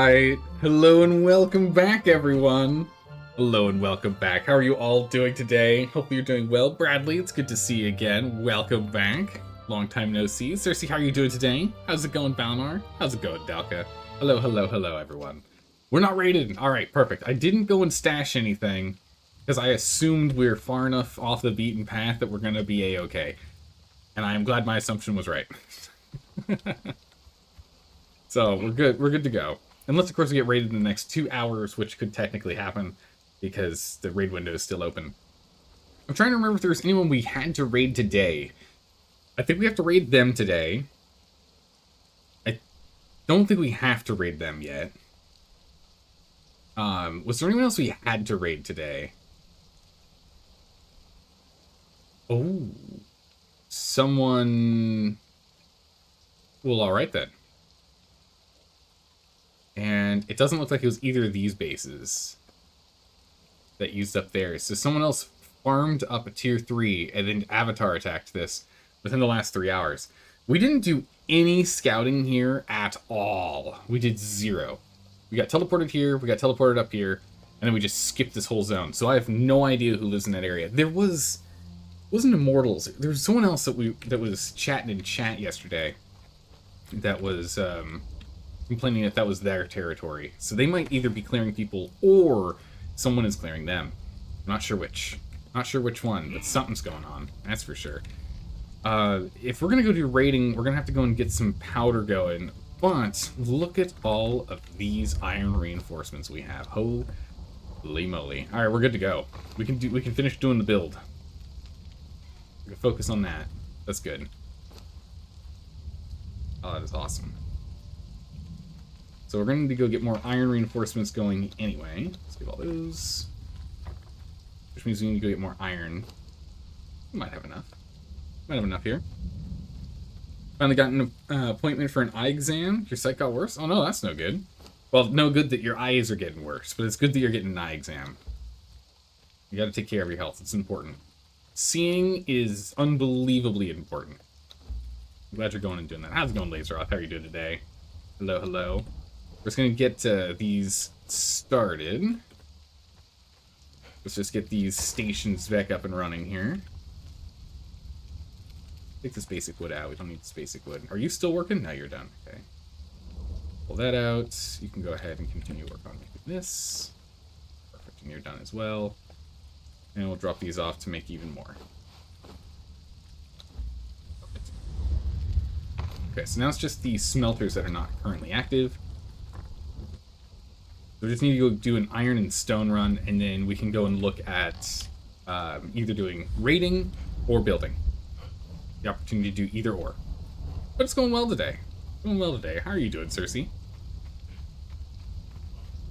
right. Hello and welcome back, everyone. Hello and welcome back. How are you all doing today? Hopefully you're doing well. Bradley, it's good to see you again. Welcome back. Long time no see. Cersei, how are you doing today? How's it going, Balnor? How's it going, Dalka? Hello, hello, hello, everyone. We're not rated. All right, perfect. I didn't go and stash anything because I assumed we were far enough off the beaten path that we're going to be A-okay. And I am glad my assumption was right. So we're good. We're good to go. Unless, of course, we get raided in the next 2 hours, which could technically happen because the raid window is still open. I'm trying to remember if there's anyone we had to raid today. I think we have to raid them today. I don't think we have to raid them yet. Was there anyone else we had to raid today? Oh. Someone... Well, alright then. And it doesn't look like it was either of these bases that used up theirs. So someone else farmed up a tier 3 and then Avatar attacked this within the last 3 hours. We didn't do any scouting here at all. We did 0. We got teleported here, we got teleported up here, and then we just skipped this whole zone. So I have no idea who lives in that area. There wasn't Immortals. There was someone else that was chatting in chat yesterday that was complaining that was their territory. So they might either be clearing people or someone is clearing them. I'm not sure which. Not sure which one, but something's going on. That's for sure. If we're going to go do raiding, we're going to have to go and get some powder going. But look at all of these iron reinforcements we have. Holy moly. All right, we're good to go. We can finish doing the build. We can focus on that. That's good. Oh, that is awesome. So we're going to go get more iron reinforcements going anyway. Let's get all those. Which means we need to go get more iron. We might have enough. Might have enough here. Finally got an appointment for an eye exam. Your sight got worse? Oh no, that's no good. Well, no good that your eyes are getting worse, but it's good that you're getting an eye exam. You gotta take care of your health. It's important. Seeing is unbelievably important. I'm glad you're going and doing that. How's it going, Laser Off? How are you doing today? Hello, hello. We're just going to get these started. Let's just get these stations back up and running here. Take this basic wood out. We don't need this basic wood. Are you still working? No, you're done. Okay. Pull that out. You can go ahead and continue work on making this. Perfect. And you're done as well. And we'll drop these off to make even more. Perfect. Okay, so now it's just the smelters that are not currently active. So we just need to go do an iron and stone run, and then we can go and look at either doing raiding or building. The opportunity to do either or. But it's going well today. Going well today. How are you doing, Cersei?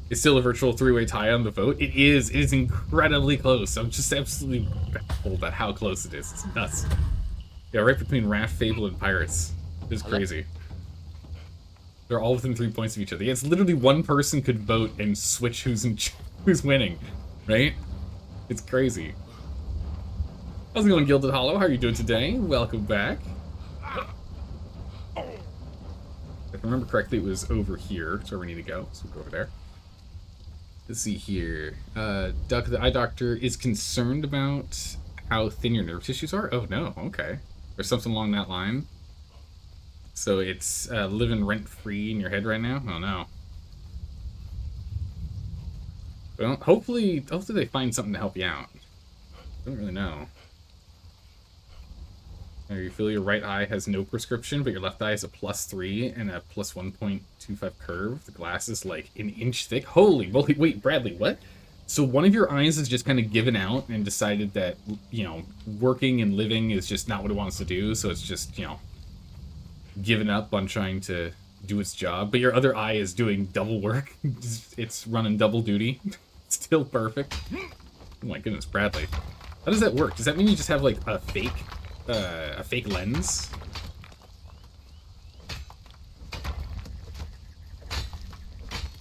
It's still a virtual 3-way tie on the vote. It is. It is incredibly close. I'm just absolutely baffled at how close it is. It's nuts. Yeah, right between Raft, Fable, and Pirates. It's crazy. They're all within 3 points of each other. Yeah, it's literally one person could vote and switch who's winning, right? It's crazy. How's it going, Gilded Hollow? How are you doing today? Welcome back. If I remember correctly, it was over here. That's where we need to go. So we'll go over there. Let's see here. Duck, the eye doctor, is concerned about how thin your nerve tissues are? Oh, no. Okay. Or something along that line. So it's living rent-free in your head right now? Oh, no. Well, hopefully they find something to help you out. I don't really know. You feel your right eye has no prescription, but your left eye has a +3 and a plus 1.25 curve. The glass is like an inch thick. Holy moly. Wait, Bradley, what? So one of your eyes has just kind of given out and decided that, you know, working and living is just not what it wants to do. So it's just, you know, given up on trying to do its job. But your other eye is doing double work. It's running double duty. Still perfect. Oh my goodness, Bradley. How does that work? Does that mean you just have like a fake lens?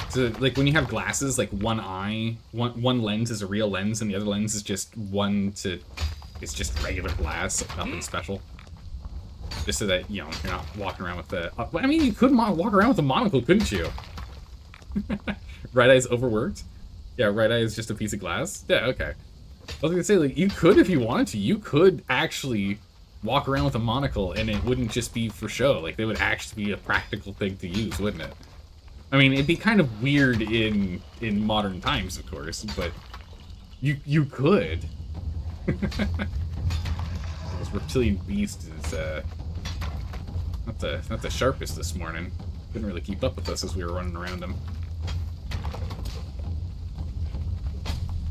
So like when you have glasses, like one eye, one lens is a real lens and the other lens is just it's just regular glass, nothing special. Just so that, you know, you're not walking around with the... I mean, you could walk around with a monocle, couldn't you? Right Eye's overworked? Yeah, Right Eye is just a piece of glass? Yeah, okay. I was gonna say, like, you could, if you wanted to, you could actually walk around with a monocle and it wouldn't just be for show. Like, they would actually be a practical thing to use, wouldn't it? I mean, it'd be kind of weird in modern times, of course, but you could. This reptilian beast is not the sharpest this morning. Couldn't really keep up with us as we were running around him.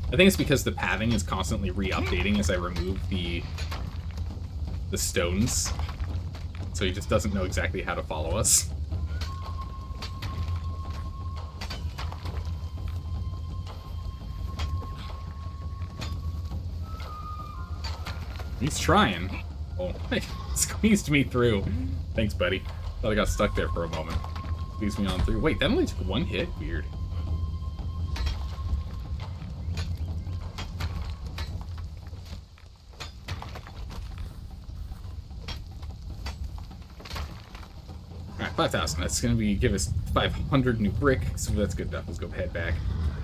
I think it's because the pathing is constantly re-updating as I remove the stones, so he just doesn't know exactly how to follow us. He's trying. Oh, he squeezed me through. Thanks, buddy. Thought I got stuck there for a moment. Squeezed me on through. Wait, that only took one hit? Weird. Alright, 5,000. That's going to give us 500 new brick, so that's good enough. Let's go head back.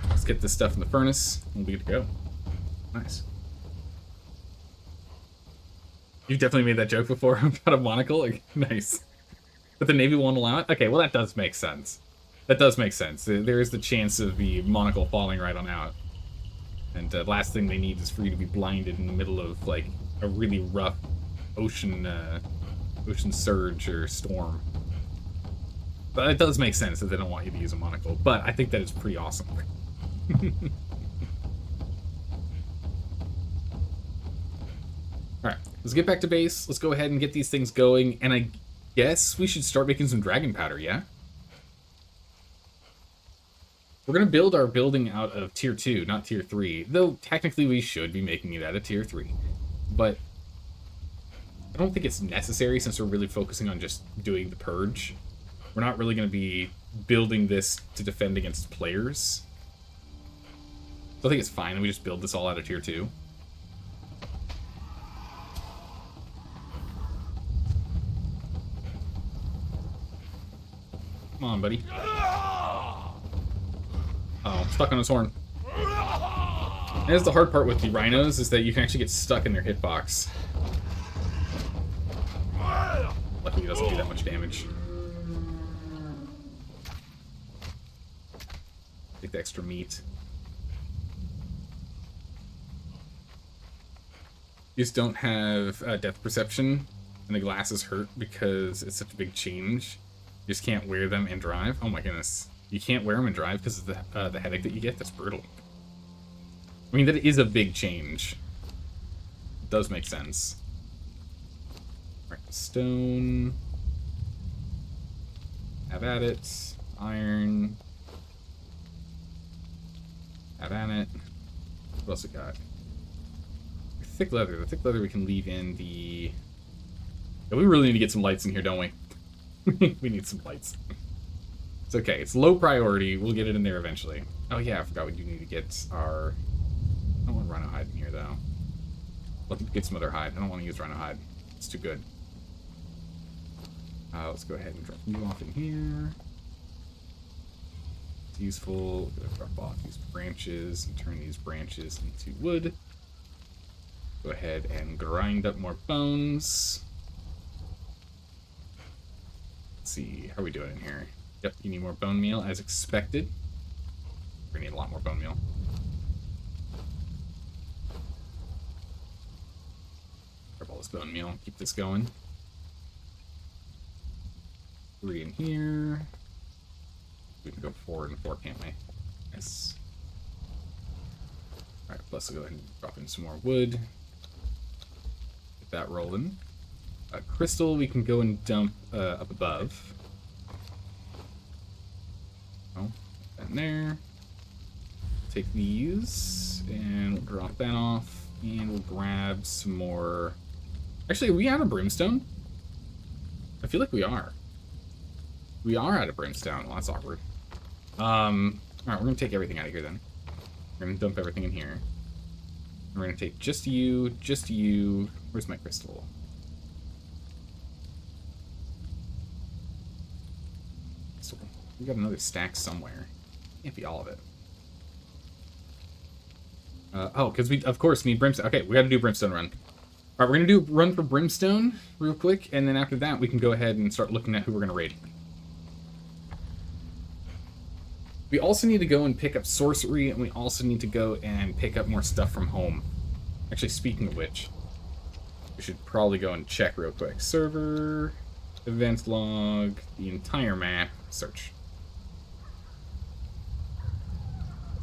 Let's get this stuff in the furnace. We'll be good to go. Nice. You definitely made that joke before about a monocle? Like, nice. But the Navy won't allow it? Okay, well that does make sense. That does make sense. There is the chance of the monocle falling right on out. And last thing they need is for you to be blinded in the middle of, like, a really rough ocean surge or storm. But it does make sense that they don't want you to use a monocle. But I think that is pretty awesome. Alright, let's get back to base. Let's go ahead and get these things going. And I guess we should start making some dragon powder, yeah? We're going to build our building out of tier 2, not tier 3. Though, technically, we should be making it out of tier 3. But I don't think it's necessary since we're really focusing on just doing the purge. We're not really going to be building this to defend against players. So I think it's fine that we just build this all out of tier 2. Come on, buddy. Oh, stuck on his horn. And that's the hard part with the rhinos, is that you can actually get stuck in their hitbox. Luckily, he doesn't do that much damage. Take the extra meat. You just don't have depth perception, and the glasses hurt because it's such a big change. You just can't wear them and drive. Oh my goodness. You can't wear them and drive because of the headache that you get? That's brutal. I mean, that is a big change. It does make sense. Alright, stone. Have at it. Iron. Have at it. What else we got? Thick leather. The thick leather we can leave in the... Yeah, we really need to get some lights in here, don't we? We need some lights. It's okay. It's low priority. We'll get it in there eventually. Oh yeah, I forgot we do need to get our... I don't want rhino hide in here, though. Let's get some other hide. I don't want to use rhino hide. It's too good. Let's go ahead and drop you off in here. It's useful. We're going to drop off these branches and turn these branches into wood. Go ahead and grind up more bones. Let's see, how are we doing in here? Yep, you need more bone meal, as expected. We're gonna need a lot more bone meal. Grab all this bone meal, keep this going. 3 in here. We can go 4 and 4, can't we? Yes. Alright, plus we'll go ahead and drop in some more wood. Get that rolling. Crystal we can go and dump up above. Oh, that in there. Take these, and we'll drop that off, and we'll grab some more... Actually, are we out of brimstone? I feel like we are. We are out of brimstone. Well, that's awkward. Alright, we're gonna take everything out of here then. We're gonna dump everything in here. We're gonna take just you, just you. Where's my crystal? We got another stack somewhere. Can't be all of it. Oh, because we, of course, need brimstone. Okay, we got to do brimstone run. All right, we're going to do a run for brimstone real quick, and then after that, we can go ahead and start looking at who we're going to raid. We also need to go and pick up sorcery, and we also need to go and pick up more stuff from home. Actually, speaking of which, we should probably go and check real quick. Server, event log, the entire map, search.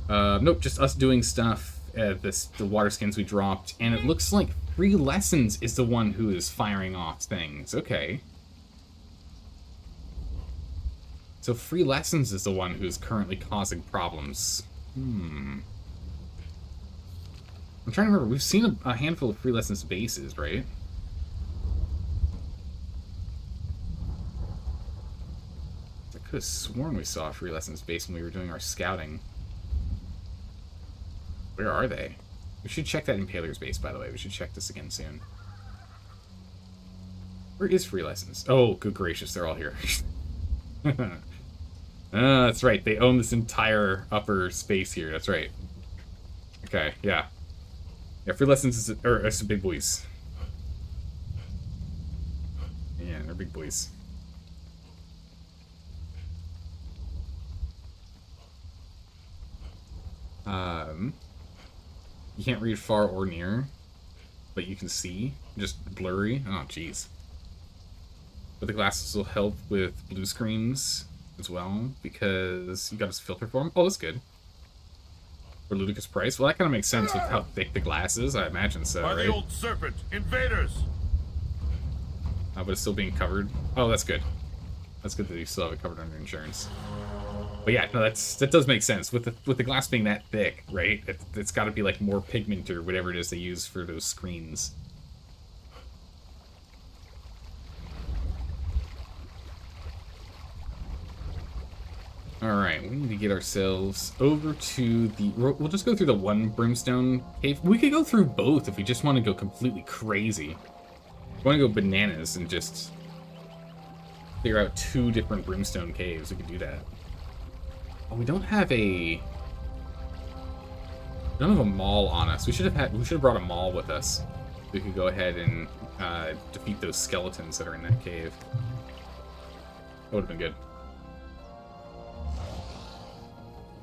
Nope, just us doing stuff, the water skins we dropped, and it looks like Free Lessons is the one who is firing off things. Okay. So Free Lessons is the one who's currently causing problems. I'm trying to remember, we've seen a handful of Free Lessons bases, right? I could have sworn we saw a Free Lessons base when we were doing our scouting. Where are they? We should check that Impaler's base, by the way. We should check this again soon. Where is Free Lessons? Oh, good gracious, they're all here. That's right. They own this entire upper space here. That's right. Okay, yeah. Yeah, Free Lessons are some big boys. Yeah, they're big boys. You can't read far or near, but you can see. Just blurry. Oh, jeez. But the glasses will help with blue screens as well, because you got this filter for them. Oh, that's good. For ludicrous price. Well, that kind of makes sense with how thick the glass is. I imagine so, By right? the old serpent, invaders! But it's still being covered. Oh, that's good. That's good that you still have it covered under insurance. But yeah, no, that does make sense. With the glass being that thick, right? It's got to be like more pigment or whatever it is they use for those screens. Alright, we need to get ourselves over to the... We'll just go through the one brimstone cave. We could go through both if we just want to go completely crazy. If we want to go bananas and just figure out 2 different brimstone caves, we could do that. Oh, we don't have a maul on us. We should have brought a maul with us. We could go ahead and defeat those skeletons that are in that cave. That would have been good.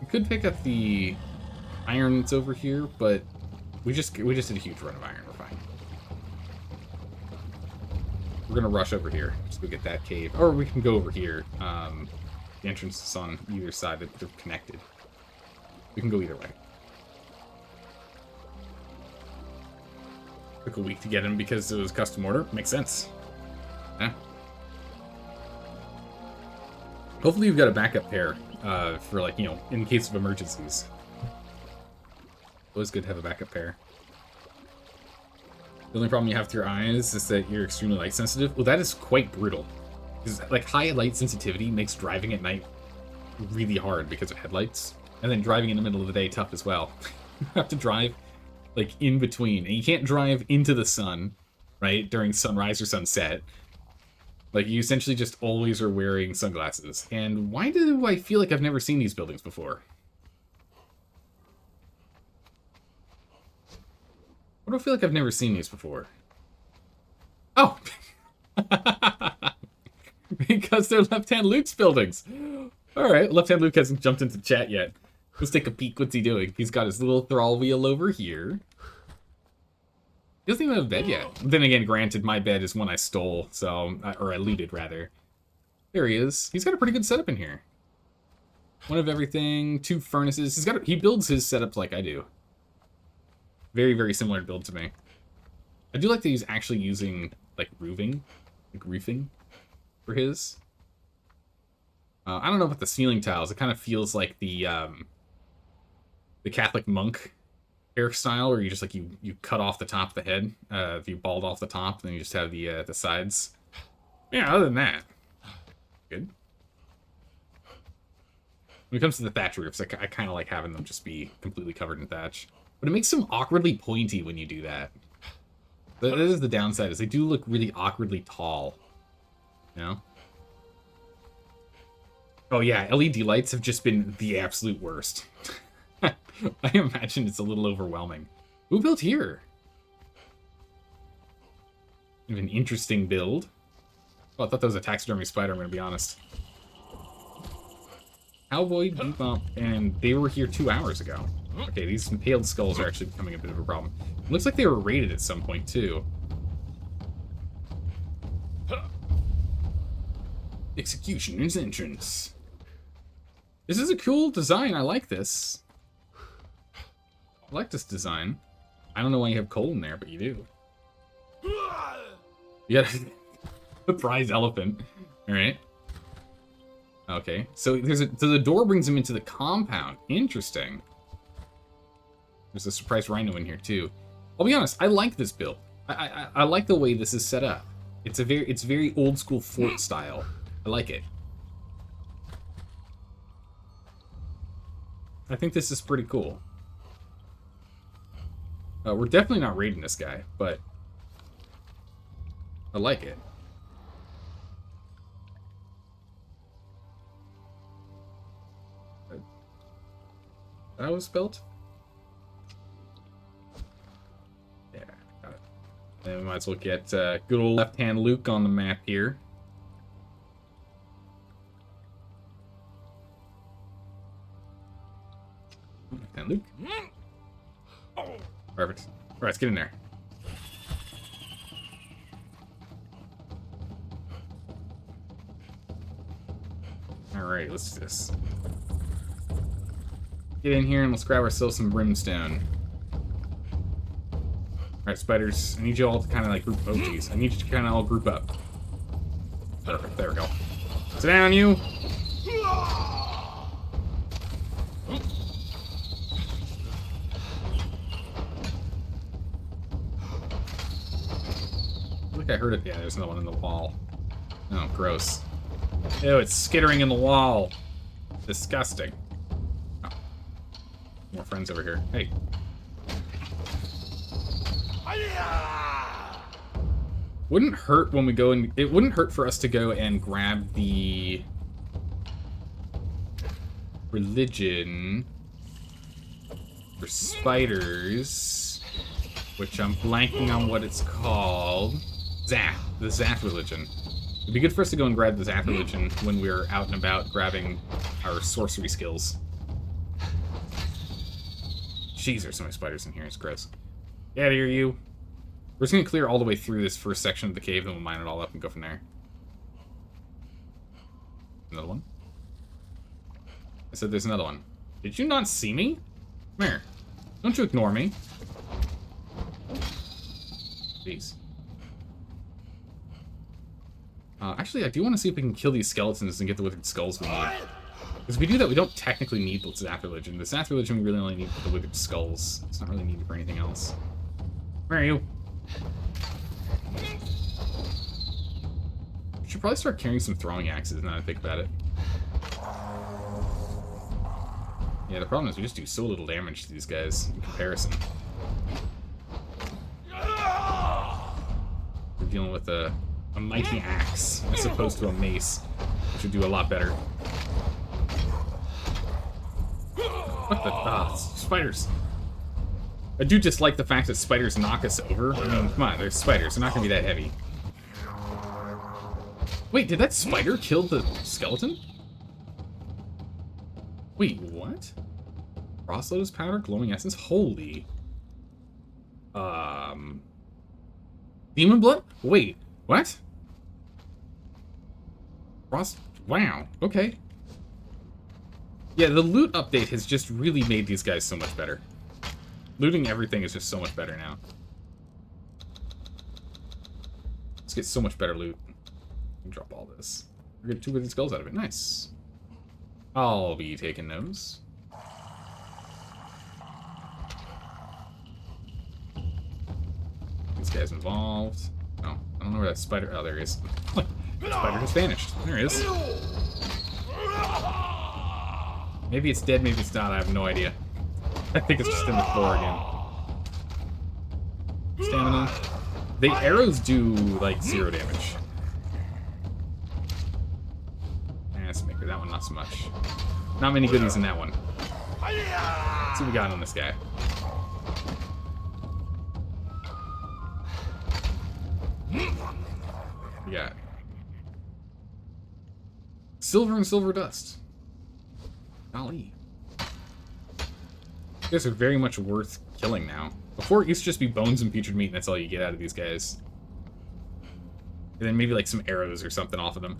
We could pick up the iron that's over here, but we just did a huge run of iron. We're fine. We're gonna rush over here. Just go get that cave, or we can go over here. The entrance is on either side; they're connected. We can go either way. Took a week to get him because it was custom order. Makes sense. Yeah. Hopefully you've got a backup pair for, like, you know, in case of emergencies. Always good to have a backup pair. The only problem you have with your eyes is that you're extremely light sensitive. Well, that is quite brutal. Because, like, high light sensitivity makes driving at night really hard because of headlights. And then driving in the middle of the day tough as well. You have to drive, like, in between. And you can't drive into the sun, right, during sunrise or sunset. Like, you essentially just always are wearing sunglasses. And why do I feel like I've never seen these buildings before? Why do I feel like I've never seen these before? Oh! Because they're left-hand Luke's buildings. Alright, left-hand Luke hasn't jumped into chat yet. Let's take a peek. What's he doing? He's got his little thrall wheel over here. He doesn't even have a bed yet. Then again, granted, my bed is one I stole, so... Or I looted, rather. There he is. He's got a pretty good setup in here. One of everything, 2 furnaces. He builds his setup like I do. Very, very similar build to me. I do like that he's actually using, like, roofing for his. I don't know about the ceiling tiles. It kind of feels like the Catholic monk hairstyle, where you just, like, you cut off the top of the head, you bald off the top, and then you just have the sides. Yeah, other than that, good. When it comes to the thatch roofs, I kind of like having them just be completely covered in thatch. But it makes them awkwardly pointy when you do that. That is the downside, is they do look really awkwardly tall. You know? Oh yeah, LED lights have just been the absolute worst. I imagine it's a little overwhelming. Who built here? An interesting build. Oh, I thought that was a taxidermy spider, I'm gonna be honest. Cowboy Bebop, and they were here 2 hours ago. Okay, these impaled skulls are actually becoming a bit of a problem. It looks like they were raided at some point, too. Executioner's entrance. This is a cool design. I like this. I like this design. I don't know why you have coal in there, but you do. You got a prize elephant. Alright. Okay, so so the door brings him into the compound. Interesting. There's a surprise rhino in here too. I'll be honest, I like this build. I like the way this is set up. It's very old school fort style. I like it. I think this is pretty cool. We're definitely not raiding this guy, but I like it. That was spelled? Yeah, got it. And we might as well get good old left-hand Luke on the map here. Left-hand Luke. Perfect. Alright, let's get in there. Alright, let's do this. Get in here and let's grab ourselves some brimstone. Alright, spiders, I need you all to kind of like group. Oh, geez. I need you to kind of all group up. Perfect, there we go. Sit down, you! I think I heard it. Yeah, there's another one in the wall. Oh, gross. Ew, it's skittering in the wall. Disgusting. Oh. More friends over here. Hey. Wouldn't hurt when we go and it wouldn't hurt for us to go and grab the religion for spiders, which I'm blanking on what it's called. Zath, the Zath religion. It'd be good for us to go and grab the Zath religion when we're out and about grabbing our sorcery skills. Jeez, there's so many spiders in here. It's gross. Get out of here, you. We're just going to clear all the way through this first section of the cave, then we'll mine it all up and go from there. Another one? I said there's another one. Did you not see me? Come here. Don't you ignore me. Jeez. Actually, I do want to see if we can kill these skeletons and get the withered skulls we need. Because if we do that, we don't technically need the Zath religion. The Zath religion we really only need for the withered skulls. It's not really needed for anything else. Where are you? We should probably start carrying some throwing axes now that I think about it. Yeah, the problem is we just do so little damage to these guys in comparison. We're dealing with a mighty axe as opposed to a mace, which would do a lot better. What the? Spiders. I do dislike the fact that spiders knock us over. I mean, come on, they're spiders. They're not gonna be that heavy. Wait, did that spider kill the skeleton? Wait, what? Frost lotus powder, glowing essence? Holy. Demon blood? Wait, what? Frost? Wow, okay. Yeah, the loot update has just really made these guys so much better. Looting everything is just so much better now. Let's get so much better loot. Drop all this. We get 2 withered skulls out of it. Nice. I'll be taking those. This guy's involved. Oh, I don't know where that spider... Oh, there he is. The spider has vanished. There he is. Maybe it's dead, maybe it's not. I have no idea. I think it's just in the floor again. Stamina. The arrows do, like, 0 damage. Let's make that one not so much. Not many goodies in that one. Let's see what we got on this guy. We got silver and silver dust. Golly. These guys are very much worth killing now. Before, it used to just be bones and putrid meat, and that's all you get out of these guys. And then maybe like some arrows or something off of them.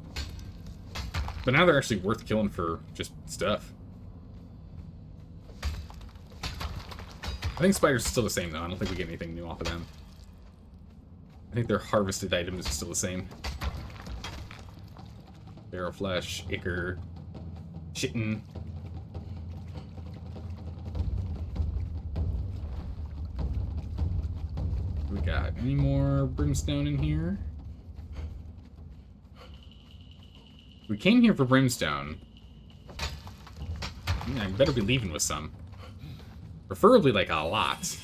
But now they're actually worth killing for just stuff. I think spiders are still the same, though. I don't think we get anything new off of them. I think their harvested items are still the same. Barrel flesh, ichor, chitin. We got any more brimstone in here? We came here for brimstone. Yeah, I better be leaving with some. Preferably, like, a lot.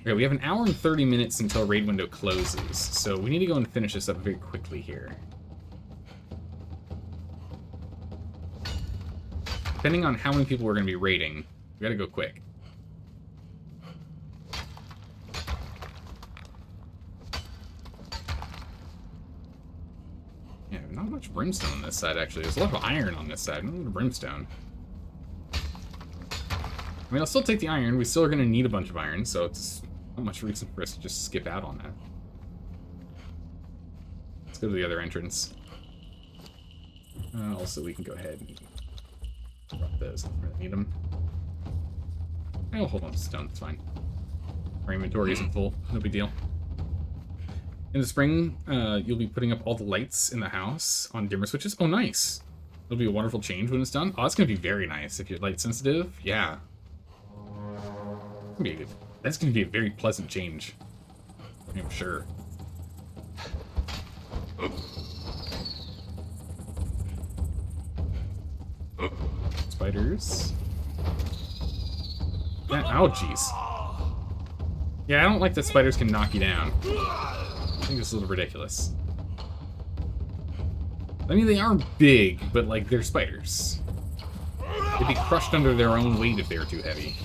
Okay, we have an hour and 30 minutes until raid window closes, so we need to go and finish this up very quickly here. Depending on how many people we're going to be raiding, we gotta go quick. Yeah, not much brimstone on this side, actually. There's a lot of iron on this side, not a lot of brimstone. I mean, I'll still take the iron. We still are going to need a bunch of iron, so it's not much reason for us to just skip out on that. Let's go to the other entrance. Also, we can go ahead and drop those. I don't really need them. I'll hold on to stone. It's fine. Our inventory isn't full. No big deal. In the spring, you'll be putting up all the lights in the house on dimmer switches. Oh, nice. It'll be a wonderful change when it's done. Oh, that's going to be very nice if you're light sensitive. Yeah. That's going to be a very pleasant change. I'm sure. Spiders. Oh, jeez. Yeah, I don't like that spiders can knock you down. I think this is a little ridiculous. I mean, they are big, but, like, they're spiders. They'd be crushed under their own weight if they were too heavy.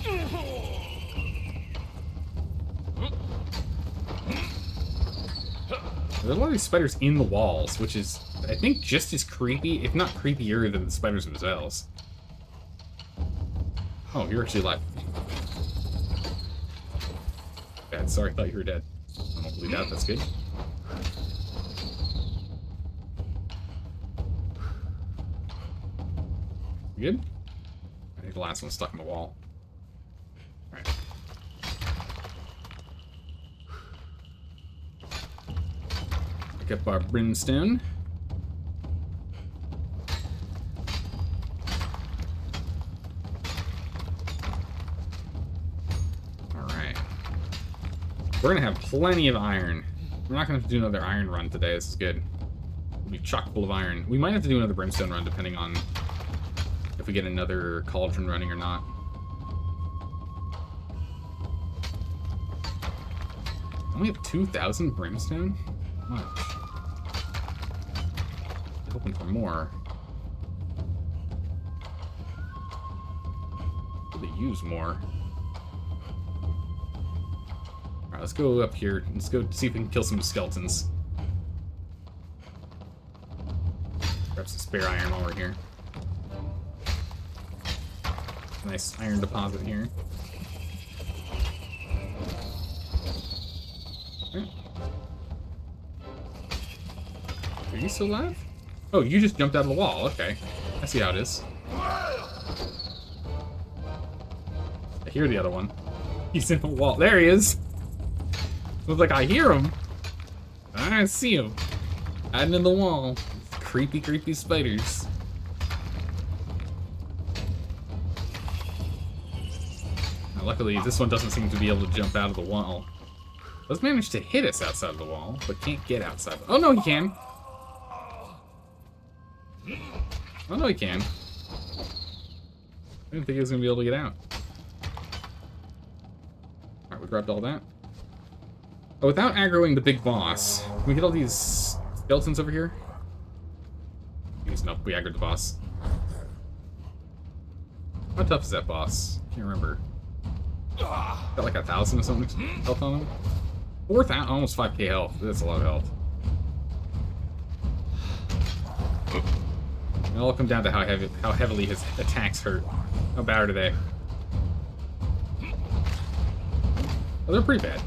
There's a lot of these spiders in the walls, which is, I think, just as creepy, if not creepier, than the spiders themselves. Oh, you're actually alive. Bad, sorry, I thought you were dead. I don't believe that, that's good. You good? I think the last one's stuck in the wall. Alright. Pick up our brimstone. Alright. We're gonna have plenty of iron. We're not gonna have to do another iron run today. This is good. We'll be chock full of iron. We might have to do another brimstone run depending on if we get another cauldron running or not. Only have 2,000 brimstone? How much? I'm hoping for more. Really use more. Alright, let's go up here. Let's go see if we can kill some skeletons. Grab some spare iron while we're here. Nice iron deposit here. Right. Are you still alive? Oh, you just jumped out of the wall. Okay. I see how it is. I hear the other one. He's in the wall. There he is. Looks like I hear him. I see him. Hiding in the wall. Creepy, creepy spiders. Luckily, this one doesn't seem to be able to jump out of the wall. Does manage to hit us outside of the wall, but can't get outside. Oh, no, he can. Oh, no, he can. I didn't think he was going to be able to get out. Alright, we grabbed all that. Oh, without aggroing the big boss, can we get all these skeletons over here? Nope, we aggroed the boss. How tough is that boss? Can't remember. Got like 1,000 or something health on him. 4,000, almost 5k health. That's a lot of health. It'll all come down to how heavily his attacks hurt. How bad are they? Oh, they're pretty bad.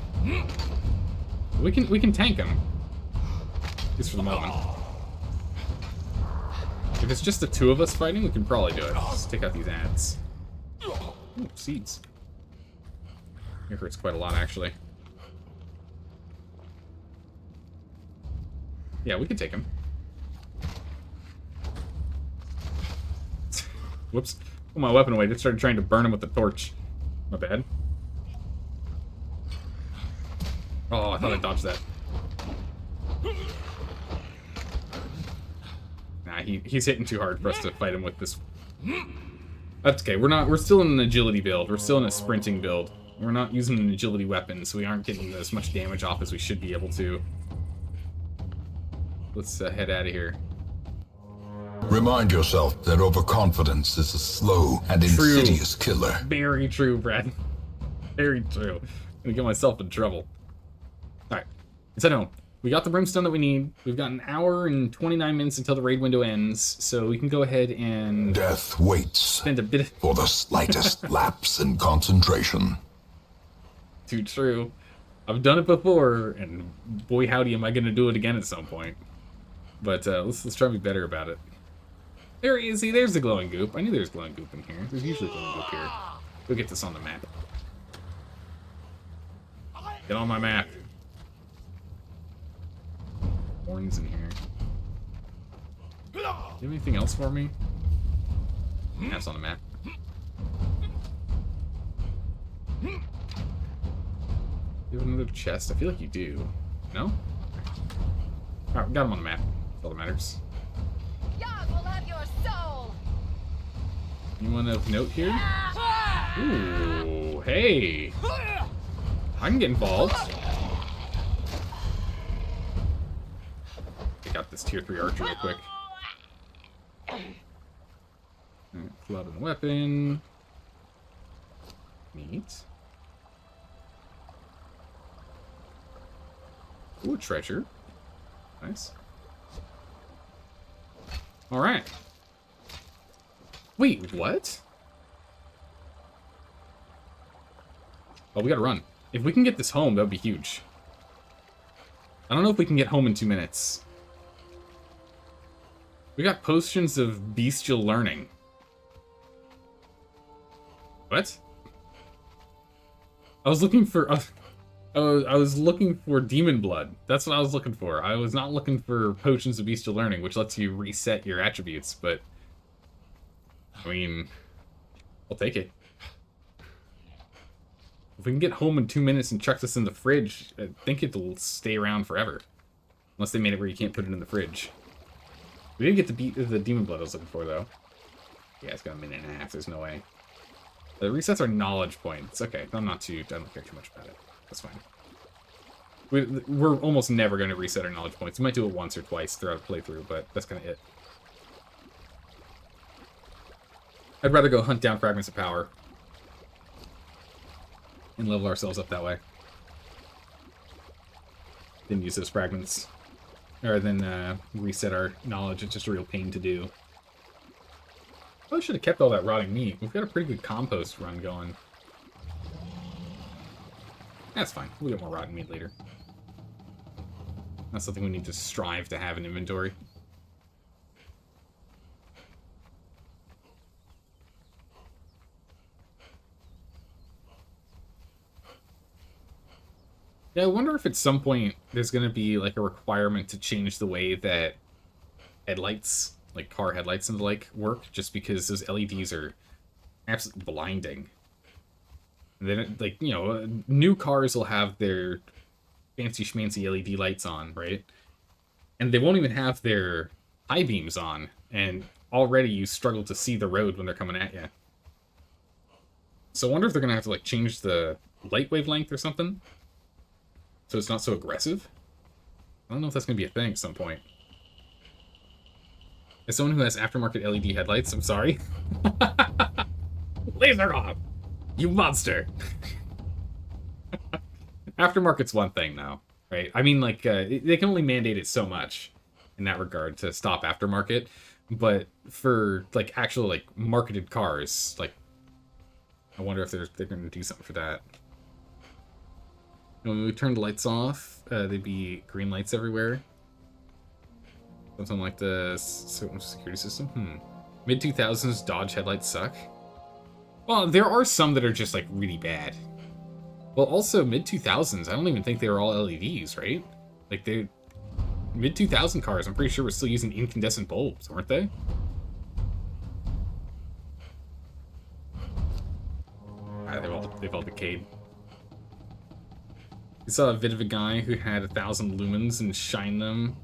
We can tank them. At least for the moment. If it's just the two of us fighting, we can probably do it. Let's take out these ads. Ooh, seeds. It hurts quite a lot, actually. Yeah, we can take him. Whoops. Put my weapon away. Just started trying to burn him with the torch. My bad. Oh, I thought I dodged that. Nah, he's hitting too hard for us to fight him with this. That's okay. We're still in an agility build. We're still in a sprinting build. We're not using an agility weapon, so we aren't getting as much damage off as we should be able to. Let's head out of here. Remind yourself that overconfidence is a slow and insidious killer. Very true, Brad. Very true. I'm gonna get myself in trouble. Alright, let's head home. We got the brimstone that we need. We've got an hour and 29 minutes until the raid window ends, so we can go ahead and... Death waits spend a bit for the slightest lapse in concentration. Too true. I've done it before, and boy howdy am I gonna do it again at some point. But let's try to be better about it. There he is. See, there's the glowing goop. I knew there was glowing goop in here. There's usually glowing goop here. We'll get this on the map. Get on my map. Horns in here. Do you have anything else for me? That's on the map. You have another chest? I feel like you do. No? Alright, we got him on the map. That's all that matters. God will have your soul. Anyone of note here? Ooh, hey! I can get involved. Take out this tier 3 archer real quick. Alright, pull out a weapon. Neat. Ooh, treasure. Nice. Alright. Wait, what? Oh, we gotta run. If we can get this home, that would be huge. I don't know if we can get home in 2 minutes. We got potions of bestial learning. What? I was looking for... I was looking for demon blood. That's what I was looking for. I was not looking for potions of bestial learning, which lets you reset your attributes, but... I mean... I'll take it. If we can get home in 2 minutes and chuck this in the fridge, I think it'll stay around forever. Unless they made it where you can't put it in the fridge. We didn't get the demon blood I was looking for, though. Yeah, it's got a minute and a half. There's no way. The resets are knowledge points. Okay, I don't care too much about it. That's fine. We're almost never going to reset our knowledge points. We might do it once or twice throughout a playthrough, but that's kind of it. I'd rather go hunt down fragments of power and level ourselves up that way than use those fragments. Or then reset our knowledge. It's just a real pain to do. Probably should have kept all that rotting meat. We've got a pretty good compost run going. That's fine. We'll get more rotten meat later. That's something we need to strive to have in inventory. Yeah, I wonder if at some point there's going to be like a requirement to change the way that headlights, like car headlights and the like, work, just because those LEDs are absolutely blinding. And then, like, you know, new cars will have their fancy schmancy LED lights on, right? And they won't even have their high beams on, and already you struggle to see the road when they're coming at you. So I wonder if they're going to have to, like, change the light wavelength or something, so it's not so aggressive. I don't know if that's going to be a thing at some point. As someone who has aftermarket LED headlights, I'm sorry. Laser off! You monster! Aftermarket's one thing, though, right? I mean, like, they can only mandate it so much in that regard to stop aftermarket, but for, like, actual, like, marketed cars, like, I wonder if they're going to do something for that. When we turned the lights off, there'd be green lights everywhere. Something like the certain security system. Mid-2000s Dodge headlights suck. Well, there are some that are just, like, really bad. Well, also, mid-2000s, I don't even think they were all LEDs, right? Like, they... Mid-2000 cars, I'm pretty sure we're still using incandescent bulbs, weren't they? They've all decayed. You saw a vid of a guy who had 1,000 lumens and shined them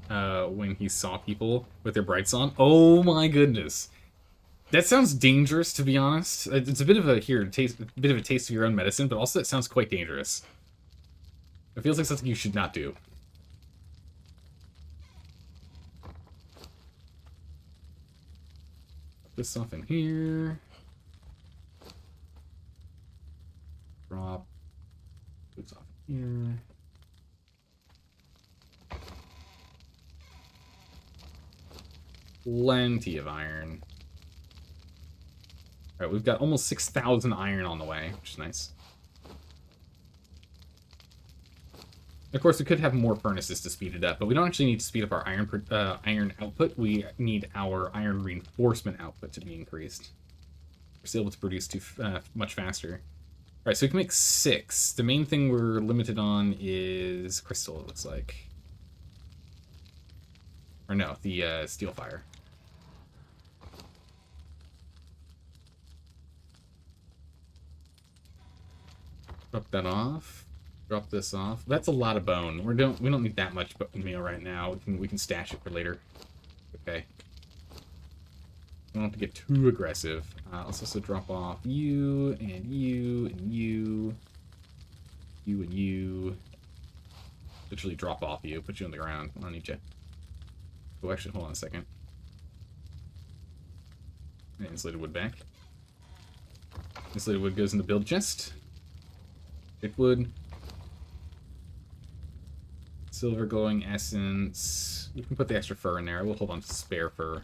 when he saw people with their brights on. Oh my goodness. That sounds dangerous, to be honest. It's a bit of a taste of your own medicine, but also it sounds quite dangerous. It feels like something you should not do. Put this off in here. Drop this off here. Plenty of iron. Alright, we've got almost 6,000 iron on the way, which is nice. Of course, we could have more furnaces to speed it up, but we don't actually need to speed up our iron output. We need our iron reinforcement output to be increased. We're still able to produce much faster. Alright, so we can make 6. The main thing we're limited on is crystal, it looks like. Or no, the steel fire. Drop that off. Drop this off. That's a lot of bone. We don't need that much meal right now. We can stash it for later. Okay. We don't have to get too aggressive. Let's also drop off you and you and you. You and you. Literally drop off you. Put you on the ground. I don't need you. Oh, actually, hold on a second. And insulated wood back. Insulated wood goes in the build chest. Wood. Silver glowing essence. We can put the extra fur in there. We'll hold on to spare fur.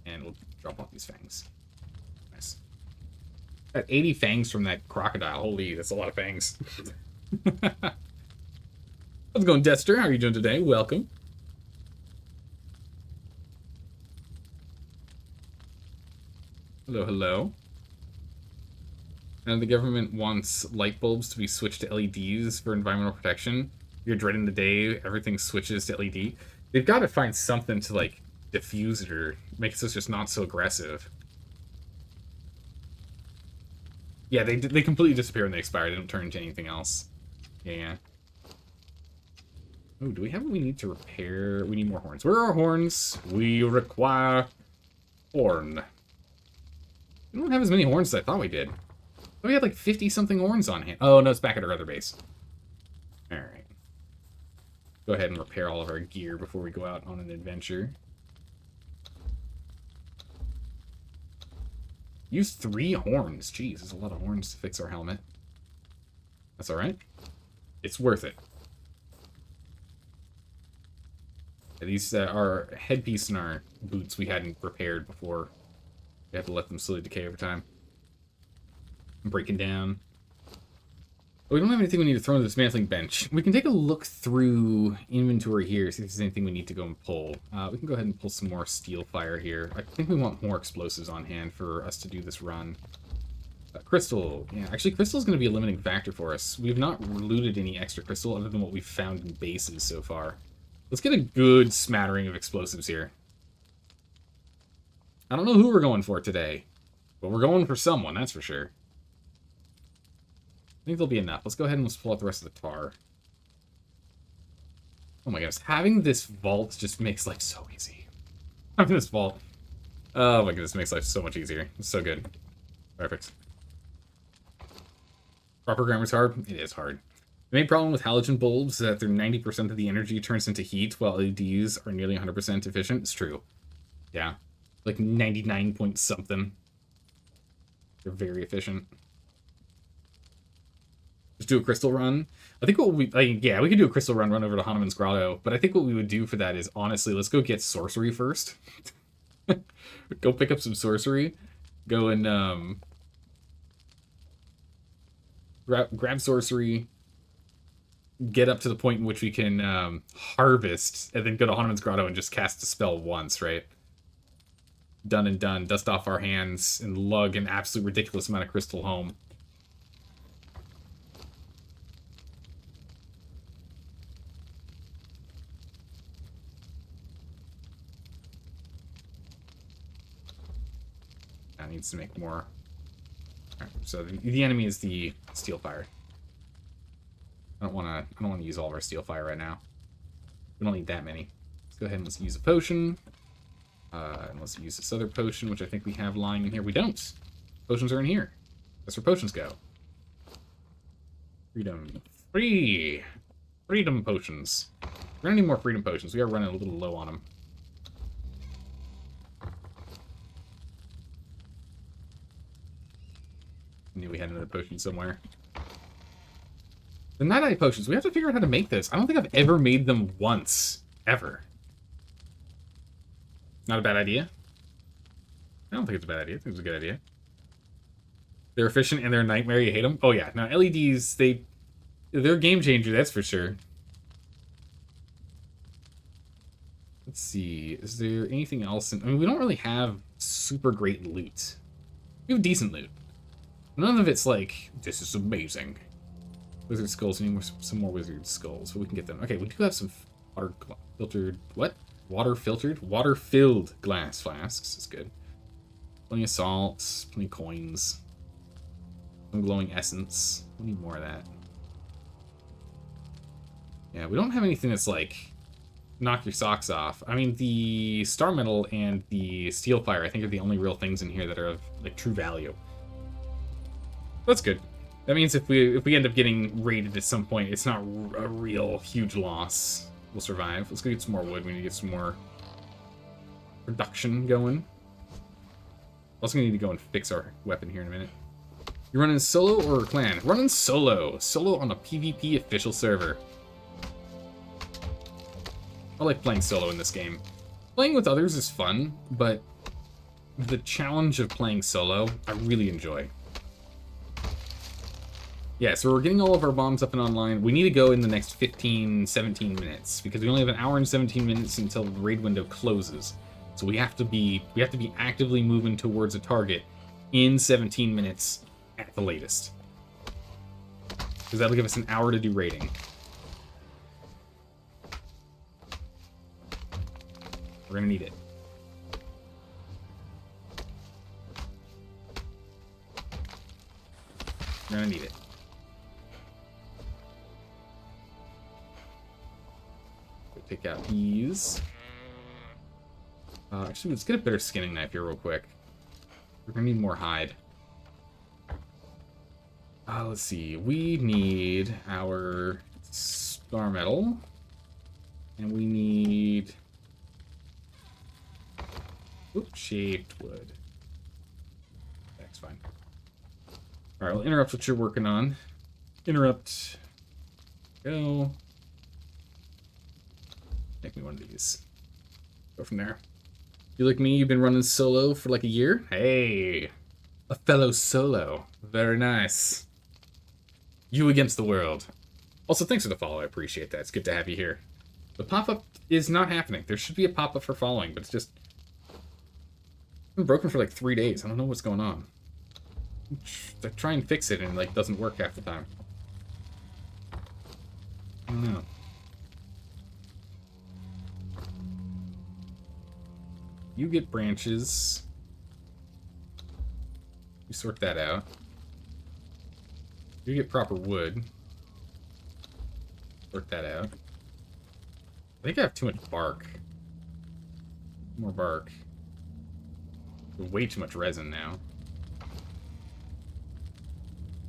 And we'll drop off these fangs. Nice. Got 80 fangs from that crocodile. Holy, that's a lot of fangs. How's it going, Dexter? How are you doing today? Welcome. Hello, hello. And the government wants light bulbs to be switched to LEDs for environmental protection. You're dreading the day everything switches to LED. They've got to find something to, like, diffuse it or make it so it's just not so aggressive. Yeah, they completely disappear when they expire. They don't turn into anything else. Yeah. Oh, do we have what we need to repair? We need more horns. Where are our horns? We require horn. We don't have as many horns as I thought we did. We had like 50-something horns on hand. Oh, no, it's back at our other base. Alright. Go ahead and repair all of our gear before we go out on an adventure. Use 3 horns. Jeez, there's a lot of horns to fix our helmet. That's alright. It's worth it. These are headpiece and our boots we hadn't repaired before. We have to let them slowly decay over time. Breaking down. But we don't have anything we need to throw in the dismantling bench. We can take a look through inventory here, see if there's anything we need to go and pull. We can go ahead and pull some more steel fire here. I think we want more explosives on hand for us to do this run. Crystal. Yeah, actually, crystal is going to be a limiting factor for us. We've not looted any extra crystal other than what we've found in bases so far. Let's get a good smattering of explosives here. I don't know who we're going for today, but we're going for someone, that's for sure. I think there'll be enough. Let's go ahead and let's pull out the rest of the tar. Oh my goodness, having this vault just makes life so easy. Having this vault. Oh my goodness, makes life so much easier. It's so good. Perfect. Proper grammar's hard? It is hard. The main problem with halogen bulbs is that they're 90% of the energy turns into heat, while LEDs are nearly 100% efficient. It's true. Yeah. Like 99 point something. They're very efficient. Just do a crystal run. I think what we... yeah, we could do a crystal run over to Hanuman's Grotto, but I think what we would do for that is, honestly, let's go get sorcery first. Go pick up some sorcery. Go and, grab sorcery. Get up to the point in which we can, harvest, and then go to Hanuman's Grotto and just cast a spell once, right? Done and done. Dust off our hands and lug an absolute ridiculous amount of crystal home. Needs to make more. Right, so the enemy is the steel fire. I don't want to use all of our steel fire right now. We don't need that many. Let's go ahead and let's use a potion. And let's use this other potion, which I think we have lying in here. We don't. Potions are in here. That's where potions go. Freedom. Freedom potions. We're gonna need more freedom potions. We are running a little low on them. Knew we had another potion somewhere. The Night Eye potions, we have to figure out how to make this. I don't think I've ever made them once. Ever. Not a bad idea. I don't think it's a bad idea. I think it's a good idea. They're efficient and they're a nightmare. You hate them? Oh yeah. Now LEDs, they're a game changer, that's for sure. Let's see. Is there anything else? I mean, we don't really have super great loot. We have decent loot. None of it's like, this is amazing. Wizard skulls, we need some more wizard skulls, but we can get them. Okay, we do have some water-filtered, what? Water-filtered? Water-filled glass flasks. That's good. Plenty of salt, plenty of coins. Some glowing essence. We need more of that. Yeah, we don't have anything that's like, knock your socks off. I mean, the star metal and the steel fire, I think, are the only real things in here that are of, like, true value. That's good. That means if we end up getting raided at some point, it's not a real huge loss. We'll survive. Let's go get some more wood. We need to get some more production going. Also gonna need to go and fix our weapon here in a minute. You running solo or clan? Running solo. Solo on a PvP official server. I like playing solo in this game. Playing with others is fun, but the challenge of playing solo, I really enjoy. Yeah, so we're getting all of our bombs up and online. We need to go in the next 15, 17 minutes because we only have an hour and 17 minutes until the raid window closes. So we have to be actively moving towards a target in 17 minutes at the latest. Because that'll give us an hour to do raiding. We're gonna need it. We're gonna need it. Pick out these. Actually, let's get a better skinning knife here real quick. We're gonna need more hide. Let's see. We need our star metal. And we need... Oops, shaped wood. That's fine. Alright, we'll interrupt what you're working on. Interrupt. Go. Make me one of these. Go from there. You like me? You've been running solo for like a year? Hey! A fellow solo. Very nice. You against the world. Also, thanks for the follow. I appreciate that. It's good to have you here. The pop-up is not happening. There should be a pop-up for following, but it's just... It's been broken for like 3 days. I don't know what's going on. I try and fix it and it like doesn't work half the time. I don't know. You get branches. You sort that out. You get proper wood. Sort that out. I think I have too much bark. More bark. Way too much resin now.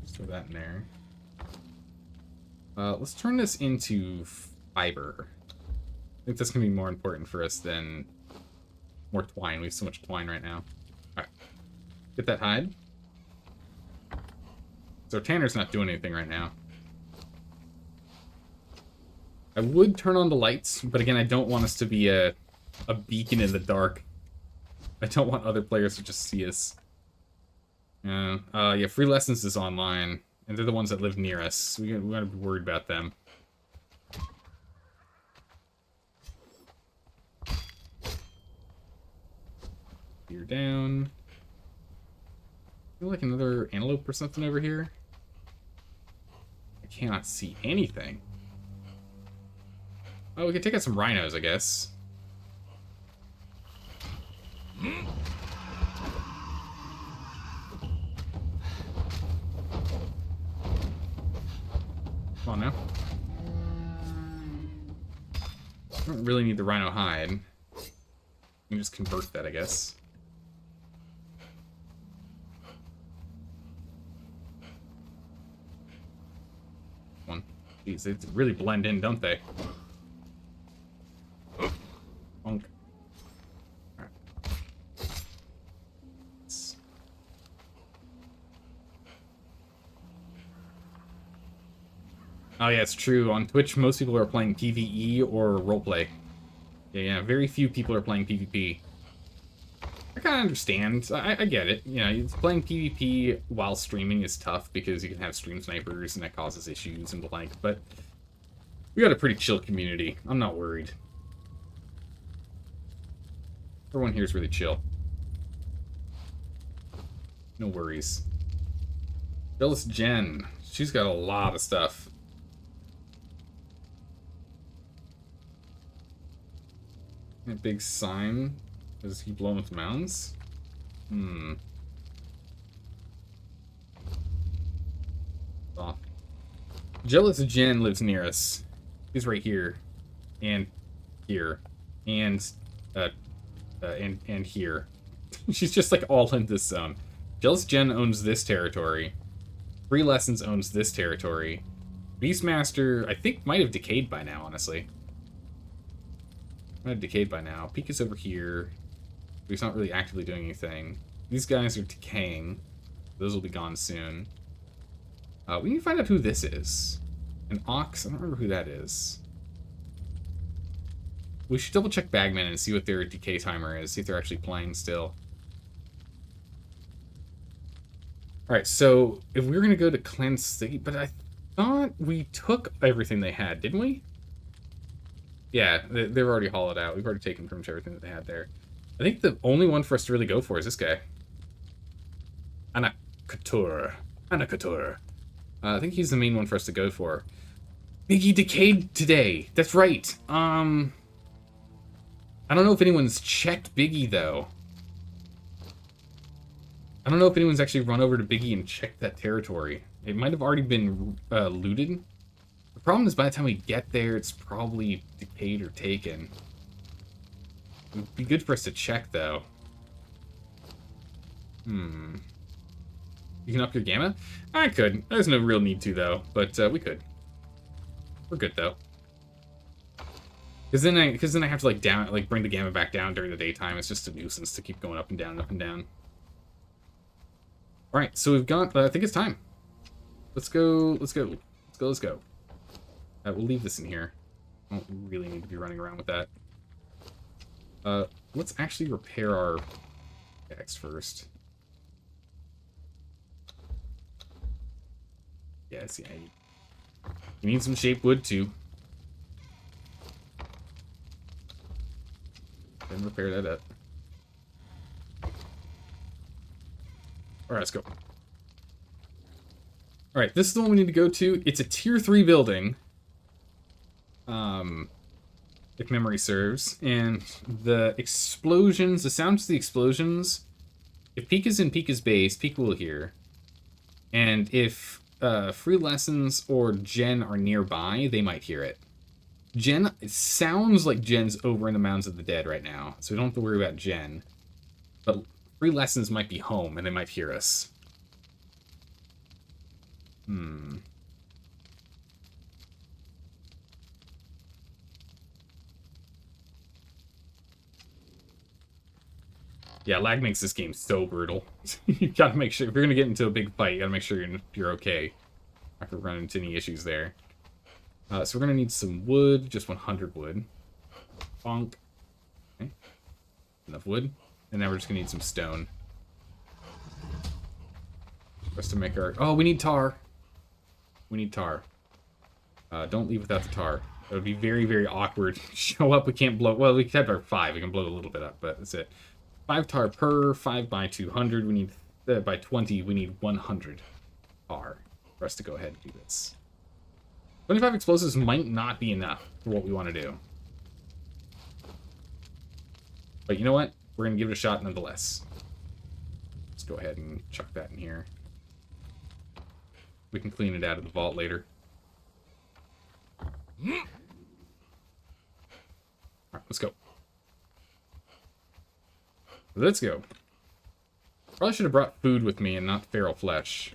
Just throw that in there. Let's turn this into fiber. I think that's going to be more important for us than more twine. We have so much twine right now. Alright. Get that hide. So Tanner's not doing anything right now. I would turn on the lights, but again, I don't want us to be a beacon in the dark. I don't want other players to just see us. Yeah, Free Lessons is online, and they're the ones that live near us. We gotta be worried about them. You're down. Feel like another antelope or something over here. I cannot see anything. Oh, we could take out some rhinos, I guess. Come on now. I don't really need the rhino hide. You can just convert that, I guess. One. Jeez, they really blend in, don't they? Bonk. Alright. Oh yeah, it's true. On Twitch, most people are playing PvE or roleplay. Yeah, very few people are playing PvP. I kind of understand. I get it. You know, playing PvP while streaming is tough because you can have stream snipers and that causes issues and the like, but we got a pretty chill community. I'm not worried. Everyone here is really chill. No worries. Jealous Jen. She's got a lot of stuff. A big sign. Does he blow with mounds? Oh. Jealous Jen lives near us. He's right here. And here. And here. She's just like all in this zone. Jealous Jen owns this territory. Free Lessons owns this territory. Beastmaster, I think, might have decayed by now, honestly. Might have decayed by now. Peek is over here. But he's not really actively doing anything. These guys are decaying. Those will be gone soon. We need to find out who this is. An ox? I don't remember who that is. We should double check Bagman and see what their decay timer is. See if they're actually playing still. Alright, so if we're going to go to Clan City, but I thought we took everything they had, didn't we? Yeah, they're already hollowed out. We've already taken pretty much everything that they had there. I think the only one for us to really go for is this guy. Anakator. I think he's the main one for us to go for. Biggie decayed today. That's right. I don't know if anyone's checked Biggie, though. I don't know if anyone's actually run over to Biggie and checked that territory. It might have already been looted. The problem is by the time we get there, it's probably decayed or taken. It would be good for us to check, though. You can up your gamma? I could. There's no real need to, though. But we could. We're good, though. Because then I have to like bring the gamma back down during the daytime. It's just a nuisance to keep going up and down, up and down. All right, so we've got. I think it's time. Let's go. We'll leave this in here. I don't really need to be running around with that. Let's actually repair our axe first. Yes, yeah. You need some shaped wood too. Then repair that up. Alright, let's go. Alright, this is the one we need to go to. It's a tier 3 building. If memory serves. And the explosions, the sounds of the explosions, if Pika's in Pika's base, Pika will hear. And if Free Lessons or Jen are nearby, they might hear it. Jen, it sounds like Jen's over in the Mounds of the Dead right now, so we don't have to worry about Jen. But Free Lessons might be home, and they might hear us. Yeah, lag makes this game so brutal. You gotta make sure, if you're gonna get into a big fight, you gotta make sure you're okay. Not gonna run into any issues there. So we're gonna need some wood, just 100 wood. Bonk. Okay. Enough wood. And now we're just gonna need some stone. For us to make our... Oh, we need tar. We need tar. Don't leave without the tar. That would be very, very awkward. Show up, we can't blow... Well, we have our 5. We can blow a little bit up, but that's it. 5 tar per, 5 by 200. We need... by 20, we need 100 tar for us to go ahead and do this. 25 explosives might not be enough for what we want to do. But you know what? We're going to give it a shot nonetheless. Let's go ahead and chuck that in here. We can clean it out of the vault later. Alright, let's go. Let's go. Probably should have brought food with me and not feral flesh.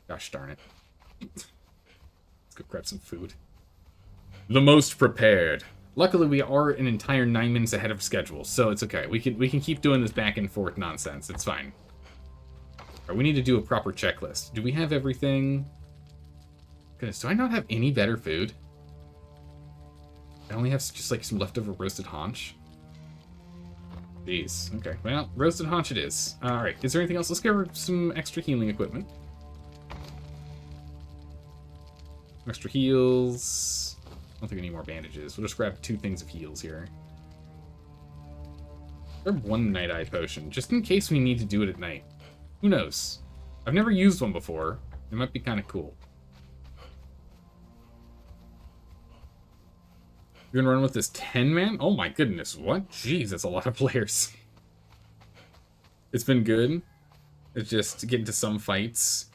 Gosh darn it. Let's go grab some food. The most prepared. Luckily, we are an entire 9 minutes ahead of schedule, so it's okay. We can keep doing this back and forth nonsense. It's fine. Right, we need to do a proper checklist. Do we have everything? Goodness, do I not have any better food? I only have just like some leftover roasted haunch. Jeez. Okay, well, roasted haunch it is. Alright, is there anything else? Let's get some extra healing equipment. Extra heals. I don't think I need more bandages. We'll just grab 2 things of heals here. Grab 1 Night Eye potion, just in case we need to do it at night. Who knows? I've never used one before. It might be kind of cool. You're gonna run with this 10-man? Oh my goodness, what? Jeez, that's a lot of players. It's been good. It's just getting to some fights.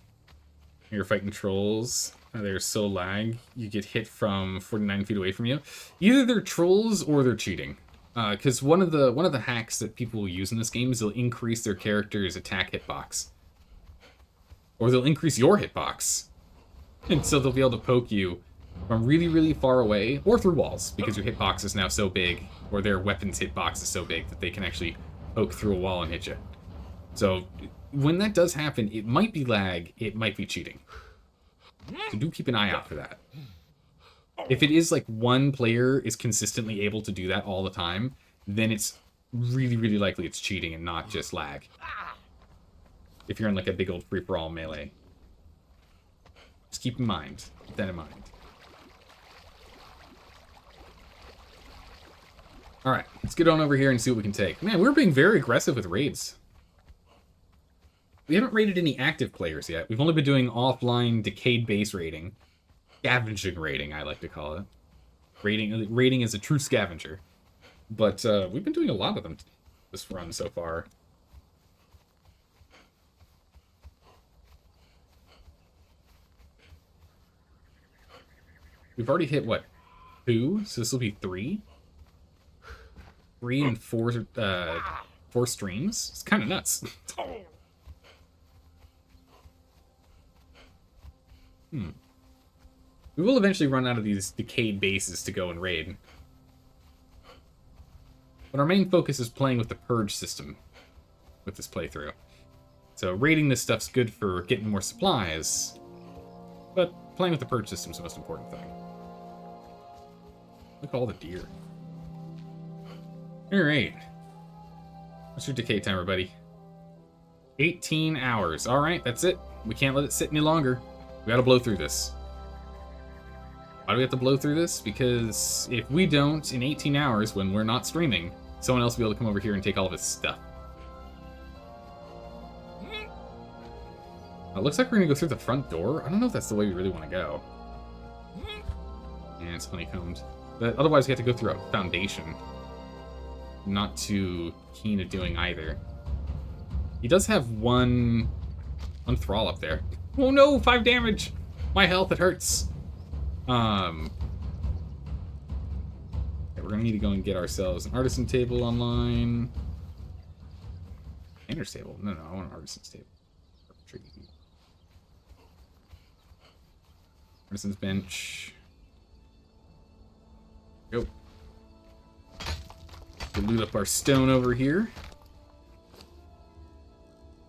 You're fighting trolls. They're so lag. You get hit from 49 feet away from you. Either they're trolls or they're cheating. Because one of the hacks that people will use in this game is they'll increase their character's attack hitbox. Or they'll increase your hitbox. And so they'll be able to poke you from really, really far away, or through walls, because your hitbox is now so big, or their weapon's hitbox is so big that they can actually poke through a wall and hit you. So when that does happen, it might be lag, it might be cheating. So do keep an eye out for that. If it is like one player is consistently able to do that all the time, then it's really, really likely it's cheating and not just lag. If you're in like a big old free-for-all melee. Just keep in mind. Keep that in mind. Alright, let's get on over here and see what we can take. Man, we're being very aggressive with raids. We haven't raided any active players yet. We've only been doing offline decayed base raiding. Scavenging raiding, I like to call it. Raiding is a true scavenger. But we've been doing a lot of them this run so far. We've already hit, what, 2? So this will be 3? 3 and 4, 4 streams? It's kind of nuts. We will eventually run out of these decayed bases to go and raid. But our main focus is playing with the purge system with this playthrough. So raiding this stuff's good for getting more supplies, but playing with the purge system's the most important thing. Look at all the deer. Alright. What's your decay timer, buddy? 18 hours. Alright, that's it. We can't let it sit any longer. We gotta blow through this. Why do we have to blow through this? Because if we don't, in 18 hours, when we're not streaming, someone else will be able to come over here and take all of his stuff. It looks like we're gonna go through the front door. I don't know if that's the way we really want to go. Yeah, it's honeycombed. But otherwise, we have to go through a foundation. Not too keen at doing either. He does have one thrall up there. Oh no, 5 damage! My health, it hurts. Okay, we're gonna need to go and get ourselves an artisan table online. Painter's table? No, I want an artisan's table. Artisan's bench. Go. We'll loot up our stone over here.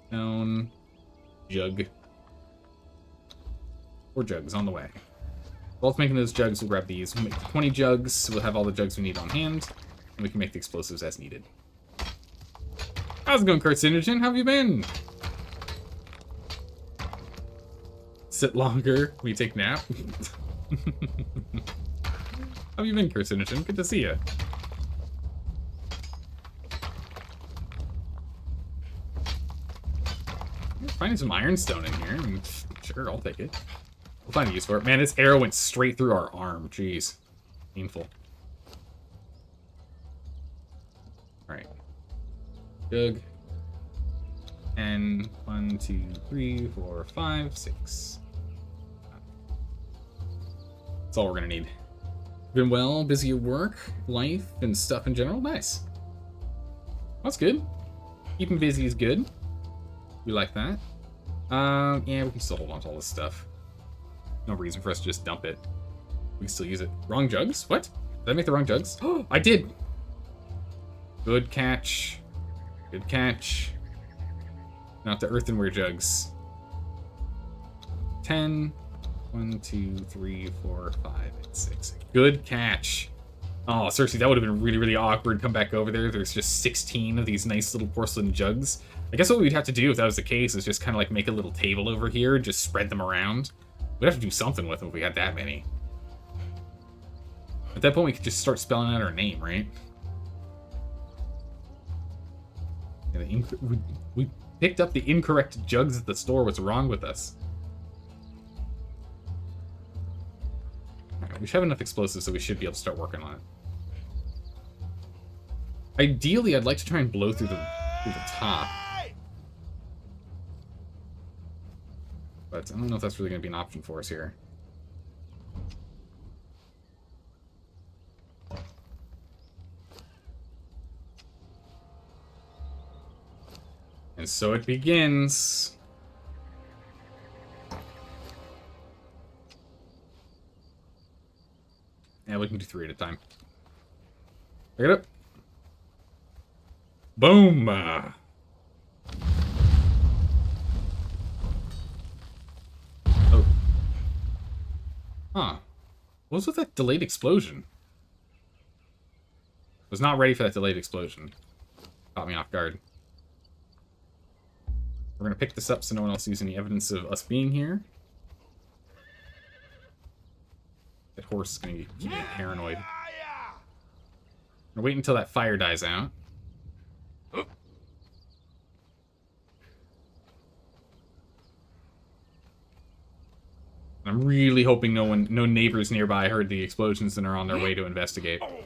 Stone. Jug. 4 jugs on the way. While it's making those jugs, we'll grab these. We'll make 20 jugs. We'll have all the jugs we need on hand. And we can make the explosives as needed. How's it going, Carcinogen? How have you been? Sit longer. We take nap. How have you been, Carcinogen? Good to see you. Finding some ironstone in here. I mean, sure, I'll take it. We'll find a use for it. Man, this arrow went straight through our arm. Jeez. Painful. Alright. Jug. And 1, 2, 3, 4, 5, 6. That's all we're gonna need. Been well, busy at work, life, and stuff in general. Nice. That's good. Keeping busy is good. We like that. Yeah, we can still hold on to all this stuff. No reason for us to just dump it. We can still use it. Wrong jugs? What? Did I make the wrong jugs? Oh, I did! Good catch. Good catch. Not the earthenware jugs. 10. 1, 2, 3, 4, 5, and 6. Good catch. Oh, seriously, that would have been really, really awkward. Come back over there. There's just 16 of these nice little porcelain jugs. I guess what we'd have to do if that was the case is just kind of like make a little table over here and just spread them around. We'd have to do something with them if we had that many. At that point, we could just start spelling out our name, right? Yeah, we picked up the incorrect jugs at the store. What's wrong with us? Alright, we should have enough explosives so we should be able to start working on it. Ideally, I'd like to try and blow through the top. But I don't know if that's really going to be an option for us here. And so it begins. Yeah, we can do 3 at a time. Pick it up. Boom! Oh. Huh. What was with that delayed explosion? Was not ready for that delayed explosion. Caught me off guard. We're gonna pick this up so no one else sees any evidence of us being here. That horse is gonna keep me paranoid. I'm gonna wait until that fire dies out. I'm really hoping no neighbors nearby heard the explosions and are on their way to investigate. It'll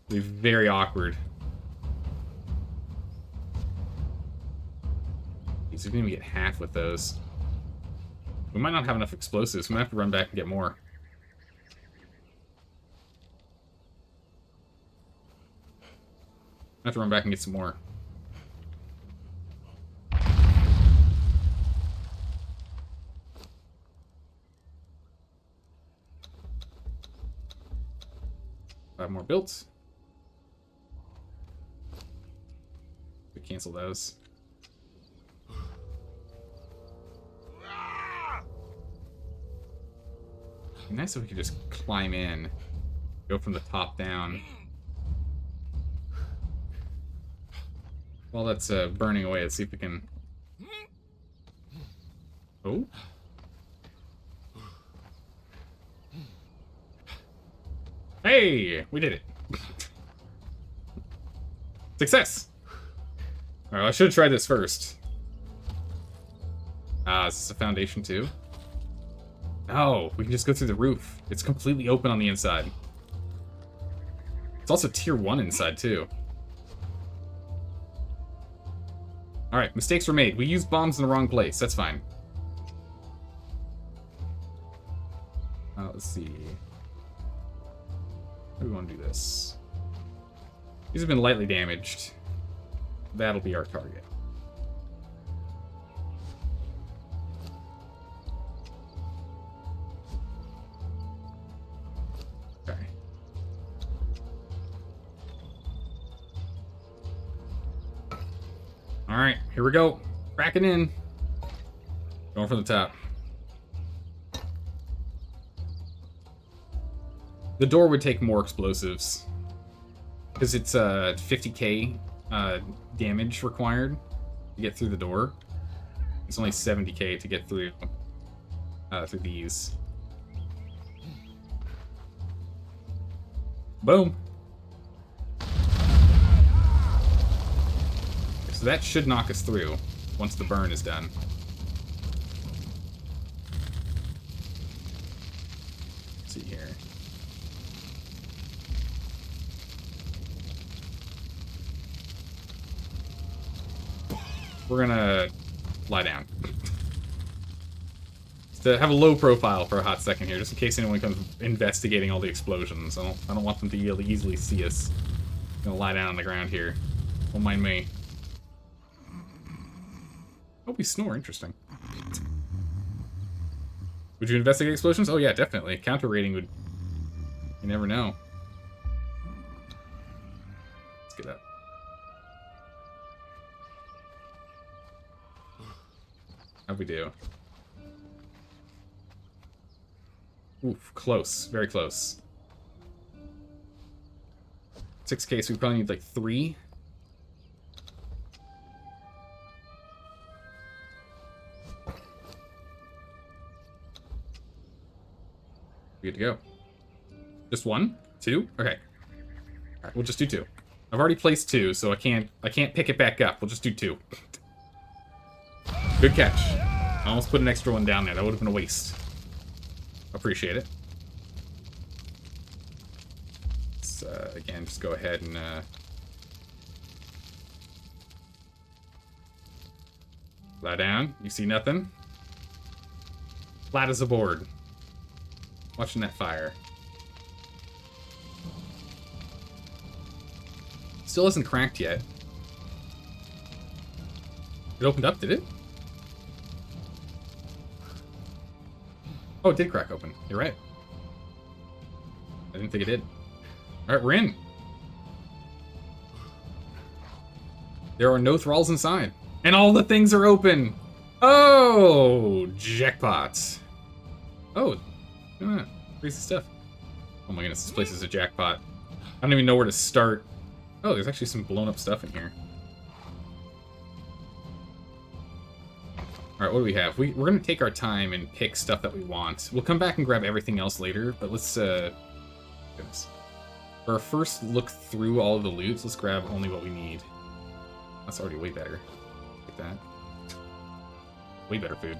be very awkward. Jeez, we didn't even get half with those. We might not have enough explosives. We might have to run back and get more. I have to run back and get some more. Five more built. We cancel those. It'd be nice if we could just climb in. Go from the top down. While that's burning away, let's see if we can... Oh? Hey! We did it! Success! Alright, I should have tried this first. Is this a foundation too? No, we can just go through the roof. It's completely open on the inside. It's also tier 1 inside too. Alright, mistakes were made. We used bombs in the wrong place. That's fine. Let's see. How do we want to do this? These have been lightly damaged. That'll be our target. Okay. Alright, here we go. Cracking in. Going for the top. The door would take more explosives. Because it's 50k damage required to get through the door. It's only 70k to get through these. Boom. So that should knock us through once the burn is done. Let's see here. We're gonna lie down. Just to have a low profile for a hot second here, just in case anyone comes investigating all the explosions. I don't want them to easily see us. I'm gonna lie down on the ground here. Don't mind me. Oh, we snore. Interesting. Would you investigate explosions? Oh yeah, definitely. Counter rating would... You never know. Let's get up. How'd we do? Oof, close. Very close. 6k, so we probably need like 3. Good to go. Just 1? 2? Okay. Alright, we'll just do 2. I've already placed 2, so I can't pick it back up. We'll just do 2. Good catch. I almost put an extra one down there. That would have been a waste. Appreciate it. Let's, again, just go ahead and, lie down. You see nothing? Flat as a board. Watching that fire. Still hasn't cracked yet. It opened up, did it? Oh, it did crack open. You're right. I didn't think it did. Alright, we're in. There are no thralls inside. And all the things are open! Oh! Jackpot. Oh. Crazy stuff. Oh my goodness, this place is a jackpot. I don't even know where to start. Oh, there's actually some blown up stuff in here. Alright, what do we have? We're gonna take our time and pick stuff that we want. We'll come back and grab everything else later, but let's, goodness. For our first look through all of the loots, let's grab only what we need. That's already way better. Like that. Way better food.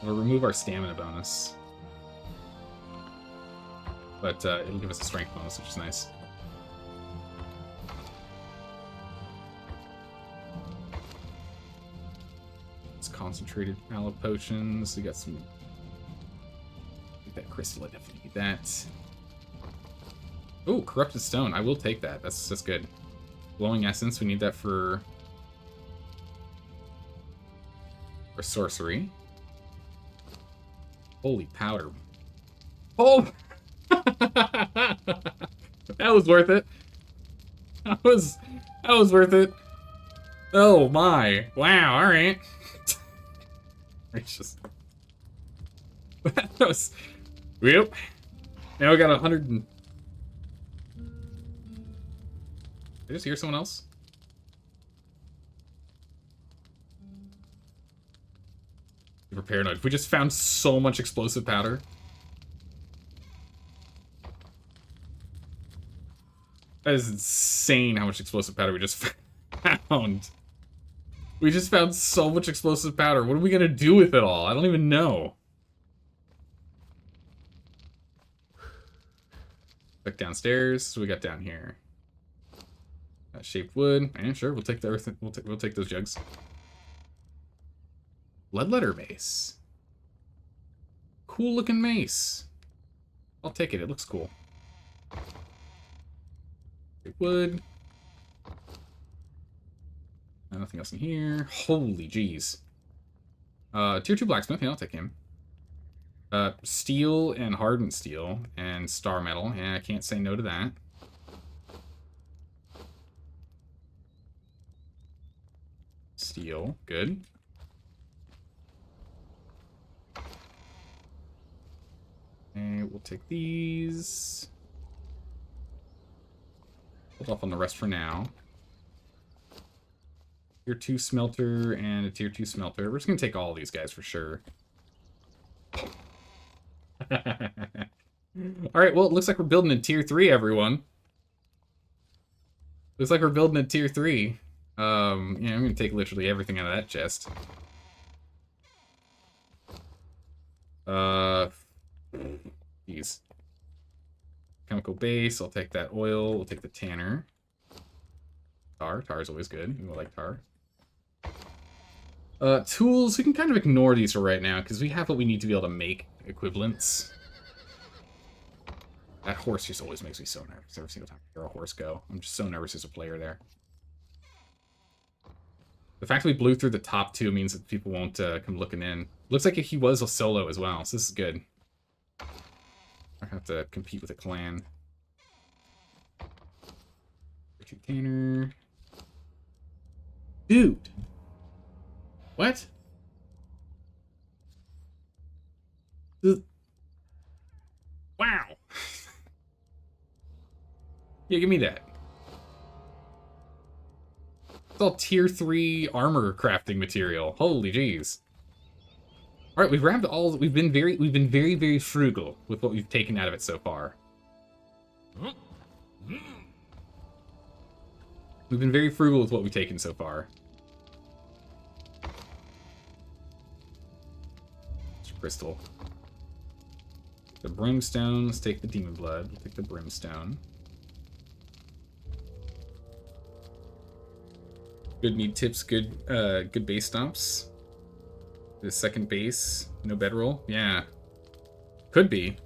It'll remove our stamina bonus. But it'll give us a strength bonus, which is nice. It's concentrated mallow potions. We got some... Get that crystal, I definitely need that. Oh, corrupted stone. I will take that. That's good. Glowing essence, we need that for sorcery. Holy powder. Oh! That was worth it. That was worth it. Oh my. Wow, alright. Gracious. That was... Yep. Now we got 100 and... Did I just hear someone else? We're paranoid. We just found so much explosive powder. That is insane how much explosive powder we just found. We just found so much explosive powder. What are we gonna do with it all? I don't even know. Back downstairs. So we got down here. Shaped wood. Yeah, sure. We'll take the earth. We'll take those jugs. Bloodletter mace. Cool looking mace. I'll take it. It looks cool. Wood. Nothing else in here. Holy jeez. Tier 2 blacksmith. Yeah, I'll take him. Steel and hardened steel and star metal. Yeah, I can't say no to that. steel. Good. And we'll take these. Hold off on the rest for now. Tier 2 smelter and a tier 2 smelter. We're just going to take all these guys for sure. Alright, well, it looks like we're building in tier 3, everyone. Looks like we're building in tier 3. Yeah, I'm going to take literally everything out of that chest. Jeez. Chemical base, I'll take that oil, we'll take the tanner. Tar is always good, we like tar. Tools, we can kind of ignore these for right now, because we have what we need to be able to make equivalents. That horse just always makes me so nervous every single time I hear a horse go. I'm just so nervous as a player there. The fact that we blew through the top 2 means that people won't come looking in. Looks like he was a solo as well, so this is good. I have to compete with a clan. Tanner. Dude! What? Wow! Yeah, give me that. It's all tier 3 armor crafting material. Holy jeez. Alright, we've grabbed all. We've been very, very frugal with what we've taken out of it so far. We've been very frugal with what we've taken so far. Crystal. The brimstone. Let's take the demon blood. We'll take the brimstone. Good need tips. Good base stomps. The second base. No bedroll. Yeah. Could be.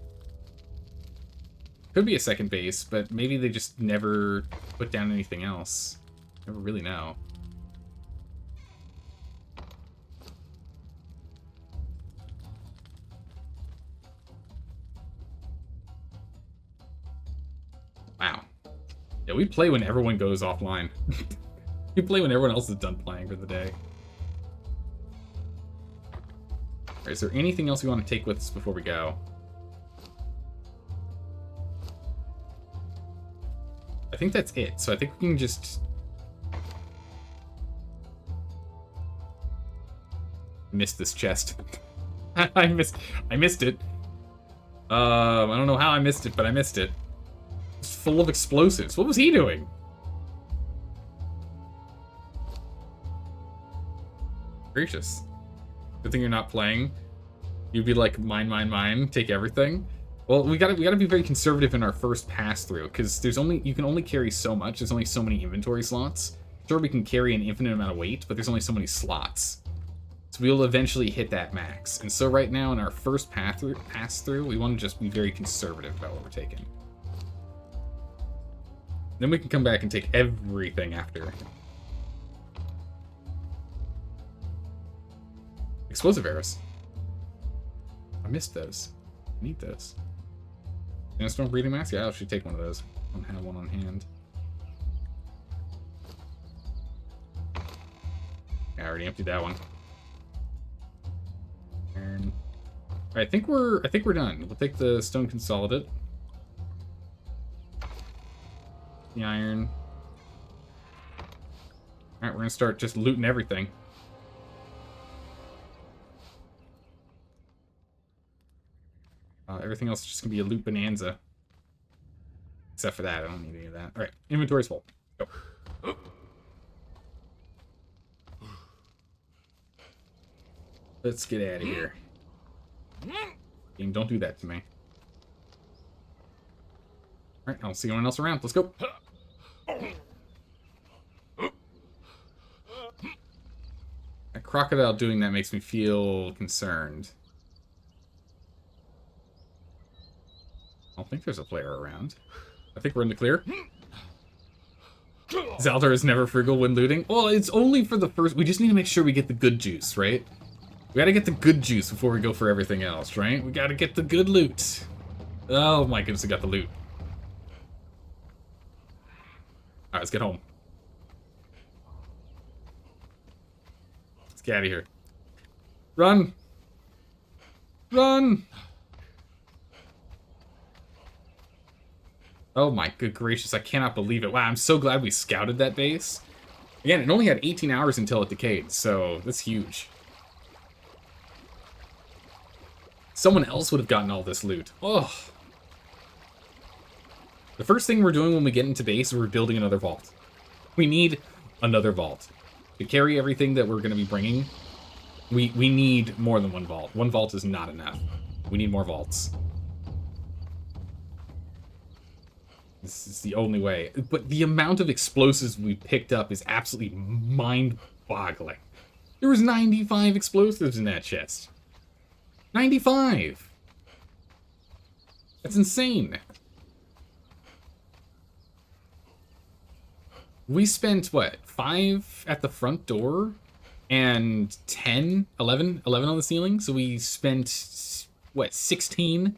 Could be a second base, but maybe they just never put down anything else. Never really know. Wow. Yeah, we play when everyone goes offline. We play when everyone else is done playing for the day. Alright, is there anything else we want to take with us before we go? I think that's it, so I think we can just... Missed this chest. I missed it. I don't know how I missed it, but I missed it. It's full of explosives. What was he doing? Gracious. Good thing you're not playing. You'd be like, mine, take everything. Well, we gotta be very conservative in our first pass through, because you can only carry so much. There's only so many inventory slots. Sure, we can carry an infinite amount of weight, but there's only so many slots. So we'll eventually hit that max. And so right now, in our first pass through, we want to just be very conservative about what we're taking. Then we can come back and take everything after. Explosive arrows. I missed those. I need those. Sandstorm breathing mask? Yeah, I should take one of those. I don't have one on hand. Yeah, I already emptied that one. And I think we're done. We'll take the stone consolidate. The iron. Alright, we're gonna start just looting everything. Everything else is just gonna be a loot bonanza. Except for that, I don't need any of that. Alright, inventory's full. Go. Let's get out of here. Game, don't do that to me. Alright, I don't see anyone else around. Let's go. A crocodile doing that makes me feel concerned. I don't think there's a player around. I think we're in the clear. Zaldar is never frugal when looting. Well, it's only for the first... We just need to make sure we get the good juice, right? We gotta get the good juice before we go for everything else, right? We gotta get the good loot. Oh my goodness, we got the loot. Alright, let's get home. Get out of here. Run! Run! Oh my good gracious, I cannot believe it. Wow, I'm so glad we scouted that base. Again, it only had 18 hours until it decayed, so that's huge. Someone else would have gotten all this loot. Oh. The first thing we're doing when we get into base is we're building another vault. We need another vault. To carry everything that we're going to be bringing, we need more than one vault. One vault is not enough. We need more vaults. This is the only way. But the amount of explosives we picked up is absolutely mind-boggling. There was 95 explosives in that chest. 95! That's insane. We spent, what, 5 at the front door? And 10, 11 on the ceiling? So we spent, what, 16?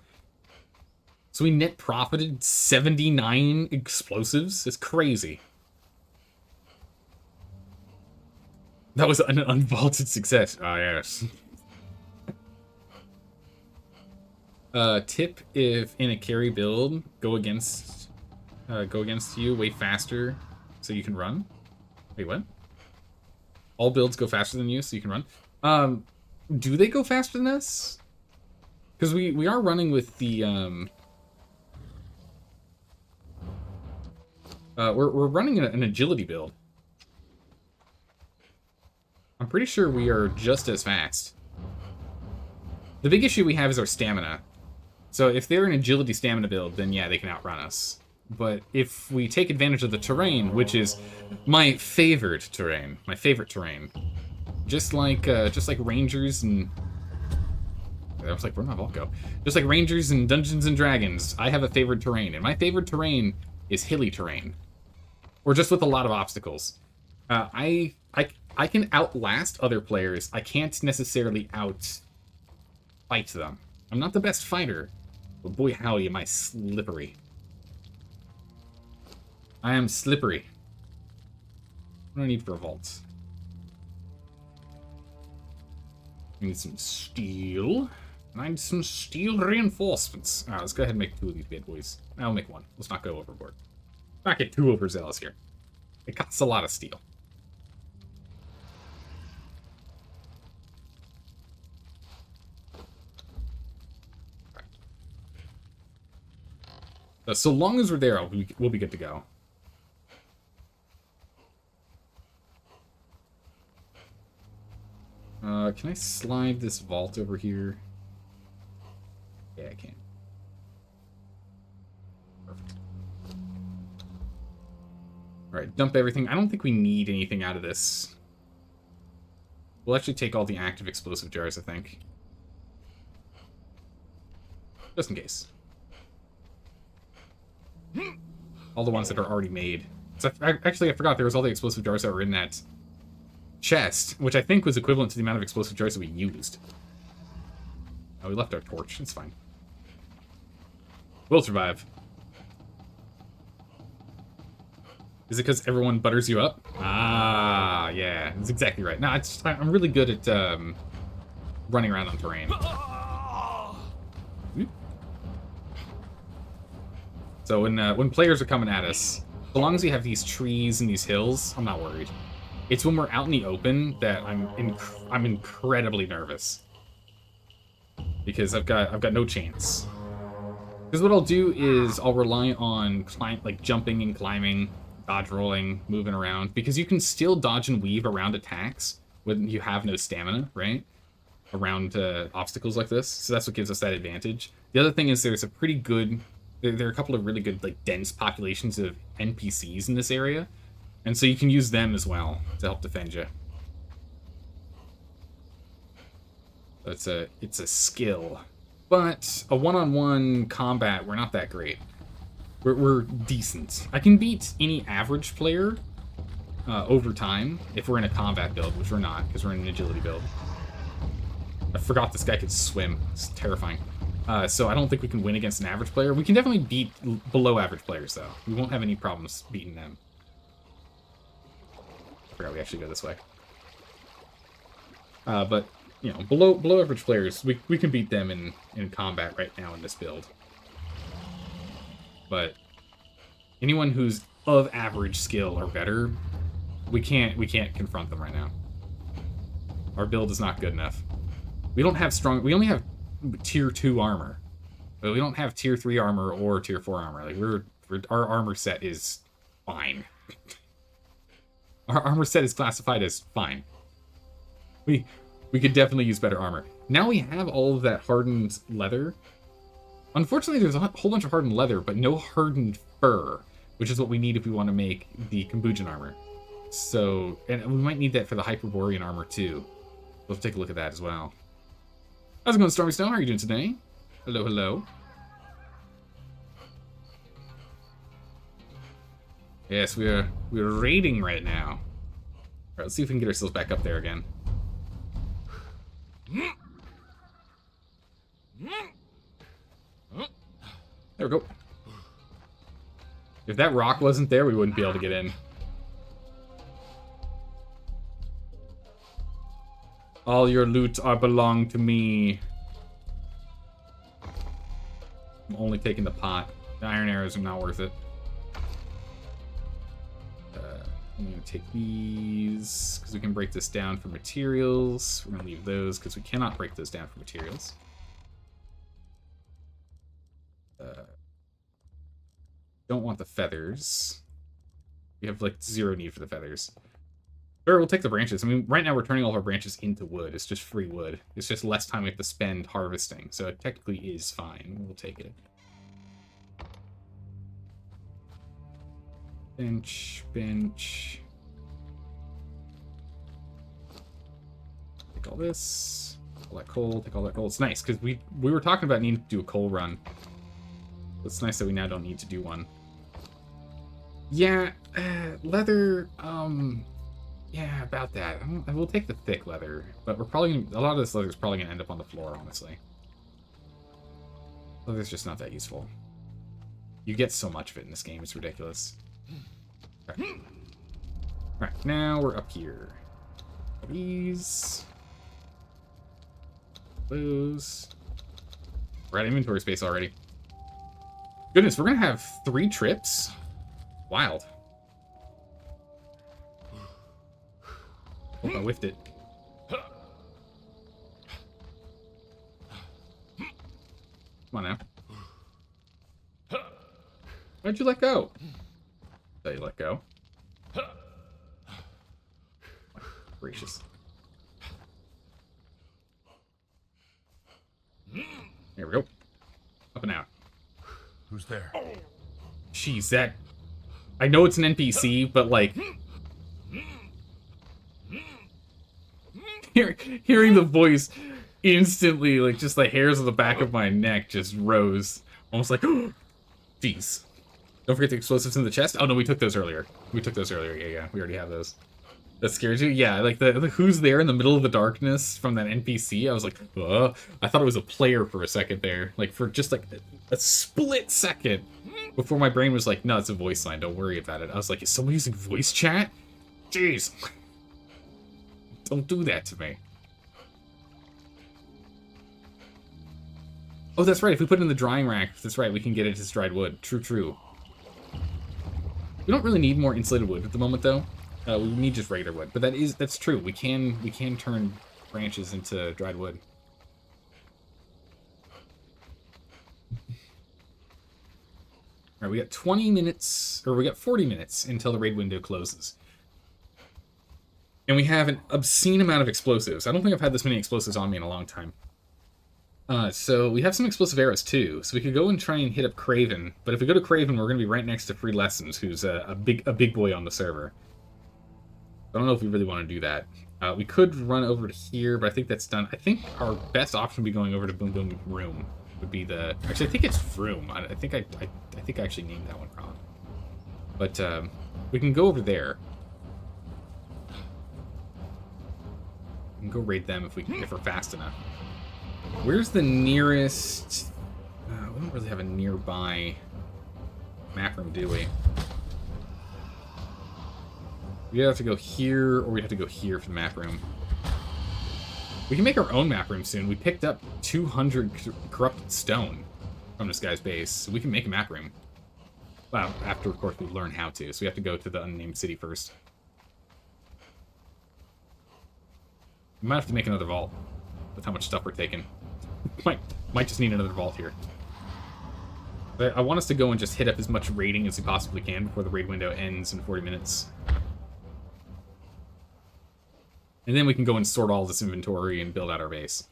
So we net profited 79 explosives? It's crazy. That was an unvaulted success. Ah, yes. Tip, if in a carry build, go against you way faster so you can run. Wait, what? All builds go faster than you so you can run. Do they go faster than us? Because we are running with the, we're running an agility build. I'm pretty sure we are just as fast. The big issue we have is our stamina. So if they're an agility stamina build, then yeah, they can outrun us. But if we take advantage of the terrain, which is my favorite terrain, just like Rangers and I was like, where'd my vault go? Just like Rangers and Dungeons and Dragons, I have a favorite terrain, and my favorite terrain is hilly terrain, or just with a lot of obstacles. I can outlast other players. I can't necessarily fight them. I'm not the best fighter, but boy howdy am I slippery. I am slippery. What do I need for a vault? I need some steel. And I need some steel reinforcements. Alright, let's go ahead and make 2 of these bad boys. I'll make 1. Let's not go overboard. Not get too overzealous here. It costs a lot of steel. So long as we're there, we'll be good to go. Can I slide this vault over here? Yeah, I can. Perfect. Alright, dump everything. I don't think we need anything out of this. We'll actually take all the active explosive jars, I think. Just in case. All the ones that are already made. So actually, I forgot there was all the explosive jars that were in that chest, which I think was equivalent to the amount of explosive jars that we used. Oh, we left our torch. It's fine. We'll survive. Is it because everyone butters you up? Ah, yeah. That's exactly right. No, I'm really good at running around on terrain. So when players are coming at us, so long as we have these trees and these hills, I'm not worried. It's when we're out in the open that I'm incredibly nervous, because I've got no chance. Because what I'll do is I'll rely on jumping and climbing, dodge rolling, moving around, because you can still dodge and weave around attacks when you have no stamina, right? Around obstacles like this. So that's what gives us that advantage. The other thing is there's a pretty good. There are a couple of really good, dense populations of NPCs in this area. And so you can use them as well to help defend you. It's a skill. But a one-on-one combat, we're not that great. We're decent. I can beat any average player over time if we're in a combat build, which we're not, because we're in an agility build. I forgot this guy could swim. It's terrifying. So I don't think we can win against an average player. We can definitely beat below average players, though. We won't have any problems beating them. I forgot we actually go this way. But you know, below average players, we can beat them in combat right now in this build. But anyone who's of average skill or better, we can't confront them right now. Our build is not good enough. We don't have strong. We only have tier 2 armor, but we don't have tier 3 armor or tier 4 armor. Like our armor set is fine. Our armor set is classified as fine. We could definitely use better armor. Now we have all of that hardened leather. Unfortunately, there's a whole bunch of hardened leather, but no hardened fur, which is what we need if we want to make the Kambujin armor. So, and we might need that for the Hyperborean armor too. We'll take a look at that as well. How's it going, Stormy Snow? How are you doing today? Hello, hello. Yes, we're raiding right now. All right, let's see if we can get ourselves back up there again. There we go. If that rock wasn't there, we wouldn't be able to get in. All your loot belong to me. I'm only taking the pot. The iron arrows are not worth it. I'm going to take these because we can break this down for materials. We're going to leave those because we cannot break those down for materials. Don't want the feathers. We have like 0 need for the feathers. Sure, we'll take the branches. I mean, right now we're turning all of our branches into wood. It's just free wood. It's just less time we have to spend harvesting. So it technically is fine. We'll take it. Bench. Take all this. All that coal. Take all that coal. It's nice, because we were talking about needing to do a coal run. It's nice that we now don't need to do one. Yeah, leather, yeah, about that. We'll take the thick leather, but we're probably gonna, a lot of this leather is probably going to end up on the floor, honestly. Leather's just not that useful. You get so much of it in this game, it's ridiculous. Alright, now we're up here. These. Those. We're at inventory space already. Goodness, we're going to have 3 trips? Wild. Oh, I whiffed it. Come on now. Why'd you let go? Did you let go? Gracious. There we go. Up and out. Who's there? Jeez, that... I know it's an NPC, but like... Hearing the voice instantly, like, just the hairs on the back of my neck just rose. Almost like, jeez. Don't forget the explosives in the chest. Oh no, we took those earlier. Yeah, we already have those. That scares you? Yeah, like the who's there in the middle of the darkness from that NPC. I was like, I thought it was a player for a second there. Like, for just like a split second before my brain was like, no, it's a voice line. Don't worry about it. I was like, is someone using voice chat? Jeez. Don't do that to me. Oh, that's right. If we put it in the drying rack, that's right. We can get it as dried wood. True. We don't really need more insulated wood at the moment, though. We need just regular wood. But that's true. We can turn branches into dried wood. All right, we got 20 minutes, or we got 40 minutes until the raid window closes. And we have an obscene amount of explosives. I don't think I've had this many explosives on me in a long time. So we have some explosive arrows too. So we could go and try and hit up Craven. But if we go to Craven, we're going to be right next to Free Lessons, who's a big boy on the server. I don't know if we really want to do that. We could run over to here, but I think that's done. I think our best option would be going over to Boom Boom Room. Would be the... Actually, I think it's Vroom. I think I actually named that one wrong. But we can go over there. We can go raid them if we're fast enough. Where's the nearest... we don't really have a nearby map room, do we? We have to go here, or we have to go here for the map room. We can make our own map room soon. We picked up 200 corrupted stone from this guy's base, so we can make a map room. Well, after, of course, we learn how to, so we have to go to the unnamed city first. We might have to make another vault with how much stuff we're taking. might just need another vault here. But I want us to go and just hit up as much raiding as we possibly can before the raid window ends in 40 minutes. And then we can go and sort all this inventory and build out our base.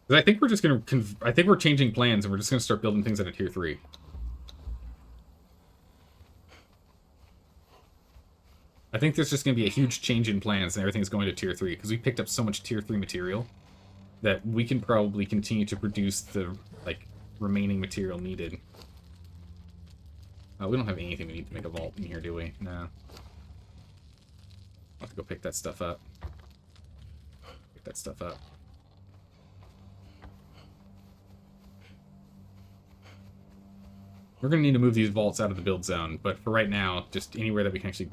Because I think we're just going to... I think we're changing plans and we're just going to start building things at a tier 3. I think there's just going to be a huge change in plans and everything's going to tier 3 because we picked up so much tier 3 material that we can probably continue to produce the remaining material needed. We don't have anything we need to make a vault in here, do we? No. I'll have to go pick that stuff up. Pick that stuff up. We're going to need to move these vaults out of the build zone, but for right now, just anywhere that we can actually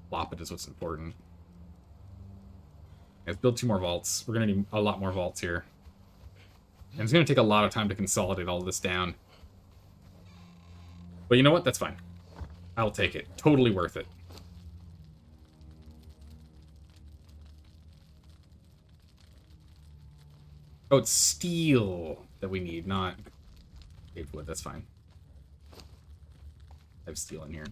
plop it is what's important. Let's build 2 more vaults. We're going to need a lot more vaults here. And it's going to take a lot of time to consolidate all of this down. But you know what? That's fine. I'll take it. Totally worth it. Oh, it's steel that we need, not paved wood. That's fine. I have steel in here.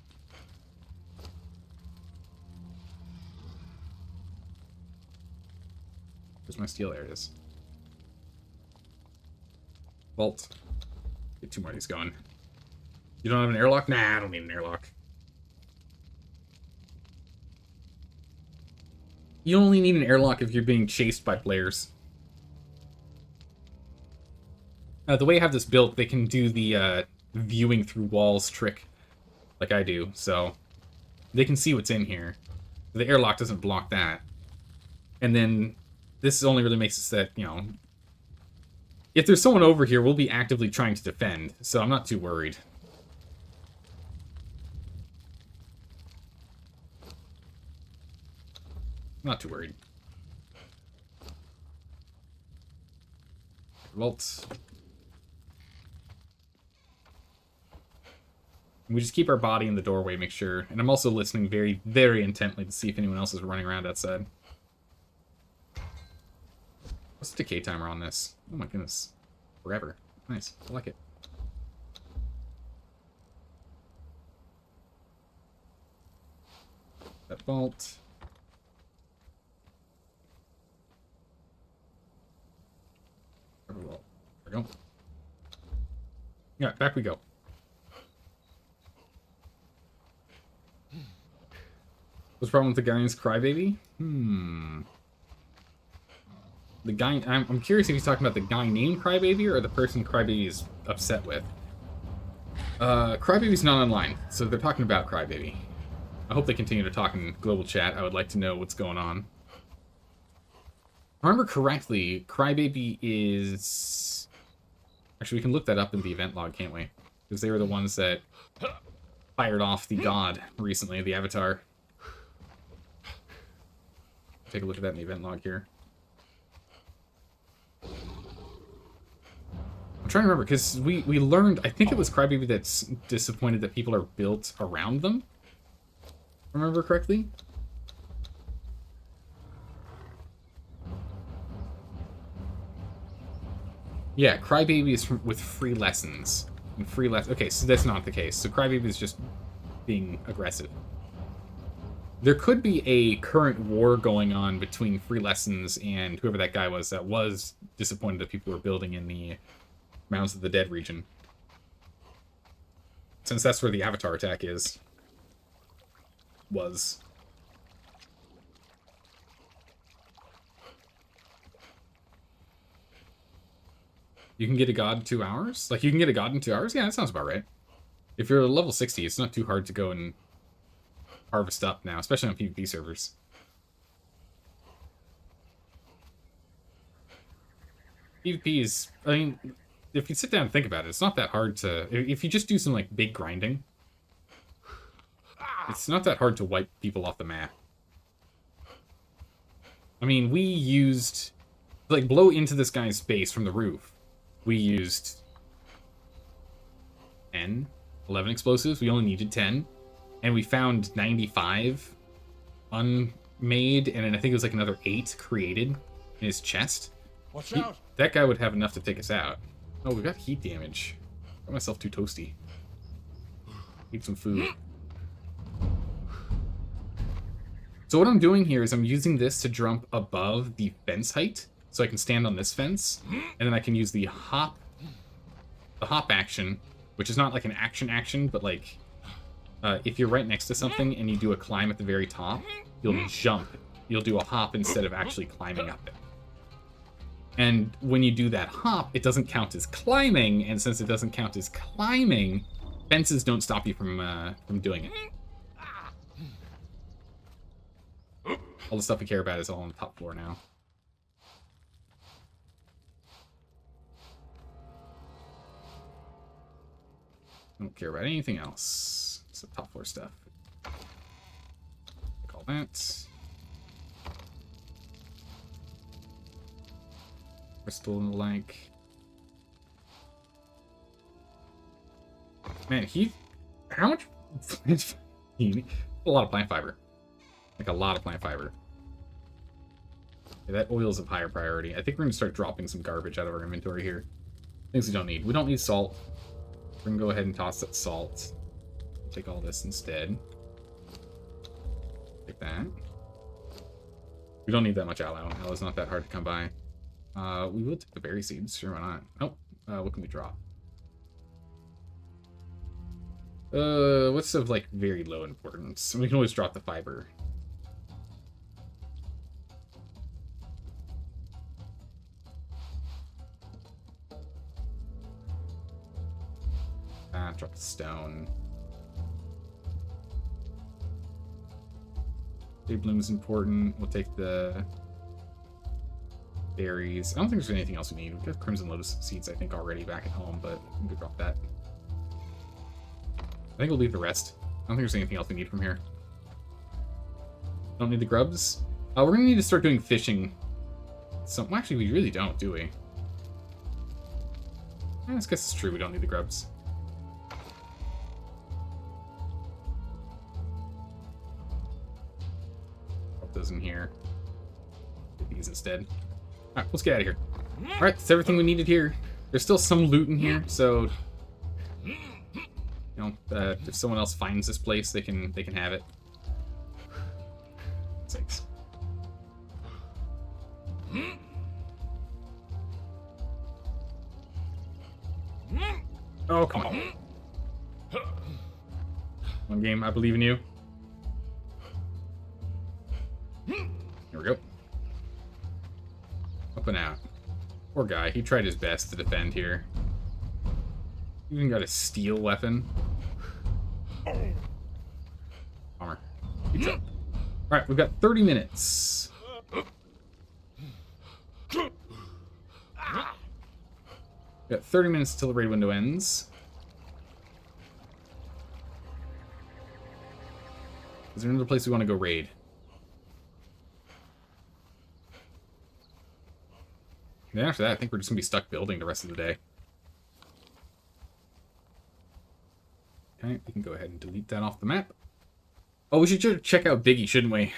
Where's my steel? There it is. Vault. Get 2 more of these going. You don't have an airlock? Nah, I don't need an airlock. You only need an airlock if you're being chased by players. The way I have this built, they can do the viewing through walls trick like I do, so they can see what's in here. The airlock doesn't block that. And then this only really makes us that, you know, if there's someone over here, we'll be actively trying to defend, so I'm not too worried. Not too worried. Vault. We just keep our body in the doorway, make sure. And I'm also listening very, very intently to see if anyone else is running around outside. What's the decay timer on this? Oh my goodness. Forever. Nice. I like it. That vault. There we go. Yeah, back we go. What's the problem with the guy's crybaby? The guy... I'm curious if he's talking about the guy named Crybaby or the person Crybaby is upset with. Crybaby's not online, so they're talking about Crybaby. I hope they continue to talk in global chat. I would like to know what's going on. If I remember correctly, Crybaby is... Actually, we can look that up in the event log, can't we? Because they were the ones that fired off the god recently, the Avatar. Take a look at that in the event log here. I'm trying to remember, because we learned, I think it was Crybaby that's disappointed that people are built around them. If I remember correctly? Yeah, Crybaby is with free lessons. And okay, so that's not the case. So Crybaby is just being aggressive. There could be a current war going on between Free Lessons and whoever that guy was that was disappointed that people were building in the Mounds of the Dead region. Since that's where the Avatar attack is. Was. You can get a god in 2 hours? Like, you can get a god in 2 hours? Yeah, that sounds about right. If you're level 60, it's not too hard to go and harvest up now, especially on PvP servers. PvP is, I mean, if you sit down and think about it, it's not that hard to, if you just do some, like, big grinding, it's not that hard to wipe people off the map. I mean, we used To, like, blow into this guy's base from the roof, we used 10, 11 explosives. We only needed 10. And we found 95 unmade, and then I think it was like another 8 created in his chest. Watch out! That guy would have enough to take us out. Oh, we got heat damage. Got myself too toasty. Need some food. So what I'm doing here is I'm using this to jump above the fence height, so I can stand on this fence, and then I can use the hop action, which is not like an action, but like if you're right next to something and you do a climb at the very top, you'll jump. You'll do a hop instead of actually climbing up it. And when you do that hop, it doesn't count as climbing, and since it doesn't count as climbing, fences don't stop you from doing it. All the stuff we care about is all on the top floor now. I don't care about anything else. It's the top floor stuff. Call that. Crystal and the like. Man, how much? A lot of plant fiber. Like a lot of plant fiber. Yeah, that oil is of higher priority. I think we're going to start dropping some garbage out of our inventory here. Things we don't need. We don't need salt. We're going to go ahead and toss that salt. Take all this instead. Take that. We don't need that much aloe. Aloe's not that hard to come by. We will take the berry seeds. Sure, why not? Oh, what can we drop? What's of, like, very low importance? We can always drop the fiber. Drop the stone. Day bloom is important. We'll take the berries. I don't think there's anything else we need. We've got crimson lotus seeds, I think, already back at home, but we could drop that. I think we'll leave the rest. I don't think there's anything else we need from here. Don't need the grubs. We're gonna need to start doing fishing. Well, actually, we really don't, do we? I guess it's true. We don't need the grubs. Those in here. Get these instead. Alright, let's get out of here. Alright, that's everything we needed here. There's still some loot in here, so you know, if someone else finds this place, they can have it. Thanks. Oh, come on. One game, I believe in you. Here we go. Up and out. Poor guy. He tried his best to defend here. Even got a steel weapon. Bummer. Alright, we've got 30 minutes. We've got 30 minutes till the raid window ends. Is there another place we want to go raid? And then after that, I think we're just going to be stuck building the rest of the day. Okay, we can go ahead and delete that off the map. Oh, we should check out Biggie, shouldn't we?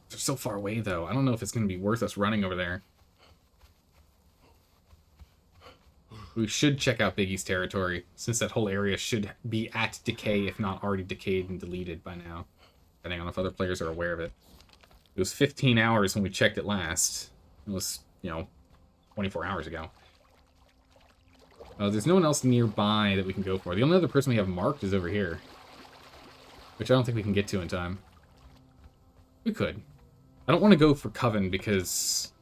They're so far away, though. I don't know if it's going to be worth us running over there. We should check out Biggie's territory, since that whole area should be at decay, if not already decayed and deleted by now. Depending on if other players are aware of it. It was 15 hours when we checked it last. It was, 24 hours ago. There's no one else nearby that we can go for. The only other person we have marked is over here. Which I don't think we can get to in time. We could. I don't want to go for Coven because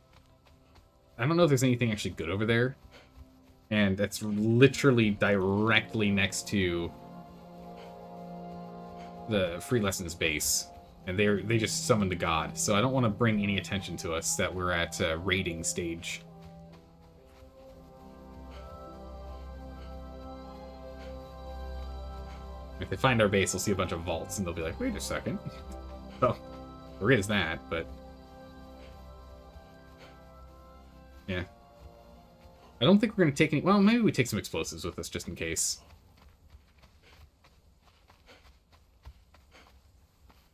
I don't know if there's anything actually good over there. And that's literally directly next to the Free Lessons base. And they just summoned a god. So I don't want to bring any attention to us that we're at raiding stage. If they find our base, they'll see a bunch of vaults, and they'll be like, wait a second. Well, there is that, but Yeah. I don't think we're going to take any... Well, maybe we take some explosives with us just in case.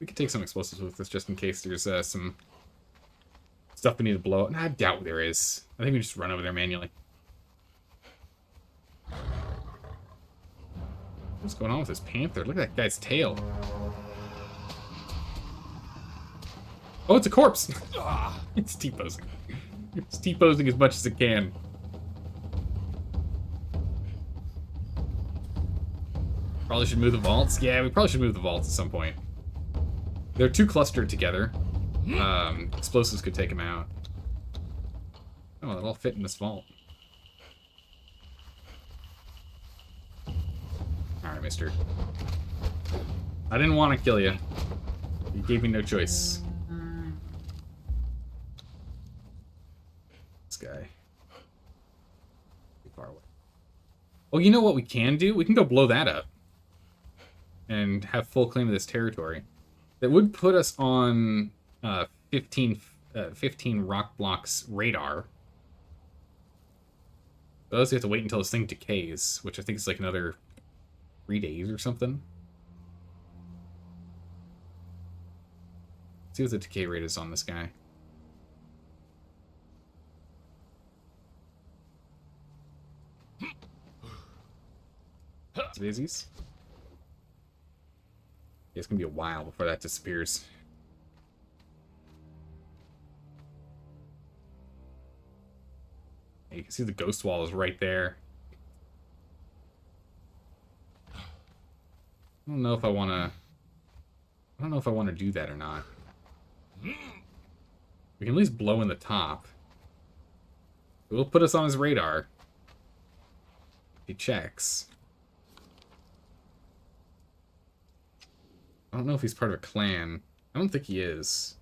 We could take some explosives with us just in case there's some stuff we need to blow up. Nah, I doubt there is. I think we just run over there manually. What's going on with this panther? Look at that guy's tail. Oh, it's a corpse! It's T-posing. It's T-posing as much as it can. Probably should move the vaults. Yeah, we probably should move the vaults at some point. They're too clustered together. Explosives could take them out. Oh, it'll all fit in this vault. Alright, mister. I didn't want to kill you. You gave me no choice. This guy. Too far away. Well, you know what we can do? We can go blow that up. And have full claim of this territory. That would put us on 15 rock blocks radar. But else we have to wait until this thing decays, which I think is like another 3 days or something. Let's see what the decay rate is on this guy. Daisies. Yeah, it's gonna be a while before that disappears. You can see the ghost wall is right there. I don't know if I want to do that or not. We can at least blow in the top. It'll put us on his radar. If he checks. I don't know if he's part of a clan. I don't think he is.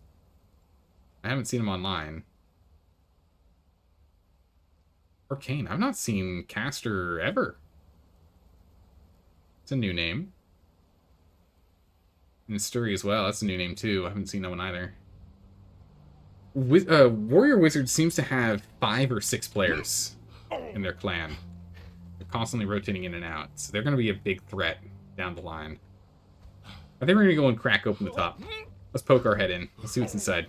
I haven't seen him online. Arcane. I've not seen Caster ever. It's a new name. And Sturi as well. That's a new name too. I haven't seen that one either. Warrior Wizard seems to have 5 or 6 players in their clan. They're constantly rotating in and out. So they're going to be a big threat down the line. I think we're going to go and crack open the top. Let's poke our head in. Let's see what's inside.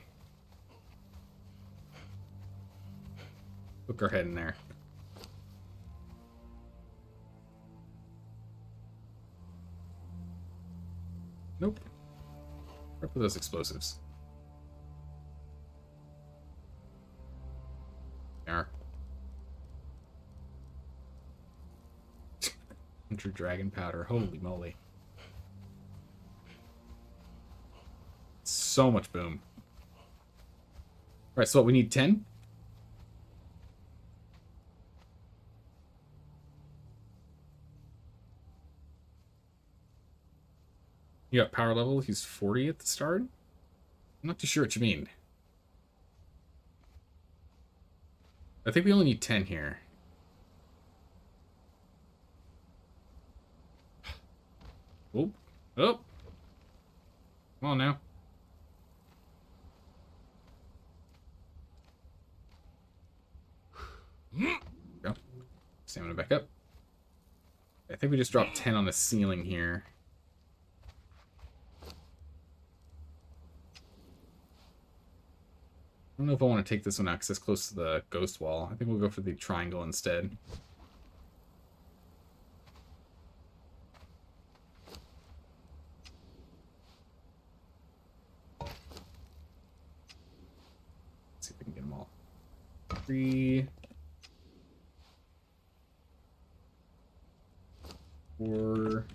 Poke our head in there. Nope. Where are those explosives? They are. Hunter Dragon Powder. Holy moly. So much boom. Alright, so what, we need 10? You got power level, he's 40 at the start? I'm not too sure what you mean. I think we only need 10 here. Oh. Oh! Come on now. Go. Stamina back up. I think we just dropped 10 on the ceiling here. I don't know if I want to take this one out because it's close to the ghost wall. I think we'll go for the triangle instead. Let's see if we can get them all. 3, 4,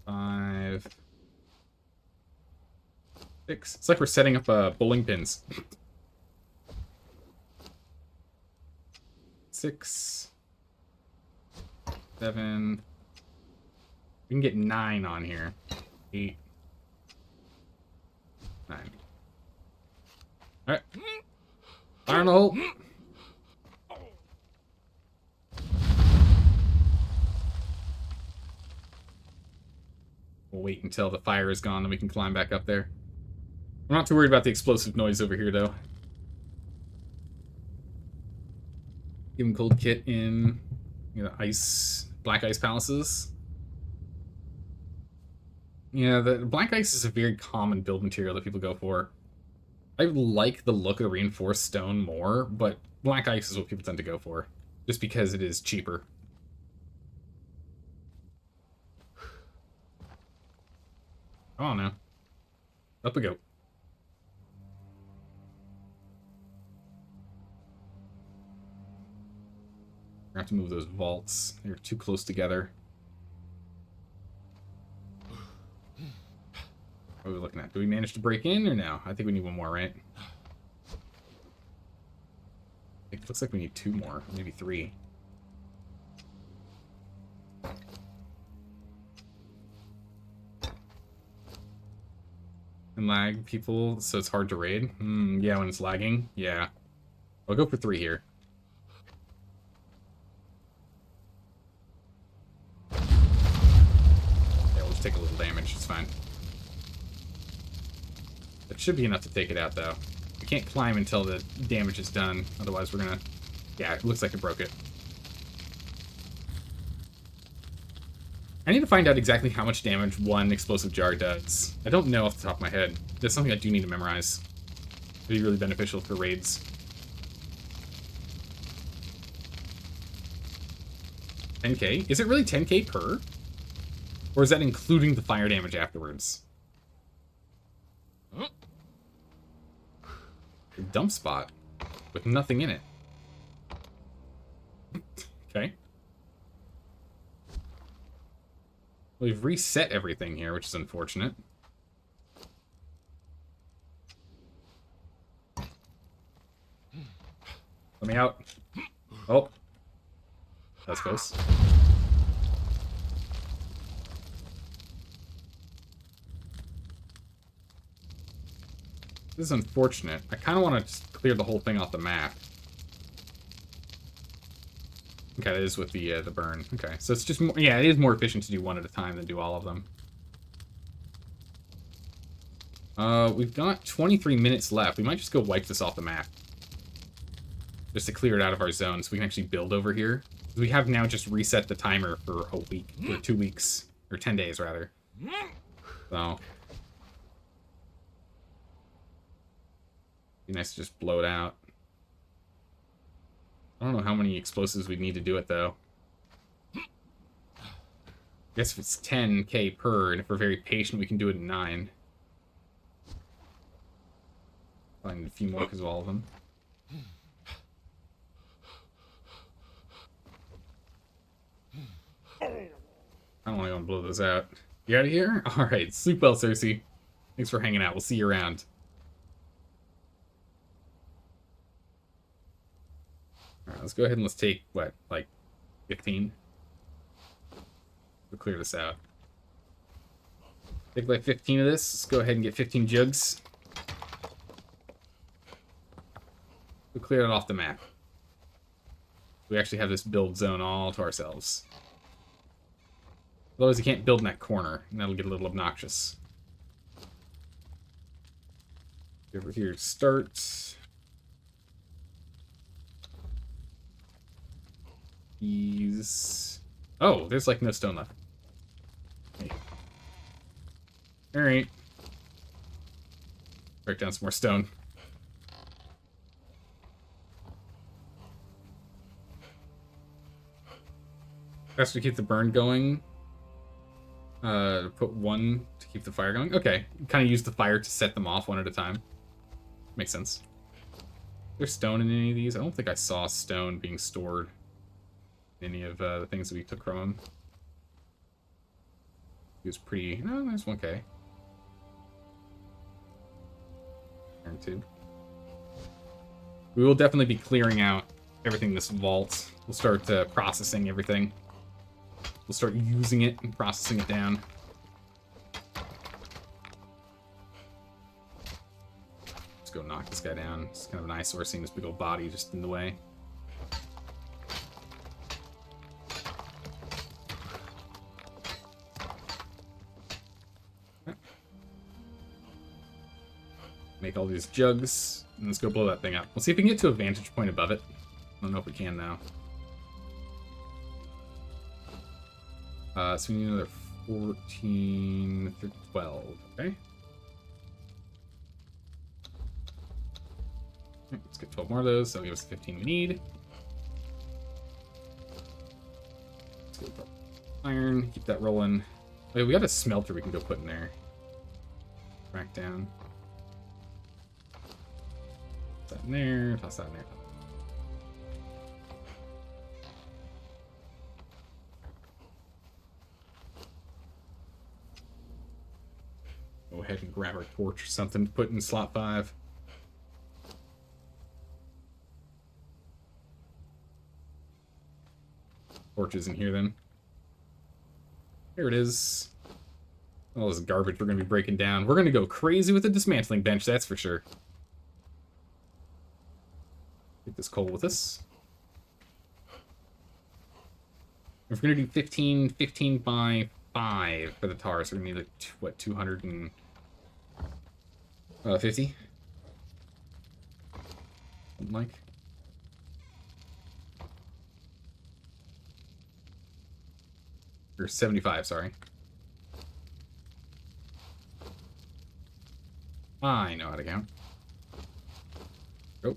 5, 6. It's like we're setting up bowling pins. 6, 7. We can get 9 on here. 8, 9. Alright. Fire in the hole. We'll wait until the fire is gone, then we can climb back up there. I'm not too worried about the explosive noise over here, though. Give him cold kit in, black ice palaces. Yeah, the black ice is a very common build material that people go for. I like the look of the reinforced stone more, but black ice is what people tend to go for, just because it is cheaper. Oh no. Up we go. We're gonna have to move those vaults. They're too close together. What are we looking at? Do we manage to break in or no? I think we need one more, right? It looks like we need 2 more, maybe 3. And lag people, so it's hard to raid? Yeah, when it's lagging? Yeah. I'll go for 3 here. Yeah, we'll just take a little damage, it's fine. That should be enough to take it out, though. We can't climb until the damage is done, otherwise we're gonna... Yeah, it looks like it broke it. I need to find out exactly how much damage one explosive jar does. I don't know off the top of my head. That's something I do need to memorize. It'd be really beneficial for raids. 10k? Is it really 10k per? Or is that including the fire damage afterwards? A dump spot with nothing in it. Okay. We've reset everything here, which is unfortunate. Let me out. Oh. That's close. This is unfortunate. I kind of want to just clear the whole thing off the map. Okay, that is with the burn. Okay, so it's just more, yeah, it is more efficient to do one at a time than do all of them. We've got 23 minutes left. We might just go wipe this off the map. Just to clear it out of our zone so we can actually build over here. We have now just reset the timer for a week, or 2 weeks, or 10 days rather. So... be nice to just blow it out. I don't know how many explosives we'd need to do it, though. I guess if it's 10k per, and if we're very patient, we can do it in 9. Find a few more because of all of them. I don't want to go and blow those out. You out of here? Alright, sleep well, Cersei. Thanks for hanging out. We'll see you around. Alright, let's go ahead and let's take, what, like 15? We'll clear this out. Take like 15 of this. Let's go ahead and get 15 jugs. We'll clear it off the map. We actually have this build zone all to ourselves. Otherwise, you can't build in that corner, and that'll get a little obnoxious. Over here, start. These. Oh, there's like no stone left. Hey. Alright. Break down some more stone. Best to keep the burn going. Put 1 to keep the fire going. Okay. Kind of use the fire to set them off one at a time. Makes sense. There's stone in any of these? I don't think I saw stone being stored in any of the things that we took from him. He was pretty... No, there's 1k. Iron 2. We will definitely be clearing out everything in this vault. We'll start processing everything. We'll start using it and processing it down. Let's go knock this guy down. It's kind of an eyesore seeing this big old body just in the way. Make all these jugs, and let's go blow that thing up. We'll see if we can get to a vantage point above it. don't know if we can now. So we need another 14 through 12. Okay. Let's get 12 more of those. That'll give us the 15 we need. Let's go with iron. Keep that rolling. Wait, we got a smelter we can go put in there. Back down. Toss that in there. Toss that in there. Go ahead and grab our torch or something to put in slot 5. Torches in here then. Here it is. All this garbage we're going to be breaking down. We're going to go crazy with the dismantling bench, that's for sure. Take this coal with us. If we're going to do 15 by 5 for the tar, so we're going to need, like, what, 250? Something like. Or 75, sorry. I know how to count. Oh.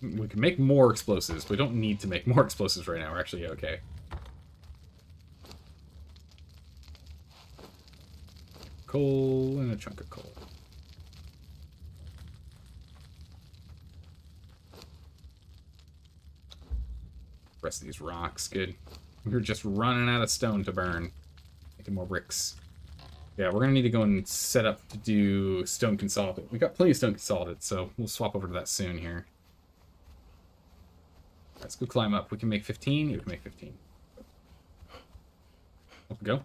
We can make more explosives. We don't need to make more explosives right now. We're actually okay. Coal and a chunk of coal. Rest of these rocks, good. We're just running out of stone to burn. Making more bricks. Yeah, we're gonna need to go and set up to do stone consolidated. We got plenty of stone consolidated, so we'll swap over to that soon here. Let's go climb up. We can make 15. You can make 15. Up we go.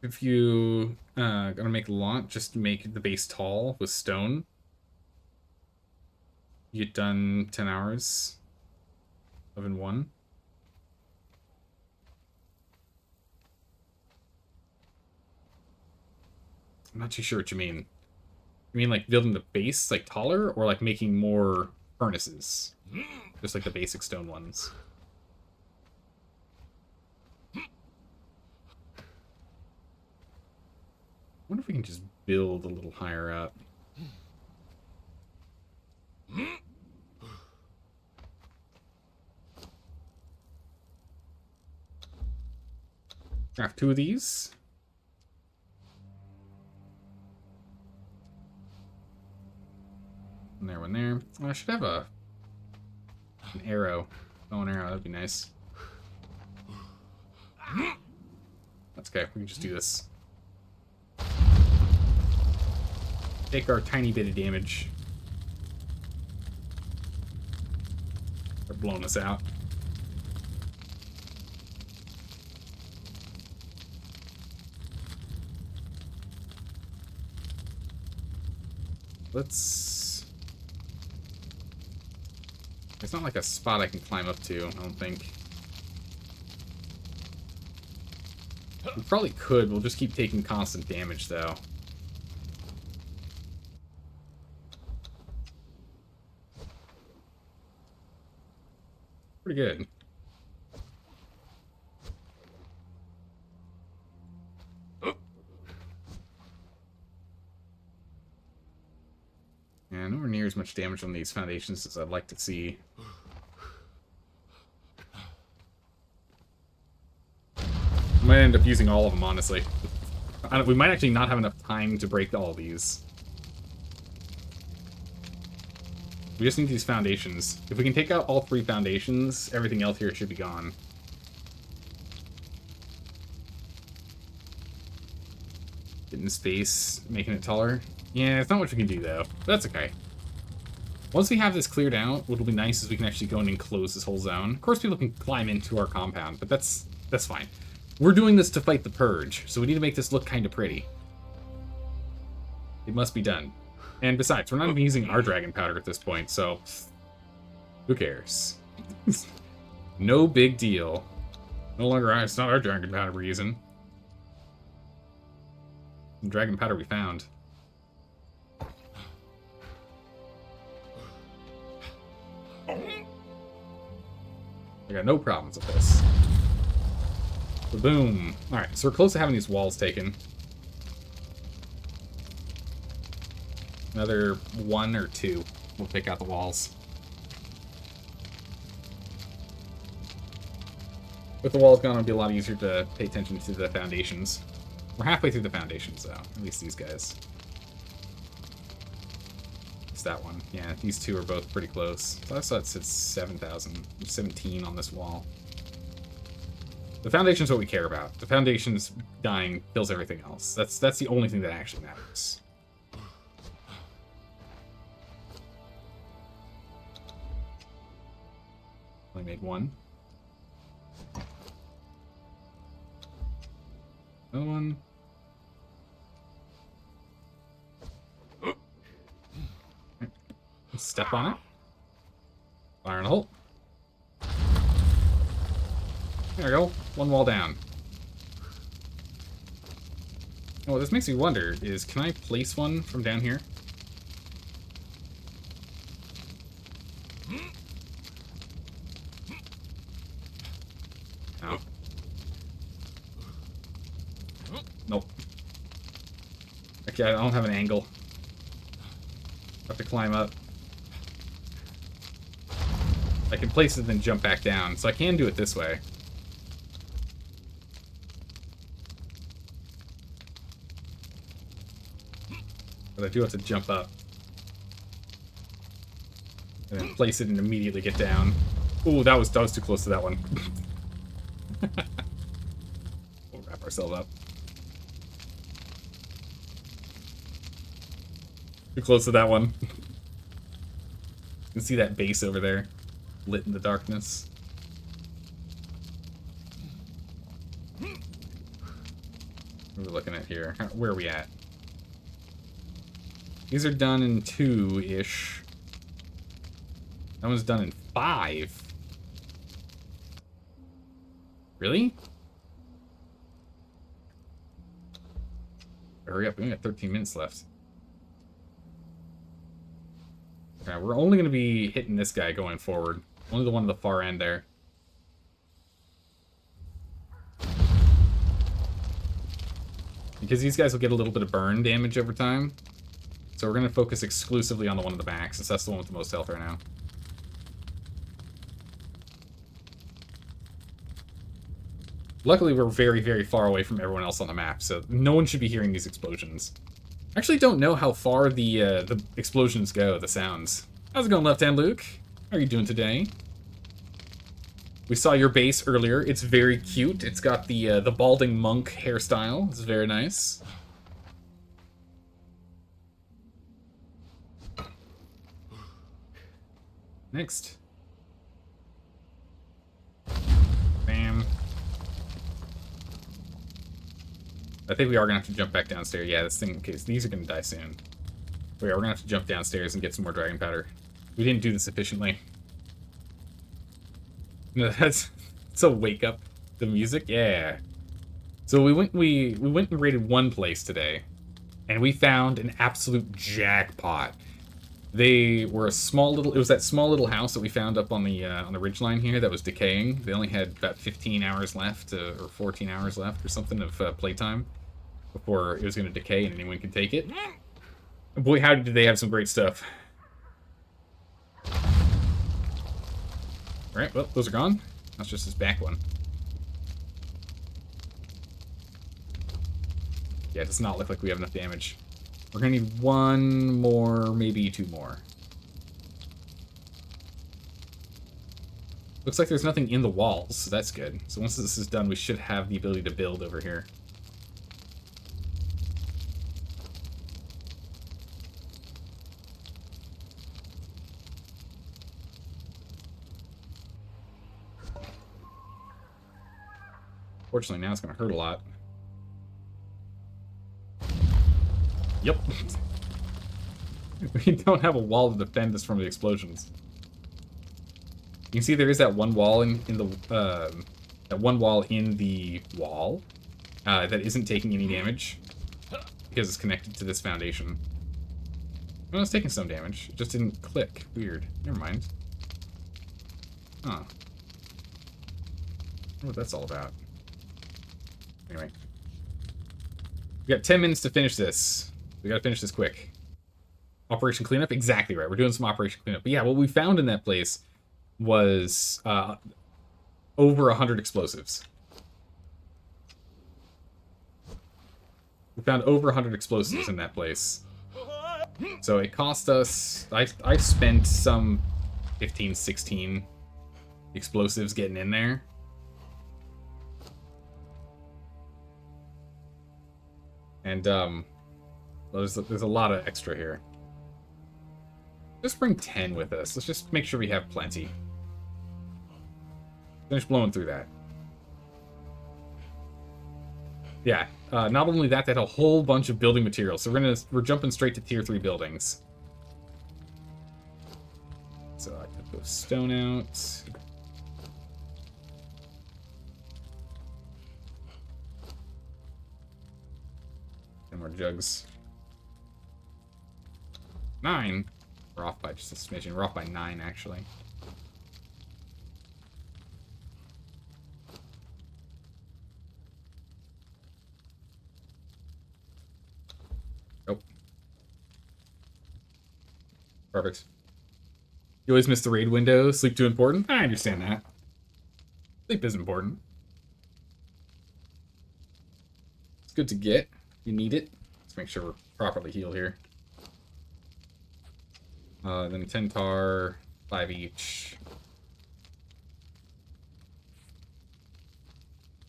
If you gonna make a lot, just make the base tall with stone. You get done 10 hours. 11-1. I'm not too sure what you mean. You mean like building the base like taller, or like making more furnaces? Just like the basic stone ones. I wonder if we can just build a little higher up. Craft 2 of these. One there. Oh, I should have an arrow. Oh, an arrow. That'd be nice. That's okay. We can just do this. Take our tiny bit of damage. They're blowing us out. Let's... It's not like a spot I can climb up to, I don't think. We probably could, we'll just keep taking constant damage, though. Pretty good. Yeah, nowhere near as much damage on these foundations as I'd like to see. Might end up using all of them, honestly. We might actually not have enough time to break all these. We just need these foundations. If we can take out all 3 foundations, everything else here should be gone. Getting space, making it taller. Yeah, it's not much we can do, though. That's okay. Once we have this cleared out, what'll be nice is we can actually go in and close this whole zone. Of course, people can climb into our compound, but that's fine. We're doing this to fight the Purge, so we need to make this look kind of pretty. It must be done. And besides, we're not even using our dragon powder at this point, so who cares? No big deal. No longer it's not our dragon powder we're using. Some dragon powder we found. I got no problems with this. Boom. Alright, so we're close to having these walls taken. Another 1 or 2. We'll pick out the walls. With the walls gone, it'll be a lot easier to pay attention to the foundations. We're halfway through the foundations, though. At least these guys. It's that one. Yeah, these two are both pretty close. So I saw it said 7,000. 17 on this wall. The foundation's what we care about. The foundation's dying kills everything else. That's the only thing that actually matters. Only made 1. Another one. Step on it. Fire in a hole. There we go. 1 wall down. Oh, what this makes me wonder is, can I place one from down here? No. Nope. Okay, I don't have an angle. I have to climb up. I can place it and then jump back down, so I can do it this way. But I do have to jump up. And then place it and immediately get down. Ooh, that was too close to that one. We'll wrap ourselves up. Too close to that one. You can see that base over there, lit in the darkness. What are we looking at here? Where are we at? These are done in 2-ish. That one's done in 5. Really? Hurry up, we only got 13 minutes left. Okay, we're only going to be hitting this guy going forward. Only the one at the far end there. Because these guys will get a little bit of burn damage over time. So we're going to focus exclusively on the one in the back, since that's the one with the most health right now. Luckily, we're very, very far away from everyone else on the map, so no one should be hearing these explosions. I actually don't know how far the explosions go, the sounds. How's it going, Left Hand Luke? How are you doing today? We saw your base earlier. It's very cute. It's got the balding monk hairstyle. It's very nice. Next. Bam. I think we are gonna have to jump back downstairs. Yeah, this thing, okay, so these are gonna die soon. But yeah, we're gonna have to jump downstairs and get some more dragon powder. We didn't do this efficiently. No, that's a wake up. The music, yeah. So we went and raided one place today, and we found an absolute jackpot. They were a small little. It was that small little house that we found up on the ridgeline here that was decaying. They only had about 15 hours left, or 14 hours left, or something of playtime before it was going to decay and anyone could take it. And boy, how did they have some great stuff! All right, well, those are gone. That's just this back one. Yeah, it does not look like we have enough damage. We're gonna need 1 more, maybe 2 more. Looks like there's nothing in the walls, so that's good. So once this is done, we should have the ability to build over here. Fortunately, now it's gonna hurt a lot. Yep. We don't have a wall to defend us from the explosions. You can see there is that one wall in the that one wall in the wall that isn't taking any damage because it's connected to this foundation. Well, it's taking some damage. It just didn't click. Weird. Never mind. Huh. what that's all about. Anyway. We got 10 minutes to finish this. We gotta finish this quick. Operation Cleanup? Exactly right. We're doing some Operation Cleanup. But yeah, what we found in that place was over 100 explosives. We found over 100 explosives in that place. So it cost us... I spent some 15, 16 explosives getting in there. And, well, there's a lot of extra here. Just bring 10 with us. Let's just make sure we have plenty. Finish blowing through that. Yeah, not only that, they had a whole bunch of building materials. So we're jumping straight to tier 3 buildings. So I can put stone out. And more jugs. 9. We're off by just a smidgen. We're off by 9, actually. Nope. Perfect. You always miss the raid window. Sleep too important? I understand that. Sleep is important. It's good to get. You need it. Let's make sure we're properly healed here. Then 10 tar, 5 each.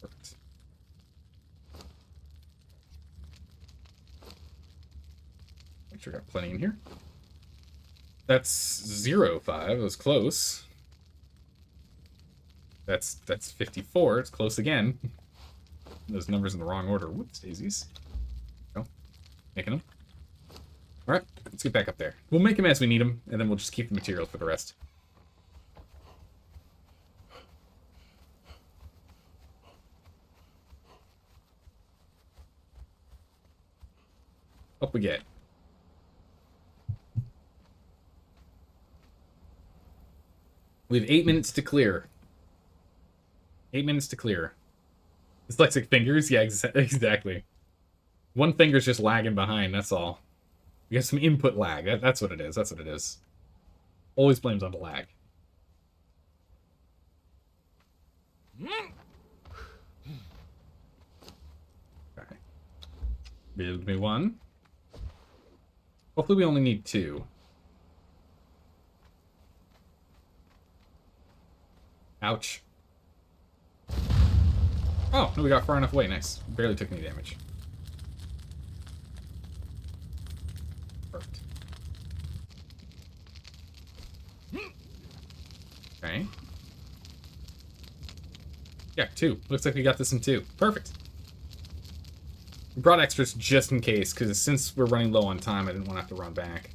Perfect. Make sure I got plenty in here. That's 0, 5. It was close. That's 54. It's close again. Those numbers in the wrong order. Whoops, daisies. Go. Making them. Alright, let's get back up there. We'll make them as we need them, and then we'll just keep the materials for the rest. Up we get. We have 8 minutes to clear. 8 minutes to clear. Dyslexic fingers? Yeah, exactly. One finger's just lagging behind, that's all. We got some input lag. That's what it is. That's what it is. Always blames on the lag. Okay. Build me 1. Hopefully we only need 2. Ouch. Oh, no, we got far enough away. Nice. Barely took any damage. Perfect. Okay. Yeah, 2. Looks like we got this in 2. Perfect. We brought extras just in case, because since we're running low on time, I didn't want to have to run back.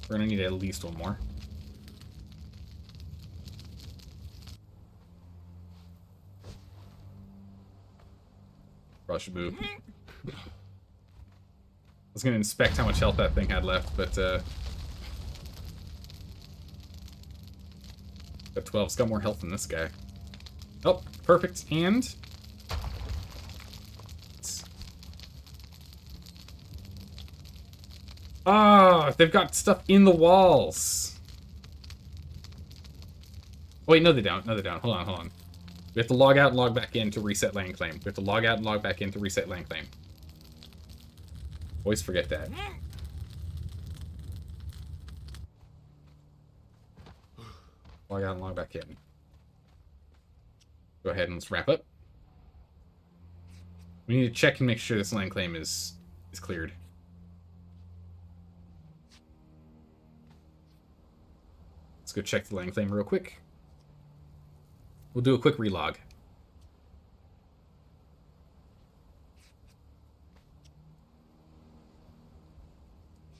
We're going to need at least 1 more. Probably should move. I was going to inspect how much health that thing had left, but got 12. It's got more health than this guy. Oh, perfect. And ah, they've got stuff in the walls. Oh, wait, no, they don't. No, they don't. Hold on, hold on. We have to log out and log back in to reset land claim. We have to log out and log back in to reset land claim. Always forget that. Log out and log back in. Go ahead and let's wrap up. We need to check and make sure this land claim is cleared. Let's go check the land claim real quick. We'll do a quick relog.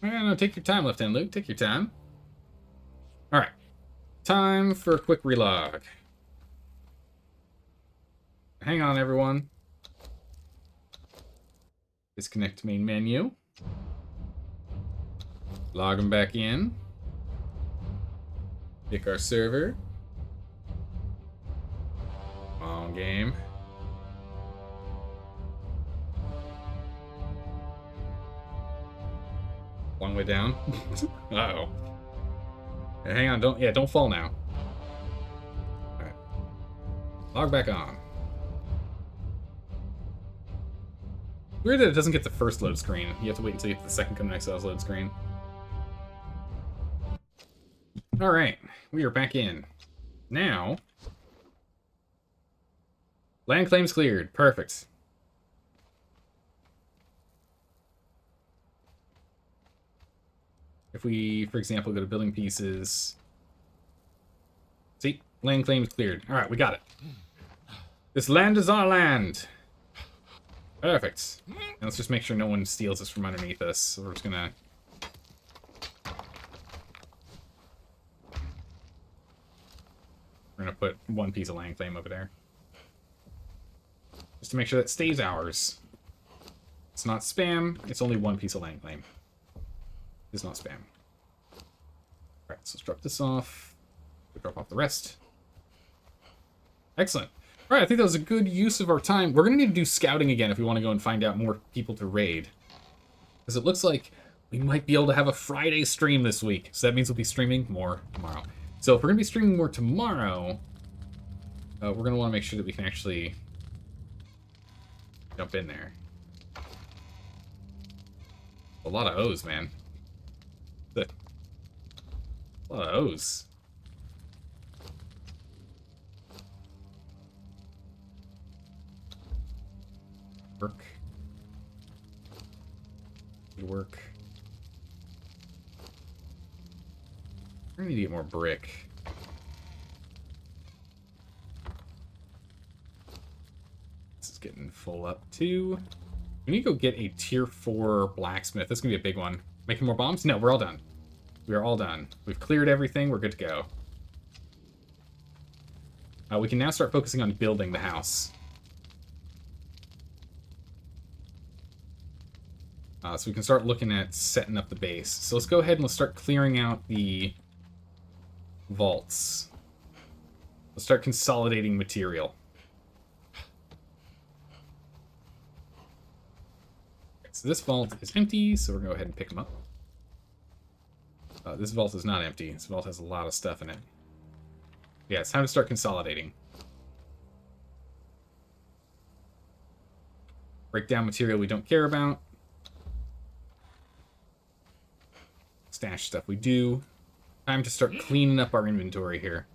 No, take your time, Lieutenant Luke. Take your time. Alright. Time for a quick relog. Hang on, everyone. Disconnect main menu. Log them back in. Pick our server. Come on, game. Long way down. Uh-oh. Hey, hang on, don't fall now. Alright. Log back on. Weird that it doesn't get the first load screen. You have to wait until you get the second Conan Exiles load screen. Alright, we are back in. Now, land claims cleared. Perfect. If we, for example, go to building pieces... See? Land claims cleared. Alright, we got it. This land is our land! Perfect. And let's just make sure no one steals this from underneath us. So we're just gonna... We're gonna put one piece of land claim over there. Just to make sure that stays ours. It's not spam, it's only one piece of land claim. It's not spam. Alright, so let's drop this off. We'll drop off the rest. Excellent. Alright, I think that was a good use of our time. We're gonna need to do scouting again if we want to go and find out more people to raid. Because it looks like we might be able to have a Friday stream this week. So that means we'll be streaming more tomorrow. So if we're gonna be streaming more tomorrow, we're gonna want to make sure that we can actually jump in there. A lot of O's, man. A lot of O's. Work. Good work. We're gonna need to get more brick. This is getting full up too. We need to go get a tier 4 blacksmith. This is gonna be a big one. Making more bombs? No, we're all done. We are all done. We've cleared everything. We're good to go. We can now start focusing on building the house. So we can start looking at setting up the base. So let's go ahead and let's start clearing out the vaults. Let's start consolidating material. Okay, so this vault is empty, so we're going to go ahead and pick them up. This vault is not empty. This vault has a lot of stuff in it. Yeah, it's time to start consolidating. Break down material we don't care about. Stash stuff we do. Time to start cleaning up our inventory here.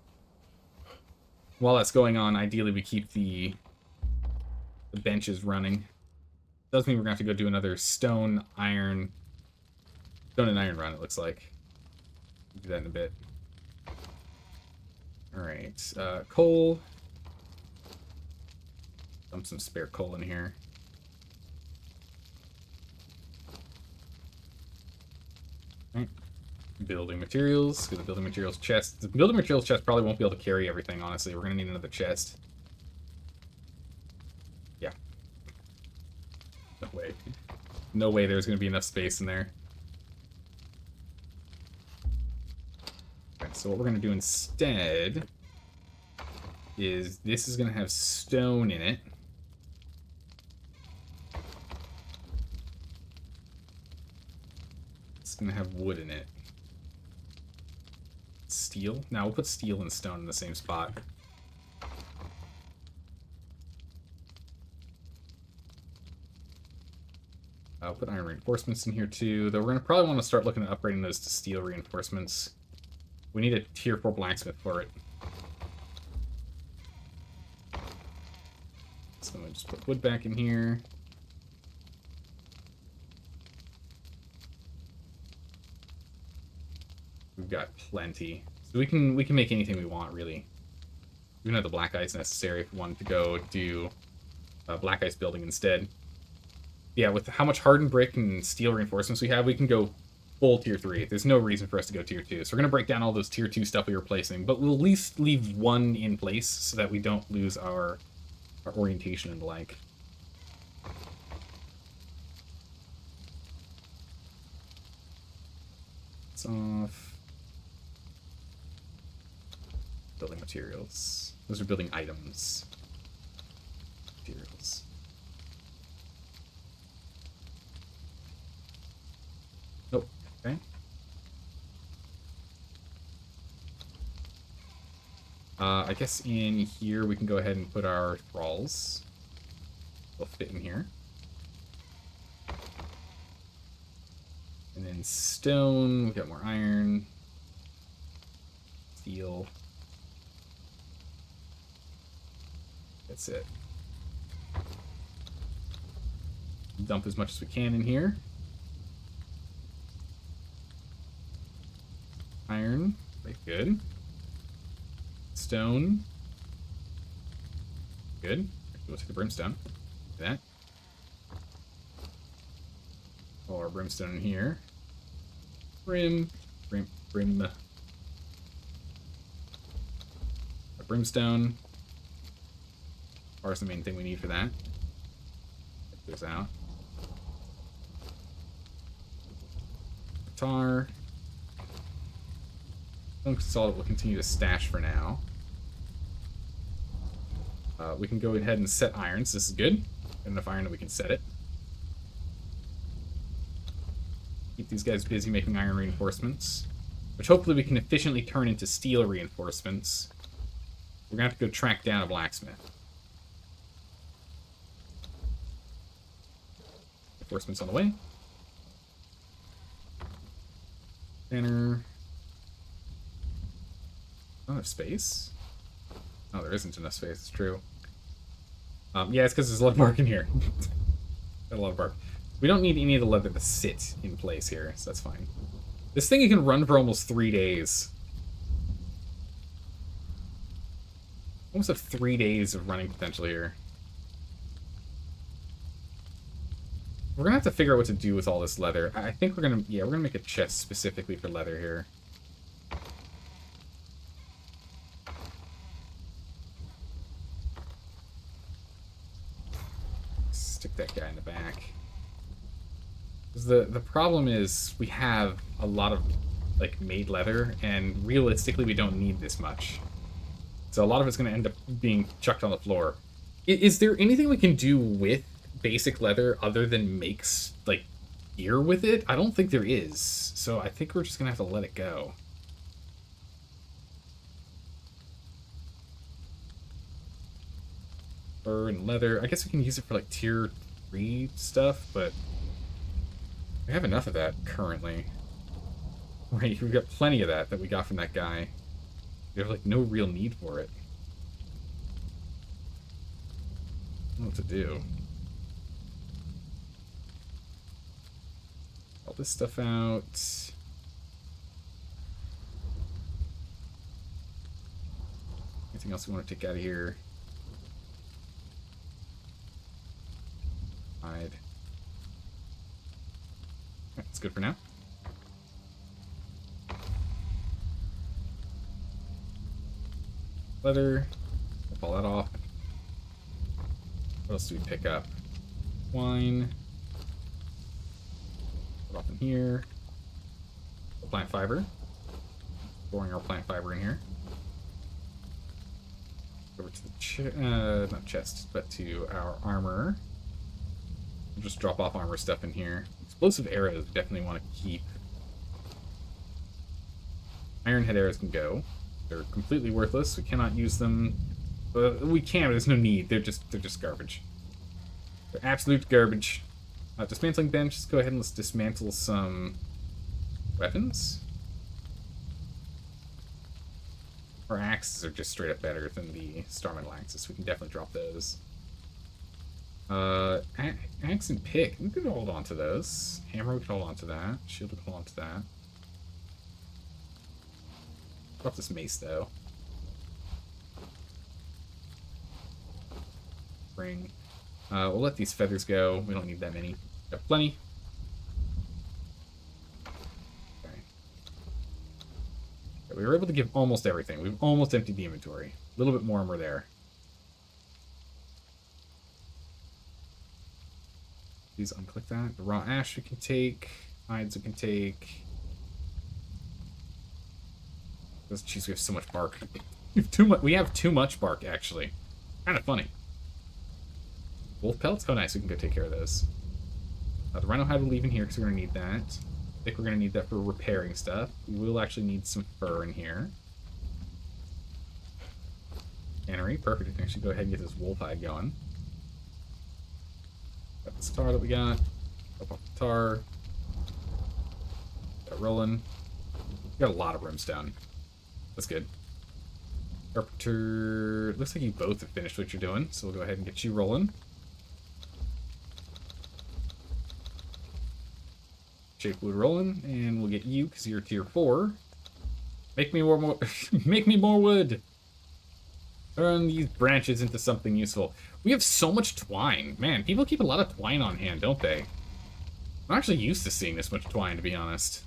While that's going on, ideally we keep the benches running. Does mean we're going to have to go do another stone and iron run, it looks like. We'll do that in a bit. Alright, coal. Dump some spare coal in here. Right. Building materials. Get the building materials chest. The building materials chest probably won't be able to carry everything, honestly. We're going to need another chest. Yeah. No way. No way there's going to be enough space in there. Okay, so what we're going to do instead is this is going to have stone in it. It's going to have wood in it. Steel? No, we'll put steel and stone in the same spot. I'll put iron reinforcements in here too, though we're going to probably want to start looking at upgrading those to steel reinforcements. We need a tier 4 blacksmith for it. So I'm going to just put wood back in here. We've got plenty. So we can make anything we want, really. We don't have the black ice necessary if we wanted to go do black ice building instead. Yeah, with how much hardened brick and steel reinforcements we have, we can go full tier 3. There's no reason for us to go tier 2. So we're going to break down all those tier 2 stuff we were placing, but we'll at least leave one in place so that we don't lose our orientation and the like. It's off. building materials. Those are building items. Materials. Nope. Okay. I guess in here we can go ahead and put our thralls. They'll fit in here. And then stone, we got more iron. Steel. That's it. Dump as much as we can in here. Iron, very good. Stone. Good. We'll take the brimstone. Look at that. All our brimstone in here. Brim. A brimstone. Bar is the main thing we need for that. Check this out. Tar. Stone Solid will continue to stash for now. We can go ahead and set irons. This is good. Got enough iron that we can set it. Keep these guys busy making iron reinforcements, which hopefully we can efficiently turn into steel reinforcements. We're gonna have to go track down a blacksmith. Reinforcements on the way. Banner. Not enough space. Oh, there isn't enough space. It's true. Yeah, it's because there's a lot of bark in here. Got a lot of bark. We don't need any of the leather to sit in place here, so that's fine. This thing can run for almost 3 days. Almost have 3 days of running potential here. We're gonna have to figure out what to do with all this leather. I think we're gonna make a chest specifically for leather here. Stick that guy in the back. The problem is we have a lot of like made leather, and realistically we don't need this much. So a lot of it's going to end up being chucked on the floor. Is there anything we can do with basic leather other than make like gear with it? I don't think there is. So I think we're just going to have to let it go. Fur and leather. I guess we can use it for like tier 3 stuff, but we have enough of that currently. Right, we've got plenty of that we got from that guy. We have like no real need for it. I don't know what to do. All this stuff out. Anything else we want to take out of here? Hide. That's good for now. Leather. We'll pull that off. What else do we pick up? Wine. Put off in here. Plant fiber. Storing our plant fiber in here. Over to the not chest, but to our armor. We'll just drop off armor stuff in here. Explosive arrows definitely want to keep. Iron head arrows can go. They're completely worthless. We cannot use them. We can, but there's no need. They're just garbage. They're absolute garbage. Dismantling bench. Let's go ahead and let's dismantle some weapons. Our axes are just straight up better than the Starmetal axes. We can definitely drop those. Axe and pick. We could hold on to those. Hammer, we could hold on to that. Shield, we could hold on to that. Drop this mace, though. Ring. We'll let these feathers go. We don't need that many. Got plenty. Okay. Yeah, we were able to give almost everything. We've almost emptied the inventory. A little bit more and we're there. Please unclick that. The raw ash we can take. Hides we can take. Jeez, we have so much bark. We have too much bark, actually. Kind of funny. Wolf pelts? Oh, nice. We can go take care of those. The rhino hide will leave in here because we're going to need that. I think we're going to need that for repairing stuff. We will actually need some fur in here. Cannery. Perfect. We can actually go ahead and get this wolf hide going. Got this tar that we got. Up off the tar. Got rolling. We got a lot of brimstone. That's good. Carpenter. Looks like you both have finished what you're doing, so we'll go ahead and get you rolling. Shape wood rolling, and we'll get you because you're tier 4. Make me more make me more wood. Turn these branches into something useful. We have so much twine. Man, people keep a lot of twine on hand, don't they? I'm actually used to seeing this much twine, to be honest.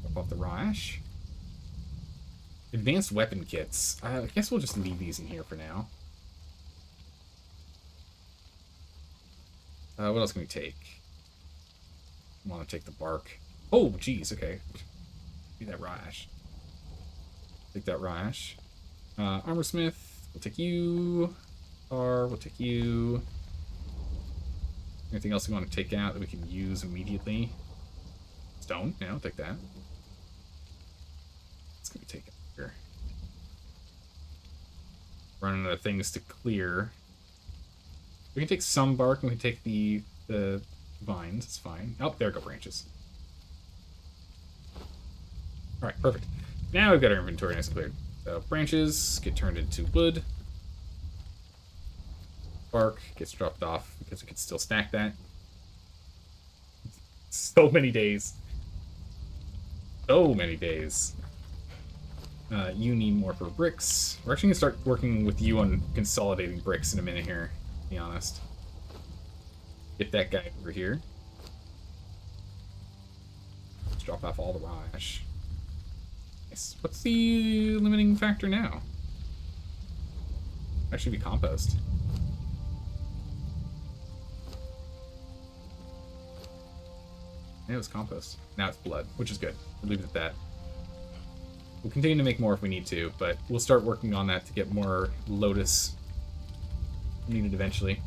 Up off the raw ash. Advanced weapon kits. I guess we'll just leave these in here for now. What else can we take? I want to take the bark. Oh, geez, okay. Do that raw ash. Take that raw ash. Armorsmith, we'll take you. We'll take you. Anything else we want to take out that we can use immediately? Stone, yeah, I'll take that. What's going to be taken here? Running out of things to clear. We can take some bark and we can take the vines. It's fine. Oh, there go branches. All right, perfect. Now we've got our inventory nice and cleared. So branches get turned into wood. Bark gets dropped off because we can still stack that. So many days. So many days. You need more for bricks. We're actually going to start working with you on consolidating bricks in a minute here, to be honest. Get that guy over here. Let's drop off all the raw ash. Nice. What's the limiting factor now? Actually be compost. Yeah, it was compost. Now it's blood, which is good. We'll leave it at that. We'll continue to make more if we need to, but we'll start working on that to get more lotus needed eventually.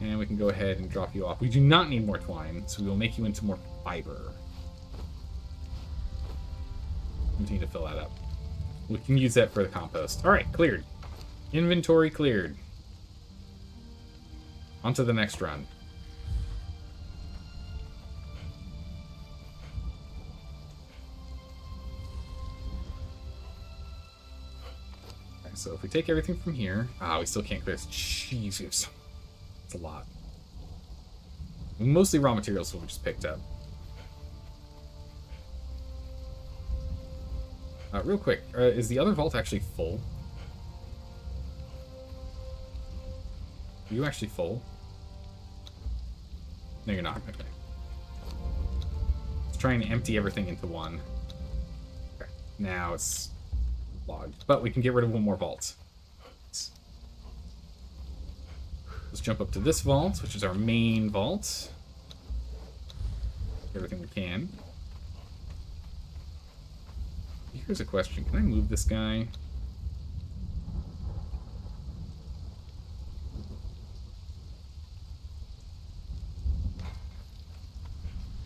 And we can go ahead and drop you off. We do not need more twine, so we will make you into more fiber. Continue to fill that up. We can use that for the compost. Alright, cleared. Inventory cleared. On to the next run. So if we take everything from here... we still can't clear this. Jeez, it's a lot. Mostly raw materials we just picked up. Real quick, is the other vault actually full? Are you actually full? No, you're not. Okay. Let's try and empty everything into one. Okay. Now it's... logged. But we can get rid of one more vault. Let's jump up to this vault, which is our main vault. Everything we can. Here's a question. Can I move this guy?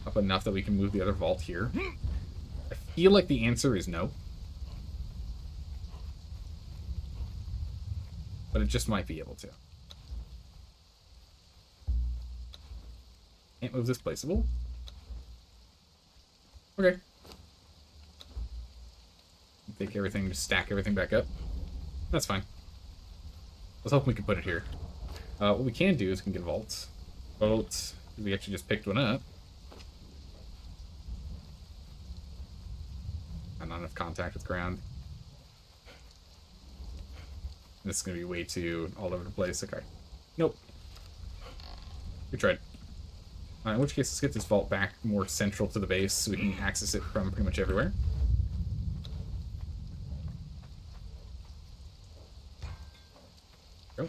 Up enough that we can move the other vault here? I feel like the answer is no. But it just might be able to. Can't move this placeable. Okay. Take everything, just stack everything back up. That's fine. Let's hope we can put it here. What we can do is we can get vaults. Vaults. We actually just picked one up. Not enough contact with ground. This is going to be way too all over the place. Okay. Nope. We tried. In which case, let's get this vault back more central to the base so we can access it from pretty much everywhere. Go.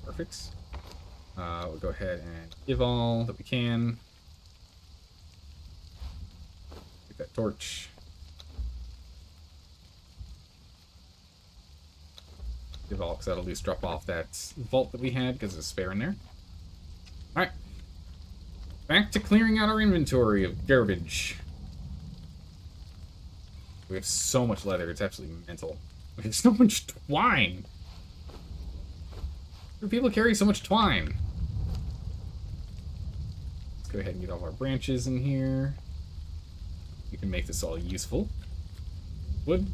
Perfect. We'll go ahead and give all that we can. Get that torch. Give all, because that'll at least drop off that vault that we had, because there's a spare in there. Alright. Back to clearing out our inventory of garbage. We have so much leather, it's absolutely mental. We have so much twine! Why do people carry so much twine? Let's go ahead and get all of our branches in here. We can make this all useful. Wood.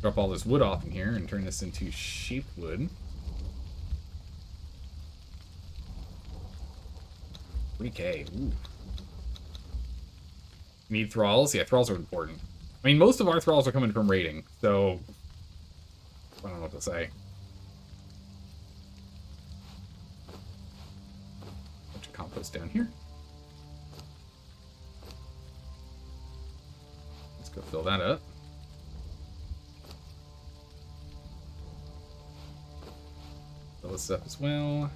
Drop all this wood off in here and turn this into sheep wood. 3K. Ooh. Need thralls? Yeah, thralls are important. I mean, most of our thralls are coming from raiding, so I don't know what to say. Bunch of compost down here. Let's go fill that up. Fill this up as well.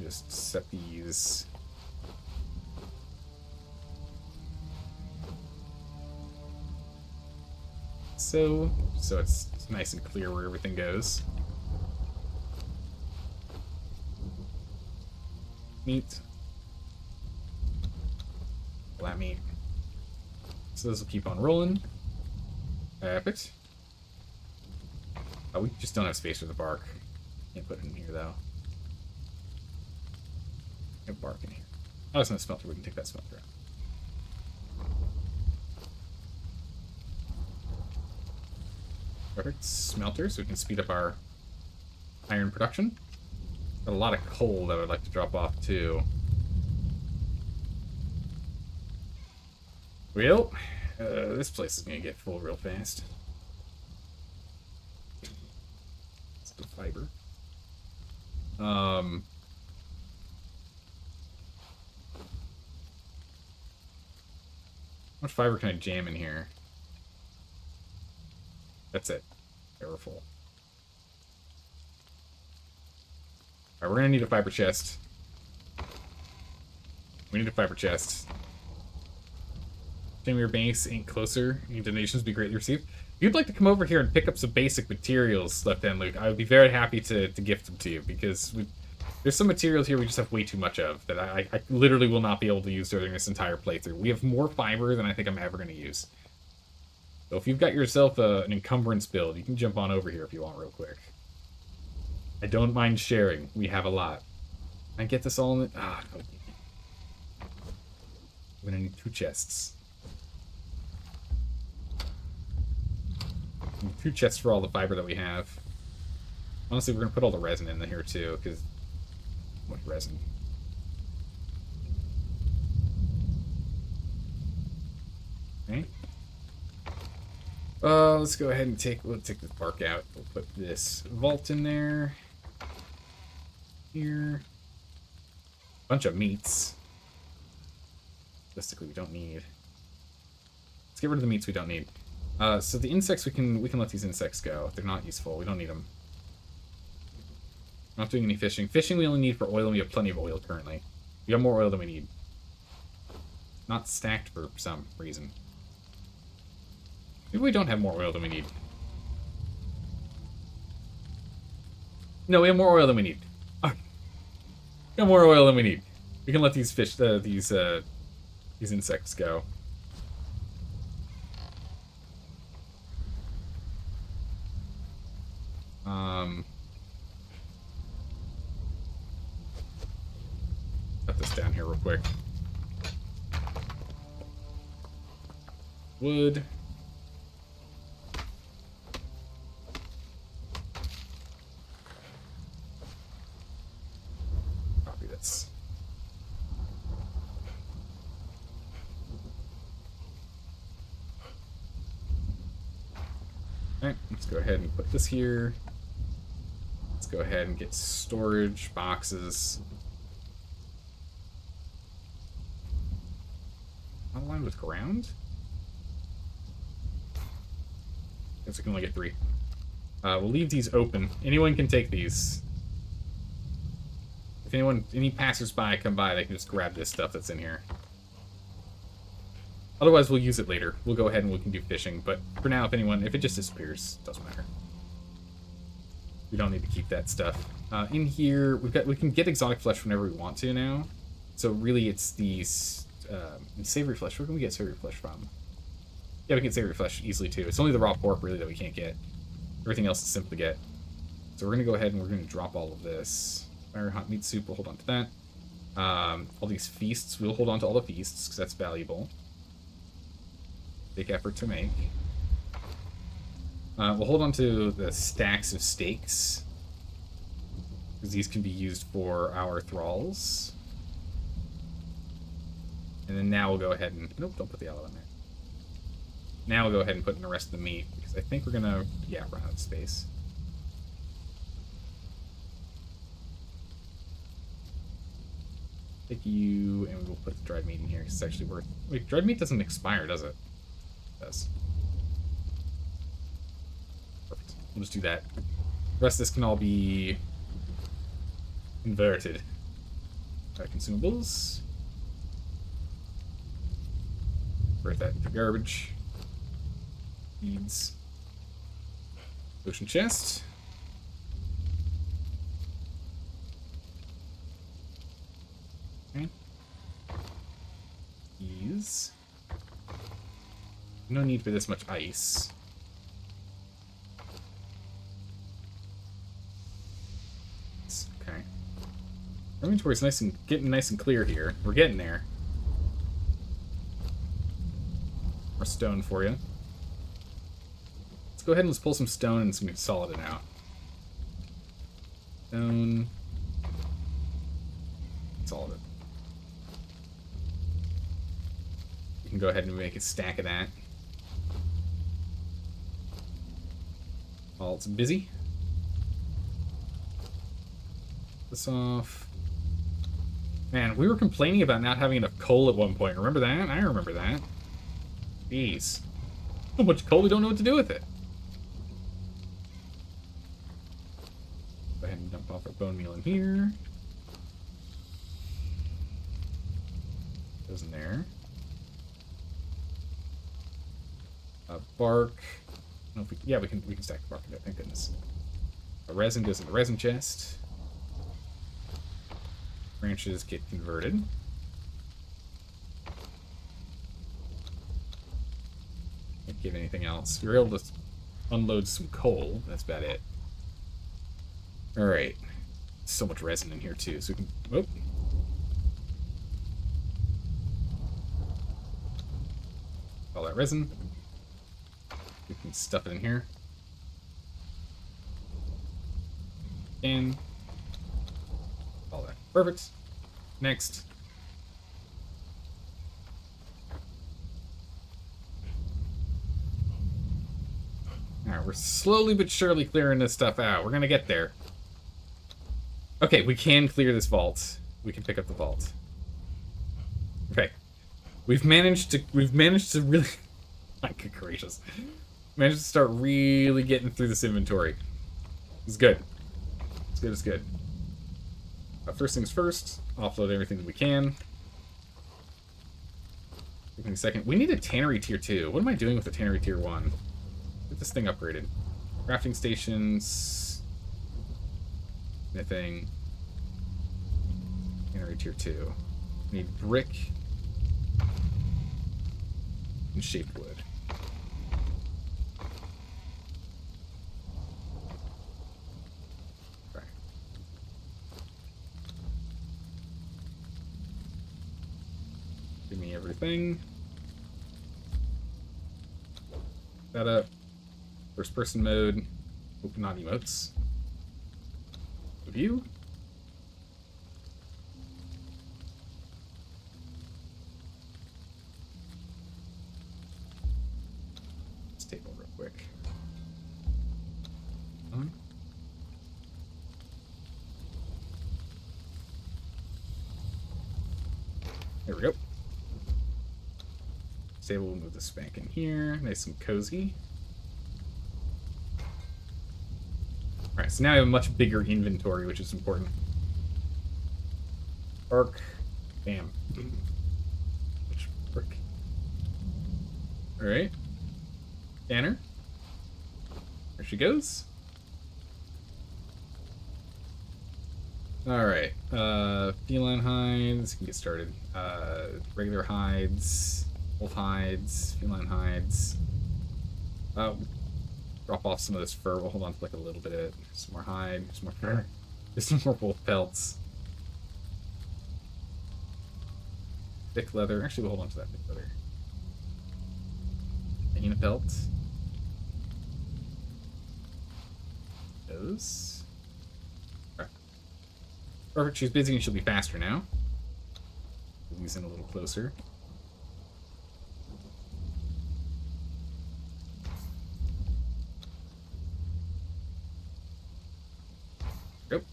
Just set these so it's nice and clear where everything goes. Meat. That meat. So this will keep on rolling. Perfect. Oh, we just don't have space for the bark. Can't put it in here though. Bark in here. Oh, it's not a smelter. We can take that smelter out. Perfect. Smelter, so we can speed up our iron production. Got a lot of coal that I would like to drop off too. Well, this place is gonna get full real fast. It's the fiber. How much fiber can I jam in here? That's it. Okay, we're full. Alright, we're gonna need a fiber chest. We need a fiber chest. Shame your base ain't closer. Any donations would be greatly received. If you'd like to come over here and pick up some basic materials, Left Hand Luke, I would be very happy to gift them to you, because there's some materials here we just have way too much of that I literally will not be able to use during this entire playthrough. We have more fiber than I think I'm ever going to use. So if you've got yourself an encumbrance build, you can jump on over here if you want real quick. I don't mind sharing. We have a lot. Can I get this all in it? Ah, no. I'm going to need 2 chests. I need 2 chests for all the fiber that we have. Honestly, we're going to put all the resin in here too, because much resin. Okay. Let's go ahead and we'll take this bark out. We'll put this vault in there. Here. Bunch of meats. Realistically, we don't need. Let's get rid of the meats we don't need. So the insects, we can let these insects go. They're not useful. We don't need them. Not doing any fishing. Fishing we only need for oil, and we have plenty of oil currently. We have more oil than we need. Not stacked for some reason. Maybe we don't have more oil than we need. No, we have more oil than we need. Oh, we have more oil than we need. We can let these fish, these insects go. Cut this down here real quick. Wood. Copy this. Alright, let's go ahead and put this here. Let's go ahead and get storage boxes. Not aligned with ground? Guess I can only get 3. We'll leave these open. Anyone can take these. If any passersby come by, they can just grab this stuff that's in here. Otherwise, we'll use it later. We'll go ahead and we can do fishing. But for now, if it just disappears, doesn't matter. We don't need to keep that stuff. In here, we can get exotic flesh whenever we want to now. So really, it's these savory flesh. Where can we get savory flesh from? Yeah, we can get savory flesh easily too. It's only the raw pork really that we can't get. Everything else is simple to get. So we're gonna go ahead and we're gonna drop all of this. Fire hot meat soup. We'll hold on to that. All these feasts. We'll hold on to all the feasts because that's valuable. Big effort to make. We'll hold on to the stacks of steaks, because these can be used for our thralls. And then now we'll go ahead and... Nope, don't put the aloe in there. Now we'll go ahead and put in the rest of the meat, because I think we're going to, yeah, run out of space. Take you, and we'll put the dried meat in here, because it's actually worth... Wait, dried meat doesn't expire, does it? It does. Perfect. We'll just do that. The rest of this can all be converted. Consumables. Write that into garbage. Beads. Ocean chest. Okay. These. No need for this much ice. Okay. Our inventory's getting nice and clear here. We're getting there. More stone for you. Let's go ahead and let's pull some stone and some solid it out. Stone. That's all of it. We can go ahead and make a stack of that. While it's busy. This off. Man, we were complaining about not having enough coal at one point. Remember that? I remember that. Jeez. So much coal, we don't know what to do with it. Go ahead and dump off our bone meal in here. Goes in there. Bark. I don't know if we can stack the bark in there, thank goodness. The resin goes in the resin chest. Branches get converted. Can't give anything else. We were able to unload some coal. That's about it. Alright. So much resin in here too, so we can... Whoop. All that resin. We can stuff it in here. And... all that. Perfect. Next. Alright, we're slowly but surely clearing this stuff out. We're gonna get there. Okay, we can clear this vault. We can pick up the vault. Okay. We've managed to really... My good gracious. Managed to start really getting through this inventory. It's good. It's good, it's good. First things first, offload everything that we can. Taking a second. We need a tannery tier 2. What am I doing with the tannery tier 1? Get this thing upgraded. Crafting stations. Smithing. Tannery tier 2. We need brick. And shaped wood. Give me everything. That up. First person mode. Open not emotes. View. Let's table real quick. There we go. table. We'll move this back in here. Nice and cozy. Alright, so now I have a much bigger inventory, which is important. Arc. Bam. Brick. Alright. Banner. There she goes. Alright. Feline hides. Can get started. Regular hides. Wolf hides. Feline hides. Drop off some of this fur. We'll hold on to like a little bit of it. Some more hide. Some more fur. There's some more wolf pelts. Thick leather. Actually, we'll hold on to that thick leather. Hyena pelt. Those. Alright. Perfect. She's busy and she'll be faster now. Move these in a little closer. Yep.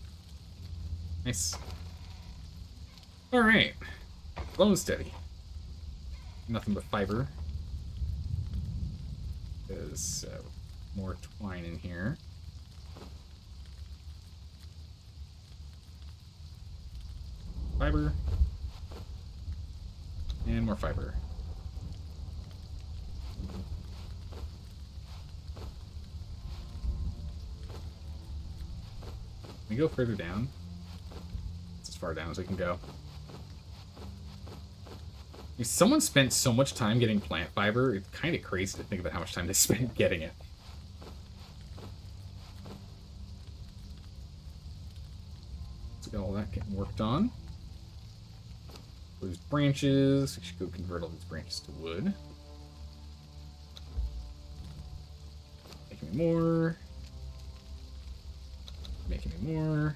Nice. Alright. Slow and steady. Nothing but fiber. There's more twine in here. Fiber. And more fiber. Can we go further down? It's as far down as we can go. Someone spent so much time getting plant fiber, it's kind of crazy to think about how much time they spent getting it. So got all that getting worked on. Those branches, we should go convert all these branches to wood. Making me more. Making me more.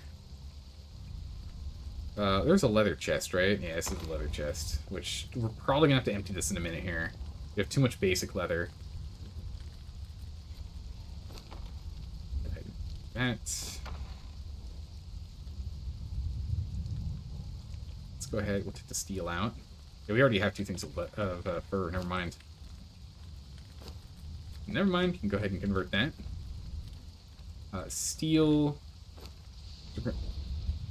There's a leather chest, right? Yeah, this is a leather chest, which we're probably gonna have to empty this in a minute here. We have too much basic leather. That. Let's go ahead. We'll take the steel out. Yeah, we already have 2 things of fur. Never mind. Never mind. Can go ahead and convert that. Steel.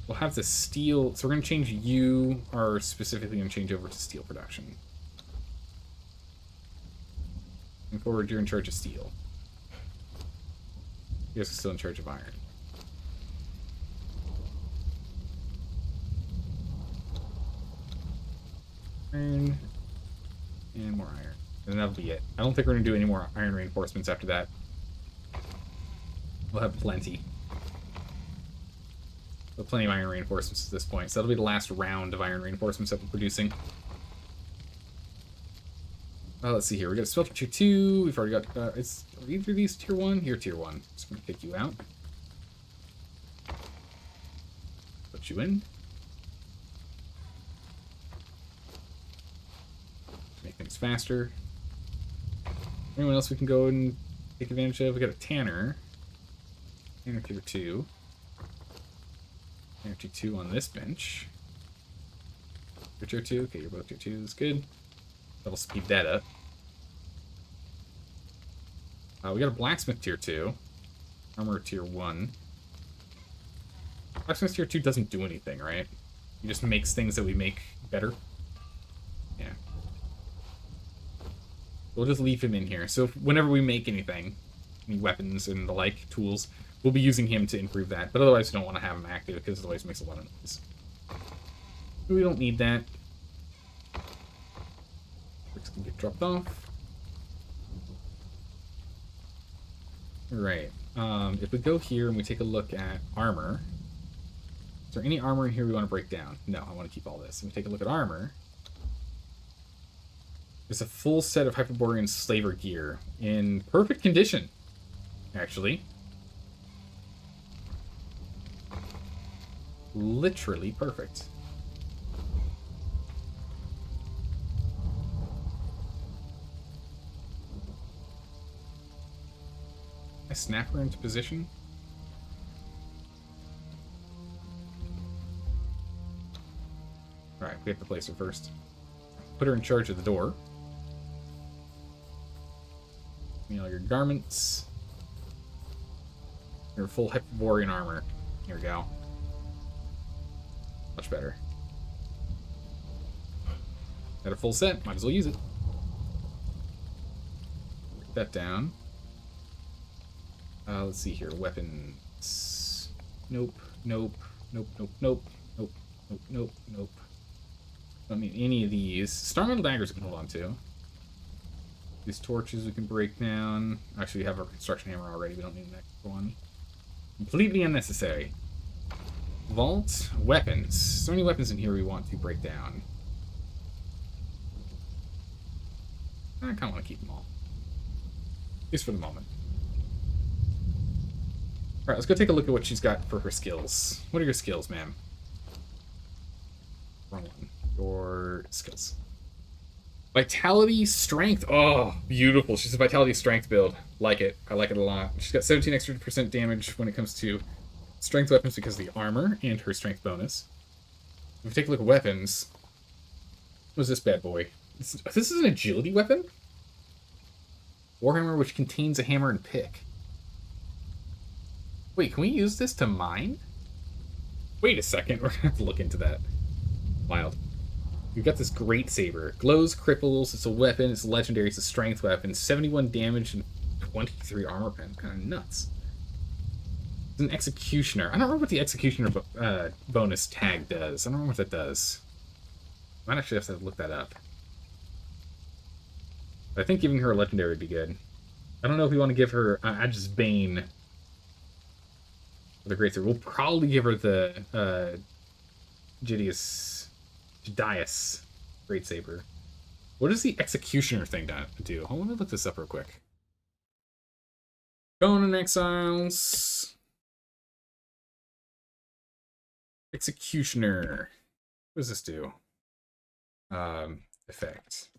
We'll have the steel, so we're going to change you, or specifically going to change over to steel production. Moving forward, you're in charge of steel. You guys are still in charge of iron. Iron. And more iron. And that'll be it. I don't think we're going to do any more iron reinforcements after that. We'll have plenty. Plenty of iron reinforcements at this point, so that'll be the last round of iron reinforcements that we're producing. Let's see here. We got a smelter tier 2. We've already got. Are either of these tier 1? Here, tier 1. Just gonna take you out. Put you in. Make things faster. Anyone else we can go and take advantage of? We got a tanner. Tanner tier 2. Tier 2 on this bench. You're tier 2? Okay, you're both tier 2. That's good. That'll speed that up. We got a blacksmith tier 2. Armor tier 1. Blacksmith tier 2 doesn't do anything, right? He just makes things that we make better. Yeah. We'll just leave him in here. So whenever we make anything, any weapons and the like, tools, we'll be using him to improve that, but otherwise we don't want to have him active because otherwise it makes a lot of noise. We don't need that. Bricks can get dropped off. Alright, if we go here and we take a look at armor, is there any armor in here we want to break down? No, I want to keep all this. If we take a look at armor, there's a full set of Hyperborean slaver gear in perfect condition, actually. Literally perfect. I snap her into position. Alright, we have to place her first. Put her in charge of the door. Give me all your garments. Your full Hyperborean armor. Here we go. Much better. Got a full set. Might as well use it. Break that down. Let's see here. Weapons. Nope. Nope. Nope. Nope. Nope. Nope. Nope. Nope. Nope. Don't need any of these. Star Metal Daggers we can hold on to. These torches we can break down. Actually, we have our construction hammer already. We don't need the next one. Completely unnecessary. Vault. Weapons. So many weapons in here we want to break down. I kind of want to keep them all. At least for the moment. Alright, let's go take a look at what she's got for her skills. What are your skills, ma'am? Wrong one. Your skills. Vitality, strength. Oh, beautiful. She's a vitality strength build. Like it. I like it a lot. She's got 17 extra % damage when it comes to strength weapons because of the armor and her strength bonus. If we take a look at weapons, what was this bad boy? This is an agility weapon? Warhammer, which contains a hammer and pick. Wait, can we use this to mine? Wait a second. We're going to have to look into that. Wild. We've got this great saber. Glows, cripples, it's a weapon, it's legendary, it's a strength weapon, 71 damage and 23 armor pen. Kind of nuts. It's an executioner. I don't remember what the executioner bonus tag does. I don't remember what that does. Might actually have to look that up. But I think giving her a legendary would be good. I don't know if we want to give her Aegis Bane for the great saber. We'll probably give her the Jedius great saber. What does the executioner thing do? Hold on, let me look this up real quick. Conan Exiles. Executioner. What does this do? Effect.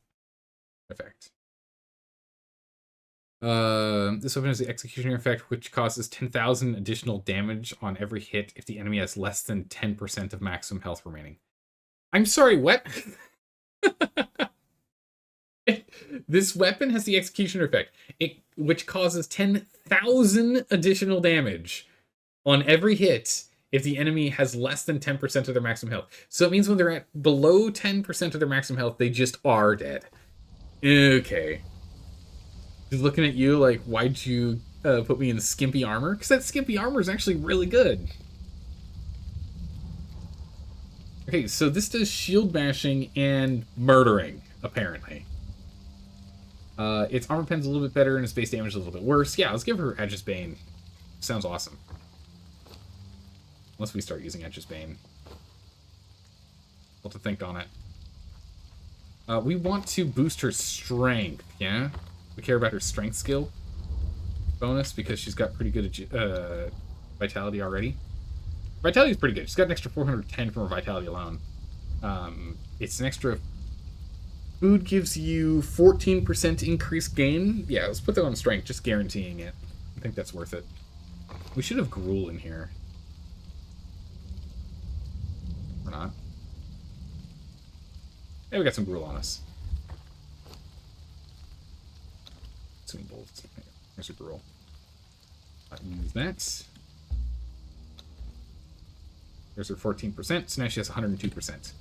This weapon has the executioner effect, which causes 10,000 additional damage on every hit if the enemy has less than 10% of maximum health remaining. I'm sorry, what? This weapon has the executioner effect, which causes 10,000 additional damage on every hit if the enemy has less than 10% of their maximum health. So it means when they're at below 10% of their maximum health, they just are dead. Okay. He's looking at you like, why'd you put me in skimpy armor? Because that skimpy armor is actually really good. Okay, so this does shield bashing and murdering, apparently. Its armor pen's a little bit better and its base damage is a little bit worse. Yeah, let's give her Aegis Bane. Sounds awesome. Unless we start using Aegis Bane. We'll have to think on it. We want to boost her strength, yeah? We care about her strength skill bonus because she's got pretty good vitality already. Vitality is pretty good. She's got an extra 410 from her vitality alone. It's an extra... Food gives you 14% increased gain. Yeah, let's put that on strength, just guaranteeing it. I think that's worth it. We should have Gruul in here. Or not. Yeah, we got some Gruul on us. Some bolts. There's a Gruul. Use that. There's her 14%, so now she has 102%.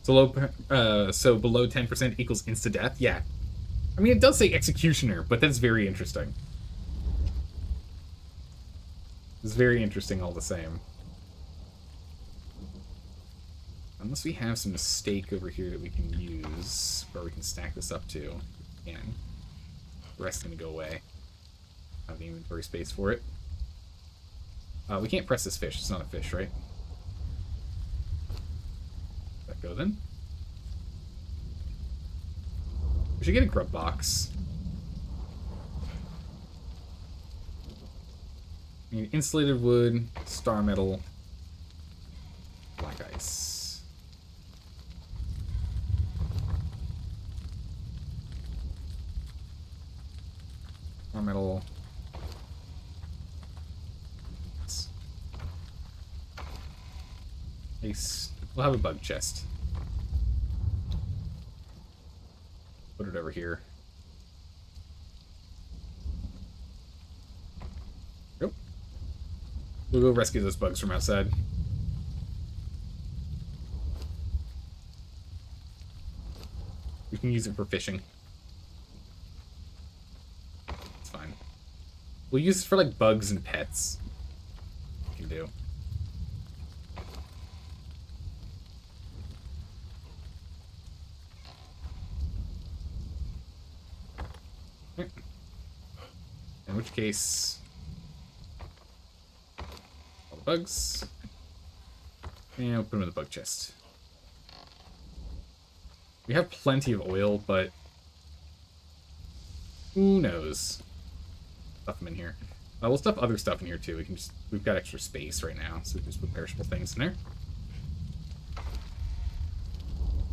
So below 10% equals insta-death? Yeah. I mean, it does say executioner, but that's very interesting. It's very interesting all the same. Unless we have some stake over here that we can use, or we can stack this up to. We can. The rest's gonna go away. I have the inventory space for it. We can't press this fish. It's not a fish, right? Let that go then. We should get a grub box. I mean, insulated wood, star metal, black ice. Star metal. Ace. We'll have a bug chest. Put it over here. We'll go rescue those bugs from outside. We can use it for fishing. It's fine. We'll use it for, like, bugs and pets. We can do. Okay. In which case... all the bugs. And we'll put them in the bug chest. We have plenty of oil, but who knows? Stuff them in here. We'll stuff other stuff in here too. We've got extra space right now, so we can just put perishable things in there.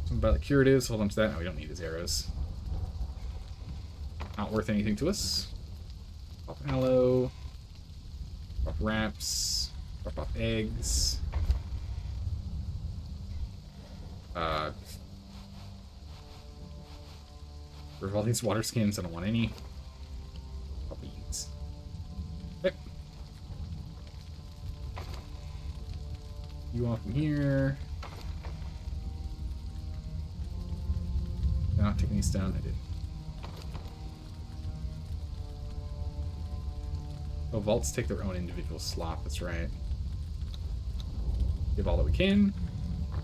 Something about the curatives. Hold on to that. No, we don't need his arrows. Not worth anything to us. Drop aloe. Drop wraps. Drop off eggs. For all these water skins, I don't want any. I'll beans. Okay. You off from here. Did I not take any stone? I did. Oh, vaults take their own individual slot, that's right. Give all that we can.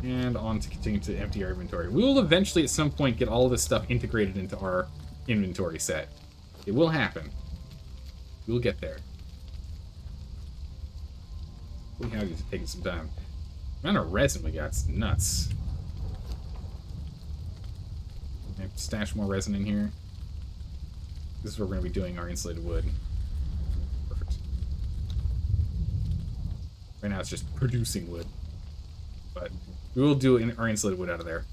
And on to continue to empty our inventory. We will eventually, at some point, get all of this stuff integrated into our inventory set. It will happen. We'll get there. We have to take some time. The amount of resin we got is nuts. I have to stash more resin in here. This is where we're going to be doing our insulated wood. Perfect. Right now it's just producing wood. But we will do our insulated wood out of there.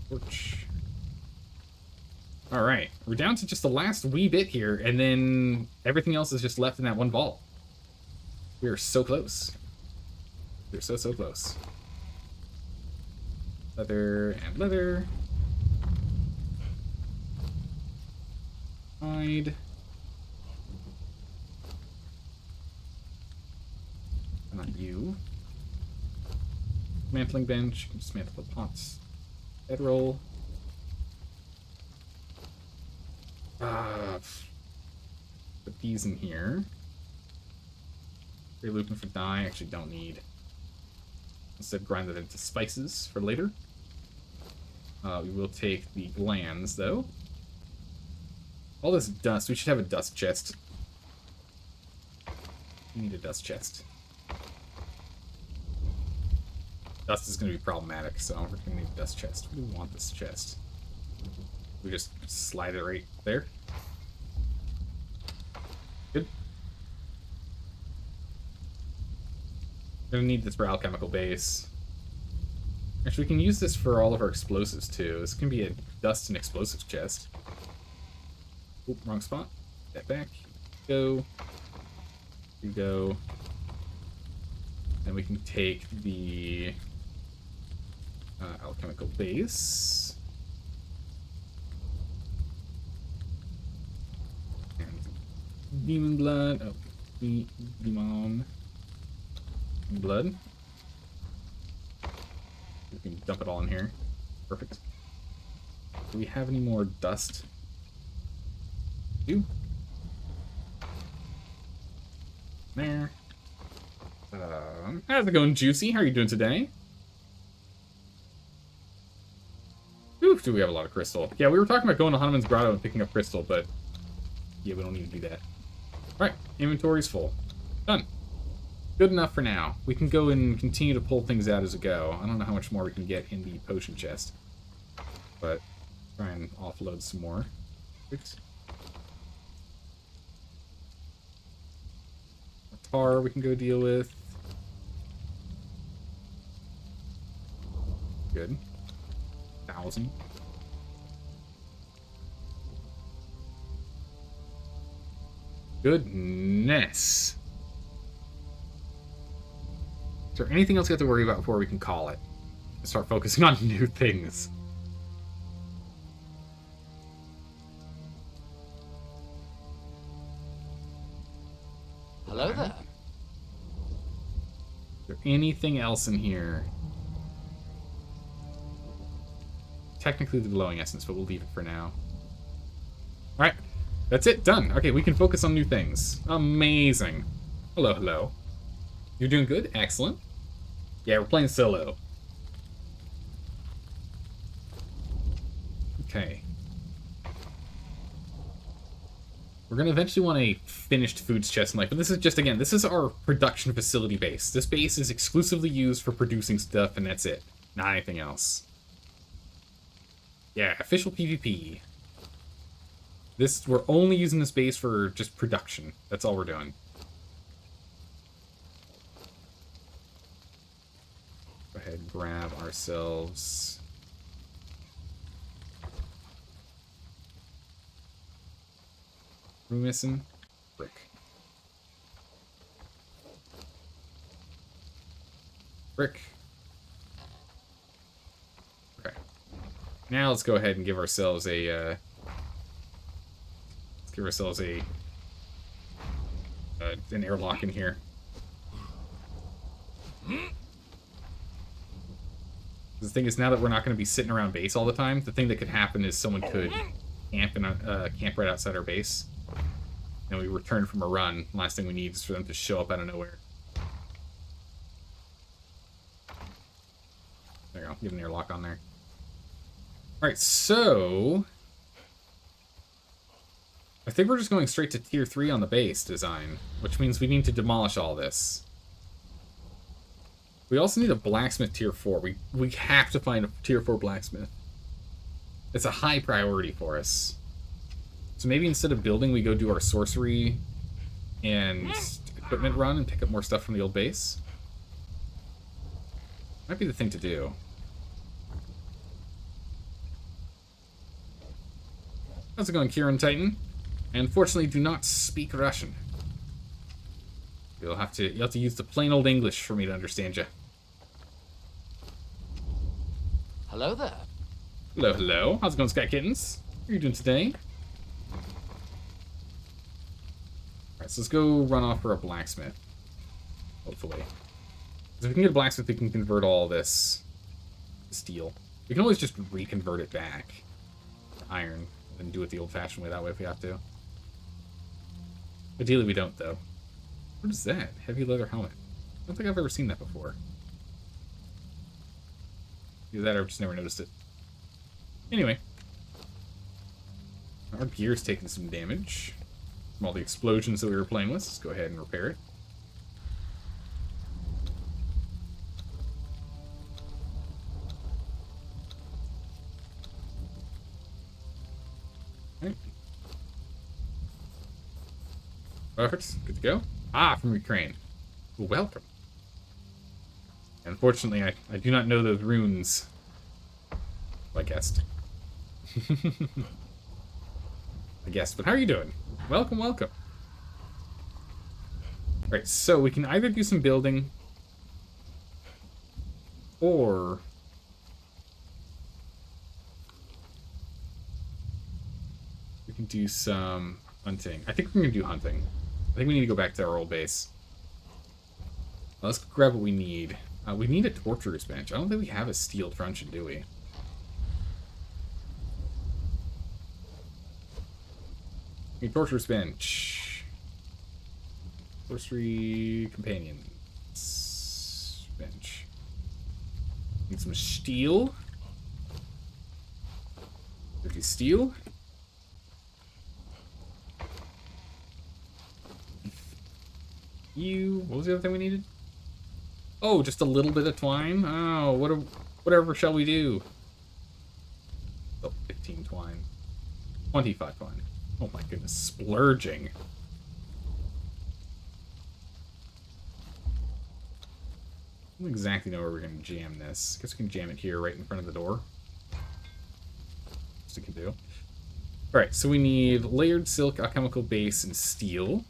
Torch. Alright, we're down to just the last wee bit here, and then everything else is just left in that one vault. We are so close. We're so, so close. Leather and leather. Hide. Not you. Dismantling bench. Dismantle the pots. Bedroll. Put these in here. They're looking for dye. Actually, don't need. Instead, grind that into spices for later. We will take the glands, though. All this dust. We should have a dust chest. We need a dust chest. Dust is going to be problematic, so we're going to need a dust chest. We want this chest. We just slide it right there. Good. We're going to need this for alchemical base. Actually, we can use this for all of our explosives, too. This can be a dust and explosives chest. Oop, wrong spot. That back. Go. Here we go. Then we can take the alchemical base. And demon blood. Oh, demon blood. We can dump it all in here. Perfect. Do we have any more dust? Do. There. How's it going, Juicy? How are you doing today? Oof, do we have a lot of crystal? Yeah, we were talking about going to Hanuman's Grotto and picking up crystal, but yeah, we don't need to do that. Alright, inventory's full. Done. Good enough for now. We can go and continue to pull things out as we go. I don't know how much more we can get in the potion chest, but try and offload some more. Oops. Tar we can go deal with. Good. 1,000. Goodness. Is there anything else we have to worry about before we can call it? And start focusing on new things. Is there anything else in here? Technically the glowing essence, but we'll leave it for now. Alright, that's it, done. Okay, we can focus on new things. Amazing. Hello, hello. You're doing good? Excellent. Yeah, we're playing solo. Okay. We're going to eventually want a finished foods chest in life, but this is just, again, this is our production facility base. This base is exclusively used for producing stuff, and that's it. Not anything else. Yeah, official PvP. We're only using this base for just production. That's all we're doing. Go ahead and grab ourselves... What are we missing? Brick. Brick. Okay. Now let's go ahead and give ourselves a, an airlock in here. The thing is, now that we're not going to be sitting around base all the time, the thing that could happen is someone could camp right outside our base. And we return from a run. Last thing we need is for them to show up out of nowhere. There you go. Give an airlock on there. Alright, so... I think we're just going straight to Tier 3 on the base design, which means we need to demolish all this. We also need a blacksmith Tier 4. We have to find a Tier 4 blacksmith. It's a high priority for us. So maybe instead of building, we go do our sorcery and equipment run and pick up more stuff from the old base. Might be the thing to do. How's it going, Kieran Titan? I unfortunately do not speak Russian. You'll have to use the plain old English for me to understand you. Hello there. Hello, hello. How's it going, Sky Kittens? How are you doing today? Alright, so let's go run off for a blacksmith. Hopefully. Because if we can get a blacksmith, we can convert all this to steel. We can always just reconvert it back to iron and do it the old-fashioned way that way if we have to. Ideally, we don't, though. What is that? Heavy leather helmet. I don't think I've ever seen that before. Either that or I've just never noticed it. Anyway. Our gear's taking some damage from all the explosions that we were playing with. Let's go ahead and repair it. Right. Perfect. Good to go. Ah, from Ukraine. Welcome. Unfortunately, I do not know those runes. I guessed. I guessed. But how are you doing? Welcome, welcome. Alright, so we can either do some building or we can do some hunting. I think we're going to do hunting. I think we need to go back to our old base. Let's grab what we need. We need a torturer's bench. I don't think we have a steel truncheon, do we? A torturer's bench. Sorcery companions. Bench. Need some steel. 50 steel. What was the other thing we needed? Oh, just a little bit of twine? Oh, whatever shall we do? Oh, 15 twine. 25 twine. Oh my goodness, splurging. I don't exactly know where we're going to jam this. I guess we can jam it here right in front of the door. That's what we can do. Alright, so we need layered silk, alchemical base, and steel.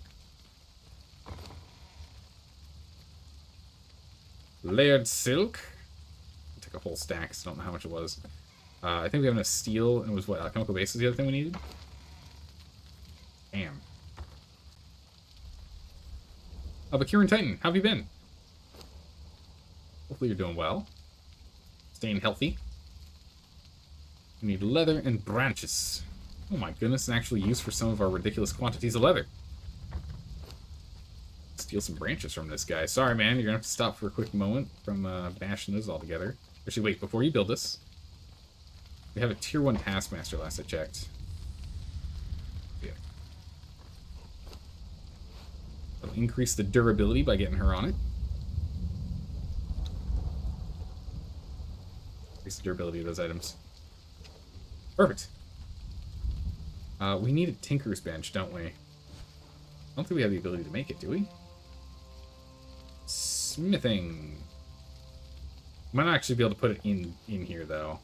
Layered silk. I'll take a whole stack, because I don't know how much it was. I think we have enough steel, and it was what? Alchemical base was the other thing we needed? Damn. Oh, but Kieran Titan, how have you been? Hopefully you're doing well. Staying healthy. We need leather and branches. Oh my goodness, and actually used for some of our ridiculous quantities of leather. Steal some branches from this guy. Sorry, man, you're gonna have to stop for a quick moment from bashing those all together. Actually, wait, before you build this, we have a tier 1 taskmaster last I checked. Yeah. I'll increase the durability by getting her on it. Increase the durability of those items. Perfect. We need a tinker's bench, don't we? I don't think we have the ability to make it, do we? Smithing. Might not actually be able to put it in here, though.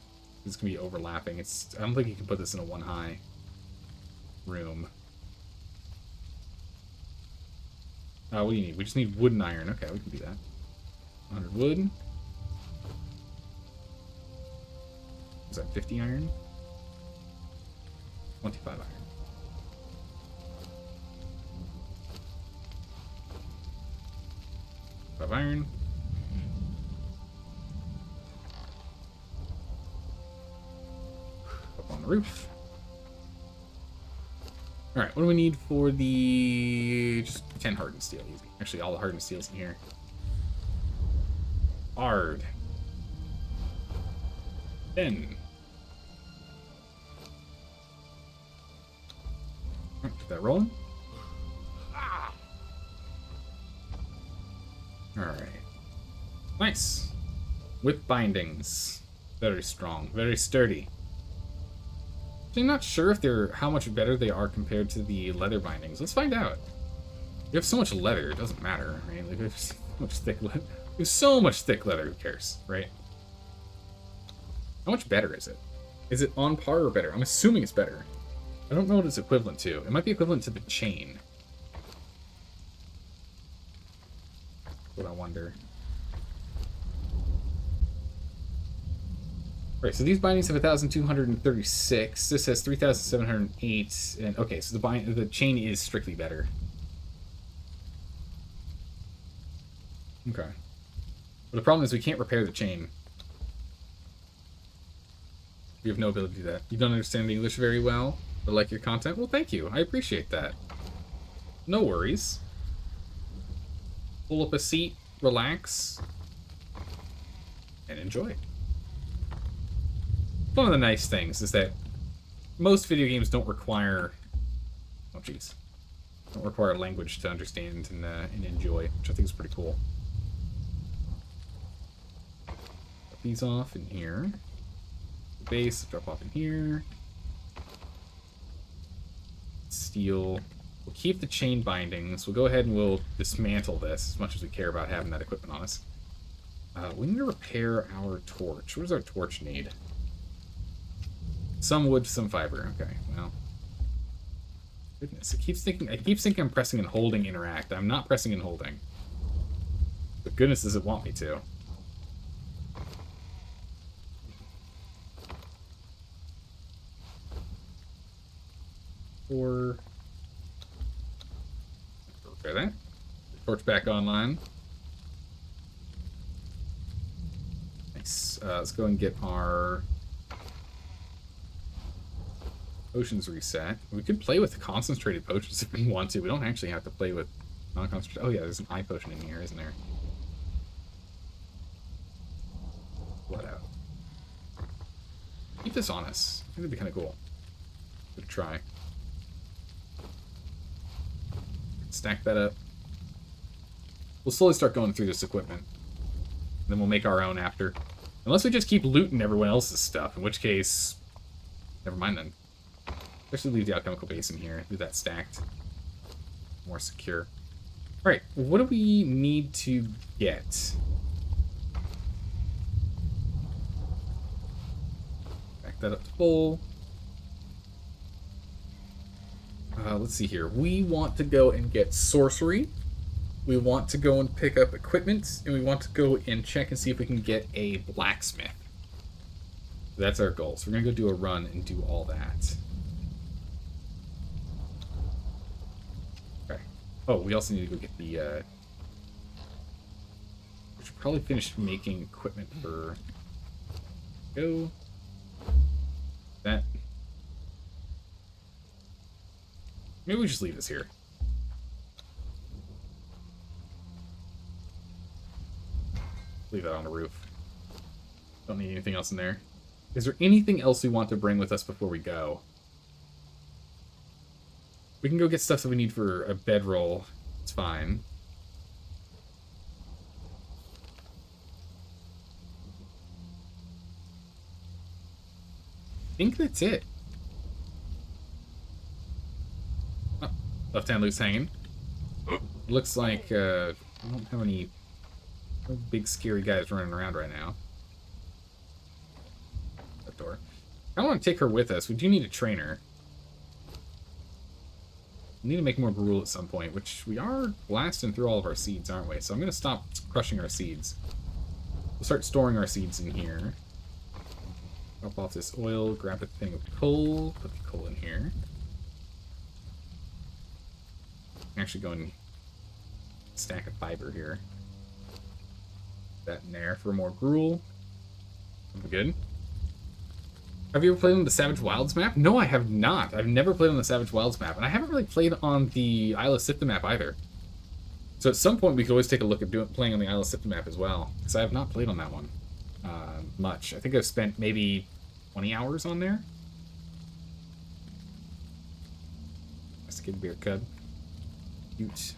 It's going to be overlapping. I don't think you can put this in a 1 high room. What do you need? We just need wood and iron. Okay, we can do that. 100 wood. Is that 50 iron? 25 iron. Iron. Up on the roof. Alright, what do we need for the... just 10 hardened steel, easy. Actually, all the hardened steel's in here. Hard. 10. Alright, get that rolling. Alright. Nice. Whip bindings. Very strong. Very sturdy. I'm not sure if they're how much better they are compared to the leather bindings. Let's find out. We have so much leather, it doesn't matter, right? Like, we have so much thick leather. We have so much thick leather, who cares, right? How much better is it? Is it on par or better? I'm assuming it's better. I don't know what it's equivalent to. It might be equivalent to the chain. What I wonder. Right, so these bindings have 1,236. This has 3,708. And okay, so the chain is strictly better. Okay. But the problem is we can't repair the chain. We have no ability to do that. You don't understand English very well, but like your content? Well, thank you. I appreciate that. No worries. Pull up a seat, relax, and enjoy. One of the nice things is that most video games don't require... oh, jeez. Don't require language to understand and enjoy, which I think is pretty cool. Drop these off in here. The base, drop off in here. Steel. We'll keep the chain bindings. We'll go ahead and we'll dismantle this, as much as we care about having that equipment on us. We need to repair our torch. What does our torch need? Some wood, some fiber. Okay, well. Goodness, I keep thinking I'm pressing and holding interact. I'm not pressing and holding. But goodness does it want me to. Or... repair that. Torch back online. Nice. Let's go and get our potions reset. We could play with concentrated potions if we want to. We don't actually have to play with non-concentrated. Oh yeah, there's an eye potion in here, isn't there? Blood out. Keep this on us. I think that'd be kind of cool. Good try. Stack that up. We'll slowly start going through this equipment. Then we'll make our own after. Unless we just keep looting everyone else's stuff, in which case... never mind then. Especially leave the alchemical base in here. Leave that stacked. More secure. Alright, what do we need to get? Back that up to full. Let's see here. We want to go and get sorcery. We want to go and pick up equipment. And we want to go and check and see if we can get a blacksmith. That's our goal. So we're going to go do a run and do all that. Okay. Oh, we also need to go get the We should probably finish making equipment for... Go. That. Maybe we just leave this here. Leave that on the roof. Don't need anything else in there. Is there anything else we want to bring with us before we go? We can go get stuff that we need for a bedroll. It's fine. I think that's it. Oh, left hand loose hanging. Looks like I don't have any big scary guys running around right now. That door. I want to take her with us. We do need a trainer. We need to make more gruel at some point, which we are blasting through all of our seeds, aren't we? So I'm going to stop crushing our seeds. We'll start storing our seeds in here. Drop off this oil, grab a thing of coal, put the coal in here. Actually go and stack a fiber here. That in there for more gruel. I'm good. Have you ever played on the Savage Wilds map? No, I have not. I've never played on the Savage Wilds map, and I haven't really played on the Isle of Sipta map either. So at some point we could always take a look at playing on the Isle of Sipta map as well, because I have not played on that one much. I think I've spent maybe 20 hours on there. That's a good beer cub. Cute.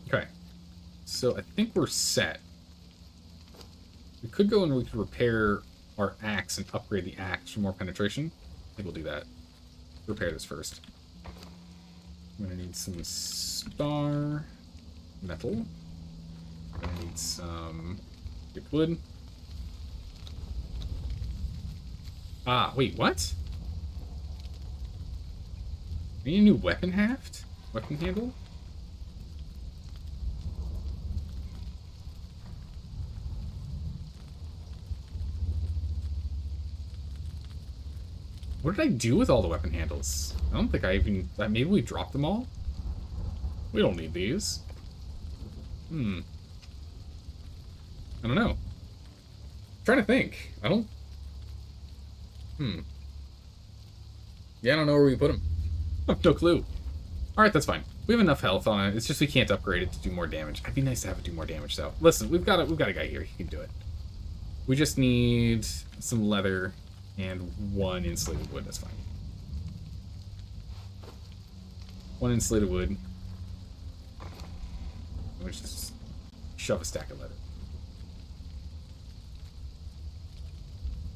Okay. So I think we're set. We could go and we could repair our axe and upgrade the axe for more penetration. I think we'll do that. Repair this first. I'm gonna need some star metal. I'm gonna need some good wood. Ah, wait, what? We need a new weapon haft? Weapon handle? What did I do with all the weapon handles? I don't think I even... Maybe we dropped them all? We don't need these. I don't know. I'm trying to think. I don't... Yeah, I don't know where we put them. I have no clue. Alright, that's fine. We have enough health on it. It's just we can't upgrade it to do more damage. It'd be nice to have it do more damage, though. Listen, we've got a guy here. He can do it. We just need some leather and one insulated wood. That's fine. One insulated wood. We'll just shove a stack of leather.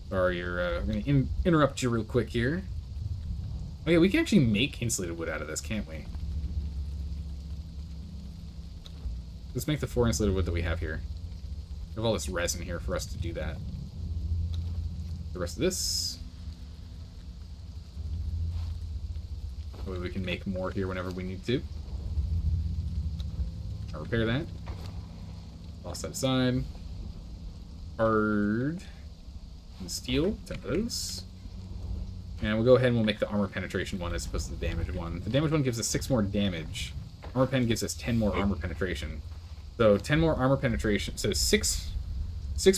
Sorry, we're gonna interrupt you real quick here. Oh yeah, we can actually make insulated wood out of this, can't we? Let's make the 4 insulated wood that we have here. We have all this resin here for us to do that. The rest of this. That way we can make more here whenever we need to. I'll repair that. Toss that aside. Hard. And steel. 10 of those. And we'll go ahead and we'll make the armor penetration one as opposed to the damage one. The damage one gives us 6 more damage. Armor pen gives us 10 more armor penetration. So 10 more armor penetration. So 6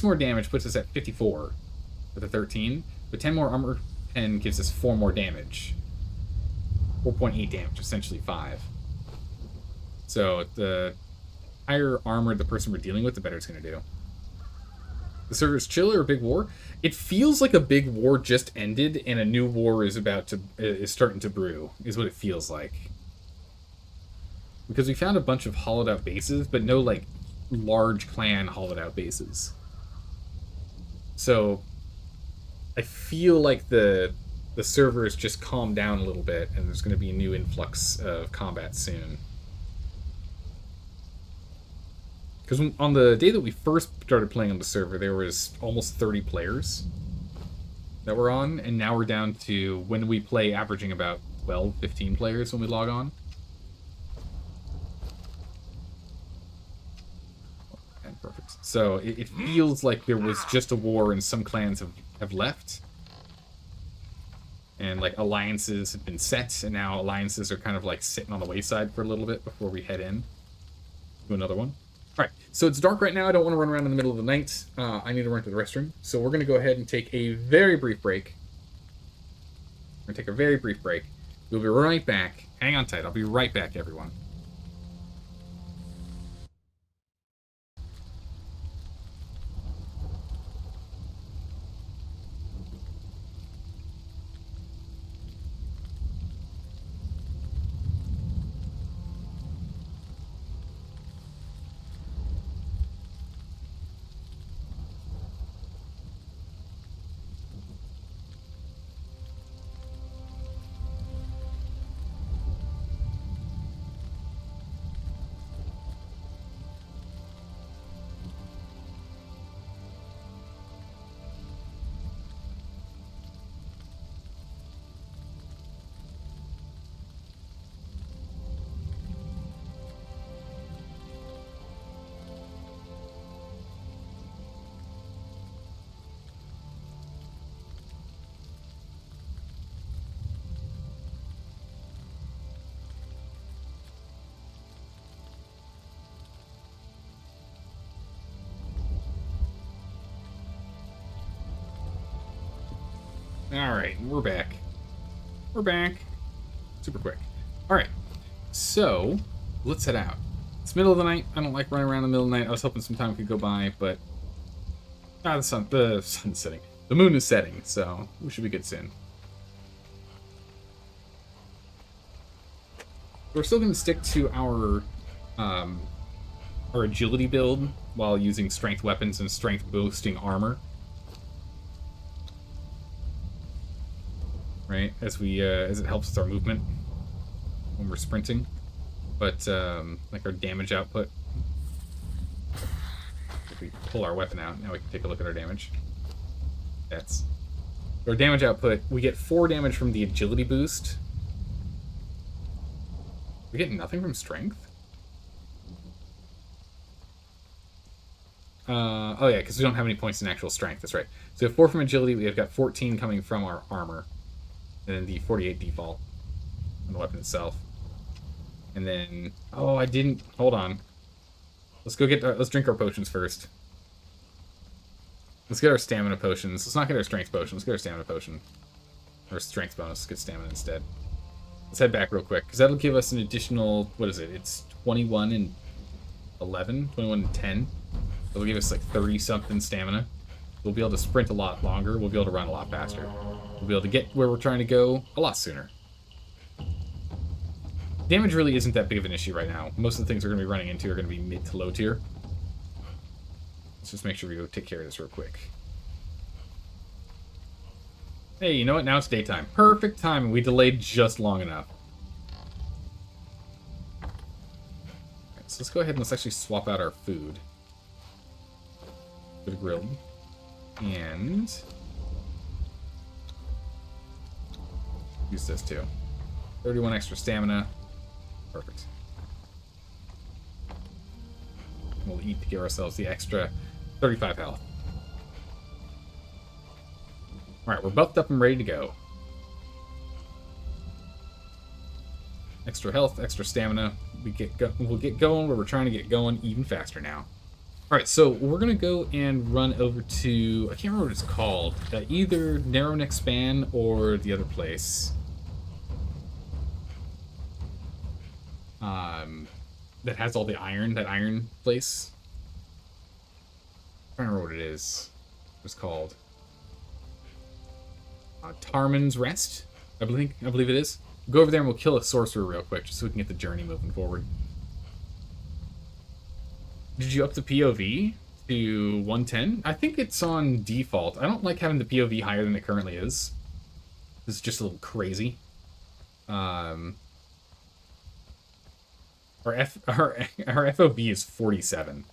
more damage puts us at 54 with a 13. But 10 more armor pen gives us 4 more damage. 4.8 damage, essentially 5. So the higher armor the person we're dealing with, the better it's going to do. The server's chill or a big war? It feels like a big war just ended and a new war is starting to brew, is what it feels like. Because we found a bunch of hollowed out bases, but no like large clan hollowed out bases. So I feel like the server has just calmed down a little bit and there's going to be a new influx of combat soon. Because on the day that we first started playing on the server, there was almost 30 players that were on, and now we're down to, when we play, averaging about 12, 15 players when we log on. And perfect. So it feels like there was just a war and some clans have left. And like alliances have been set, and now alliances are kind of like sitting on the wayside for a little bit before we head in to another one. All right, so it's dark right now. I don't want to run around in the middle of the night. I need to run to the restroom. So we're going to go ahead and take a very brief break. We're going to take a very brief break. We'll be right back. Hang on tight. I'll be right back, everyone. Alright, we're back. We're back. Super quick. Alright, so let's head out. It's middle of the night. I don't like running around in the middle of the night. I was hoping some time could go by, but the sun's setting. The moon is setting, so we should be good soon. We're still going to stick to our agility build while using strength weapons and strength boosting armor. Right, as it helps with our movement when we're sprinting, but like our damage output. If we pull our weapon out, now we can take a look at our damage. That's our damage output. We get 4 damage from the agility boost. We get nothing from strength. Oh yeah, because we don't have any points in actual strength. That's right. So we have 4 from agility. We have got 14 coming from our armor. And then the 48 default on the weapon itself. And then, oh, I didn't, hold on. Let's go get, let's drink our potions first. Let's get our stamina potions. Let's not get our strength potion. Let's get our stamina potion. Or strength bonus. Let's get stamina instead. Let's head back real quick, because that'll give us an additional, what is it? It's 21 and 11? 21 and 10. It'll give us like 30-something stamina. We'll be able to sprint a lot longer. We'll be able to run a lot faster. We'll be able to get where we're trying to go a lot sooner. Damage really isn't that big of an issue right now. Most of the things we're going to be running into are going to be mid to low tier. Let's just make sure we go take care of this real quick. Hey, you know what? Now it's daytime. Perfect timing. We delayed just long enough. Right, so let's go ahead and let's actually swap out our food. For the grilled. And use this too. 31 extra stamina. Perfect. We'll eat to give ourselves the extra 35 health. Alright, we're buffed up and ready to go. Extra health, extra stamina. We'll get going where we're trying to get going even faster now. Alright, so we're going to go and run over to, I can't remember what it's called, either Narrow Neck Span or the other place. That has all the iron, that iron place. I don't remember what it is. What it's called. Tarman's Rest, I believe it is. Go over there and we'll kill a sorcerer real quick, just so we can get the journey moving forward. Did you up the POV to 110? I think it's on default. I don't like having the POV higher than it currently is. It's just a little crazy. Our FOV is 47.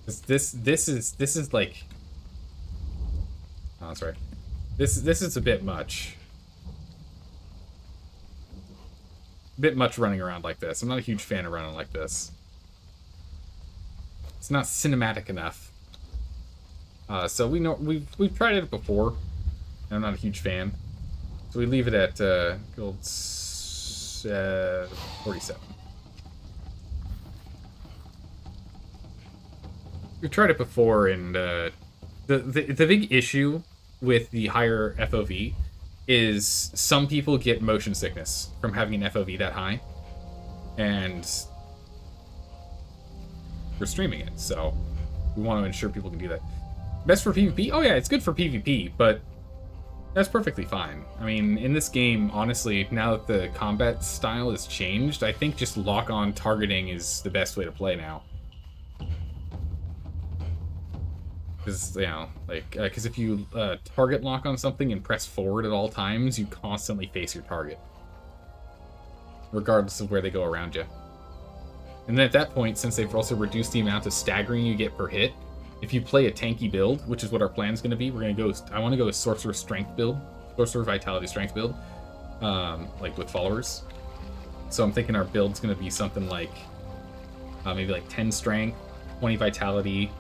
This is like, oh, that's right. This is a bit much. A bit much running around like this. I'm not a huge fan of running like this. It's not cinematic enough. So we know we've tried it before, and I'm not a huge fan. So we leave it at good old 47. We've tried it before, and the big issue with the higher FOV is some people get motion sickness from having an FOV that high, and we're streaming it, so we want to ensure people can do that. Best for PvP? Oh yeah, it's good for PvP, but that's perfectly fine. I mean, in this game, honestly, now that the combat style has changed, I think just lock-on targeting is the best way to play now. Because, you know, like, because if you target lock on something and press forward at all times, you constantly face your target, regardless of where they go around you. And then at that point, since they've also reduced the amount of staggering you get per hit, if you play a tanky build, which is what our plan is going to be, we're going to go, I want to go a Sorcerer Strength build, Sorcerer Vitality Strength build, like with followers. So I'm thinking our build's going to be something like, maybe like 10 Strength, 20 Vitality,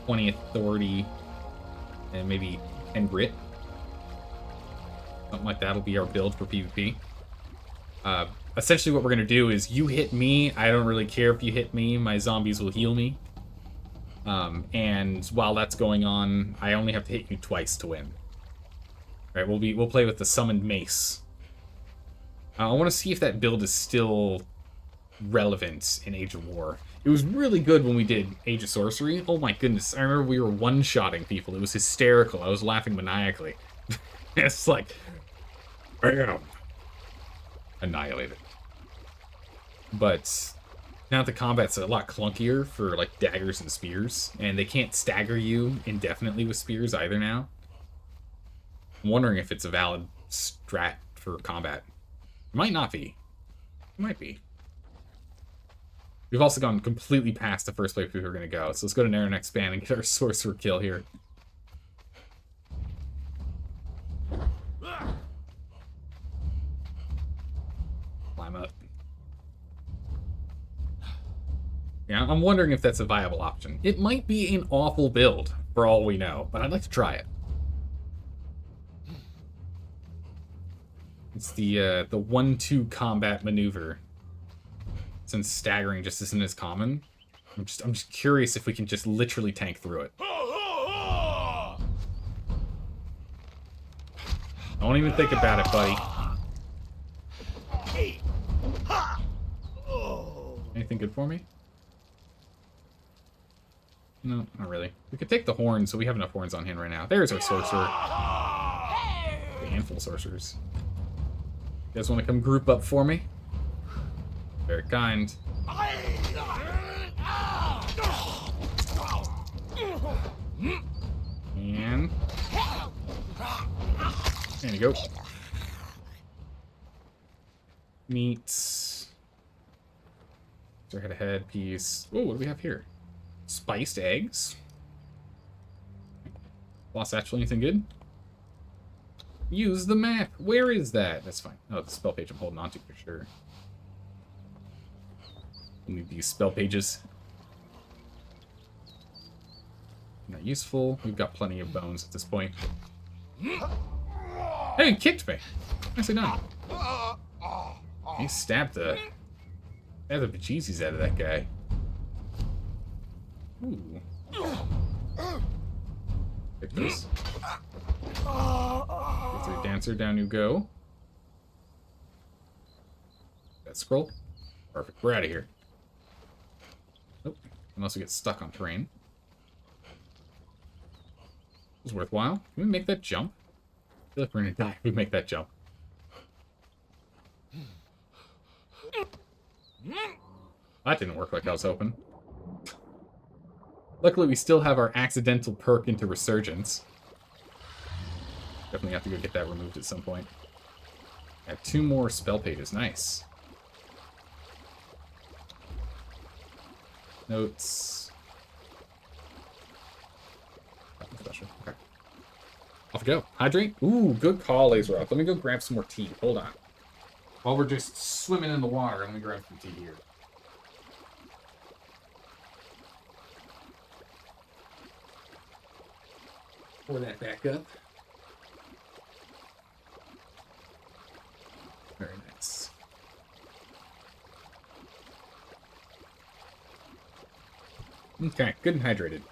20 Authority, and maybe 10 Grit. Something like that'll be our build for PvP. Essentially what we're going to do is you hit me, I don't really care if you hit me, my zombies will heal me. And while that's going on, I only have to hit you twice to win. All right, we'll play with the Summoned Mace. I want to see if that build is still relevant in Age of War. It was really good when we did Age of Sorcery. Oh my goodness, I remember we were one-shotting people. It was hysterical. I was laughing maniacally. It's like, bam, annihilated. But now the combat's a lot clunkier for like daggers and spears, and they can't stagger you indefinitely with spears either now. I'm wondering if it's a valid strat for combat. It might not be. It might be. We've also gone completely past the first place we were going to go, so let's go to Narrow Neck Span and get our sorcerer kill here. Climb up. Yeah, I'm wondering if that's a viable option. It might be an awful build, for all we know, but I'd like to try it. It's the 1-2 combat maneuver. Since staggering just isn't as common, I'm just curious if we can just literally tank through it. Don't even think about it, buddy. Anything good for me? No, not really. We could take the horns, so we have enough horns on hand right now. There's our sorcerer. A handful of sorcerers. You guys want to come group up for me? Very kind. And there you go. Meats. Head piece. Oh, what do we have here? Spiced eggs. Lost actually anything good? Use the map. Where is that? That's fine. Oh, the spell page I'm holding on to for sure. We need these spell pages. Not useful. We've got plenty of bones at this point. Hey, he kicked me. Nicely done. He stabbed the bejesus out of that guy. Ooh. Pick this. Victory Dancer, down you go. That scroll. Perfect. We're out of here. Nope. Unless we get stuck on terrain. It was worthwhile. Can we make that jump? I feel like we're gonna die if we make that jump. That didn't work like I was hoping. Luckily, we still have our accidental perk into Resurgence. Definitely have to go get that removed at some point. I have 2 more spell pages. Nice. Notes. Nothing special. Okay. Off we go. Hydrate. Ooh, good call, Laser Rock. Let me go grab some more tea. Hold on. While we're just swimming in the water, let me grab some tea here. Pour that back up. Very nice. Okay, good and hydrated.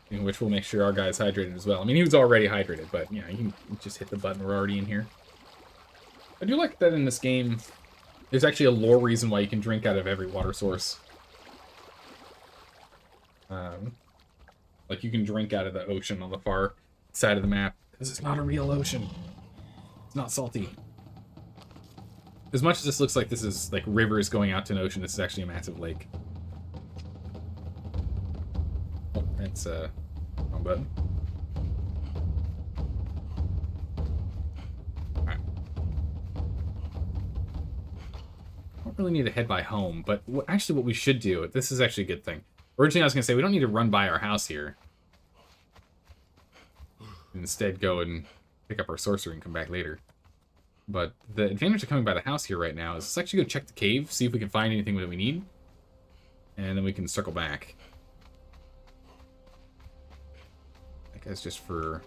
In which we'll make sure our guy's hydrated as well. I mean, he was already hydrated, but, you know, you can just hit the button. We're already in here. I do like that in this game, there's actually a lore reason why you can drink out of every water source. Like, you can drink out of the ocean on the far side of the map. Because it's not a real ocean. It's not salty. As much as this looks like this is, like, rivers going out to an ocean, this is actually a massive lake. Oh, that's, wrong button. Alright. Don't really need to head by home, but actually what we should do, this is actually a good thing. Originally I was going to say, we don't need to run by our house here. Instead go and pick up our sorcery and come back later. But the advantage of coming by the house here right now is let's actually go check the cave, see if we can find anything that we need. And then we can circle back. That guy's just for...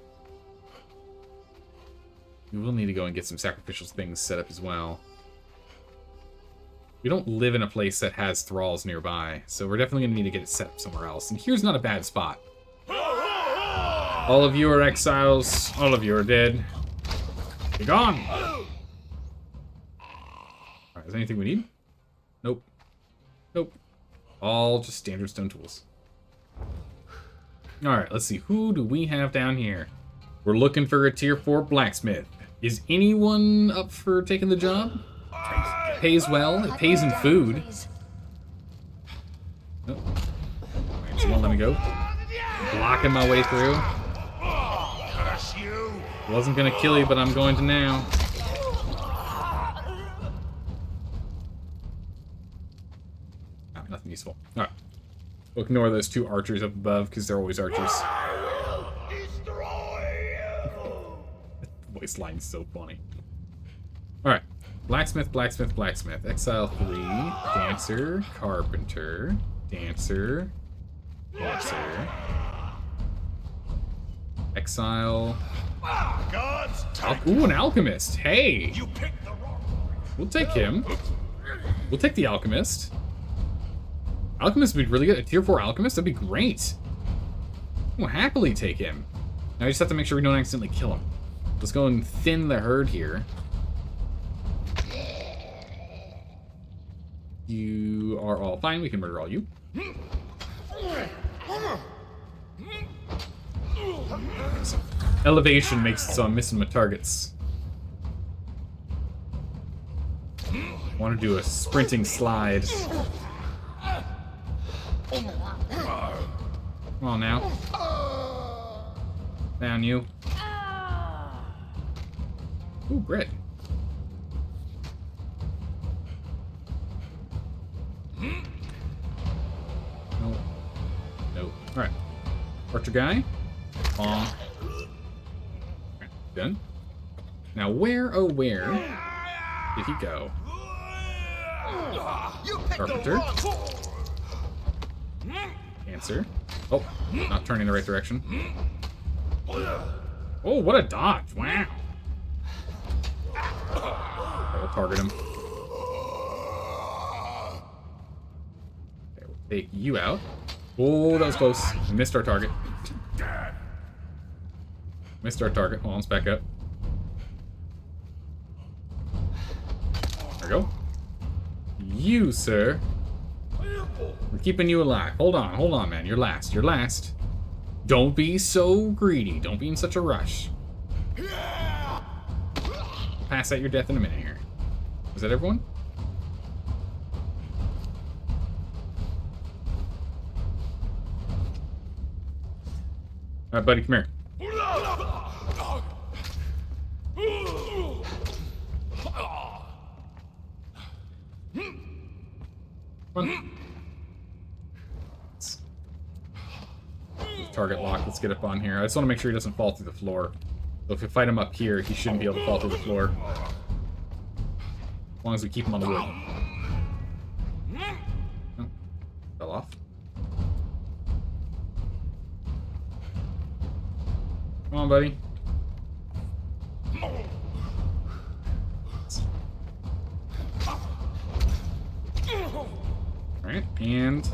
We will need to go and get some sacrificial things set up as well. We don't live in a place that has thralls nearby, so we're definitely going to need to get it set up somewhere else. And here's not a bad spot. All of you are exiles. All of you are dead. Be gone! Alright, is there anything we need? Nope. Nope. All just standard stone tools. Alright, let's see. Who do we have down here? We're looking for a tier 4 blacksmith. Is anyone up for taking the job? It pays well. It pays in food. Nope. Alright, so won't let me go. Blocking my way through. Wasn't gonna kill you, but I'm going to now. Oh, nothing useful. Alright. We'll ignore those two archers up above, because they're always archers. The voice line's so funny. Alright. Blacksmith, blacksmith, blacksmith. Exile 3. Dancer. Carpenter. Dancer. Dancer. Exile. Ooh, an alchemist. Hey! We'll take him. We'll take the alchemist. Alchemist would be really good. A tier 4 alchemist? That'd be great. We'll happily take him. Now we just have to make sure we don't accidentally kill him. Let's go and thin the herd here. You are all fine. We can murder all you. So, elevation makes it so I'm missing my targets. Want to do a sprinting slide. Come on now. Down you. Ooh, bread. No. No. Alright. Archer guy. Alright, done. Now where, oh where, did he go? Carpenter. Answer. Oh, not turning the right direction. Oh, what a dodge. Wow. I'll target him. Okay, we'll take you out. Oh, that was close. We missed our target. Missed our target. Hold on, let's back up. There we go. You, sir. We're keeping you alive. Hold on, man. You're last. You're last. Don't be so greedy. Don't be in such a rush. Pass out your death in a minute here. Is that everyone? Alright, buddy, come here. Come on. Target lock. Let's get up on here. I just want to make sure he doesn't fall through the floor. So if we fight him up here, he shouldn't be able to fall through the floor. As long as we keep him on the wood. Oh, fell off. Come on, buddy. Alright, and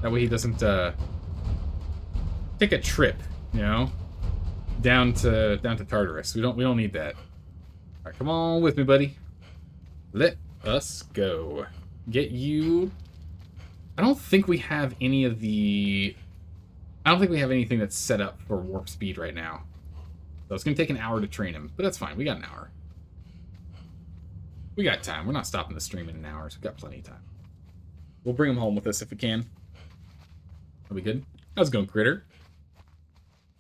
That way he doesn't take a trip, you know, down to Tartarus. We don't need that. All right, come on with me, buddy. Let us go. Get you. I don't think we have any of the. I don't think we have anything that's set up for warp speed right now. So it's gonna take an hour to train him, but that's fine. We got an hour. We got time. We're not stopping the stream in an hour, so we've got plenty of time. We'll bring him home with us if we can. Are we good? How's it going, Critter?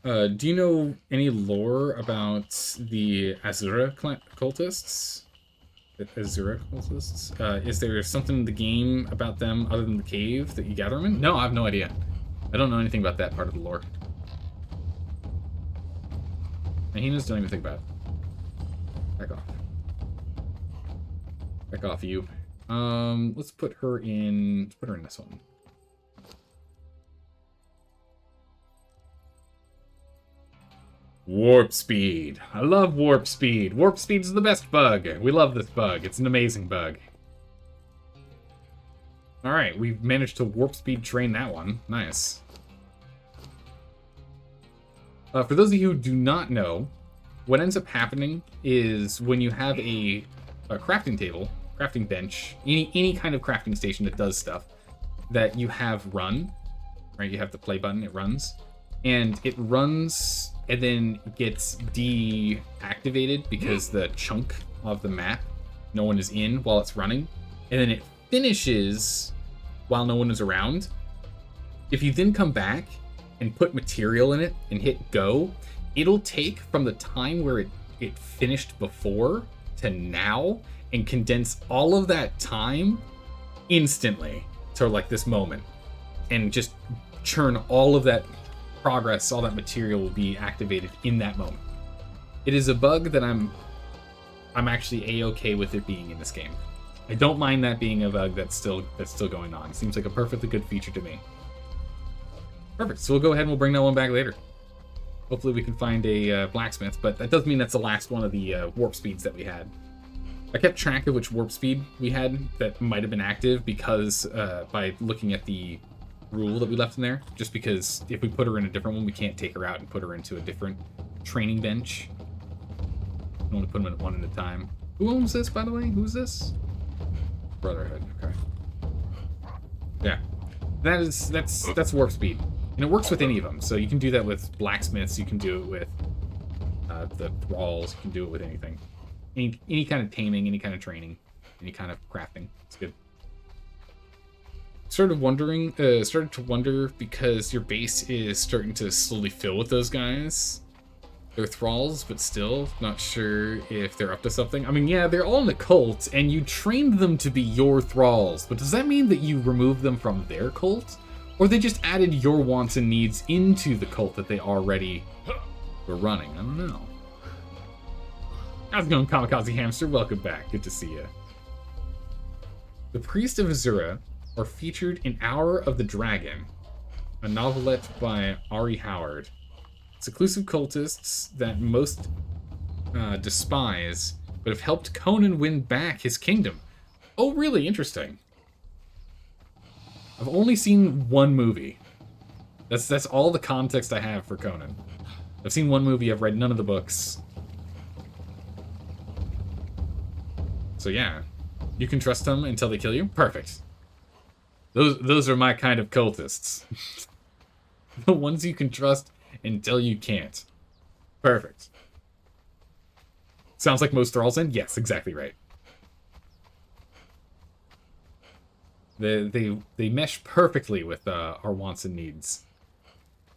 Do you know any lore about the Azura cultists? The Azura cultists? Is there something in the game about them other than the cave that you gather them in? No, I have no idea. I don't know anything about that part of the lore. Hyenas don't even think about it. Back off. Back off, you. Let's put her in. Let's put her in this one. Warp speed. I love warp speed. Warp speed is the best bug. We love this bug. It's an amazing bug. Alright, we've managed to warp speed train that one. Nice. For those of you who do not know, what ends up happening is when you have a crafting table, crafting bench, any kind of crafting station that does stuff, that you have run, right? You have the play button, it runs, and it runs and then gets deactivated because the chunk of the map no one is in while it's running, and then it finishes while no one is around. If you then come back and put material in it and hit go, it'll take from the time where it finished before to now and condense all of that time instantly to like this moment and just churn all of that progress, all that material will be activated in that moment. It is a bug that I'm actually a-okay with it being in this game. I don't mind that being a bug that's still going on. It seems like a perfectly good feature to me. Perfect. So we'll go ahead and we'll bring that one back later. Hopefully we can find a blacksmith, but that does mean that's the last one of the warp speeds that we had. I kept track of which warp speed we had that might have been active because by looking at the rule that we left in there, just because if we put her in a different one, we can't take her out and put her into a different training bench. I want to put them in one at a time. Who owns this, by the way? Who's this? Brotherhood. Okay. Yeah, that's warp speed, and it works with any of them. So you can do that with blacksmiths. You can do it with the thralls. You can do it with anything, any kind of taming, any kind of training, any kind of crafting. It's good. Started to wonder because your base is starting to slowly fill with those guys. They're thralls, but still not sure if they're up to something. I mean, yeah, they're all in the cult, and you trained them to be your thralls, but does that mean that you removed them from their cult? Or they just added your wants and needs into the cult that they already were running? I don't know. How's it going, Kamikaze Hamster? Welcome back. Good to see you. The Priest of Azura are featured in Hour of the Dragon, a novelette by Ari Howard. Seclusive cultists that most despise, but have helped Conan win back his kingdom. Oh, really? Interesting. I've only seen one movie. That's all the context I have for Conan. I've seen one movie, I've read none of the books. So yeah, you can trust them until they kill you? Perfect. Those are my kind of cultists. The ones you can trust until you can't. Perfect. Sounds like most thralls in? Yes, exactly right. They mesh perfectly with our wants and needs.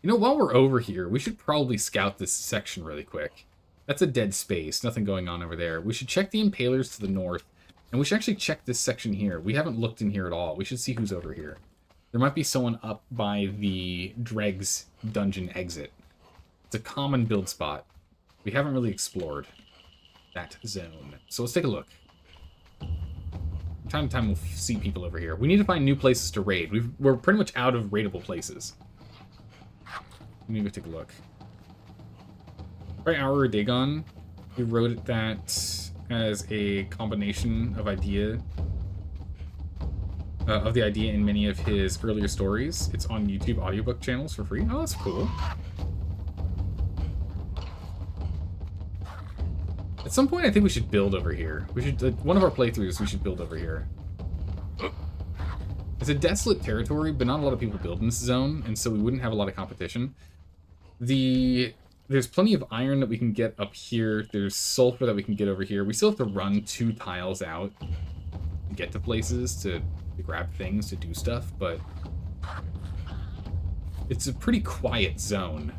You know, while we're over here, we should probably scout this section really quick. That's a dead space, nothing going on over there. We should check the Impalers to the north, and we should actually check this section here. We haven't looked in here at all. We should see who's over here. There might be someone up by the Dregs dungeon exit. It's a common build spot. We haven't really explored that zone. So let's take a look. From time to time we'll see people over here. We need to find new places to raid. We're pretty much out of raidable places. Let me go take a look. Right, Hour of Dagon, we wrote that as a combination of idea of the idea in many of his earlier stories. It's on YouTube audiobook channels for free. Oh, that's cool. At some point, I think we should build over here. We should, one of our playthroughs, we should build over here. It's a desolate territory, but not a lot of people build in this zone, and so we wouldn't have a lot of competition. There's plenty of iron that we can get up here. There's sulfur that we can get over here. We still have to run 2 tiles out to get to places, to grab things, to do stuff, but it's a pretty quiet zone.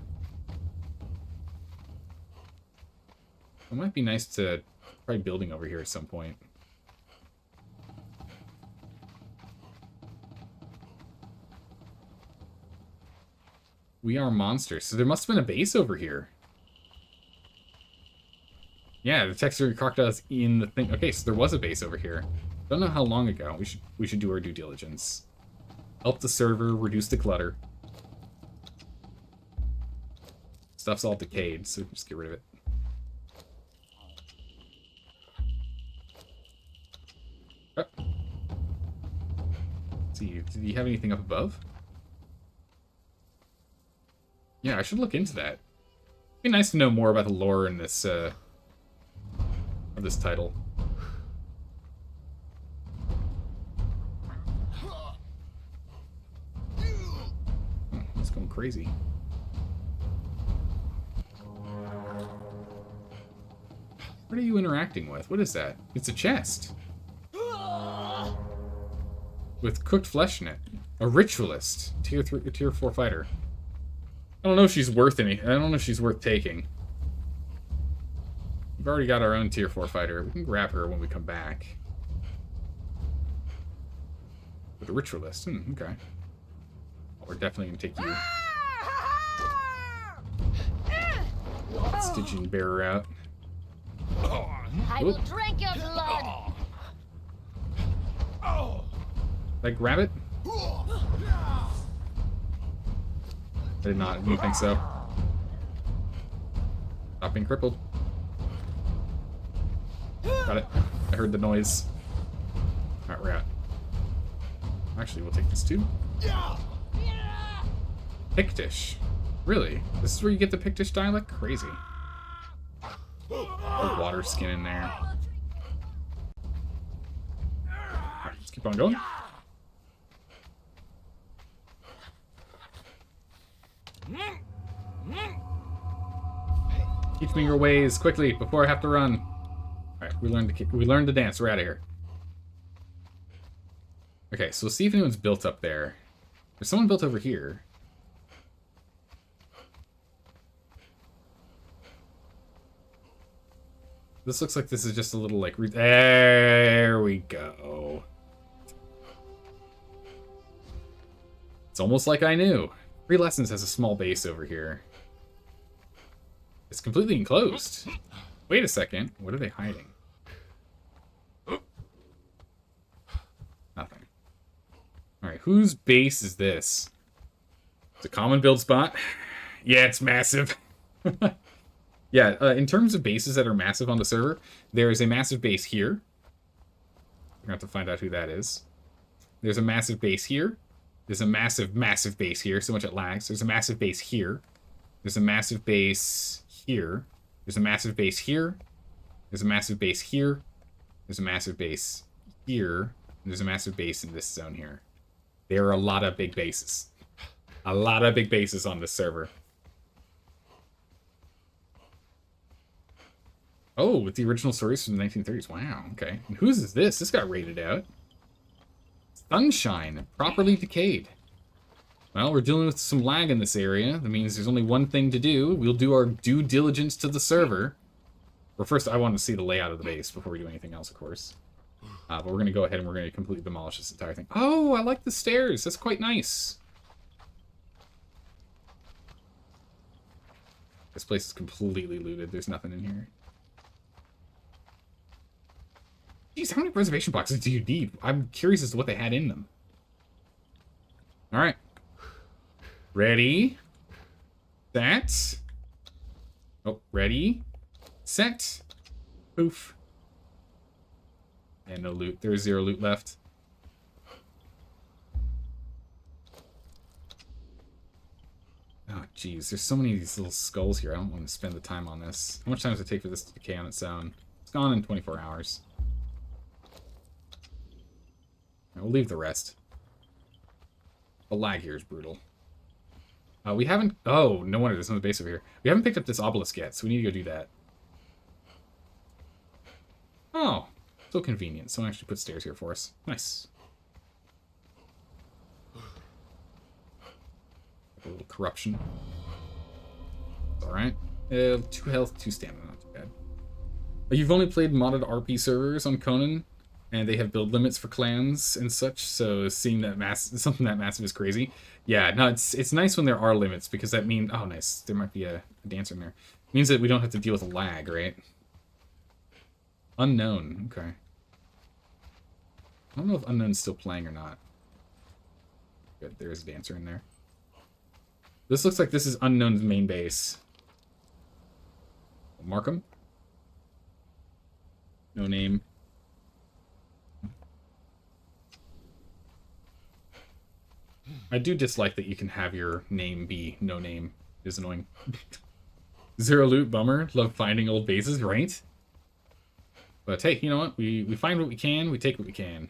It might be nice to try building over here at some point. We are monsters. So there must have been a base over here. Yeah, the texture crocodiles in the thing. Okay, so there was a base over here. Don't know how long ago. We should do our due diligence. Help the server, reduce the clutter. Stuff's all decayed, so just get rid of it. Oh. Let's see, did you have anything up above? Yeah, I should look into that. It'd be nice to know more about the lore in this, of this title. It's going crazy. What are you interacting with? What is that? It's a chest. With cooked flesh in it. A ritualist. Tier 4 fighter. I don't know if she's worth any. I don't know if she's worth taking. We've already got our own tier 4 fighter. We can grab her when we come back. With a ritualist. Okay. Well, we're definitely going to take you. Stygian bearer out. I will drink your blood. Did I grab it? I did not. I didn't think so. Stop being crippled. Got it. I heard the noise. Alright, we're out. Actually, we'll take this too. Pictish. Really? This is where you get the Pictish dialect? Crazy. A water skin in there. Alright, let's keep on going. Teach me your ways quickly before I have to run. Alright, we learned to dance. We're out of here. Okay, so we'll see if anyone's built up there. There's someone built over here. This looks like this is just a little, like... There we go. It's almost like I knew. 3 Lessons has a small base over here. It's completely enclosed. Wait a second. What are they hiding? Nothing. Alright, whose base is this? It's a common build spot. Yeah, it's massive. Yeah, in terms of bases that are massive on the server, there is a massive base here. We're going to have to find out who that is. There's a massive base here. There's a massive, massive base here, so much it lags. There's a massive base here. There's a massive base here. There's a massive base here. There's a massive base here. There's a massive base here. There's a massive base in this zone here. There are a lot of big bases. A lot of big bases on this server. Oh, with the original stories from the 1930s. Wow, okay. And whose is this? This got rated out. Sunshine, properly decayed. Well, we're dealing with some lag in this area. That means there's only one thing to do. We'll do our due diligence to the server. But first, I want to see the layout of the base before we do anything else, of course. But we're going to go ahead and we're going to completely demolish this entire thing. Oh, I like the stairs. That's quite nice. This place is completely looted. There's nothing in here. Jeez, how many reservation boxes do you need? I'm curious as to what they had in them. Alright. Ready. Set. Oh, ready. Set. Poof. And no loot. There's 0 loot left. Jeez, there's so many of these little skulls here. I don't want to spend the time on this. How much time does it take for this to decay on its own? It's gone in 24 hours. We'll leave the rest. The lag here is brutal. We haven't... Oh, no wonder there's no base over here. We haven't picked up this obelisk yet, so we need to go do that. Oh, so convenient. Someone actually put stairs here for us. Nice. A little corruption. It's alright. 2 health, 2 stamina. Not too bad. You've only played modded RP servers on Conan, and they have build limits for clans and such, so seeing that something that massive is crazy. Yeah, no, it's nice when there are limits, because that means... Oh, nice. There might be a dancer in there. It means that we don't have to deal with a lag, right? Unknown. Okay. I don't know if Unknown's still playing or not. Good, there is a dancer in there. This looks like this is Unknown's main base. Mark him. No name. I do dislike that you can have your name be no name. It is annoying. Zero loot, bummer. Love finding old bases, right? But hey, you know what? We find what we can, we take what we can.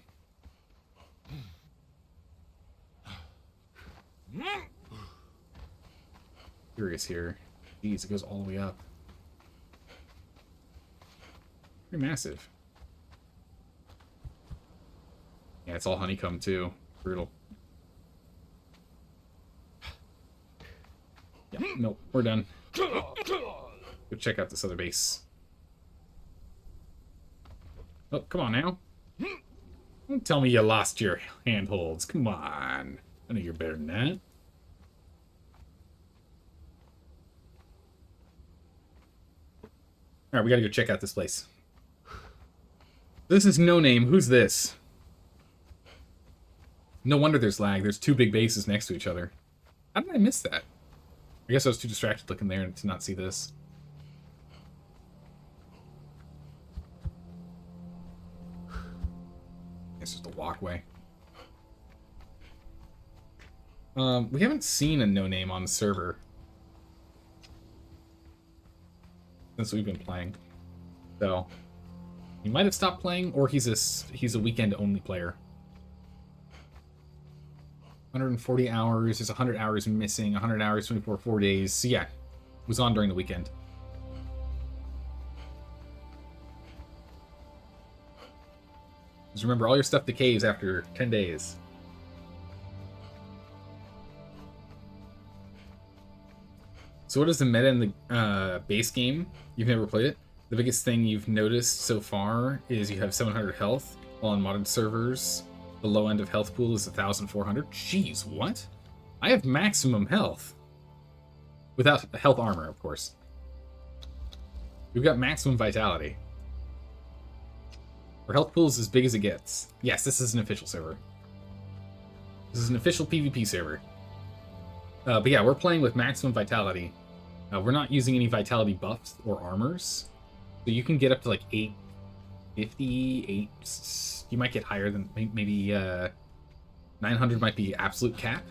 Curious here. Jeez, it goes all the way up. Pretty massive. Yeah, it's all honeycomb too. Brutal. Yeah, nope, we're done. Go check out this other base. Oh, come on now. Don't tell me you lost your handholds. Come on. I know you're better than that. Alright, we gotta go check out this place. This is No Name. Who's this? No wonder there's lag. There's 2 big bases next to each other. How did I miss that? I guess I was too distracted looking there to not see this. It's just a walkway. We haven't seen a No Name on the server since we've been playing. So he might have stopped playing, or he's a weekend only player. 140 hours, there's 100 hours missing, 100 hours, 4 days. So yeah, was on during the weekend. Just remember, all your stuff decays after 10 days. So what is the meta in the base game? You've never played it? The biggest thing you've noticed so far is you have 700 health, while on modded servers, the low end of health pool is 1,400. Jeez, what? I have maximum health. Without health armor, of course. We've got maximum vitality. Our health pool is as big as it gets. Yes, this is an official server. This is an official PvP server. But yeah, we're playing with maximum vitality. We're not using any vitality buffs or armors. So you can get up to like 850, you might get higher than maybe 900 might be absolute cap.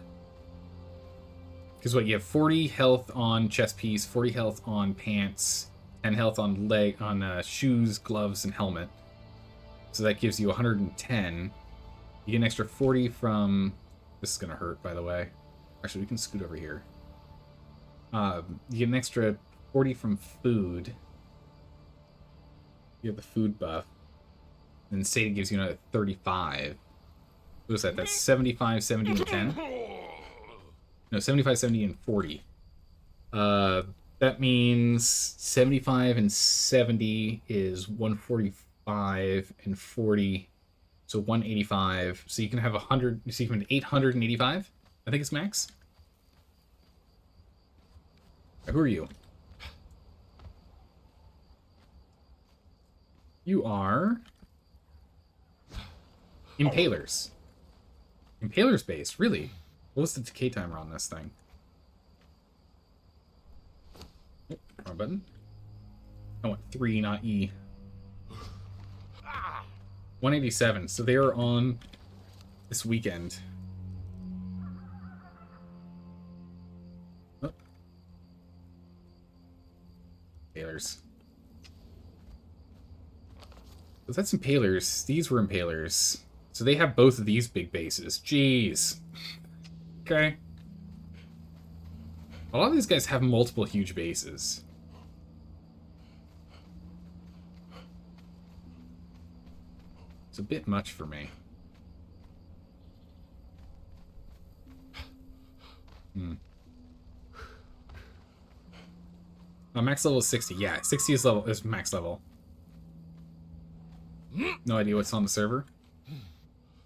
Because what, you have 40 health on chest piece, 40 health on pants, 10 health on shoes, gloves, and helmet. So that gives you 110. You get an extra 40 from... This is going to hurt, by the way. Actually, we can scoot over here. You get an extra 40 from food. You have the food buff. And Sata gives you another 35. What is that? That's 75, 70, and 10? No, 75, 70, and 40. That means 75 and 70 is 145 and 40. So 185. So you can have 100. So you can have 885. I think it's max. Who are you? You are Impalers. Impalers base, really? What was the decay timer on this thing? Oh, wrong button. I want 3, not E. 187. So they are on this weekend. Oh, impalers. So that's impalers. These were impalers. So they have both of these big bases. Jeez. Okay. A lot of these guys have multiple huge bases. It's a bit much for me. Max level is 60. Yeah, 60 is max level. No idea what's on the server.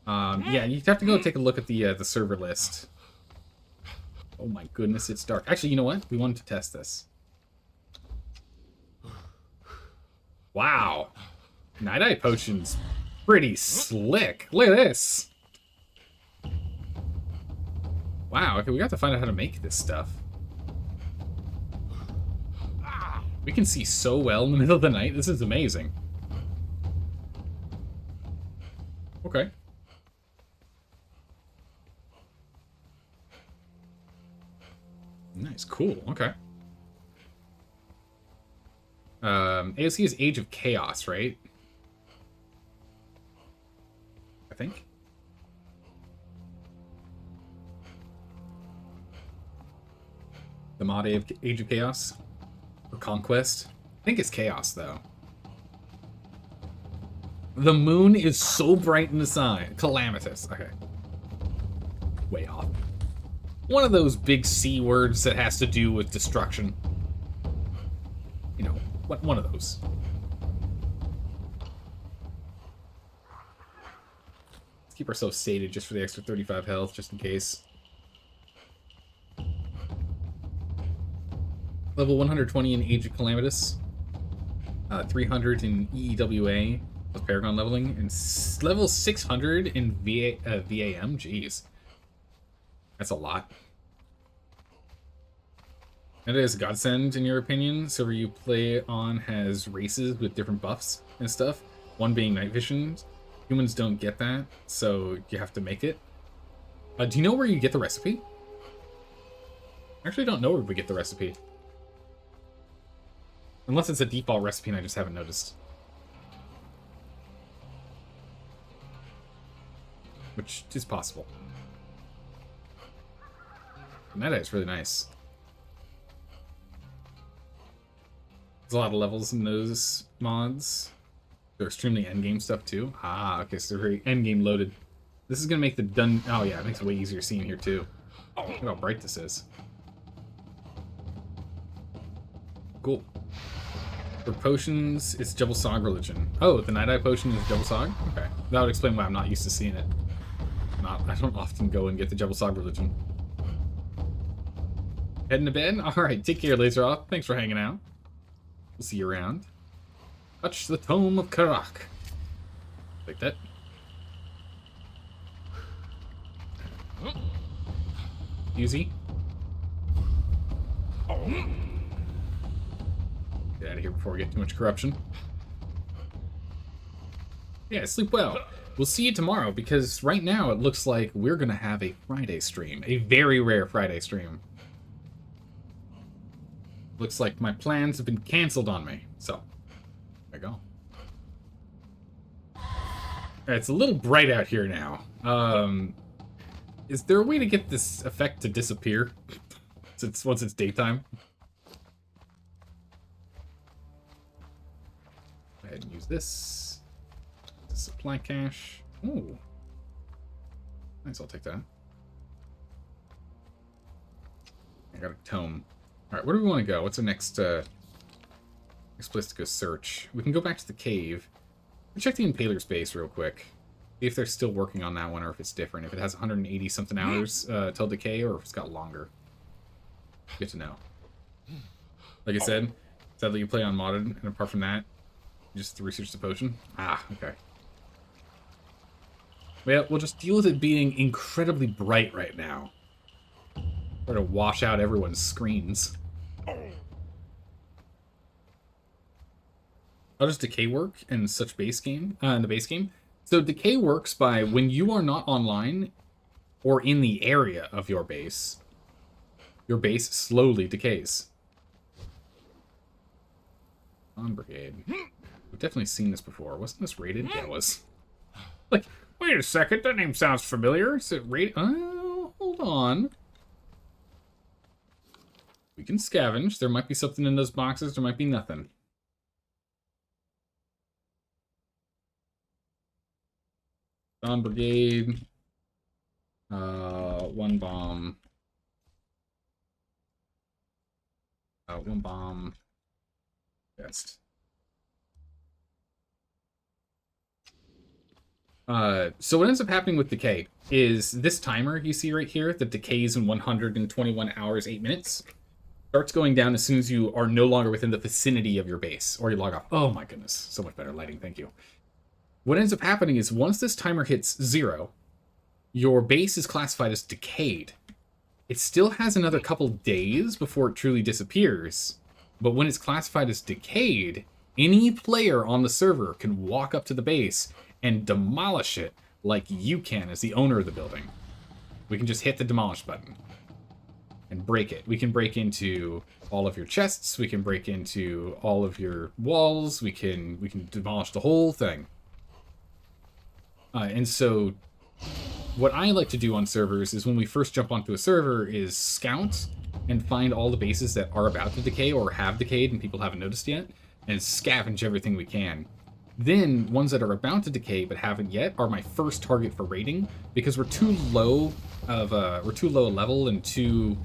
Yeah, you have to go take a look at the server list. Oh my goodness, it's dark. Actually, you know what? We wanted to test this. Wow. Night Eye Potion's pretty slick. Look at this. Wow, okay, we got to find out how to make this stuff. We can see so well in the middle of the night. This is amazing. Okay. Nice, cool, okay. AOC is Age of Chaos, right? I think. The mod Age of Chaos? Or Conquest? I think it's Chaos, though. The moon is so bright in the sky. Calamitous. Okay. Way off. One of those big C words that has to do with destruction. You know, one of those. Let's keep ourselves sated just for the extra 35 health, just in case. Level 120 in Age of Calamitous. 300 in EEWA with Paragon leveling. And level 600 in VAM. Jeez. That's a lot. And it is a godsend, in your opinion. Server you play on has races with different buffs and stuff. One being night vision. Humans don't get that, so you have to make it. Do you know where you get the recipe? I actually don't know where we get the recipe. Unless it's a default recipe and I just haven't noticed. Which is possible. The meta is really nice. There's a lot of levels in those mods. They're extremely endgame stuff too. Ah, okay, so they're very endgame loaded. This is gonna make the done. Oh yeah, it makes it way easier seeing here too. Look how bright this is. Cool. For potions, it's Double Sog Religion. Oh, the Night Eye Potion is Double Sog? Okay. That would explain why I'm not used to seeing it. I don't often go and get the Double Sog Religion. Heading to bed? Alright, take care, Laser Off. Thanks for hanging out. We'll see you around. Touch the Tome of Karak. Like that. Easy. Get out of here before we get too much corruption. Yeah, sleep well. We'll see you tomorrow, because right now it looks like we're going to have a Friday stream. A very rare Friday stream. Looks like my plans have been canceled on me. So, there you go. It's a little bright out here now. Is there a way to get this effect to disappear? Once it's daytime? Go ahead and use this. Supply cache. Ooh. Nice, I'll take that. I got a tome. Alright, where do we want to go? What's our next place to go search? We can go back to the cave. We'll check the Impaler's base real quick. See if they're still working on that one or if it's different. If it has 180 something hours till decay or if it's got longer. Good to know. Like I said, sadly you play on modded, and apart from that, just to research the potion. Ah, okay. Well, we'll just deal with it being incredibly bright right now. Try to wash out everyone's screens. How does decay work in such base game? In the base game? So decay works by when you are not online or in the area of your base slowly decays. On Brigade. We've definitely seen this before. Wasn't this rated? Yeah, it was. Like, wait a second, that name sounds familiar. Is it rated? Oh, hold on. We can scavenge. There might be something in those boxes. There might be nothing. On Brigade. One bomb. One bomb. Best. So what ends up happening with decay is this timer you see right here that decays in 121 hours, 8 minutes starts going down as soon as you are no longer within the vicinity of your base or you log off. Oh my goodness, so much better lighting, thank you. What ends up happening is once this timer hits 0, your base is classified as decayed. It still has another couple days before it truly disappears, but when it's classified as decayed, any player on the server can walk up to the base and demolish it like you can as the owner of the building. We can just hit the demolish button and break it. We can break into all of your chests, we can break into all of your walls, we can demolish the whole thing. And so what I like to do on servers is when we first jump onto a server is scout and find all the bases that are about to decay or have decayed and people haven't noticed yet, and scavenge everything we can. Then, ones that are about to decay but haven't yet are my first target for raiding, because we're too low a level and too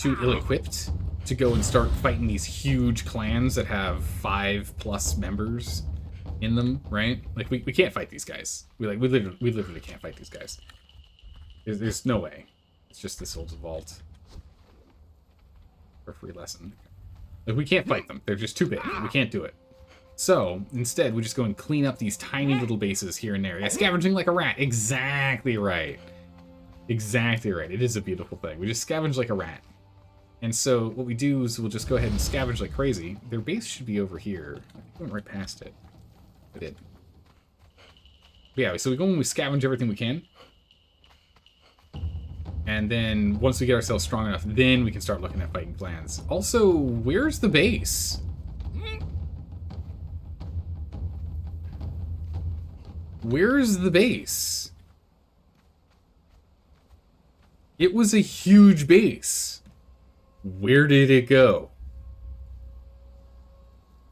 ill-equipped to go and start fighting these huge clans that have 5+ members in them, right? Like, we can't fight these guys. We literally can't fight these guys. There's no way. It's just this old vault. For a free lesson. Like, we can't fight them. They're just too big. We can't do it. So, instead, we just go and clean up these tiny little bases here and there. Yeah, scavenging like a rat. Exactly right. Exactly right. It is a beautiful thing. We just scavenge like a rat. And so, what we do is we'll just go ahead and scavenge like crazy. Their base should be over here. I think we went right past it. I did. But yeah, so we go and we scavenge everything we can. And then, once we get ourselves strong enough, then we can start looking at fighting clans. Also, where's the base? Where's the base? It was a huge base. Where did it go?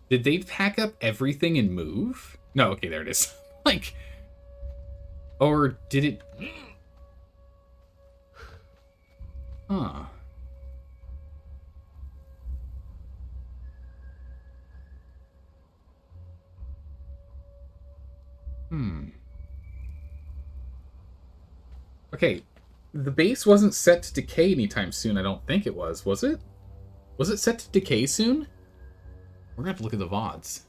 Did they pack up everything and move? No, okay, there it is. Like, or did it... Huh. Okay, the base wasn't set to decay anytime soon. I don't think it was it? Was it set to decay soon? We're gonna have to look at the VODs.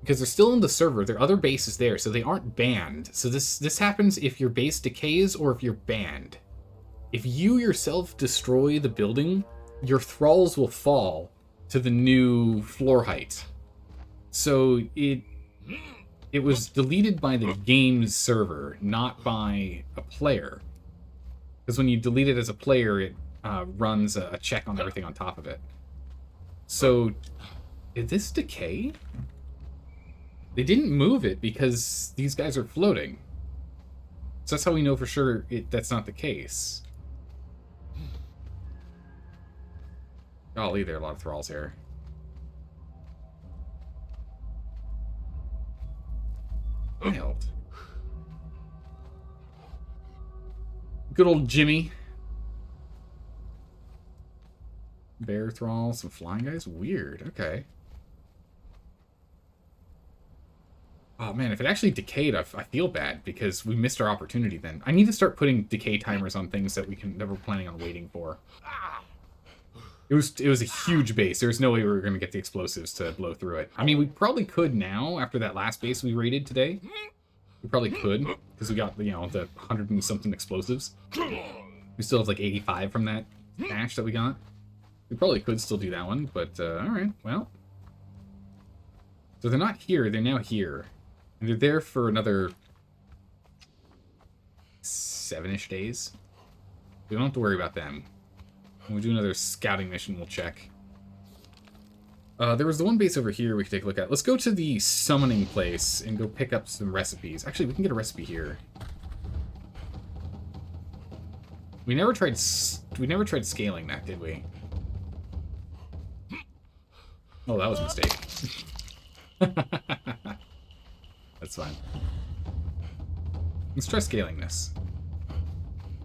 Because they're still in the server. There are other bases there, so they aren't banned. So this happens if your base decays or if you're banned. If you yourself destroy the building, your thralls will fall to the new floor height. So it was deleted by the game's server, not by a player. Because when you delete it as a player, it runs a check on everything on top of it. So, did this decay? They didn't move it because these guys are floating. So that's how we know for sure that's not the case. Golly, there are a lot of thralls here. Wild. Good old Jimmy. Bear thrall, some flying guys. Weird. Okay. Oh man, if it actually decayed, I feel bad because we missed our opportunity then. I need to start putting decay timers on things that we're planning on waiting for. It was a huge base. There's no way we were going to get the explosives to blow through it. I mean, we probably could now after that last base we raided today. We probably could because we got, the 100 and something explosives. We still have like 85 from that stash that we got. We probably could still do that one, but all right, well. So they're not here. They're now here. And they're there for another 7-ish days. We don't have to worry about them. When we do another scouting mission, we'll check. There was the one base over here we could take a look at. Let's go to the summoning place and go pick up some recipes. Actually, we can get a recipe here. We never tried scaling that, did we? Oh, that was a mistake. That's fine. Let's try scaling this.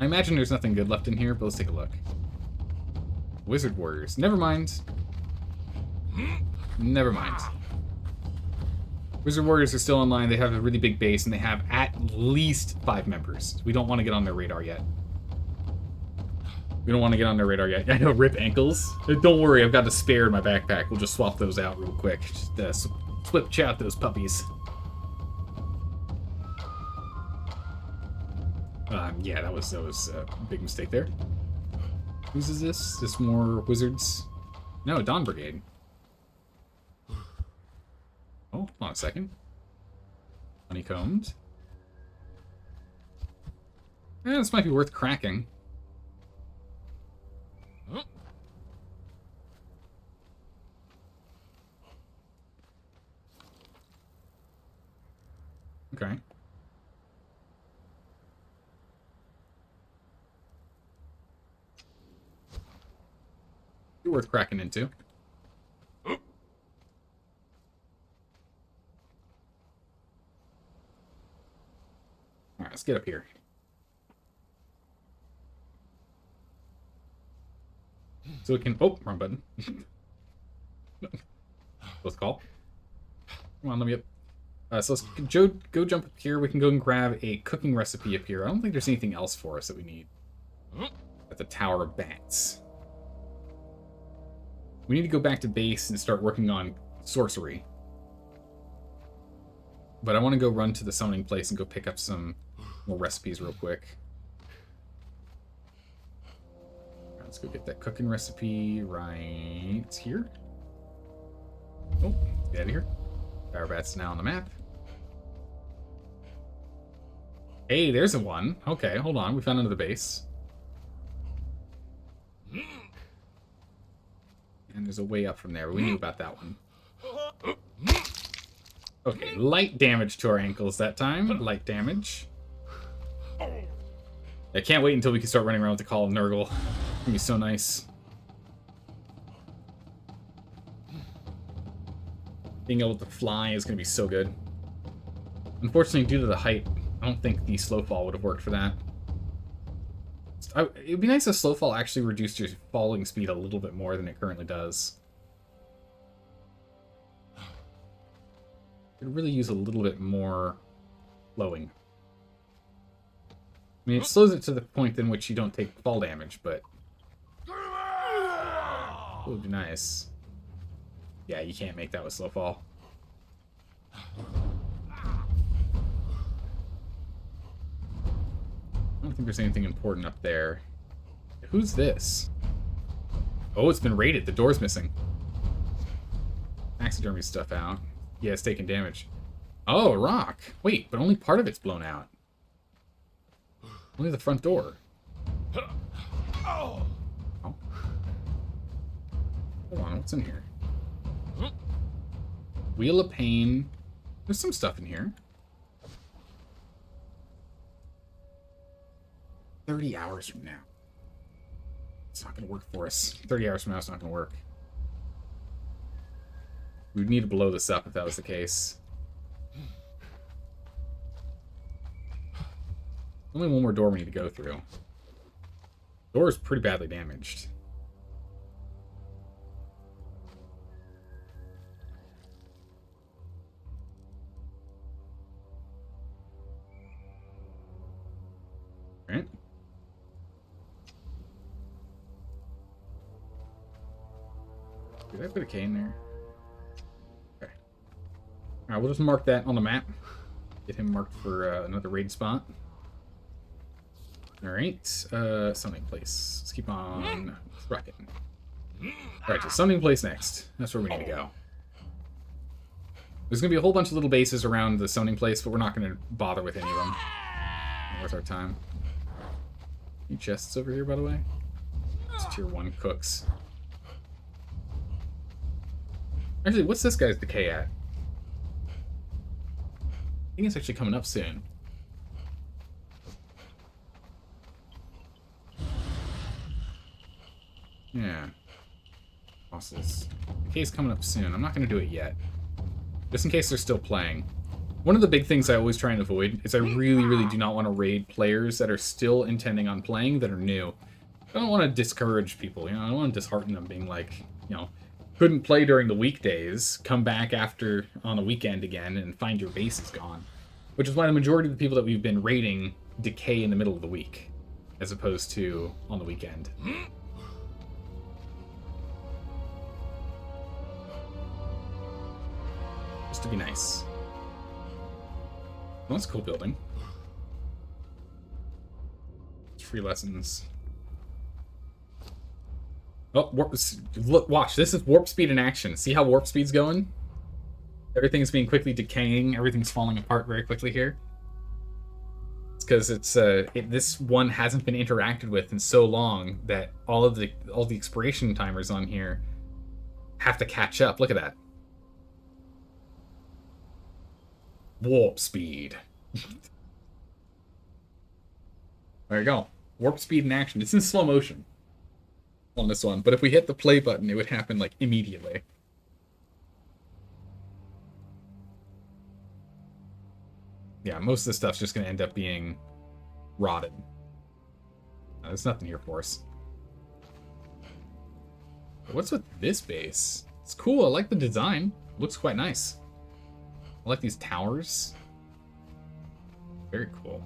I imagine there's nothing good left in here, but let's take a look. Wizard Warriors. Never mind. Never mind. Wizard Warriors are still online. They have a really big base, and they have at least 5 members. We don't want to get on their radar yet. We don't want to get on their radar yet. I know, rip ankles. Don't worry, I've got a spare in my backpack. We'll just swap those out real quick. Just switch out those puppies. Yeah, that was a big mistake there. Whose is this? This more wizards? No, Dawn Brigade. Oh, hold on a second. Honeycombed. This might be worth cracking. Okay. You're worth cracking into. Alright, let's get up here. So we can... Oh, wrong button. Let's call. Come on, let me up. So let's go jump up here. We can go and grab a cooking recipe up here. I don't think there's anything else for us that we need. At the Tower of Bats. We need to go back to base and start working on sorcery. But I want to go run to the summoning place and go pick up some more recipes real quick. Right, let's go get that cooking recipe right here. Oh, get out of here. Tower of Bats now on the map. Hey, there's a one. Okay, hold on. We found another base. And there's a way up from there. We knew about that one. Okay, light damage to our ankles that time. Light damage. I can't wait until we can start running around with the Call of Nurgle. It's gonna be so nice. Being able to fly is gonna be so good. Unfortunately, due to the height, I don't think the slow fall would have worked for that. It'd be nice if slow fall actually reduced your falling speed a little bit more than it currently does. Could really use a little bit more flowing. I mean, it slows it to the point in which you don't take fall damage, but it would be nice. Yeah, you can't make that with slow fall. I don't think there's anything important up there. Who's this? Oh, it's been raided. The door's missing. Taxidermy stuff out. Yeah, it's taking damage. Oh, a rock. Wait, but only part of it's blown out. Only the front door. Oh. Hold on, what's in here? Wheel of Pain. There's some stuff in here. 30 hours from now. It's not going to work for us. 30 hours from now, it's not going to work. We'd need to blow this up if that was the case. Only one more door we need to go through. The door is pretty badly damaged. Alright. Did I put a K in there? Okay. Alright, we'll just mark that on the map. Get him marked for another raid spot. Alright, summoning place. Let's keep on rocking. Alright, so summoning place next. That's where we need to go. There's going to be a whole bunch of little bases around the summoning place, but we're not going to bother with any of them. Not worth our time. Any chests over here, by the way? It's tier 1 cooks. Actually, what's this guy's decay at? I think it's actually coming up soon. Yeah. Fossils. Decay's coming up soon. I'm not going to do it yet. Just in case they're still playing. One of the big things I always try and avoid is I really, really do not want to raid players that are still intending on playing that are new. I don't want to discourage people, you know, I don't want to dishearten them being like, you know, couldn't play during the weekdays, come back after on a weekend again and find your base is gone. Which is why the majority of the people that we've been raiding decay in the middle of the week, as opposed to on the weekend. Just to be nice. Well, that's a cool building. It's free lessons. Oh, look, watch. This is warp speed in action. See how warp speed's going? Everything's being quickly decaying. Everything's falling apart very quickly here. It's because this one hasn't been interacted with in so long that all the expiration timers on here have to catch up. Look at that. Warp speed. There you go. Warp speed in action. It's in slow motion on this one, but if we hit the play button, it would happen like immediately. Yeah, most of this stuff's just going to end up being rotted. There's nothing here for us. But what's with this base? It's cool. I like the design. It looks quite nice. I like these towers. Very cool.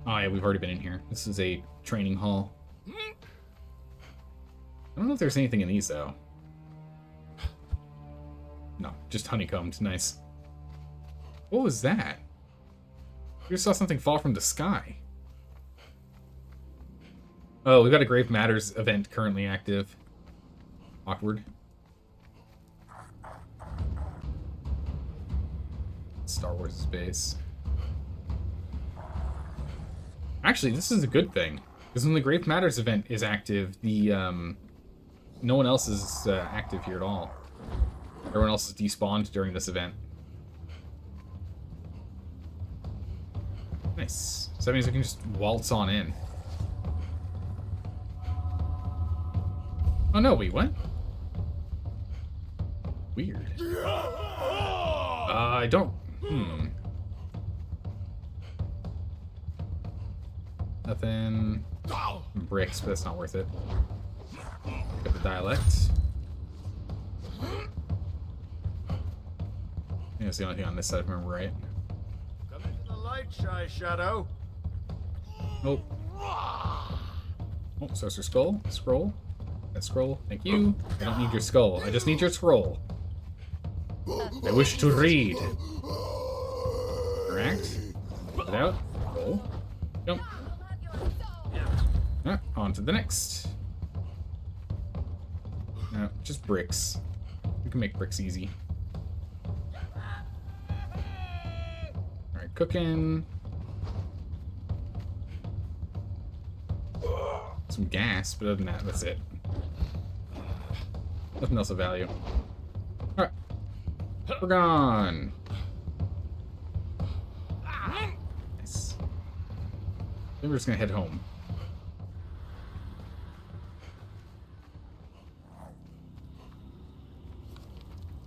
Oh yeah, we've already been in here. This is a training hall. I don't know if there's anything in these, though. No, just honeycombed. Nice. What was that? We just saw something fall from the sky. Oh, we've got a Grave Matters event currently active. Awkward. Star Wars base. Actually, this is a good thing. Because when the Grave Matters event is active, the no one else is active here at all. Everyone else is despawned during this event. Nice. So that means we can just waltz on in. Oh no, wait, what? Weird. I don't... Nothing... Bricks, but that's not worth it. Pick up the dialect. I think that's the only thing on this side, if I remember right. Come into the light, Shy Shadow. Oh. Oh, so it's your skull. Scroll. That scroll. Thank you. I don't need your skull. I just need your scroll. I wish to read. Interact. Put it out. Roll. Jump. On to the next. No, just bricks. We can make bricks easy. Alright, cooking. Some gas, but other than that, that's it. Nothing else of value. Alright. We're gone. Nice. Then we're just gonna head home.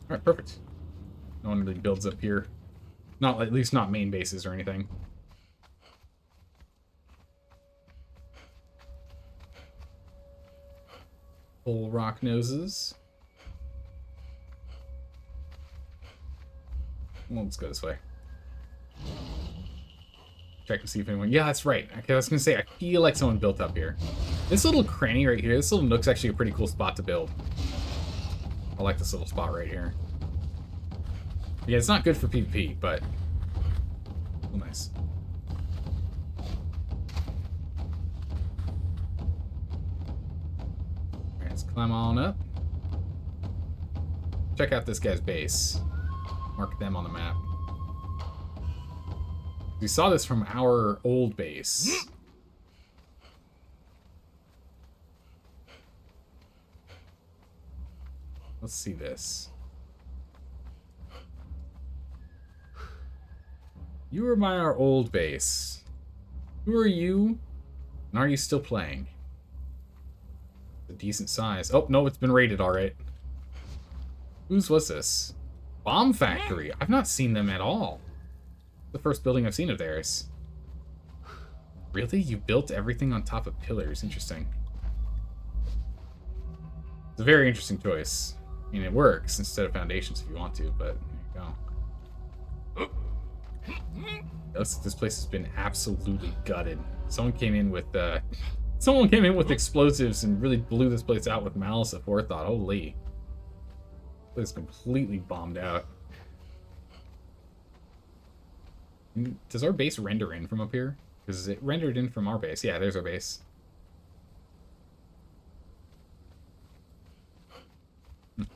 Alright, perfect. No one really builds up here. Not, at least not main bases or anything. Full rock noses. Well, let's go this way. Check to see if anyone... Yeah, that's right. Okay, I was going to say, I feel like someone built up here. This little cranny right here, this little nook's actually a pretty cool spot to build. I like this little spot right here. Yeah, it's not good for PvP, but... Oh, nice. Alright, let's climb on up. Check out this guy's base. Mark them on the map. We saw this from our old base. Let's see this. You were by our old base. Who are you? And are you still playing? A decent size. Oh, no, it's been raided, alright. Whose was this? Bomb Factory. I've not seen them at all. The first building I've seen of theirs. Really? You built everything on top of pillars. Interesting. It's a very interesting choice. I mean, it works instead of foundations if you want to, but there you go. This place has been absolutely gutted. Someone came in with explosives and really blew this place out with malice aforethought. Holy. This is completely bombed out. Does our base render in from up here? Because it rendered in from our base. Yeah, there's our base. Well,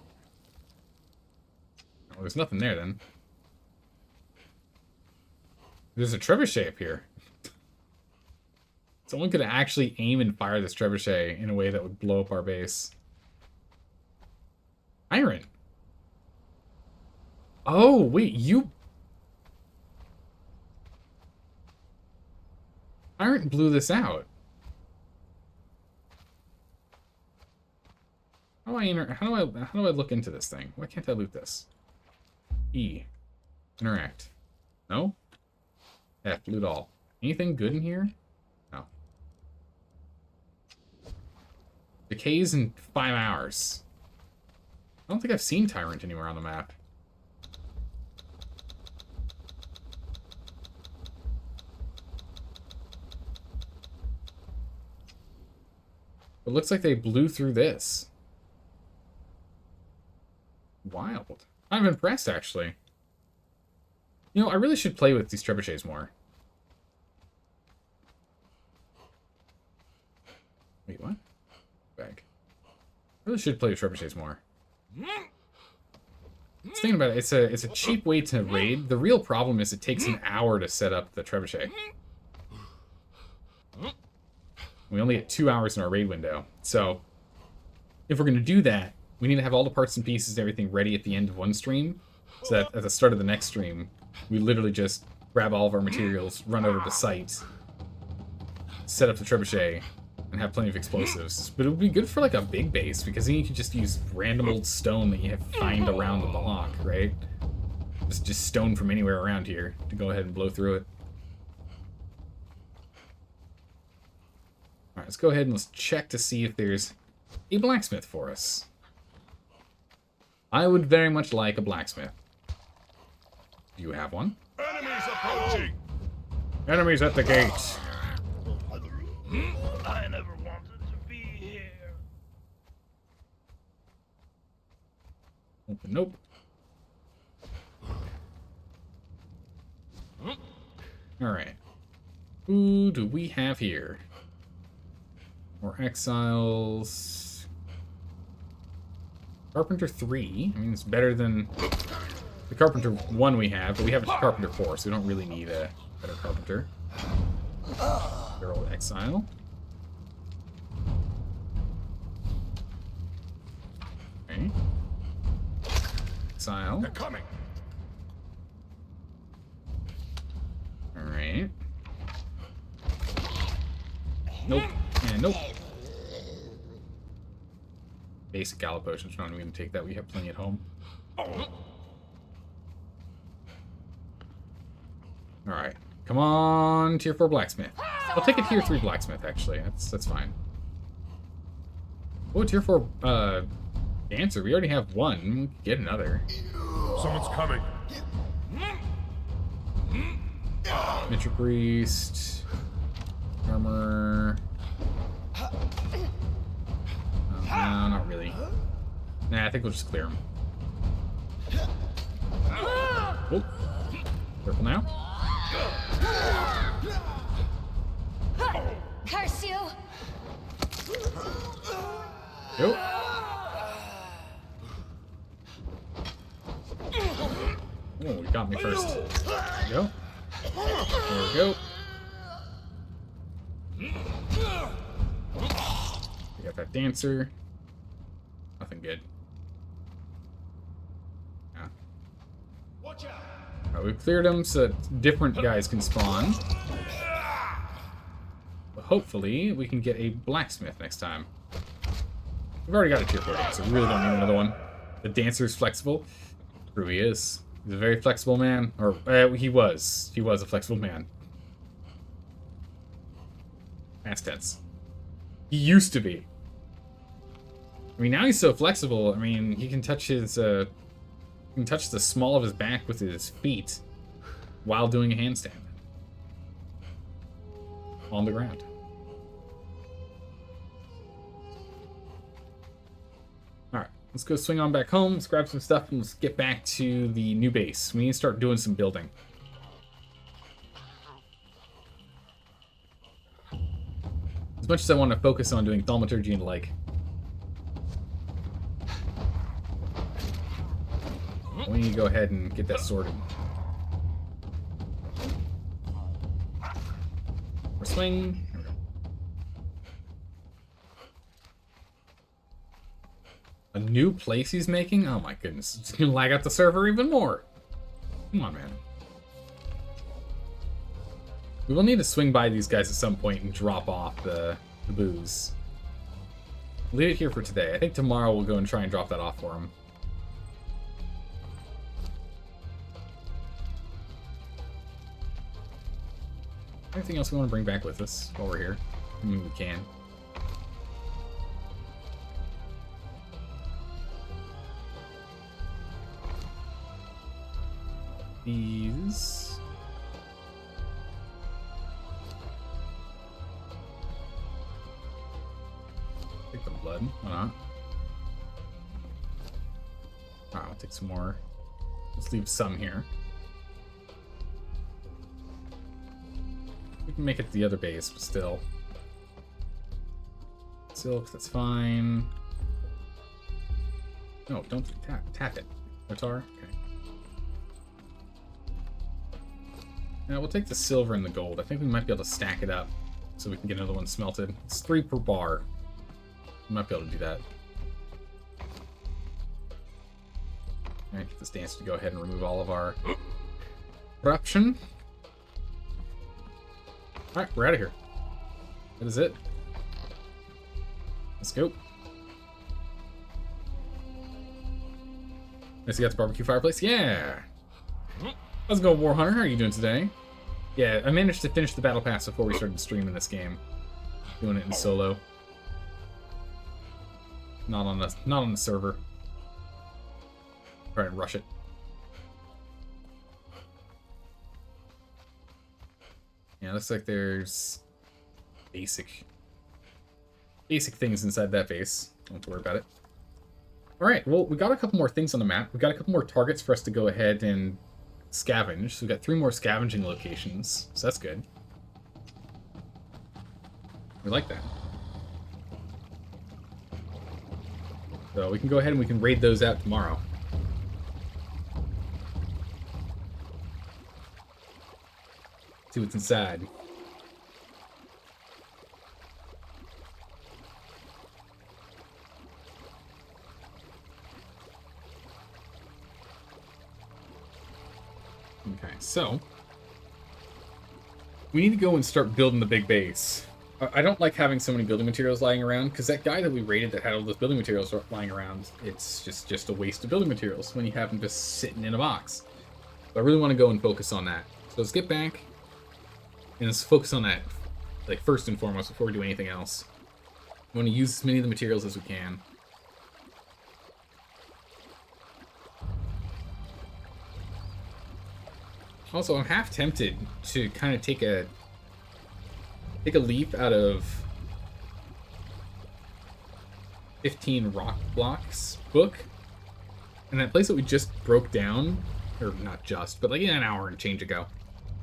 there's nothing there then. There's a trebuchet up here. Someone could actually aim and fire this trebuchet in a way that would blow up our base. Iron. Oh, wait, you... Iron blew this out. How do I look into this thing? Why can't I loot this? E. Interact. No? F. Loot all. Anything good in here? No. Decays in 5 hours. I don't think I've seen Tyrant anywhere on the map. It looks like they blew through this. Wild. I'm impressed, actually. You know, I really should play with these trebuchets more. Wait, what? Back. I really should play with trebuchets more. Just thinking about it, it's a cheap way to raid. The real problem is it takes an hour to set up the trebuchet. We only get 2 hours in our raid window. So, if we're going to do that, we need to have all the parts and pieces and everything ready at the end of one stream. So that at the start of the next stream, we literally just grab all of our materials, run over to site, set up the trebuchet, and have plenty of explosives. But it would be good for like a big base, because then you could just use random old stone that you find around the block, right? Just stone from anywhere around here to go ahead and blow through it. Alright, let's go ahead and let's check to see if there's a blacksmith for us. I would very much like a blacksmith. Do you have one? Enemies approaching! Enemies at the gates. I never wanted to be here. Open, nope. Alright. Who do we have here? More Exiles. Carpenter 3. I mean, it's better than the Carpenter 1 we have, but we have a Carpenter 4, so we don't really need a better Carpenter. Girl Exile. Okay. Exile. They're coming. Alright. Nope. And nope. Basic Gala potions. We're not even take that. We have plenty at home. Alright. Come on, tier 4 blacksmith. I'll take a tier 3 blacksmith, actually. That's fine. Oh, tier 4 dancer. We already have one. We can get another. Someone's coming. Miniature priest. Armor. No, not really. Nah, I think we'll just clear him. Oh. Careful now. Curse you! Go. Oh, you got me first. There you go. There we go. We got that dancer. Nothing good. Yeah. Watch out! Alright, we've cleared them so that different guys can spawn. But hopefully, we can get a blacksmith next time. We've already got a tier 4 dancer. We really don't need another one. The dancer's flexible. True, he is. He's a very flexible man. Or, he was. He was a flexible man. Past tense. He used to be. I mean, now he's so flexible. I mean, he can touch his, he can touch the small of his back with his feet while doing a handstand. On the ground. Alright, let's go swing on back home. Let's grab some stuff and let's get back to the new base. We need to start doing some building. As much as I want to focus on doing thaumaturgy and the like. We need to go ahead and get that sorted. Or swing. There we go. A new place he's making? Oh my goodness. It's gonna lag out the server even more. Come on, man. We will need to swing by these guys at some point and drop off the booze. Leave it here for today. I think tomorrow we'll go and try and drop that off for him. Anything else we want to bring back with us while we're here? I mean, we can. These. Take the blood. Why not? Alright, I'll take some more. Let's leave some here. We can make it to the other base, but still. Silk, that's fine. No, don't tap it. Otar? Okay. Now we'll take the silver and the gold. I think we might be able to stack it up so we can get another one smelted. It's 3 per bar. We might be able to do that. Alright, get this dancer to go ahead and remove all of our corruption. Alright, we're out of here. That is it. Let's go. Nice, you got the barbecue fireplace? Yeah! How's it going, Warhunter? How are you doing today? Yeah, I managed to finish the battle pass before we started streaming this game. Doing it in solo. Not on the server. Try and rush it. Yeah, looks like there's basic things inside that base. Don't have to worry about it. Alright, well, we got a couple more things on the map. We got a couple more targets for us to go ahead and scavenge. So we got 3 more scavenging locations, so that's good. We like that. So we can go ahead and we can raid those out tomorrow. See what's inside. Okay, so we need to go and start building the big base. I don't like having so many building materials lying around, because that guy that we raided that had all those building materials lying around, it's just a waste of building materials when you have them just sitting in a box. So I really want to go and focus on that. So let's get back and let's focus on that, like, first and foremost before we do anything else. We want to use as many of the materials as we can. Also, I'm half tempted to kind of take a leap out of 15 Rock Blocks book, and that place that we just broke down, or not just, but like an hour and change ago,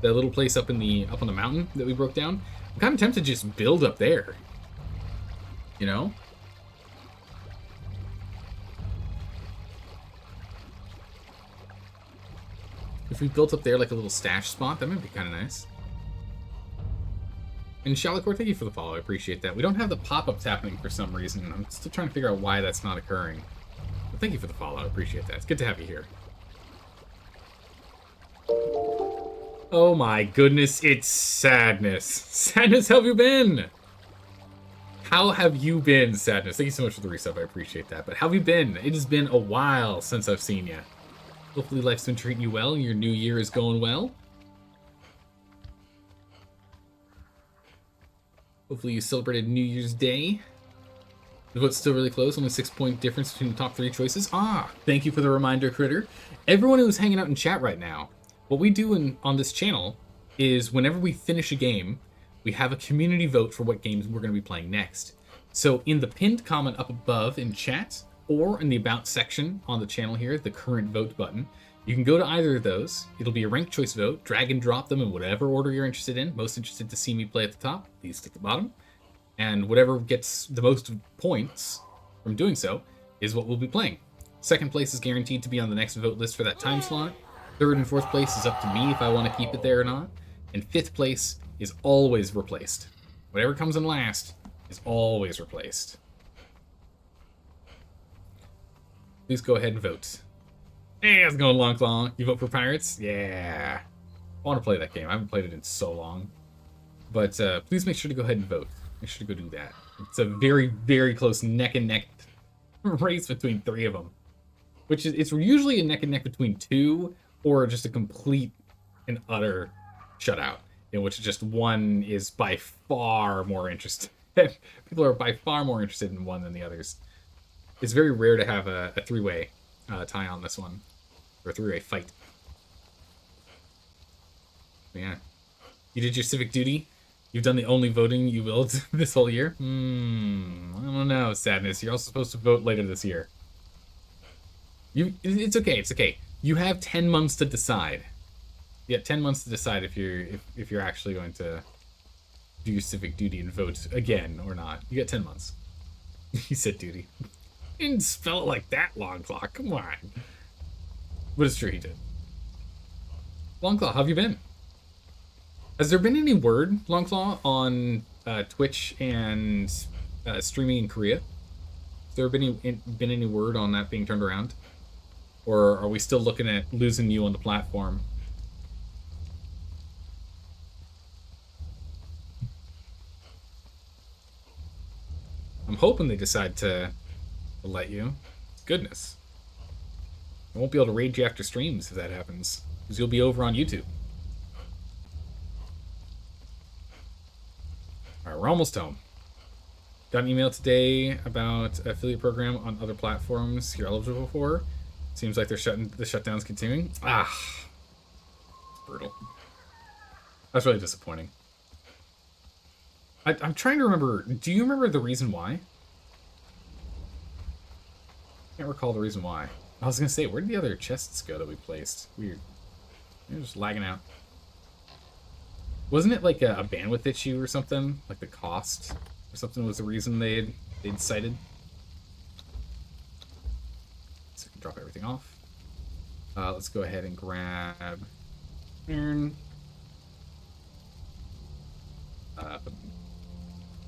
the little place up on the mountain that we broke down. I'm kind of tempted to just build up there, you know? If we built up there like a little stash spot, that might be kind of nice. And Shalicor, thank you for the follow. I appreciate that. We don't have the pop-ups happening for some reason. I'm still trying to figure out why that's not occurring. But thank you for the follow. I appreciate that. It's good to have you here. Oh my goodness, it's Sadness. Sadness, how have you been? How have you been, Sadness? Thank you so much for the resub. I appreciate that. But how have you been? It has been a while since I've seen you. Hopefully life's been treating you well and your new year is going well. Hopefully you celebrated New Year's Day. The vote's still really close, only 6-point difference between the top 3 choices. Thank you for the reminder, Critter. Everyone who's hanging out in chat right now, what we do on this channel is whenever we finish a game, we have a community vote for what games we're going to be playing next. So in the pinned comment up above in chat, or in the About section on the channel here, the current vote button, you can go to either of those. It'll be a ranked choice vote. Drag and drop them in whatever order you're interested in. Most interested to see me play at the top, least at the bottom. And whatever gets the most points from doing so is what we'll be playing. Second place is guaranteed to be on the next vote list for that time slot. Third and fourth place is up to me if I want to keep it there or not. And fifth place is always replaced. Whatever comes in last is always replaced. Please go ahead and vote. Hey, how's it going, Long Claw? You vote for Pirates? Yeah. I want to play that game. I haven't played it in so long. But please make sure to go ahead and vote. Make sure to go do that. It's a very, very close neck-and-neck race between 3 of them. Which is, it's usually a neck-and-neck between 2, or just a complete and utter shutout, in which just one is by far more interested. People are by far more interested in one than the others. It's very rare to have a 3-way tie on this one. Or a 3-way fight. Yeah. You did your civic duty? You've done the only voting you will this whole year? I don't know, Sadness. You're also supposed to vote later this year. It's okay, it's okay. You have 10 months to decide. You have 10 months to decide if you're actually going to do your civic duty and vote again or not. You got 10 months. He said duty. He didn't spell it like that, Longclaw. Come on. But it's true, he did. Longclaw, how have you been? Has there been any word, Longclaw, on Twitch and streaming in Korea? Has there been any word on that being turned around? Or are we still looking at losing you on the platform? I'm hoping they decide to let you. Goodness. I won't be able to raid you after streams if that happens, because you'll be over on YouTube. Alright, we're almost home. Got an email today about affiliate program on other platforms you're eligible for. Seems like the shutdown's continuing. It's brutal. That's really disappointing. I'm trying to remember. Do you remember the reason why? Can't recall the reason why. I was gonna say, where did the other chests go that we placed? Weird. They're just lagging out. Wasn't it like a bandwidth issue or something? Like the cost or something was the reason they'd cited? So we can drop everything off. Let's go ahead and grab iron.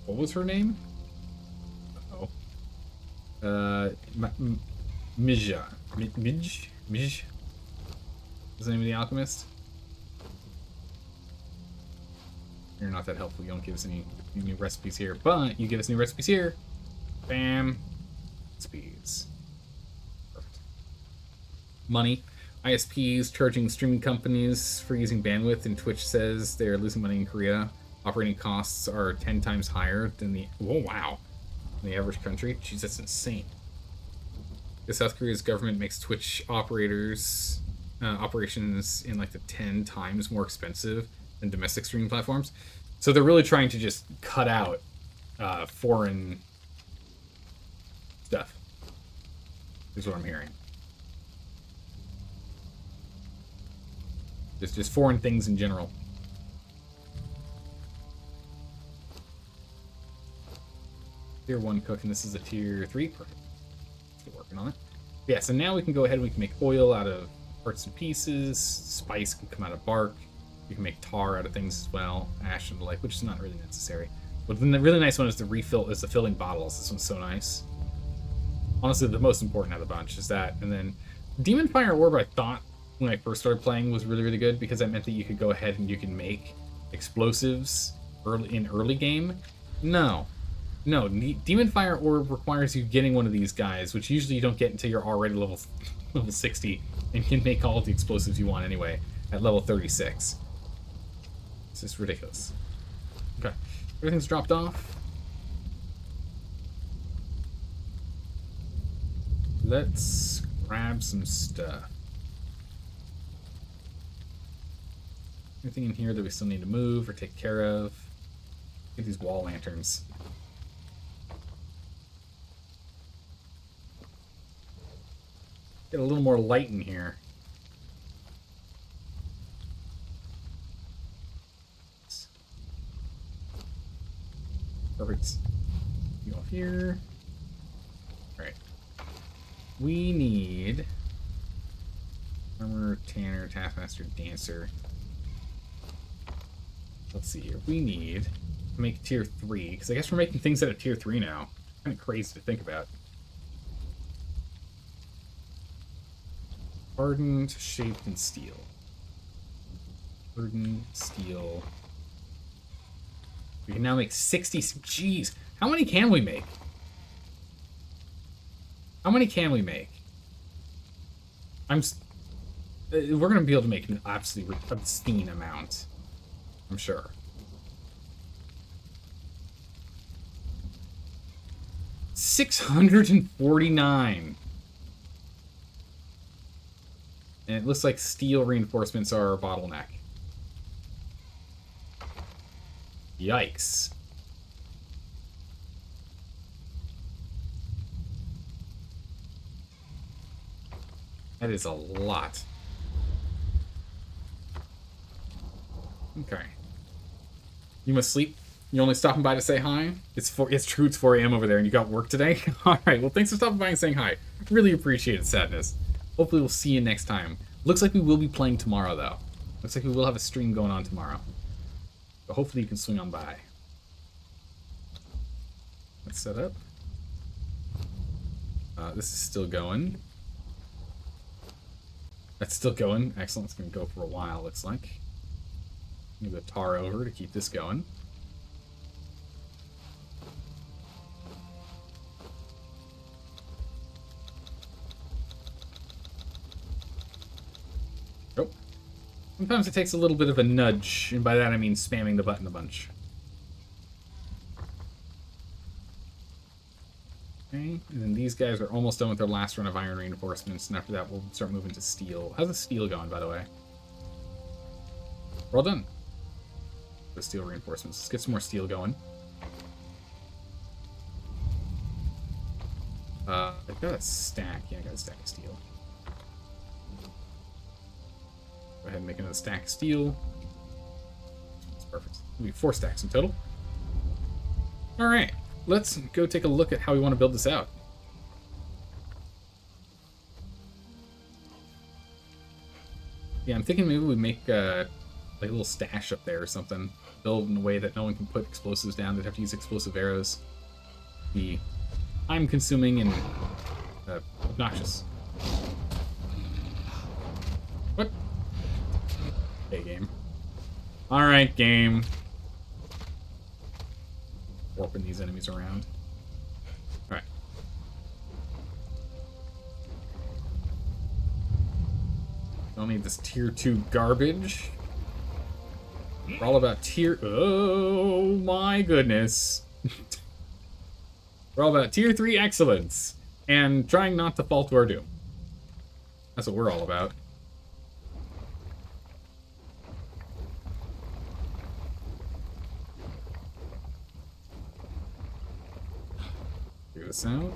What was her name? Mijja. Mij? What's the name of the alchemist? You're not that helpful. You don't give us any new recipes here, but you give us new recipes here. Bam. Recipes. Perfect. Money. ISPs charging streaming companies for using bandwidth, and Twitch says they're losing money in Korea. Operating costs are 10 times higher than the the average country. Jeez, that's insane. The South Korea's government makes Twitch operators operations in like the 10 times more expensive than domestic streaming platforms. So they're really trying to just cut out foreign stuff. Is what I'm hearing. Just foreign things in general. Tier 1 cooking. This is a tier 3. Perfect. Still working on it. Yeah, so now we can go ahead and we can make oil out of parts and pieces. Spice can come out of bark. You can make tar out of things as well. Ash and the like, which is not really necessary. But then the really nice one is the filling bottles. This one's so nice. Honestly, the most important out of the bunch is that. And then Demon Fire Orb, I thought when I first started playing was really, really good because that meant that you could go ahead and you can make explosives early game. No, Demon Fire Orb requires you getting one of these guys, which usually you don't get until you're already level 60 and can make all of the explosives you want anyway at level 36. It's just ridiculous. Okay, everything's dropped off. Let's grab some stuff. Anything in here that we still need to move or take care of? Get these wall lanterns. Get a little more light in here. Perfect. Go here. Alright. We need Armor, Tanner, Taskmaster, Dancer. Let's see here. We need to make tier 3, because I guess we're making things out of tier 3 now. Kind of crazy to think about. Hardened, shaped, and steel. Hardened, steel. We can now make 60. Jeez, how many can we make? How many can we make? We're gonna be able to make an absolutely obscene amount. I'm sure. $649. And it looks like steel reinforcements are our bottleneck. Yikes. That is a lot. Okay. You must sleep. You only stopping by to say hi? It's true, it's 4 a.m. over there and you got work today? Alright, well thanks for stopping by and saying hi. Really appreciate it, Sadness. Hopefully we'll see you next time. Looks like we will be playing tomorrow, though. Looks like we will have a stream going on tomorrow. But hopefully you can swing on by. Let's set up. This is still going. That's still going. Excellent. It's going to go for a while, looks like. Move the tar over to keep this going. Oh. Sometimes it takes a little bit of a nudge, and by that I mean spamming the button a bunch. Okay, and then these guys are almost done with their last run of iron reinforcements, and after that we'll start moving to steel. How's the steel going, by the way? We're all done. The steel reinforcements. Let's get some more steel going. I've got a stack. Yeah, I got a stack of steel. Go ahead and make another stack of steel. That's perfect. It'll be 4 stacks in total. Alright, let's go take a look at how we want to build this out. Yeah, I'm thinking maybe we make like a little stash up there or something. Build in a way that no one can put explosives down. They'd have to use explosive arrows. Be time consuming and obnoxious. What? Okay, game. Alright, game. Warping these enemies around. Alright. Don't need this tier 2 garbage. We're all about tier... Oh my goodness. We're all about tier 3 excellence. And trying not to fall to our doom. That's what we're all about. Figure this out.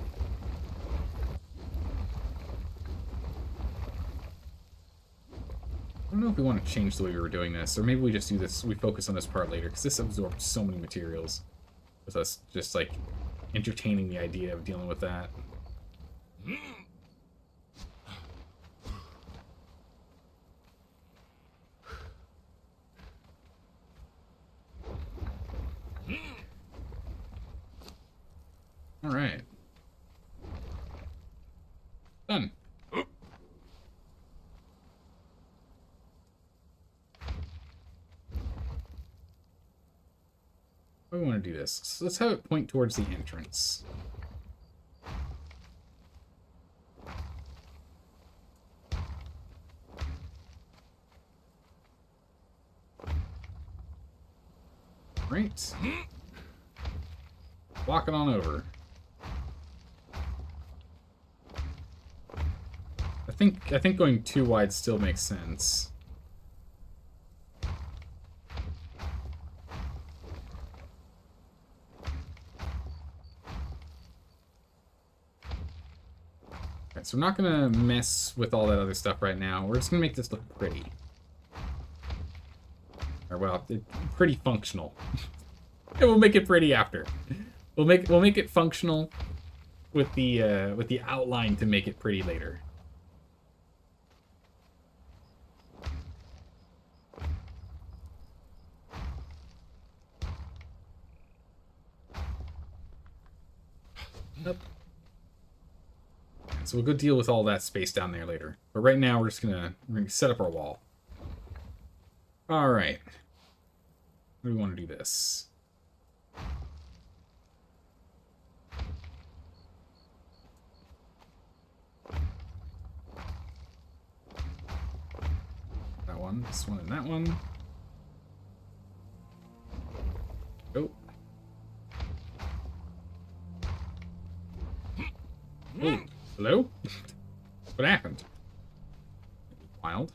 I don't know if we want to change the way we were doing this, or maybe we just do this, we focus on this part later, because this absorbed so many materials with us just, like, entertaining the idea of dealing with that. we want to do this? So let's have it point towards the entrance. Right. Walk it on over. I think going too wide still makes sense. Alright, so we're not gonna mess with all that other stuff right now. We're just gonna make this look pretty. Or well, pretty functional. And we'll make it pretty after. We'll make it functional with the outline to make it pretty later. Yep. So we'll go deal with all that space down there later. But right now we're gonna set up our wall. All right. We want to do this. That one, this one, and that one. Oh. Oh, hello? What happened? Wild.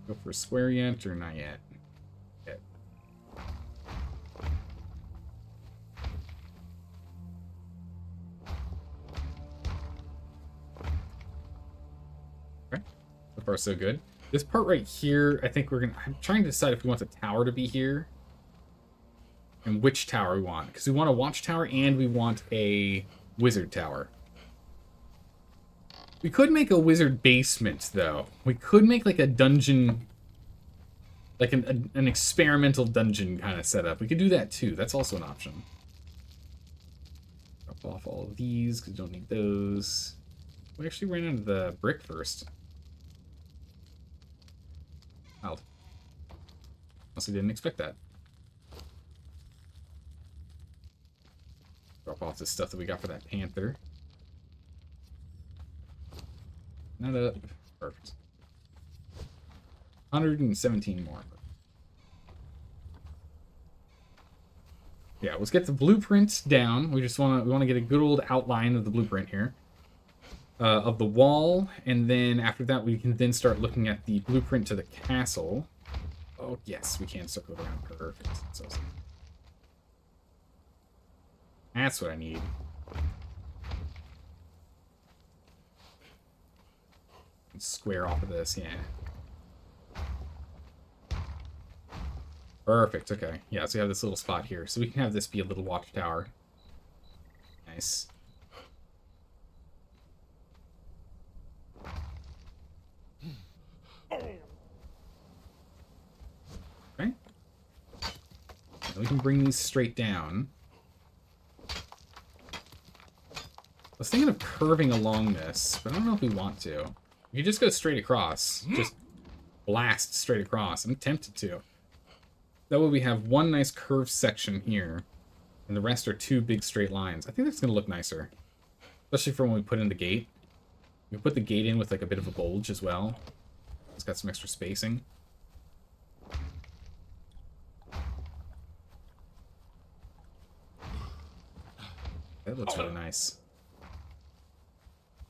Go for a square yet, or not yet? Yet. Okay. So far, so good. This part right here, I think we're gonna... I'm trying to decide if we want the tower to be here. And which tower we want. Because we want a watchtower and we want a wizard tower. We could make a wizard basement, though. We could make like a dungeon, like an experimental dungeon kind of setup. We could do that too. That's also an option. Drop off all of these because we don't need those. We actually ran out of the brick first. Wild. Also didn't expect that. Drop off the stuff that we got for that panther. Not up. Perfect. 117 more. Yeah, let's get the blueprint down. We want to get a good old outline of the blueprint here. Of the wall, and then after that we can then start looking at the blueprint to the castle. Oh yes, we can circle it around. Perfect. So awesome. That's what I need. Square off of this, yeah. Perfect, okay. Yeah, so we have this little spot here. So we can have this be a little watchtower. Nice. Okay. And we can bring these straight down. I was thinking of curving along this, but I don't know if we want to. You could just go straight across. Just blast straight across. I'm tempted to. That way we have one nice curved section here, and the rest are two big straight lines. I think that's going to look nicer. Especially for when we put in the gate. We put the gate in with like a bit of a bulge as well. It's got some extra spacing. That looks really nice.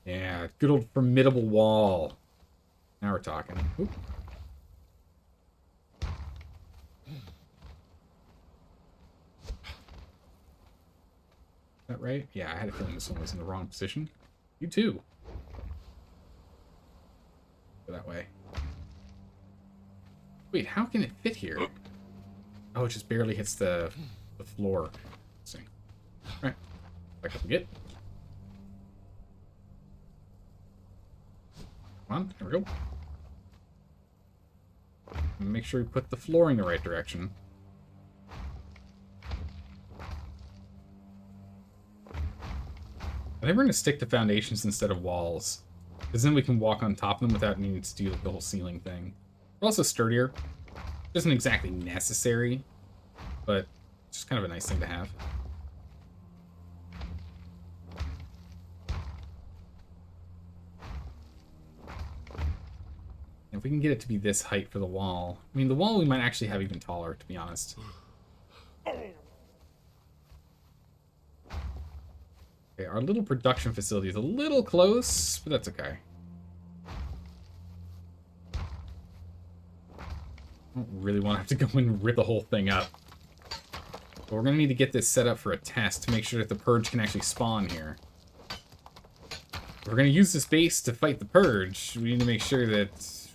Yeah, good old formidable wall. Now we're talking. Oop. Is that right? Yeah, I had a feeling this one was in the wrong position. You too. Go that way. Wait, how can it fit here? Oh, it just barely hits the floor. Let's see. Alright. Back up again. Come on, there we go. Make sure we put the floor in the right direction. I think we're going to stick to foundations instead of walls. Because then we can walk on top of them without needing to do the whole ceiling thing. They're also sturdier. Isn't exactly necessary, but it's just kind of a nice thing to have. If we can get it to be this height for the wall. I mean, the wall we might actually have even taller, to be honest. Okay, our little production facility is a little close, but that's okay. I don't really want to have to go and rip the whole thing up. But we're going to need to get this set up for a test to make sure that the purge can actually spawn here. If we're going to use this base to fight the purge, we need to make sure that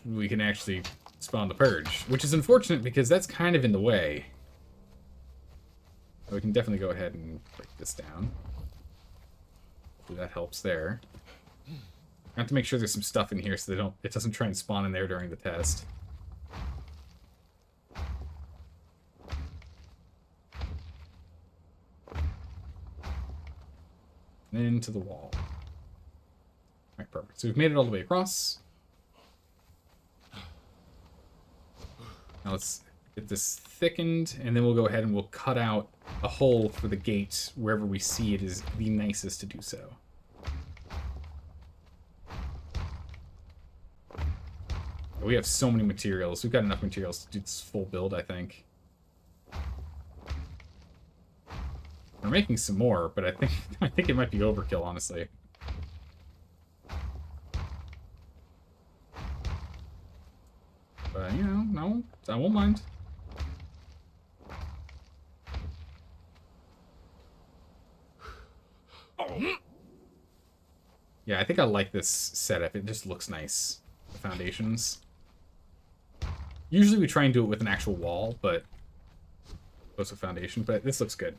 we can actually spawn the purge, which is unfortunate because that's kind of in the way. We can definitely go ahead and break this down. Hopefully that helps there. I have to make sure there's some stuff in here so it doesn't try and spawn in there during the test. And into the wall. Alright, perfect. So we've made it all the way across. Now let's get this thickened, and then we'll go ahead and we'll cut out a hole for the gate wherever we see it is the nicest to do so. We have so many materials. We've got enough materials to do this full build, I think. We're making some more, but I think it might be overkill, honestly. But, you know, no, I won't mind. Yeah, I think I like this setup. It just looks nice. The foundations. Usually we try and do it with an actual wall, but close to foundation, but this looks good.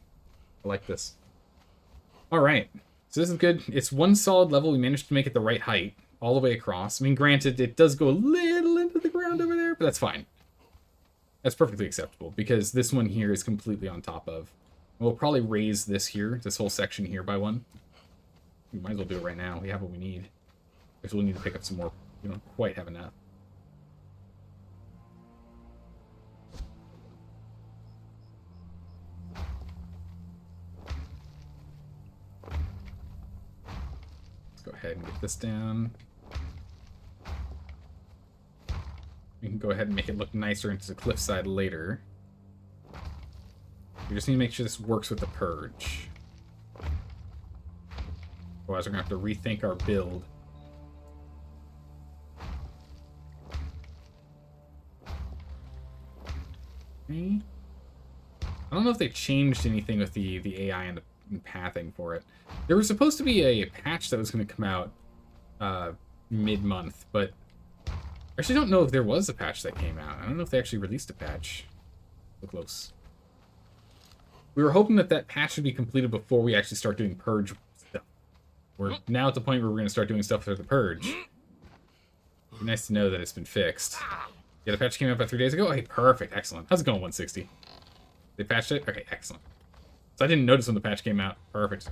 I like this. Alright, so this is good. It's one solid level. We managed to make it the right height all the way across. I mean, granted, it does go a little into the ground over there, but that's fine. That's perfectly acceptable, because this one here is completely on top of. We'll probably raise this here, this whole section here by one. We might as well do it right now. We have what we need. Because we'll need to pick up some more. We don't quite have enough. Let's go ahead and get this down. We can go ahead and make it look nicer into the cliffside later. We just need to make sure this works with the purge. Otherwise, we're going to have to rethink our build. Okay. I don't know if they changed anything with the AI and the pathing for it. There was supposed to be a patch that was going to come out mid-month, but I actually don't know if there was a patch that came out. I don't know if they actually released a patch. So close. We were hoping that that patch would be completed before we actually start doing purge stuff. We're now at the point where we're going to start doing stuff for the purge. It'd be nice to know that it's been fixed. Yeah, the patch came out about 3 days ago? Okay, perfect. Excellent. How's it going, 160? They patched it? Okay, excellent. So I didn't notice when the patch came out. Perfect.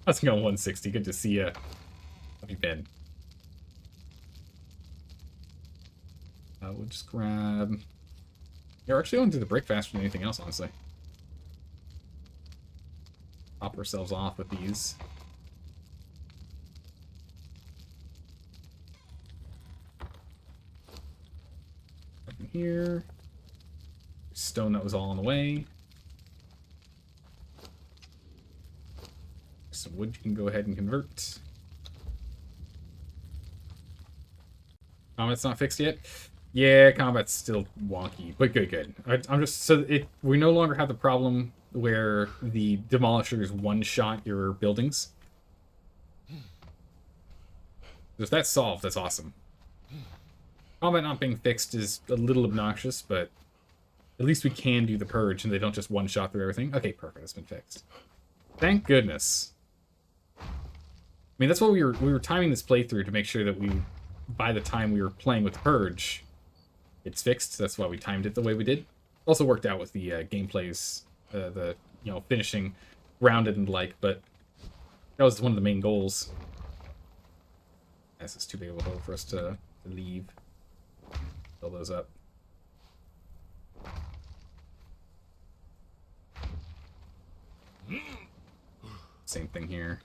How's it going, 160? Good to see you. How have you been? We'll just grab... Yeah, we're actually going through the brick faster than anything else, honestly. Top ourselves off with these. Up in here. Stone that was all on the way. Some wood you can go ahead and convert. Combat's not fixed yet? Yeah, combat's still wonky, but good. I'm just so we no longer have the problem where the demolishers one-shot your buildings. So if that's solved, that's awesome. Combat not being fixed is a little obnoxious, but at least we can do the purge and they don't just one-shot through everything. Okay, perfect. It's been fixed. Thank goodness. I mean, that's what we were timing this playthrough to make sure that by the time we were playing with purge, it's fixed. That's why we timed it the way we did. Also worked out with the gameplays, the finishing grounded and like, but that was one of the main goals. This is too big of a hole for us to leave. Fill those up. Same thing here.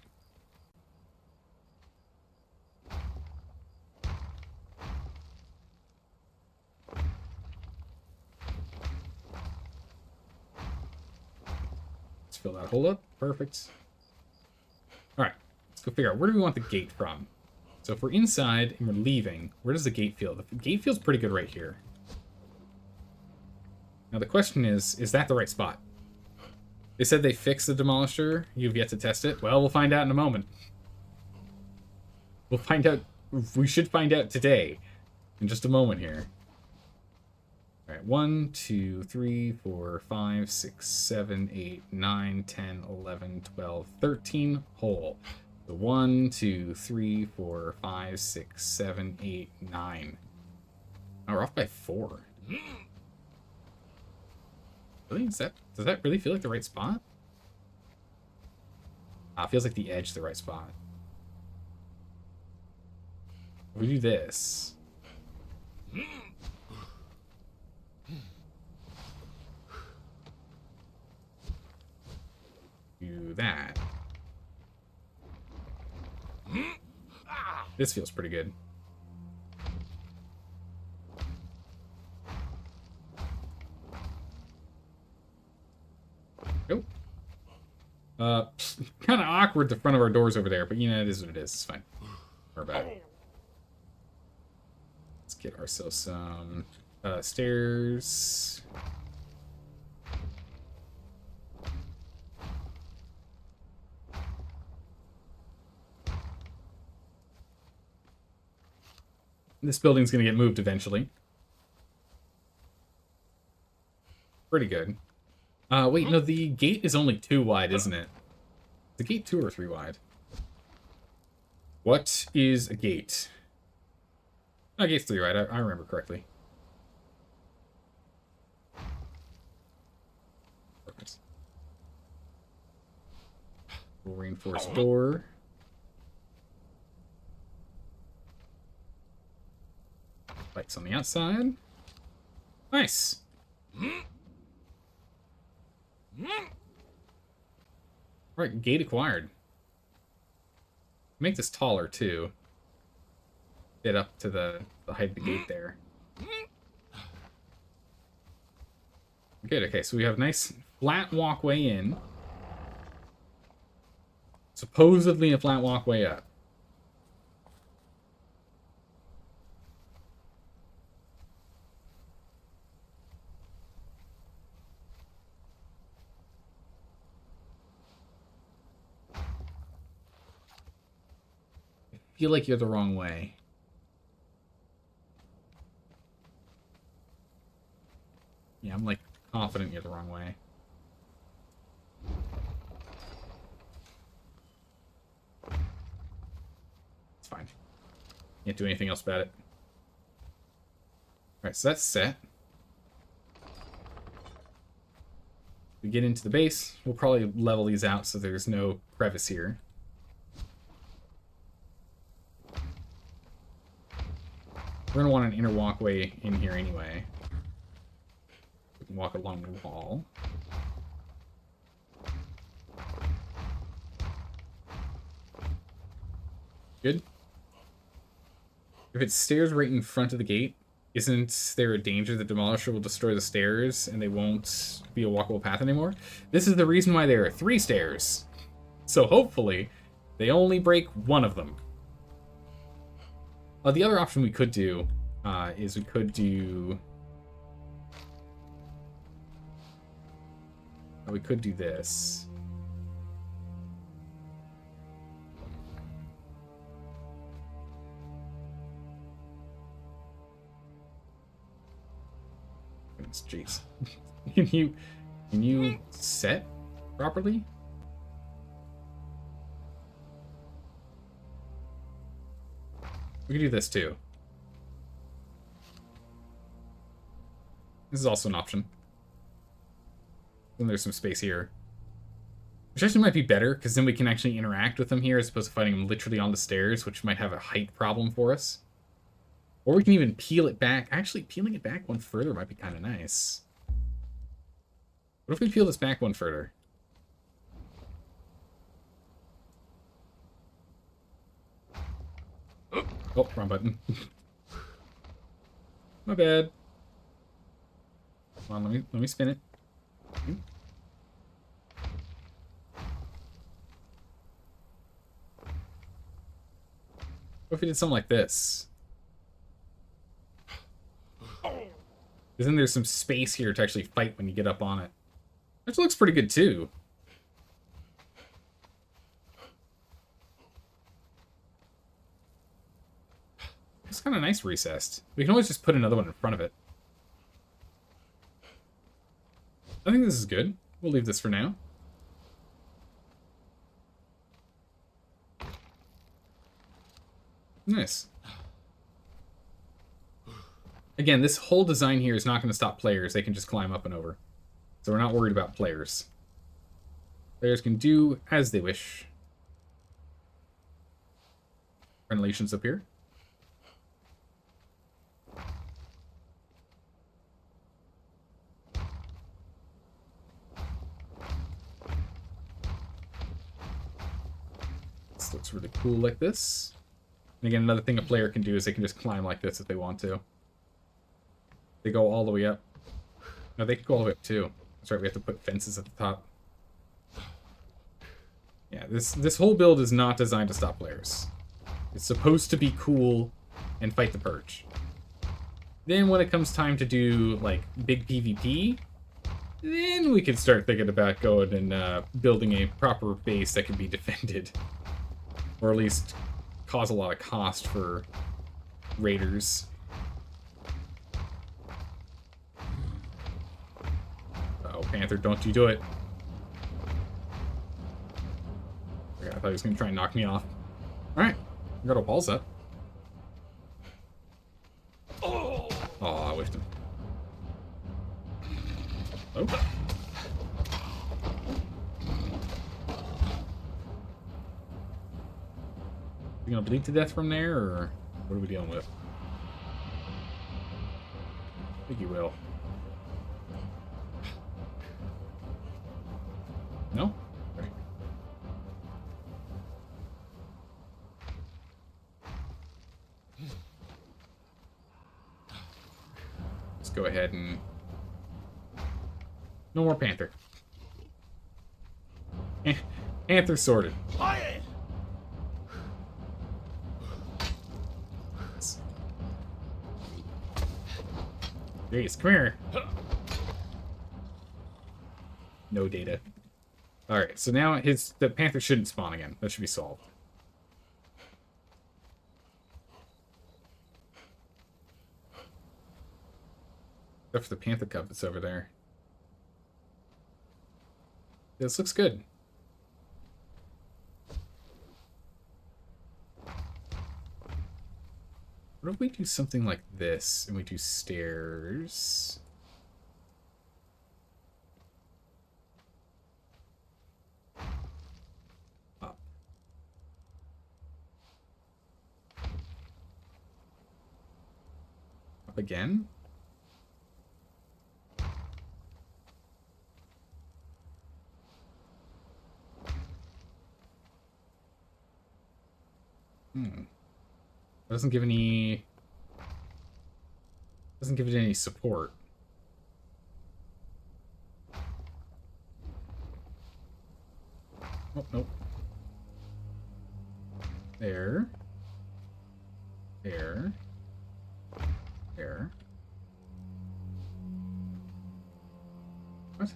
Let's fill that hole up. Perfect. All right. Let's go figure out where do we want the gate from. So if we're inside and we're leaving, where does the gate feel? The gate feels pretty good right here. Now the question is that the right spot? They said they fixed the demolisher. You've yet to test it. Well, we'll find out in a moment. We'll find out. We should find out today. In just a moment here. Alright, 1, 2, 3, 4, 5, 6, 7, 8, 9, 10, 11, 12, 13 hole. So 1, 2, 3, 4, 5, 6, 7, 8, 9. Oh, we're off by 4. Really? Does that really feel like the right spot? It feels like the edge is the right spot. If we do this. Do that. This feels pretty good. Nope. Kind of awkward the front of our doors over there, but you know, it is what it is. It's fine. We're back. Let's get ourselves some stairs. This building's gonna get moved eventually. Pretty good. Wait, no, the gate is only 2 wide, isn't it? The gate 2 or 3 wide? What is a gate? Oh, gate's 3 wide. I remember correctly. Perfect. We'll reinforce door. Lights on the outside. Nice. Right, gate acquired. Make this taller too. Get up to the height of the gate there. Good, okay, so we have a nice flat walkway in. Supposedly a flat walkway up. Feel like you're the wrong way. Yeah, I'm like confident you're the wrong way. It's fine. Can't do anything else about it. Alright, so that's set. We get into the base. We'll probably level these out so there's no crevice here. We're going to want an inner walkway in here anyway. We can walk along the wall. Good. If it's stairs right in front of the gate, isn't there a danger the demolisher will destroy the stairs and they won't be a walkable path anymore? This is the reason why there are 3 stairs. So hopefully, they only break one of them. The other option we could do is we could do... we could do this. Jeez. Can you set properly? We could do this too. This is also an option. And there's some space here. Which actually might be better, because then we can actually interact with them here as opposed to fighting them literally on the stairs, which might have a height problem for us. Or we can even peel it back. Actually, peeling it back one further might be kind of nice. What if we peel this back one further? Oh, wrong button. My bad. Come on, let me spin it. What if we did something like this? Because then there's some space here to actually fight when you get up on it. That looks pretty good too. It's kind of nice recessed. We can always just put another one in front of it. I think this is good. We'll leave this for now. Nice. Again, this whole design here is not going to stop players. They can just climb up and over. So we're not worried about players. Players can do as they wish. Ventilation's up here. This looks really cool like this. And again, another thing a player can do is they can just climb like this if they want to. They go all the way up. No, they can go all the way up too. That's right, we have to put fences at the top. Yeah, this whole build is not designed to stop players. It's supposed to be cool and fight the purge. Then when it comes time to do, like, big PvP, then we can start thinking about going and building a proper base that can be defended. Or at least cause a lot of cost for raiders. Oh, Panther, don't you do it. I thought he was going to try and knock me off. Alright, I got our balls up. Oh, I whiffed him. Oh. You gonna bleed to death from there, or what are we dealing with? I think you will. No? Right. Let's go ahead and... No more Panther. Panther sorted. Jeez, come here. No data. Alright, so now the Panther shouldn't spawn again. That should be solved. Except for the Panther Cub that's over there. This looks good. What if we do something like this and we do stairs? Up. Up again? Doesn't give any... Doesn't give it any support. Oh, nope. There. There. There. What?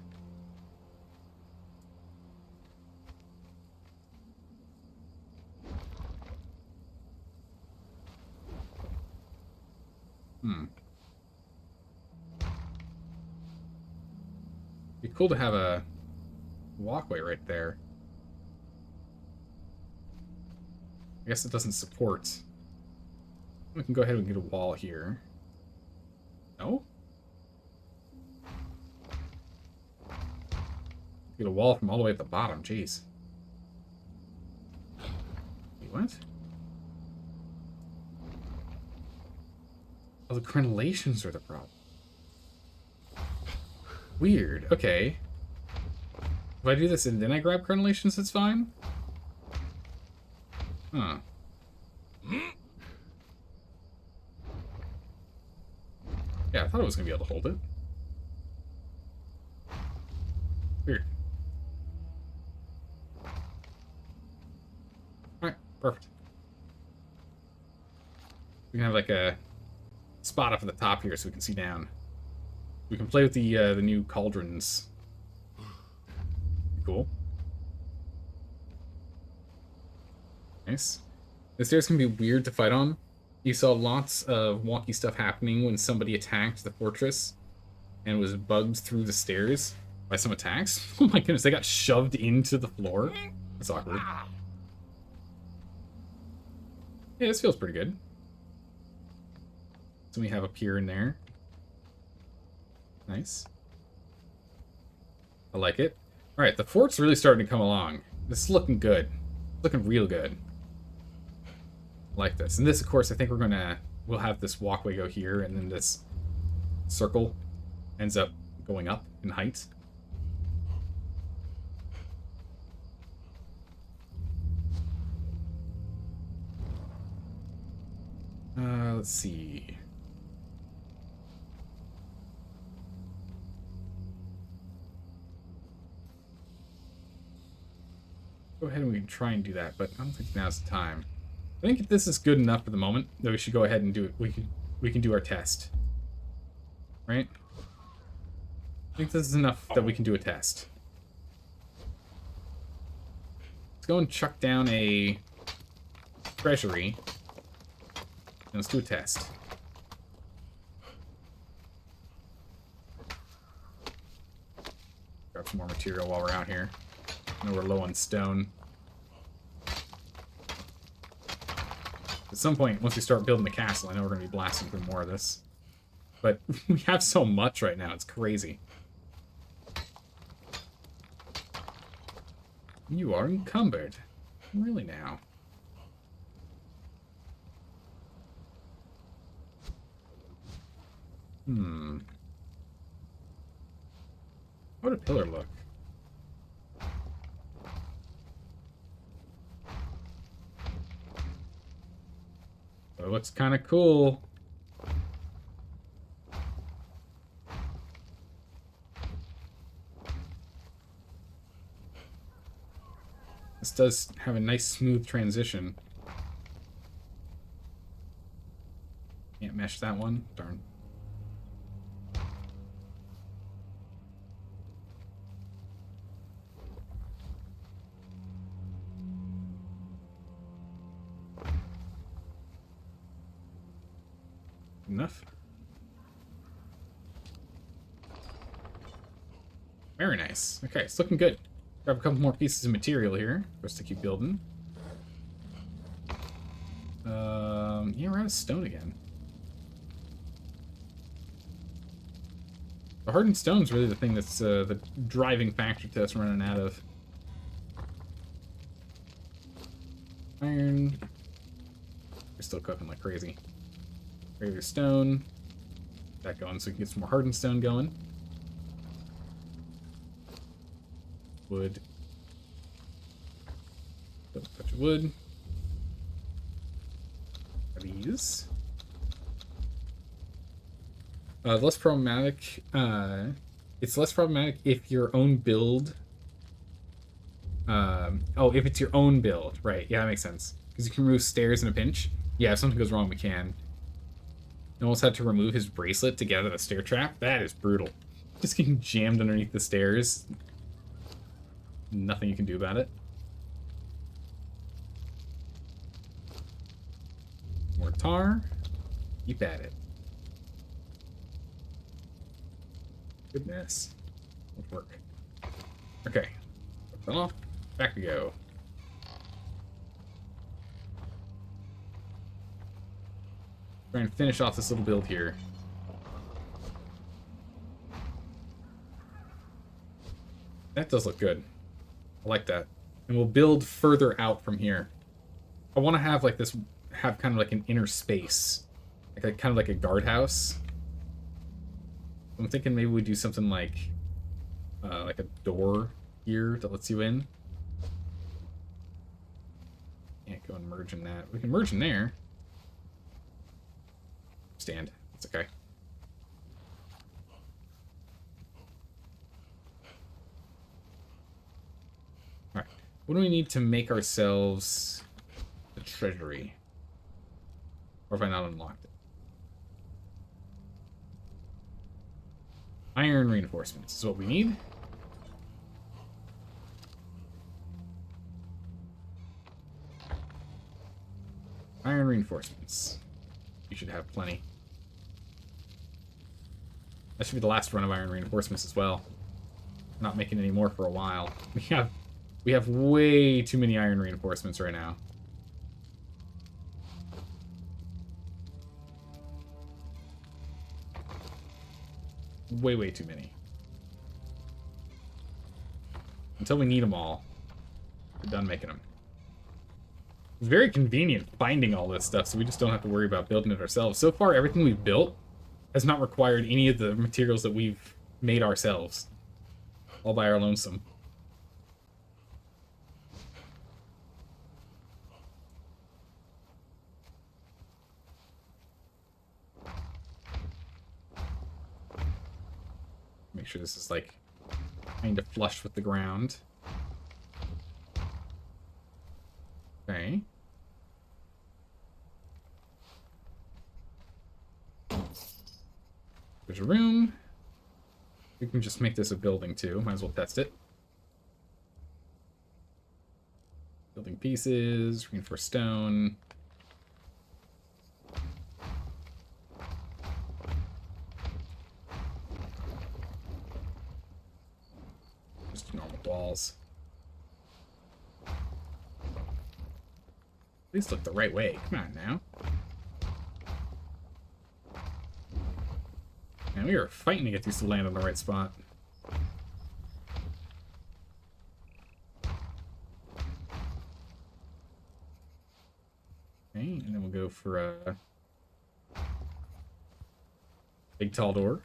Be cool to have a walkway right there. I guess it doesn't support. We can go ahead and get a wall here. No? Get a wall from all the way at the bottom, jeez. Wait, what? Oh, the crenellations are the problem. Weird. Okay. If I do this and then I grab crenellations, it's fine? Huh. Yeah, I thought I was going to be able to hold it. Weird. Alright, perfect. We can have like a spot up at the top here so we can see down. We can play with the new cauldrons. Cool. Nice. The stairs can be weird to fight on. You saw lots of wonky stuff happening when somebody attacked the fortress and was bugged through the stairs by some attacks. Oh my goodness, they got shoved into the floor. That's awkward. Yeah, this feels pretty good. So we have a pier in there. Nice. I like it. Alright, the fort's really starting to come along. This is looking good. Looking real good. Like this. And this, of course, I think we'll have this walkway go here, and then this circle ends up going up in height. Let's see. Go ahead and we can try and do that, but I don't think now's the time. I think if this is good enough for the moment, that we should go ahead and do it. We can do our test. Right? I think this is enough that we can do a test. Let's go and chuck down a treasury. And let's do a test. Grab some more material while we're out here. I know we're low on stone. At some point, once we start building the castle, I know we're going to be blasting through more of this. But we have so much right now, it's crazy. You are encumbered. Really now? How would a pillar look? It looks kind of cool. This does have a nice smooth transition. Can't mesh that one. Darn. Enough. Very nice. Okay, it's looking good. Grab a couple more pieces of material here for us to keep building. Yeah, we're out of stone again. The hardened stone's really the thing that's the driving factor to us running out of iron. We're still cooking like crazy. Regular stone. Get that going so we can get some more hardened stone going. Wood. A touch of wood. These. Less problematic. It's less problematic if your own build. Oh, if it's your own build, right? Yeah, that makes sense. Because you can remove stairs in a pinch. Yeah, if something goes wrong, we can. He almost had to remove his bracelet to get out of the stair trap. That is brutal. Just getting jammed underneath the stairs. Nothing you can do about it. More tar. Keep at it. Goodness. Let's work. Okay. Put that off. Back we go. Try and finish off this little build here. That does look good. I like that. And we'll build further out from here. I want to have like this, have kind of like an inner space kind of like a guardhouse. I'm thinking maybe we do something like a door here that lets you in. Can't go and merge in that. We can merge in there. Stand. It's okay. Alright. What do we need to make ourselves the treasury? Or have I not unlocked it? Iron reinforcements is what we need. Iron reinforcements. You should have plenty. That should be the last run of iron reinforcements as well. We're not making any more for a while. We have way too many iron reinforcements right now. Way too many. Until we need them all, we're done making them. It's very convenient finding all this stuff, so we just don't have to worry about building it ourselves. So far, everything we've built has not required any of the materials that we've made ourselves. All by our lonesome. Make sure this is, like, kind of flush with the ground. Okay. There's a room. We can just make this a building, too. Might as well test it. Building pieces, reinforced stone. Just normal walls. These look the right way. Come on now. Man, we are fighting to get these to land on the right spot. Okay, and then we'll go for a big tall door.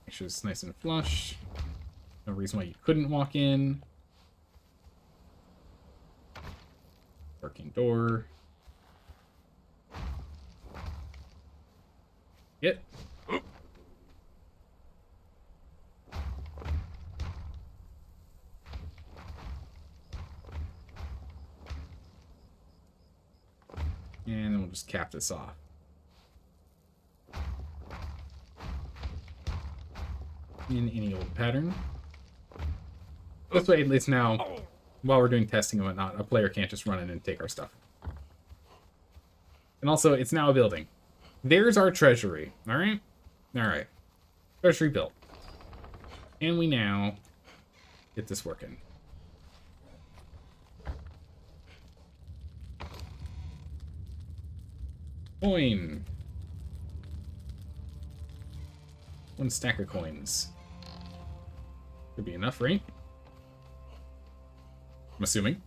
Make sure it's nice and flush. No reason why you couldn't walk in. Working door. Get. And then we'll just cap this off. In any old pattern. This way, at least now, while we're doing testing and whatnot, a player can't just run in and take our stuff. And also, it's now a building. There's our treasury. Alright? Alright. Treasury built. And we now get this working. Coin. 1 stack of coins. Could be enough, right? I'm assuming.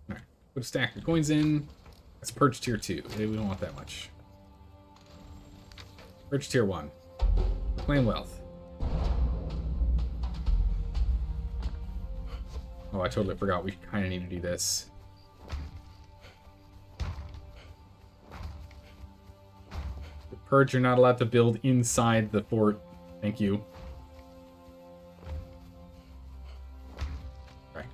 Alright, put a stack of coins in. That's purge tier 2. We don't want that much. Purge tier 1. Claim wealth. Oh, I totally forgot. We kind of need to do this. The purge, you're not allowed to build inside the fort. Thank you. Right.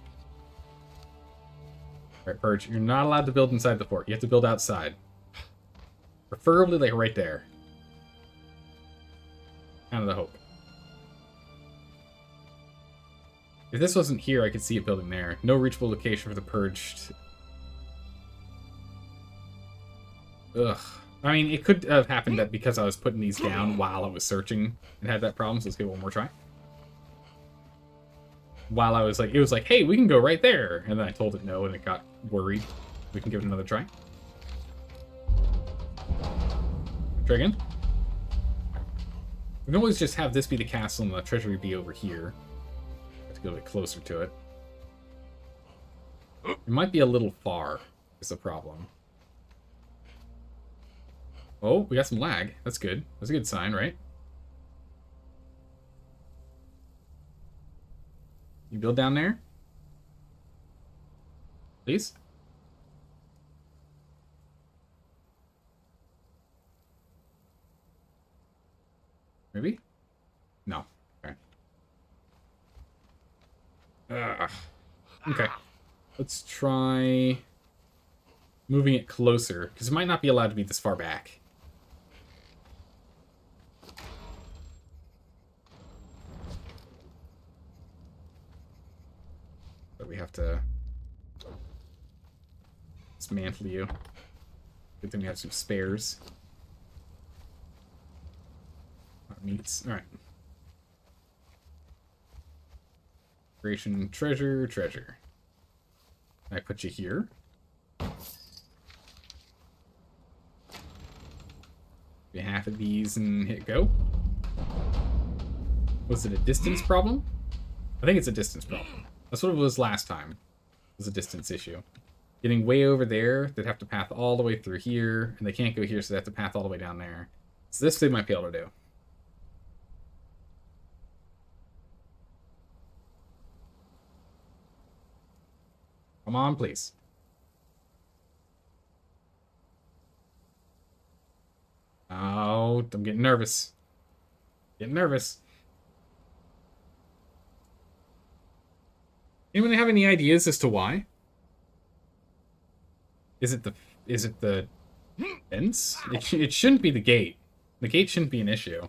Alright, purge. You're not allowed to build inside the fort. You have to build outside. Preferably, like, right there. Kind of the hope. If this wasn't here, I could see it building there. No reachable location for the purged. Ugh. I mean, it could have happened that because I was putting these down while I was searching and had that problem, so let's give it one more try. While I was like, it was like, hey, we can go right there. And then I told it no, and it got worried. We can give it another try. Try again. We can always just have this be the castle and the treasury be over here. Have to go a bit closer to it. It might be a little far, is the problem. Oh, we got some lag. That's good. That's a good sign, right? You build down there? Please? Maybe? No. Okay. Okay. Let's try moving it closer, because it might not be allowed to be this far back. But we have to dismantle you. Good thing we have some spares. Meats. Alright. Creation, treasure. I put you here. Be half of these and hit go. Was it a distance problem? I think it's a distance problem. That's what it was last time. It was a distance issue. Getting way over there, they'd have to path all the way through here, and they can't go here, so they have to path all the way down there. So this they might be able to do. Come on, please. Oh, I'm getting nervous. Anyone have any ideas as to why? Is it the fence? It shouldn't be the gate. The gate shouldn't be an issue.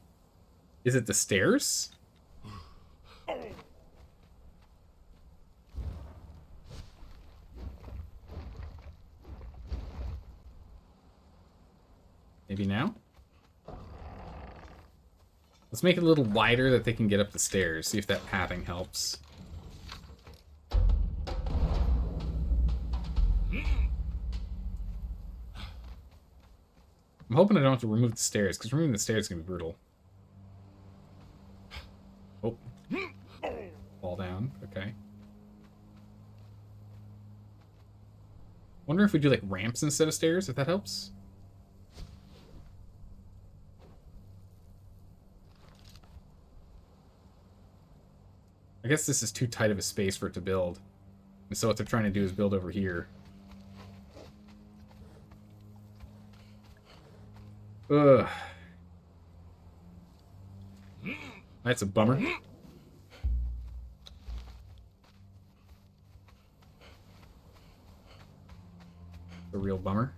Is it the stairs? Maybe now? Let's make it a little wider that they can get up the stairs. See if that pathing helps. I'm hoping I don't have to remove the stairs, because removing the stairs is going to be brutal. Oh. Fall down. Okay. Wonder if we do, like, ramps instead of stairs, if that helps. I guess this is too tight of a space for it to build. And so what they're trying to do is build over here. Ugh. That's a bummer. A real bummer.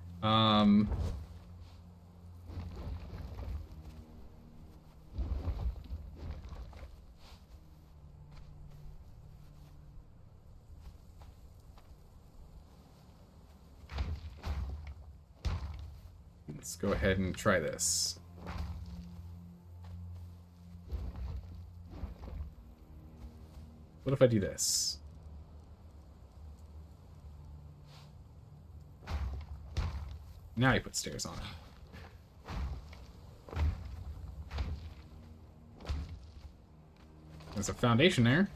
Let's go ahead and try this. What if I do this? Now you put stairs on it. There's a foundation there.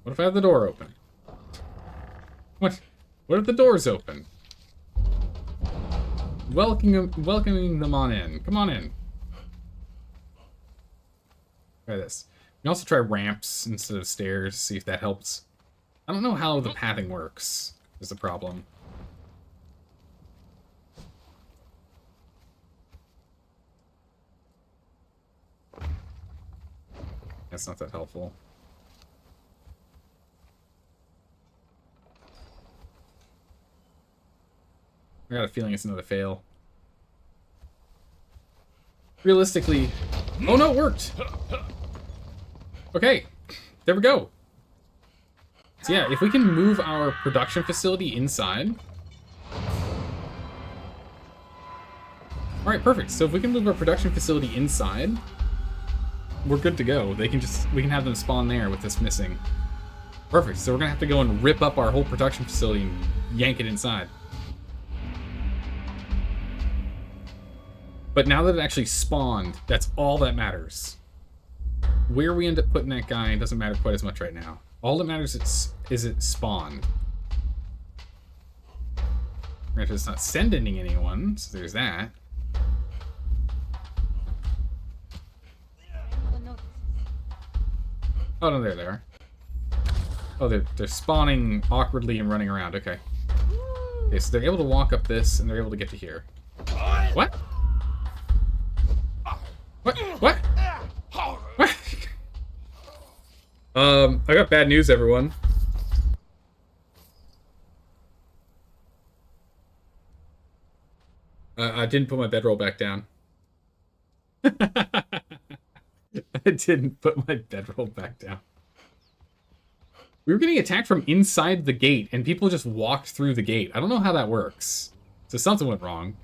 What if I have the door open? What if the door's open? Welcoming them on in. Come on in. Try this. You can also try ramps instead of stairs, see if that helps. I don't know how the pathing works, is the problem. That's not that helpful. I got a feeling it's another fail. Realistically... Oh no, it worked! Okay, there we go. So yeah, if we can move our production facility inside... Alright, perfect. So if we can move our production facility inside, we're good to go. We can have them spawn there with this missing. Perfect, so we're gonna have to go and rip up our whole production facility and yank it inside. But now that it actually spawned, that's all that matters. Where we end up putting that guy doesn't matter quite as much right now. All that matters is it spawned. Granted, it's not sending anyone, so there's that. Oh, no, there they are. Oh, they're spawning awkwardly and running around. Okay. Okay, so they're able to walk up this, and they're able to get to here. What? What? What? What? I got bad news, everyone. I didn't put my bedroll back down. I didn't put my bedroll back down. We were getting attacked from inside the gate, and people just walked through the gate. I don't know how that works. So something went wrong.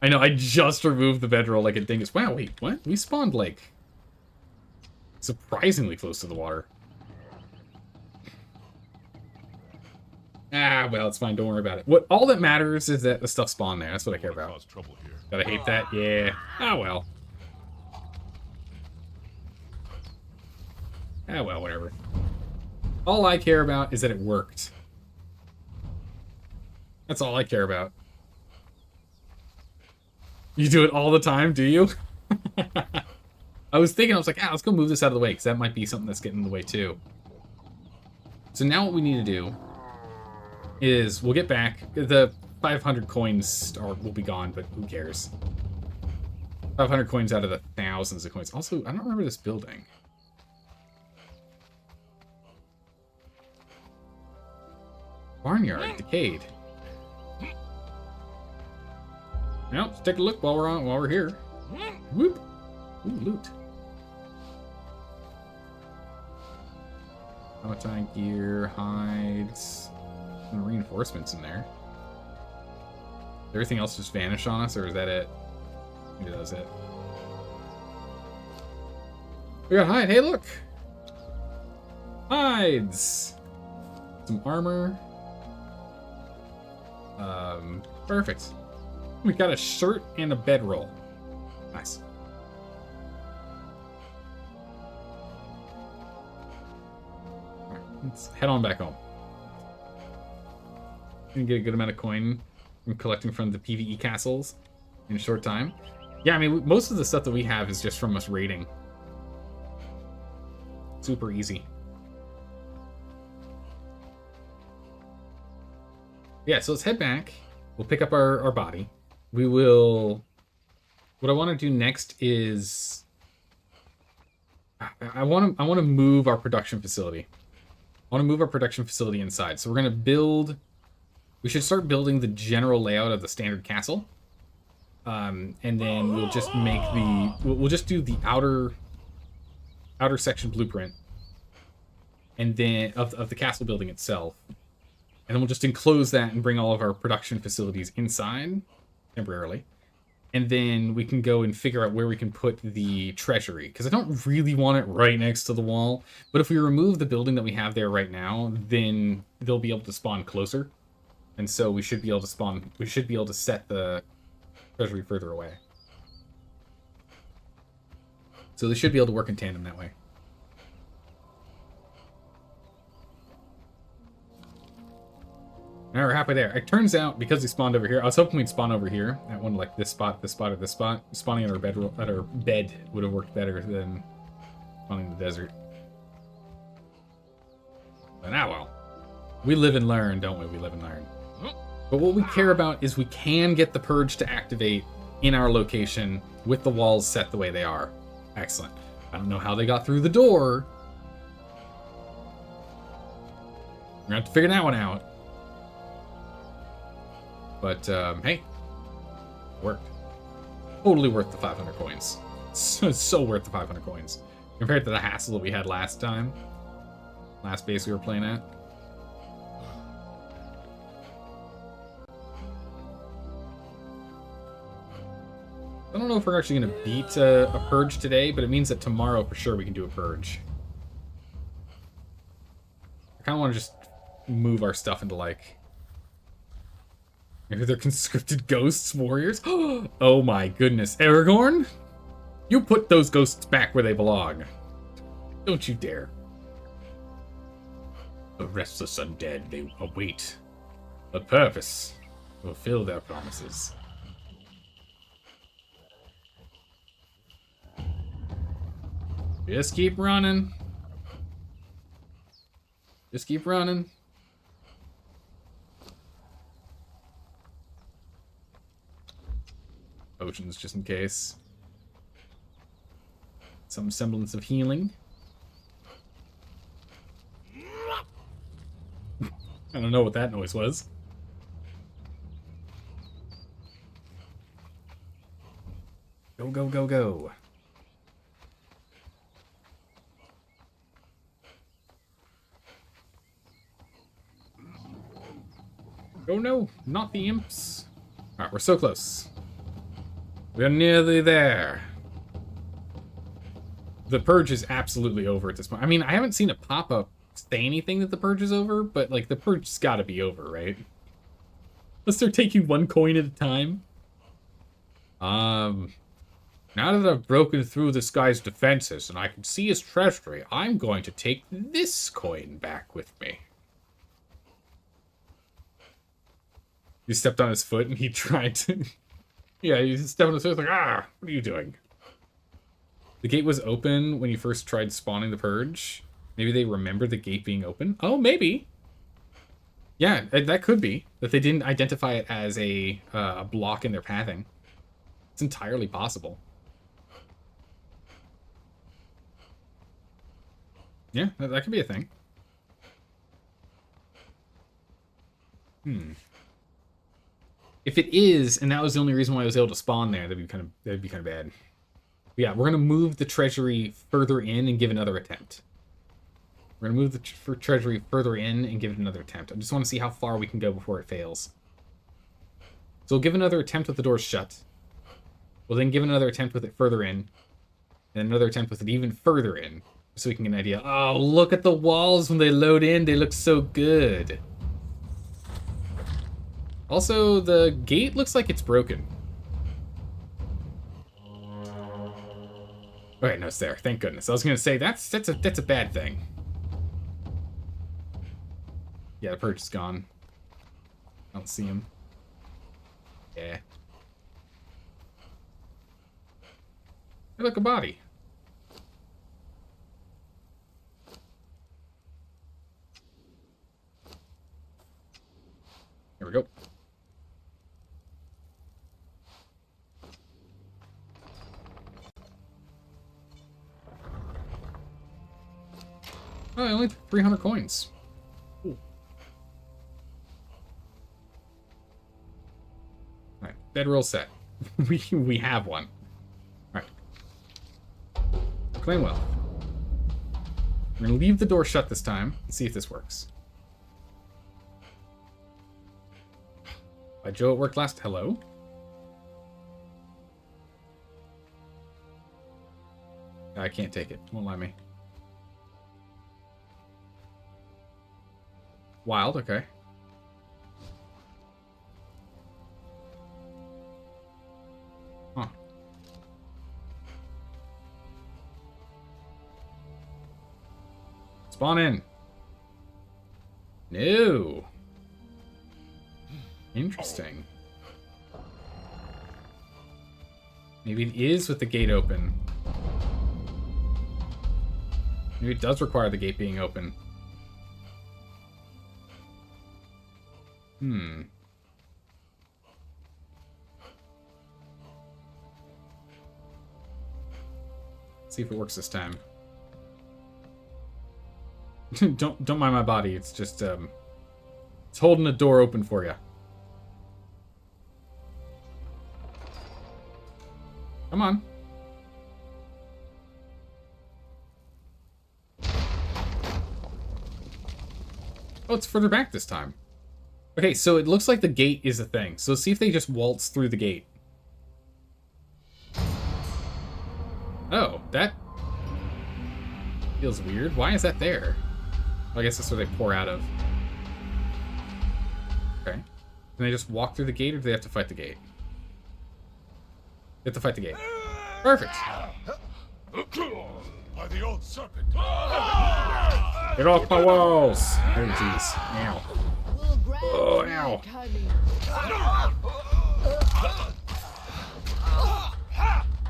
I know, I just removed the bedroll like a dingus. Wow, wait, what? We spawned, like, surprisingly close to the water. Ah, well, it's fine. Don't worry about it. All that matters is that the stuff spawned there. That's what I care about. Cause trouble here. Gotta hate that? Yeah. Ah, well. Ah, well, whatever. All I care about is that it worked. That's all I care about. You do it all the time, do you? I was like, let's go move this out of the way, because that might be something that's getting in the way, too. So now what we need to do is we'll get back. The 500 coins will be gone, but who cares? 500 coins out of the thousands of coins. Also, I don't remember this building. Barnyard, decayed. Now, let's take a look while we're here. Whoop. Ooh, loot. Time gear, hides, and reinforcements in there. Did everything else just vanish on us, or is that it? Maybe that was it. We got hide. Hey, look! Hides! Some armor. Perfect. We got a shirt and a bedroll. Nice. Alright, let's head on back home. And get a good amount of coin from collecting from the PvE castles in a short time. Yeah, I mean, most of the stuff that we have is just from us raiding. Super easy. Yeah, so let's head back. We'll pick up our body. We will... What I want to do next is... I want to move our production facility. I want to move our production facility inside. So we're going to build... We should start building the general layout of the standard castle. And then we'll just make the... We'll just do the outer section blueprint. And then... Of the castle building itself. And then we'll just enclose that and bring all of our production facilities inside temporarily. And then we can go and figure out where we can put the treasury. Because I don't really want it right next to the wall. But if we remove the building that we have there right now, then they'll be able to spawn closer. And so we should be able to spawn... We should be able to set the treasury further away. So they should be able to work in tandem that way. Now we're halfway there. It turns out, because they spawned over here, I was hoping we'd spawn over here. At one, like this spot, or this spot. Spawning at our bed would have worked better than spawning in the desert. But now, well. We live and learn, don't we? We live and learn. But what we care about is we can get the purge to activate in our location with the walls set the way they are. Excellent. I don't know how they got through the door. We're gonna have to figure that one out. But, hey, worked. Totally worth the 500 coins. So worth the 500 coins. Compared to the hassle that we had last time. Last base we were playing at. I don't know if we're actually going to beat a purge today, but it means that tomorrow for sure we can do a purge. I kind of want to just move our stuff into, like... Maybe they're conscripted ghosts, warriors? Oh my goodness. Aragorn? You put those ghosts back where they belong. Don't you dare. The restless undead, they await a purpose to fulfill their promises. Just keep running. Just keep running. Potions, just in case. Some semblance of healing. I don't know what that noise was. Go, go, go, go. Oh no, not the imps. Alright, we're so close. We're nearly there. The purge is absolutely over at this point. I mean, I haven't seen a pop-up say anything that the purge is over, but, like, the purge's gotta be over, right? Unless they're taking one coin at a time. Now that I've broken through this guy's defenses and I can see his treasury, I'm going to take this coin back with me. You stepped on his foot and he tried to... Yeah, he stepped on his foot like, ah, what are you doing? The gate was open when you first tried spawning the purge. Maybe they remember the gate being open. Oh, maybe. Yeah, that could be. That they didn't identify it as a block in their pathing. It's entirely possible. Yeah, that could be a thing. If it is, and that was the only reason why I was able to spawn there, that'd be kind of bad. But yeah, we're gonna move the treasury further in and give another attempt. We're gonna move the treasury further in and give it another attempt. I just want to see how far we can go before it fails. So we'll give another attempt with the doors shut. We'll then give another attempt with it further in, and another attempt with it even further in, so we can get an idea. Oh, look at the walls when they load in; they look so good. Also, the gate looks like it's broken. Okay, no, it's there. Thank goodness. I was gonna say that's a bad thing. Yeah, the purge is gone. I don't see him. Yeah. Hey, look, a body. Here we go. Oh, only 300 coins. Cool. Alright, bedroll set. we have one. Alright. Claim wealth. We're gonna leave the door shut this time and see if this works. By Joe, it worked last. Hello? I can't take it. Won't let me. Wild, okay. Huh. Spawn in. No. Interesting. Maybe it is with the gate open. Maybe it does require the gate being open. Let's see if it works this time. Don't mind my body. It's just it's holding the door open for you. Come on. Oh, it's further back this time. Okay, so it looks like the gate is a thing. So see if they just waltz through the gate. Oh, that feels weird. Why is that there? Well, I guess that's where they pour out of. Okay. Can they just walk through the gate, or do they have to fight the gate? They have to fight the gate. Perfect. By the old serpent. Get off my walls. Oh, jeez. Ow. Oh, ow.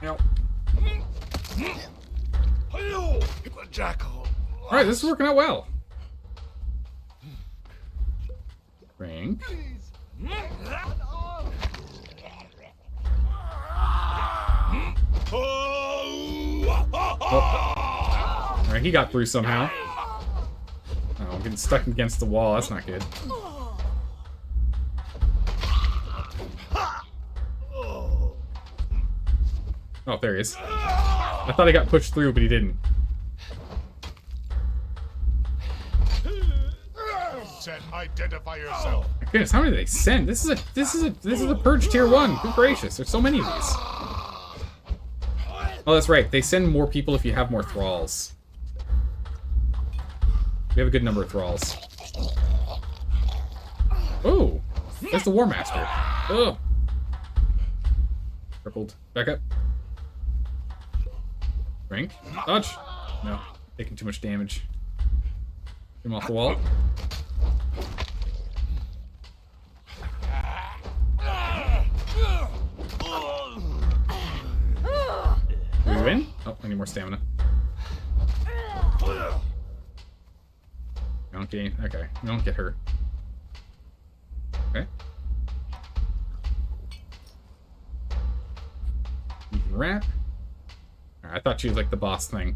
Ow. Jackal. Alright, this is working out well. Frank. Oh. Alright, he got through somehow. Oh, I'm getting stuck against the wall. That's not good. Oh, there he is. I thought he got pushed through, but he didn't. Set, identify yourself. My goodness, how many did they send? This is a purge tier 1. Good gracious, there's so many of these. Oh, that's right. They send more people if you have more thralls. We have a good number of thralls. Oh, there's the War Master. Oh, crippled. Back up. Frank, dodge. No, taking too much damage. Get him off the wall. Do we win? Oh, I need more stamina. Don't gain. Okay, we don't get hurt. Okay. Rat. I thought she was like the boss thing.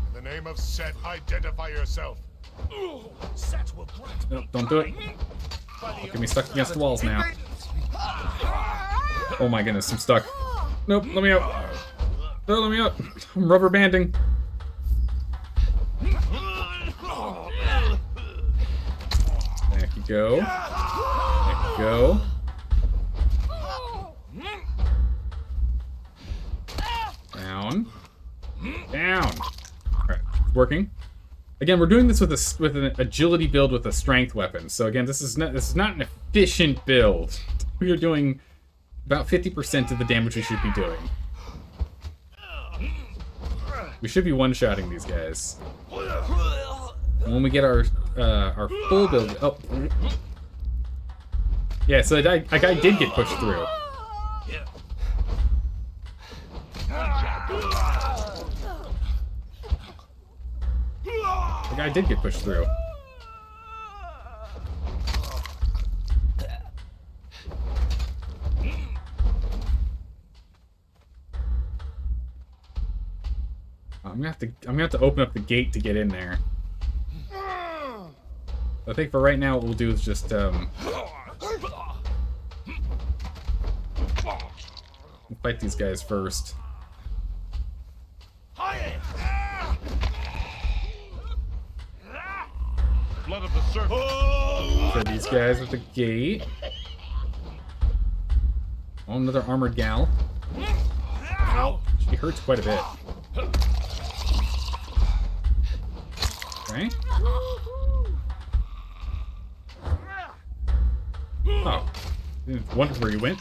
In the name of Set, identify yourself. Set will grant. Nope, don't do it. Don't get me stuck against the walls now. Oh my goodness, I'm stuck. Nope, let me out. No, let me out. I'm rubber banding. There you go. There you go. Down. Down. Alright, it's working. Again, we're doing this with an agility build with a strength weapon. So again, this is not an efficient build. We are doing about 50% of the damage we should be doing. We should be one-shotting these guys. And when we get our full build, oh, yeah. So that guy did get pushed through. The guy did get pushed through. I'm gonna have to open up the gate to get in there. I think for right now, what we'll do is just we'll fight these guys first. Blood of the serpent. For these guys with the gate. Oh, another armored gal. She hurts quite a bit. Okay. Oh. Didn't wonder where you went.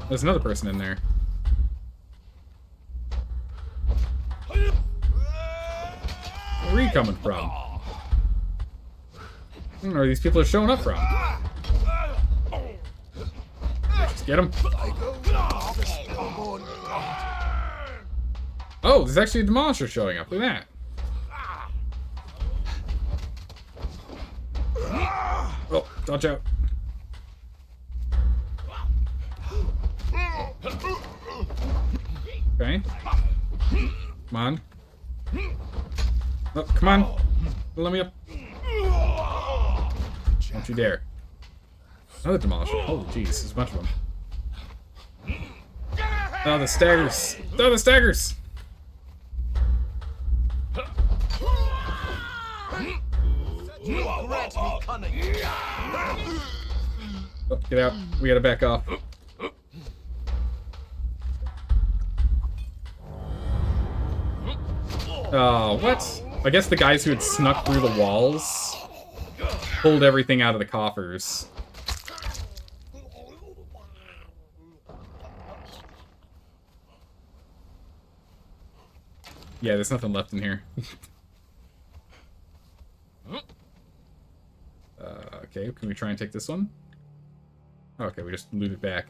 There's another person in there. Where are you coming from? I don't know where these people are showing up from. Just get him. Oh, there's actually a demolisher showing up. Look at that. Oh, dodge out. Okay. Come on. Oh, come on. Let me up. Don't you dare. Another demolisher. Holy jeez, there's a bunch of them. Oh, the staggers. Oh, the staggers. Oh, get out. We gotta back off. Oh, what? I guess the guys who had snuck through the walls pulled everything out of the coffers. Yeah, there's nothing left in here. Okay, can we try and take this one? Okay, we just loot it back.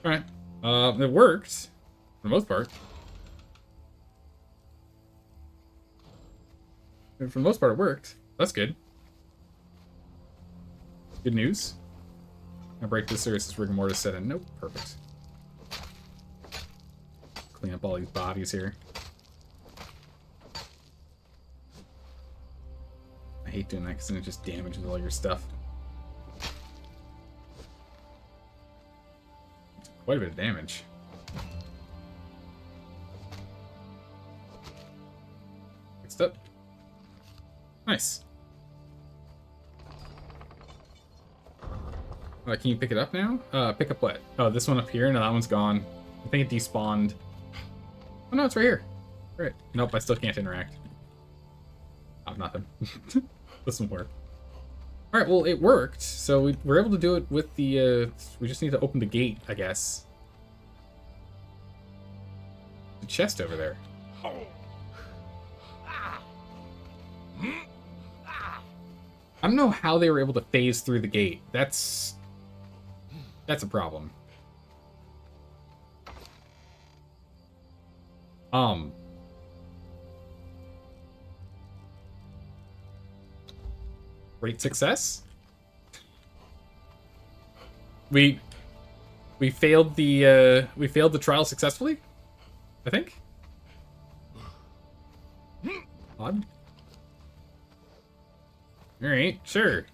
Alright. It worked. For the most part. And for the most part, it worked. That's good. Good news. I break this, or is this rigor mortis set in? Nope, perfect. Clean up all these bodies here. I hate doing that because then it just damages all your stuff. It's quite a bit of damage. Next up. Nice. Can you pick it up now? Pick up what? Oh, this one up here? No, that one's gone. I think it despawned. Oh no, it's right here. Right. Nope, I still can't interact. Oh, nothing. This one worked. Alright, well, it worked. So we were able to do it with the, we just need to open the gate, I guess. The chest over there. I don't know how they were able to phase through the gate. That's a problem. Great success. We failed the trial successfully, I think. Odd. All right, sure.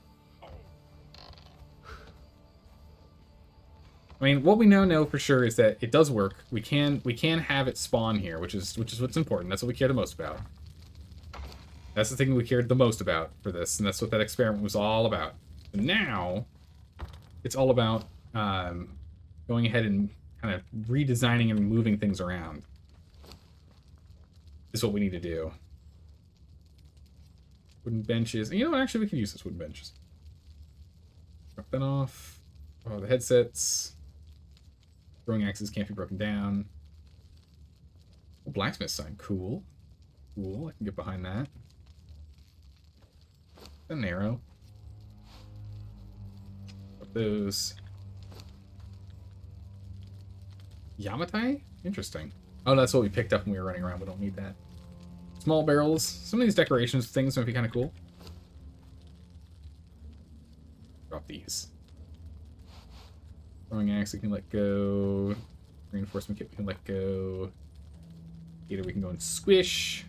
I mean, what we now know for sure is that it does work. We can have it spawn here, which is what's important. That's what we care the most about. That's the thing we cared the most about for this, and that's what that experiment was all about. But now, it's all about going ahead and kind of redesigning and moving things around. Is what we need to do. Wooden benches. You know what? Actually, we can use this wooden benches. Drop that off. Oh, the headsets. Throwing axes can't be broken down. Oh, blacksmith sign. Cool. Cool. I can get behind that. An arrow. Put those. Yamatai? Interesting. Oh, that's what we picked up when we were running around. We don't need that. Small barrels. Some of these decorations things might be kind of cool. Drop these. Throwing axe we can let go. Reinforcement kit we can let go. Gator we can go and squish.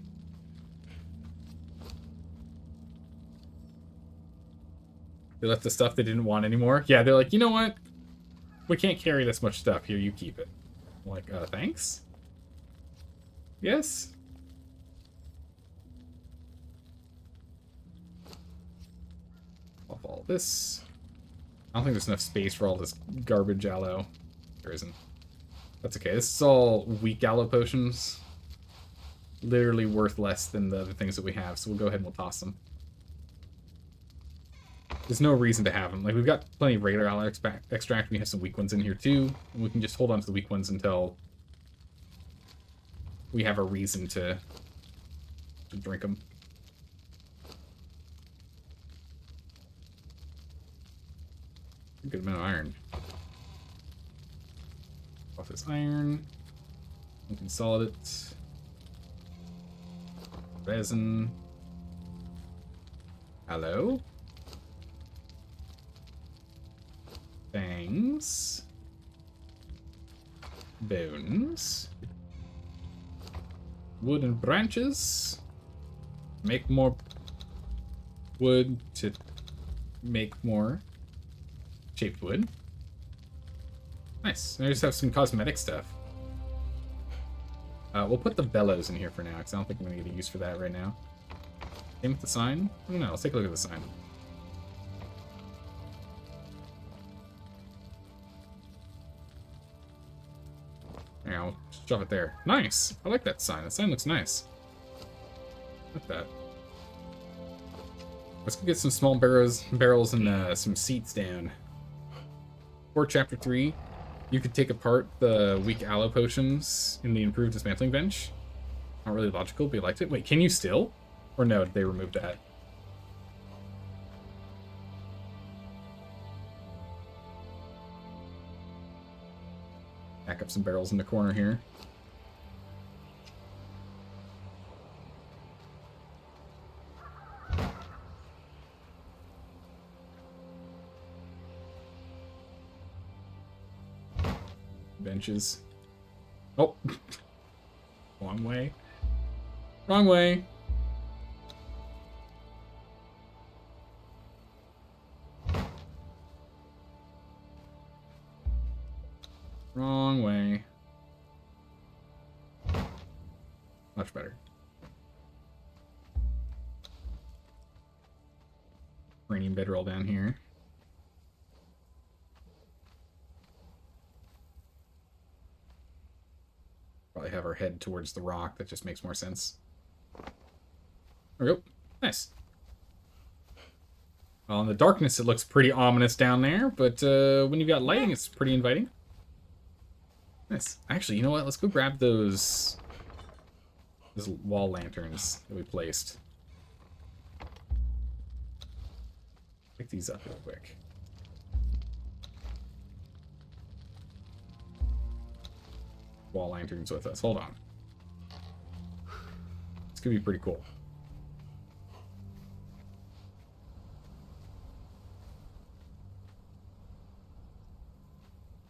They left the stuff they didn't want anymore. Yeah, they're like, you know what? We can't carry this much stuff. Here, you keep it. I'm like, thanks? Yes? Off all this. I don't think there's enough space for all this garbage aloe. There isn't. That's okay. This is all weak aloe potions. Literally worth less than the other things that we have, so we'll go ahead and we'll toss them. There's no reason to have them. Like, we've got plenty of regular aloe extract. We have some weak ones in here, too. And we can just hold on to the weak ones until we have a reason to drink them. A good amount of iron. Off this iron. We can solid it. Resin. Hello? Fangs. Bones. Wood and branches. Make more wood to make more shaped wood. Nice. I just have some cosmetic stuff. We'll put the bellows in here for now, because I don't think I'm going to get a use for that right now. Same with the sign? I don't know. Let's take a look at the sign. Alright, now. Just shove it there. Nice. I like that sign. That sign looks nice. Like that. Let's go get some small barrels and some seats down. For Chapter 3, you could take apart the weak aloe potions in the improved dismantling bench. Not really logical, but you liked it. Wait, can you still? Or no, they removed that? Back up some barrels in the corner here. Benches. Oh! Wrong way. Wrong way. Wrong way. Much better. Raining bedroll down here. Probably have our head towards the rock. That just makes more sense. There we go. Nice. Well, in the darkness, it looks pretty ominous down there, but when you've got lighting, it's pretty inviting. Nice. Actually, you know what? Let's go grab those wall lanterns that we placed. Pick these up real quick. Wall lanterns with us. Hold on. It's gonna be pretty cool.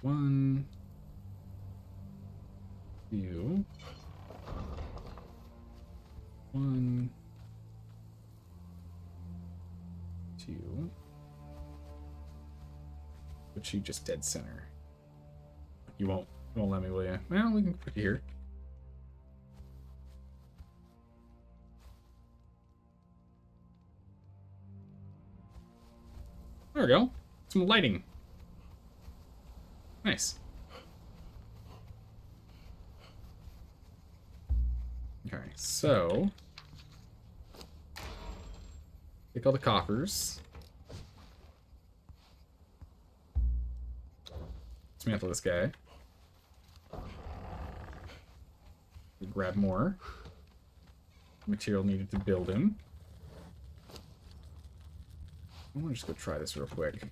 One, two, one, two. But you just dead center. You won't let me, will you? Well, we can put it here. There we go. Some lighting. Nice. Okay, so take all the coppers. Dismantle this guy. Grab more material needed to build him. I want to just go try this real quick.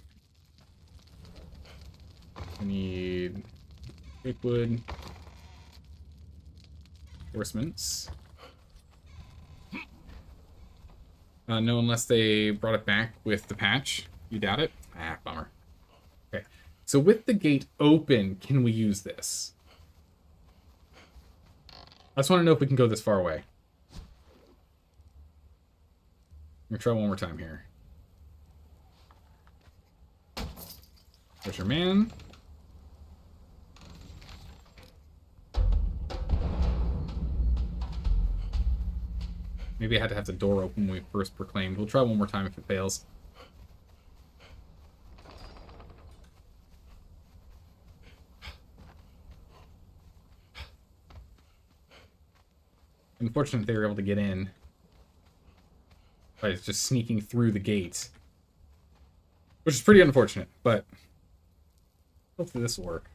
I need fake wood, reinforcements. No, unless they brought it back with the patch. You doubt it? Ah, bummer. Okay, so with the gate open, can we use this? I just want to know if we can go this far away. I'm gonna try one more time here. There's your man. Maybe I had to have the door open when we first proclaimed. We'll try one more time if it fails. Unfortunate they were able to get in by just sneaking through the gate. Which is pretty unfortunate, but hopefully this will work.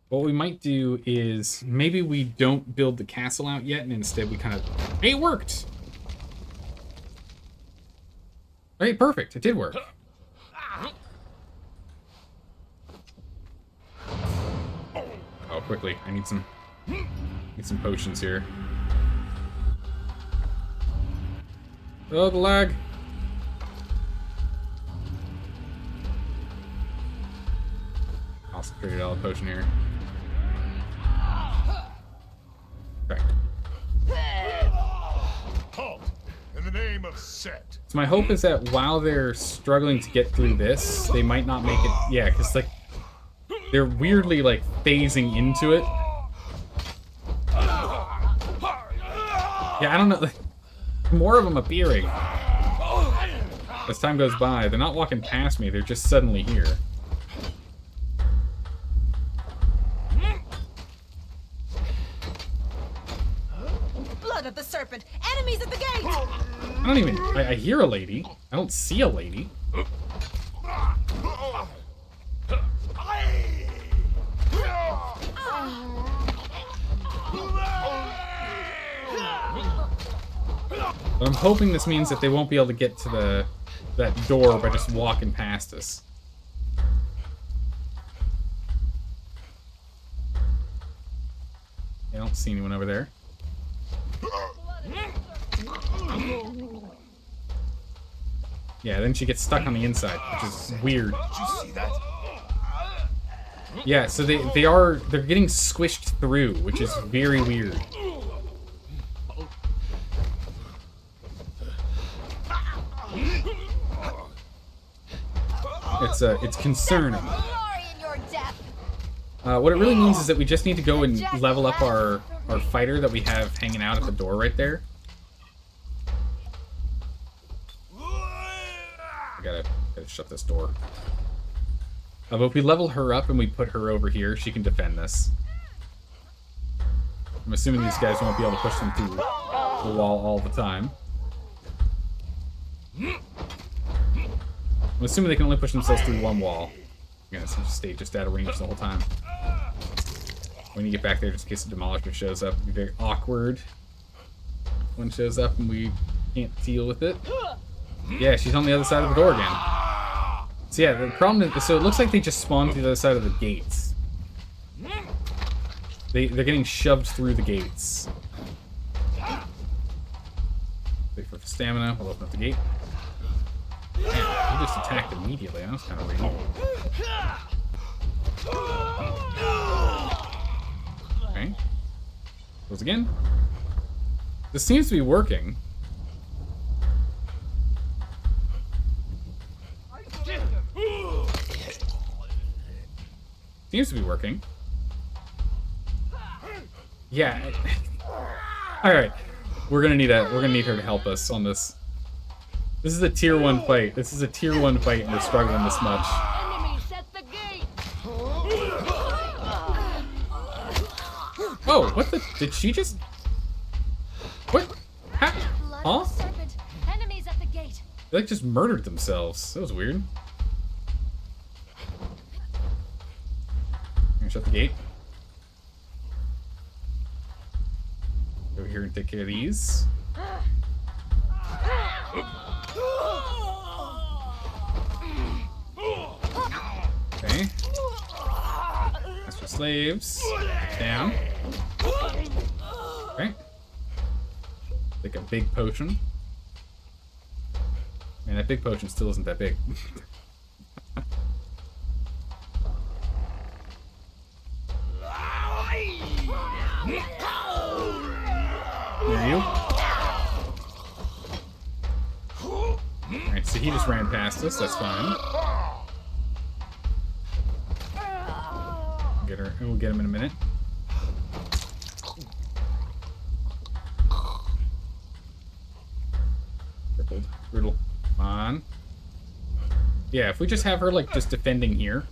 What we might do is maybe we don't build the castle out yet, and instead we kind of... Hey, it worked! Hey, perfect. It did work. Oh, quickly. I need some potions here. Oh, the lag. Also created a potion here. Okay. Halt! In the name of Set. So my hope is that while they're struggling to get through this, they might not make it. Yeah, because like they're weirdly like phasing into it. Yeah, I don't know. More of them appearing. As time goes by, they're not walking past me. They're just suddenly here. Enemies at the gate! I don't even... I hear a lady. I don't see a lady. But I'm hoping this means that they won't be able to get to that door by just walking past us. I don't see anyone over there. Yeah, then she gets stuck on the inside, which is weird. Did you see that? Yeah, so they're getting squished through, which is very weird. It's concerning. Glory in your death. What it really means is that we just need to go and level up our fighter that we have hanging out at the door right there. I gotta shut this door. But if we level her up and we put her over here, she can defend this. I'm assuming these guys won't be able to push them through the wall all the time. I'm assuming they can only push themselves through one wall. I'm gonna just stay just out of range the whole time. When you get back there, just in case the Demolisher shows up, it'd be very awkward. One shows up and we can't deal with it. Yeah, she's on the other side of the door again. So yeah, the problem is, so it looks like they just spawned through the other side of the gates. They're getting shoved through the gates. Wait for stamina, we'll open up the gate. Man, he just attacked immediately, that was kind of weird. Okay. Close again. This seems to be working. Seems to be working. Yeah. All right. We're gonna need her to help us on this. This is a tier 1 fight. This is a tier 1 fight, and we're struggling this much. Enemies at the gate. Oh, what the? Did she just? What? Blood Huh? of the serpent. Enemies at the gate. They like just murdered themselves. That was weird. Shut the gate. Go here and take care of these. Okay. That's for slaves. Down. Okay. Take a big potion. Man, that big potion still isn't that big. There you. Alright, so he just ran past us, that's fine. We'll get him in a minute. Crippled. Brutal. Come on. Yeah, if we just have her, like, just defending here.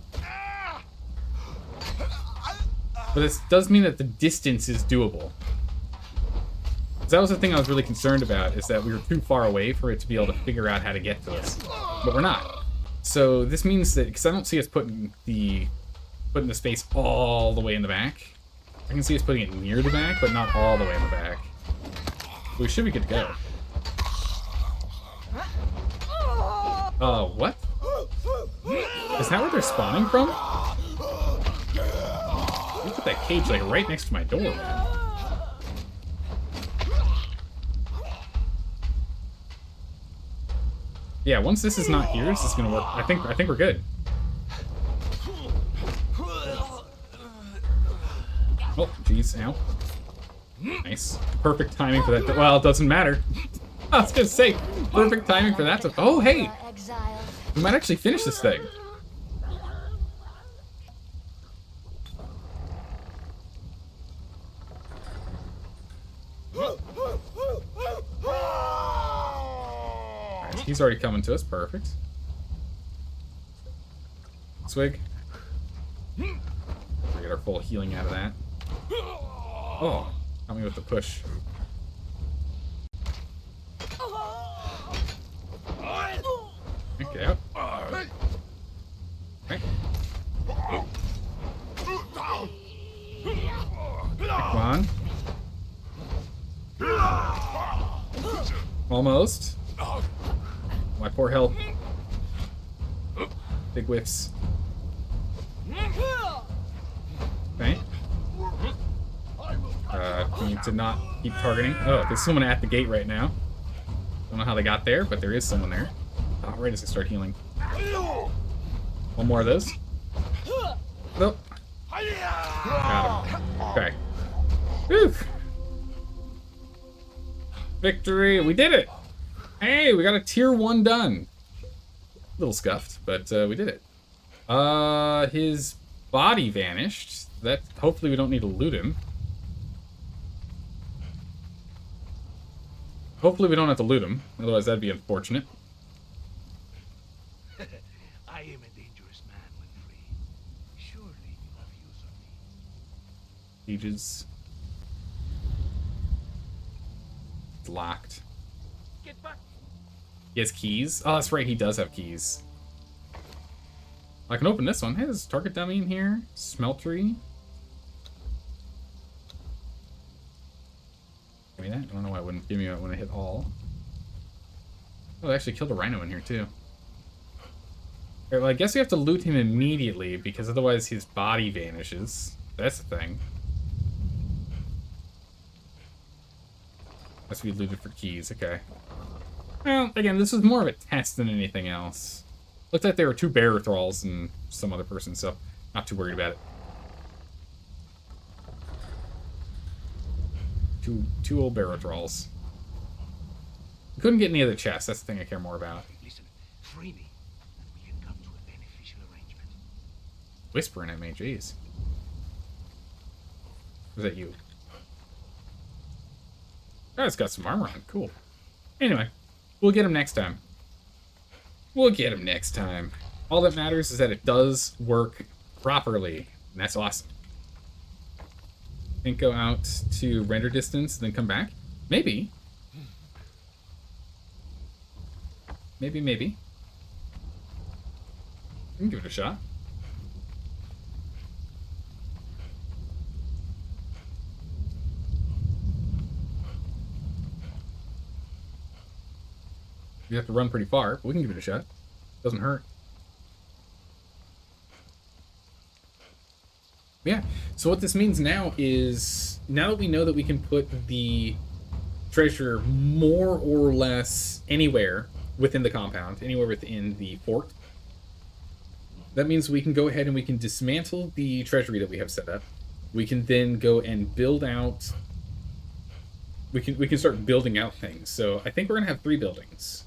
But this does mean that the distance is doable. That was the thing I was really concerned about, is that we were too far away for it to be able to figure out how to get to us. But we're not. So this means that, because I don't see us putting the space all the way in the back. I can see us putting it near the back, but not all the way in the back. We should be good to go. What? Is that where they're spawning from? You put that cage, like, right next to my door, man. Yeah, once this is not here, this is gonna work. I think we're good. Oh, jeez, ow. Nice. Perfect timing for that. Well, it doesn't matter. I was gonna say, perfect timing for that to... Oh, hey! Exiles. We might actually finish this thing. Alright, he's already coming to us. Perfect. Swig. We get our full healing out of that. Oh, help me with the push. Okay. Up. Okay. Come on. Almost. My poor health. Big whiffs. Okay. Need to not keep targeting. Oh, there's someone at the gate right now. Don't know how they got there, but there is someone there. Oh, right as I start healing. One more of those. Nope. Got him. Okay. Oof. Victory! We did it! Hey, we got a tier 1 done. A little scuffed, but we did it. His body vanished. That hopefully we don't need to loot him. Hopefully we don't have to loot him, otherwise that'd be unfortunate. I am a dangerous man when free. Surely you have use of me. Sieges. It's locked. Get back. He has keys? Oh, that's right, he does have keys. I can open this one. Hey, there's a target dummy in here. Smeltery. Give me that. I don't know why it wouldn't give me that when I hit all. Oh, they actually killed a rhino in here, too. Alright, well, I guess we have to loot him immediately, because otherwise his body vanishes. That's the thing. Has to be looted for keys, okay. Well, again, this was more of a test than anything else. Looked like there were 2 bearer thralls and some other person, so not too worried about it. Two old bearer thralls. We couldn't get any other chests, that's the thing I care more about. Listen, free me, and we can come to a beneficial arrangement. Whispering at me, jeez. Was that you? Oh, it's got some armor on, cool. Anyway, we'll get him next time. We'll get him next time. All that matters is that it does work properly, and that's awesome. And go out to render distance, then come back? Maybe. Maybe. We can give it a shot. You have to run pretty far, but we can give it a shot. Doesn't hurt. Yeah, so what this means now is, now that we know that we can put the treasure more or less anywhere within the compound, anywhere within the fort, that means we can go ahead and we can dismantle the treasury that we have set up. We can then go and build out, we can start building out things. So I think we're gonna have 3 buildings.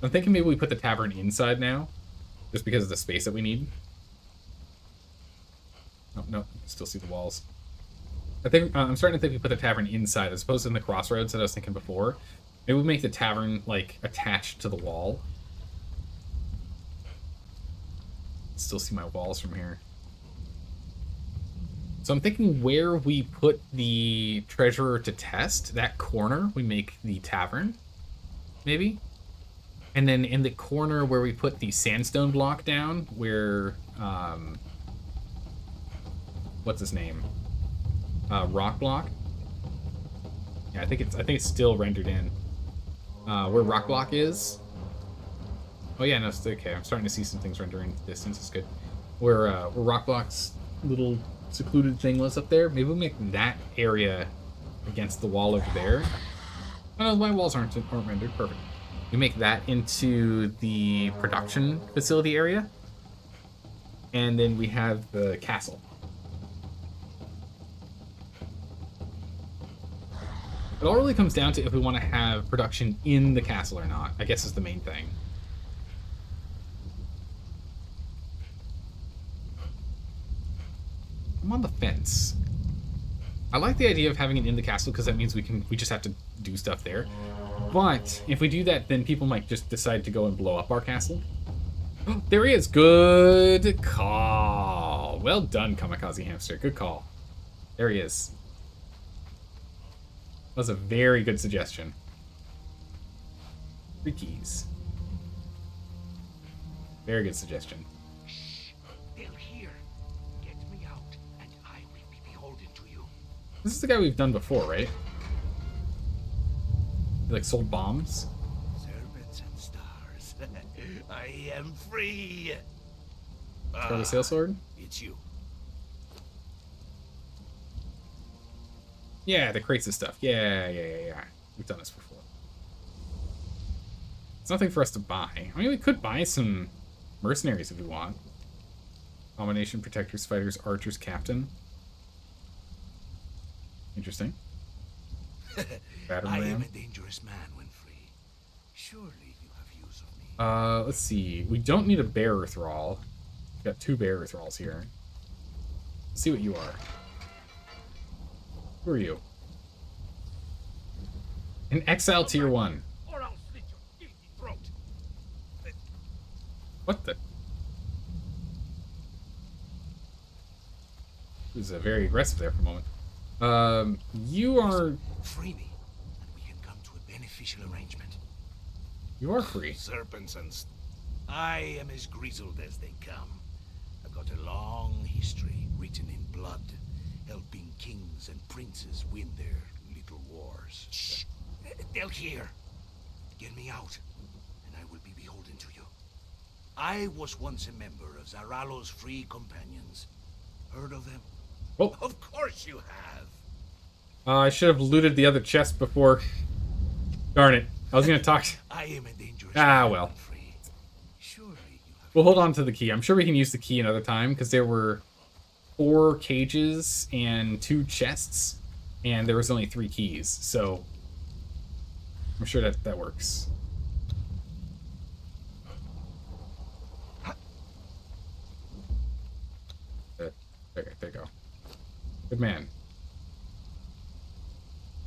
I'm thinking maybe we put the tavern inside now, just because of the space that we need. Oh, no, still see the walls. I think I'm starting to think we put the tavern inside as opposed to in the crossroads that I was thinking before. Maybe we make the tavern like attached to the wall. Still see my walls from here. So I'm thinking where we put the treasurer to test, that corner, we make the tavern, maybe. And then in the corner where we put the sandstone block down, where what's his name? Rock block. Yeah, I think it's still rendered in. Where rock block is. Oh yeah, no, it's okay. I'm starting to see some things rendering distance. It's good. Where rock block's little secluded thing was up there. Maybe we'll make that area against the wall over there. Oh, no, my walls aren't rendered. Perfect. We make that into the production facility area, and then we have the castle. It all really comes down to if we want to have production in the castle or not, I guess is the main thing. I'm on the fence. I like the idea of having it in the castle because that means we just have to do stuff there. But if we do that, then people might just decide to go and blow up our castle. Oh, there he is. Good call. Well done, Kamikaze Hamster. Good call. There he is. That was a very good suggestion. 3 keys. Very good suggestion. Shh. They'll hear. Get me out, and I will be beholden to you. This is the guy we've done before, right? He, like, sold bombs? Serpents and stars. I am free. Throw the sail sword? It's you. Yeah, the crates of stuff. Yeah. We've done this before. It's nothing for us to buy. I mean, we could buy some mercenaries if we want. Combination, protectors, fighters, archers, captain. Interesting. Battering I am ram. a dangerous man when free. Surely you have use of me. Let's see. We don't need a bearer thrall. We've got 2 bearer thralls here. Let's see what you are. Who are you? An exile tier 1. Or I'll slit your guilty throat. What the? He was very aggressive there for a moment. You are... Free me, and we can come to a beneficial arrangement. You are free. Serpents and... I am as grizzled as they come. I've got a long history written in blood, helping kings and princes win their little wars. Shh! They'll hear. Get me out, and I will be beholden to you. I was once a member of Zaralo's Free Companions. Heard of them? Oh. Of course you have. I should have looted the other chest before. Darn it. I was going to talk... I am a dangerous Ah, man well. when free. Surely you have... We'll hold on to the key. I'm sure we can use the key another time, because there were 4 cages and 2 chests, and there was only 3 keys, so I'm sure that works. There you go. Good man.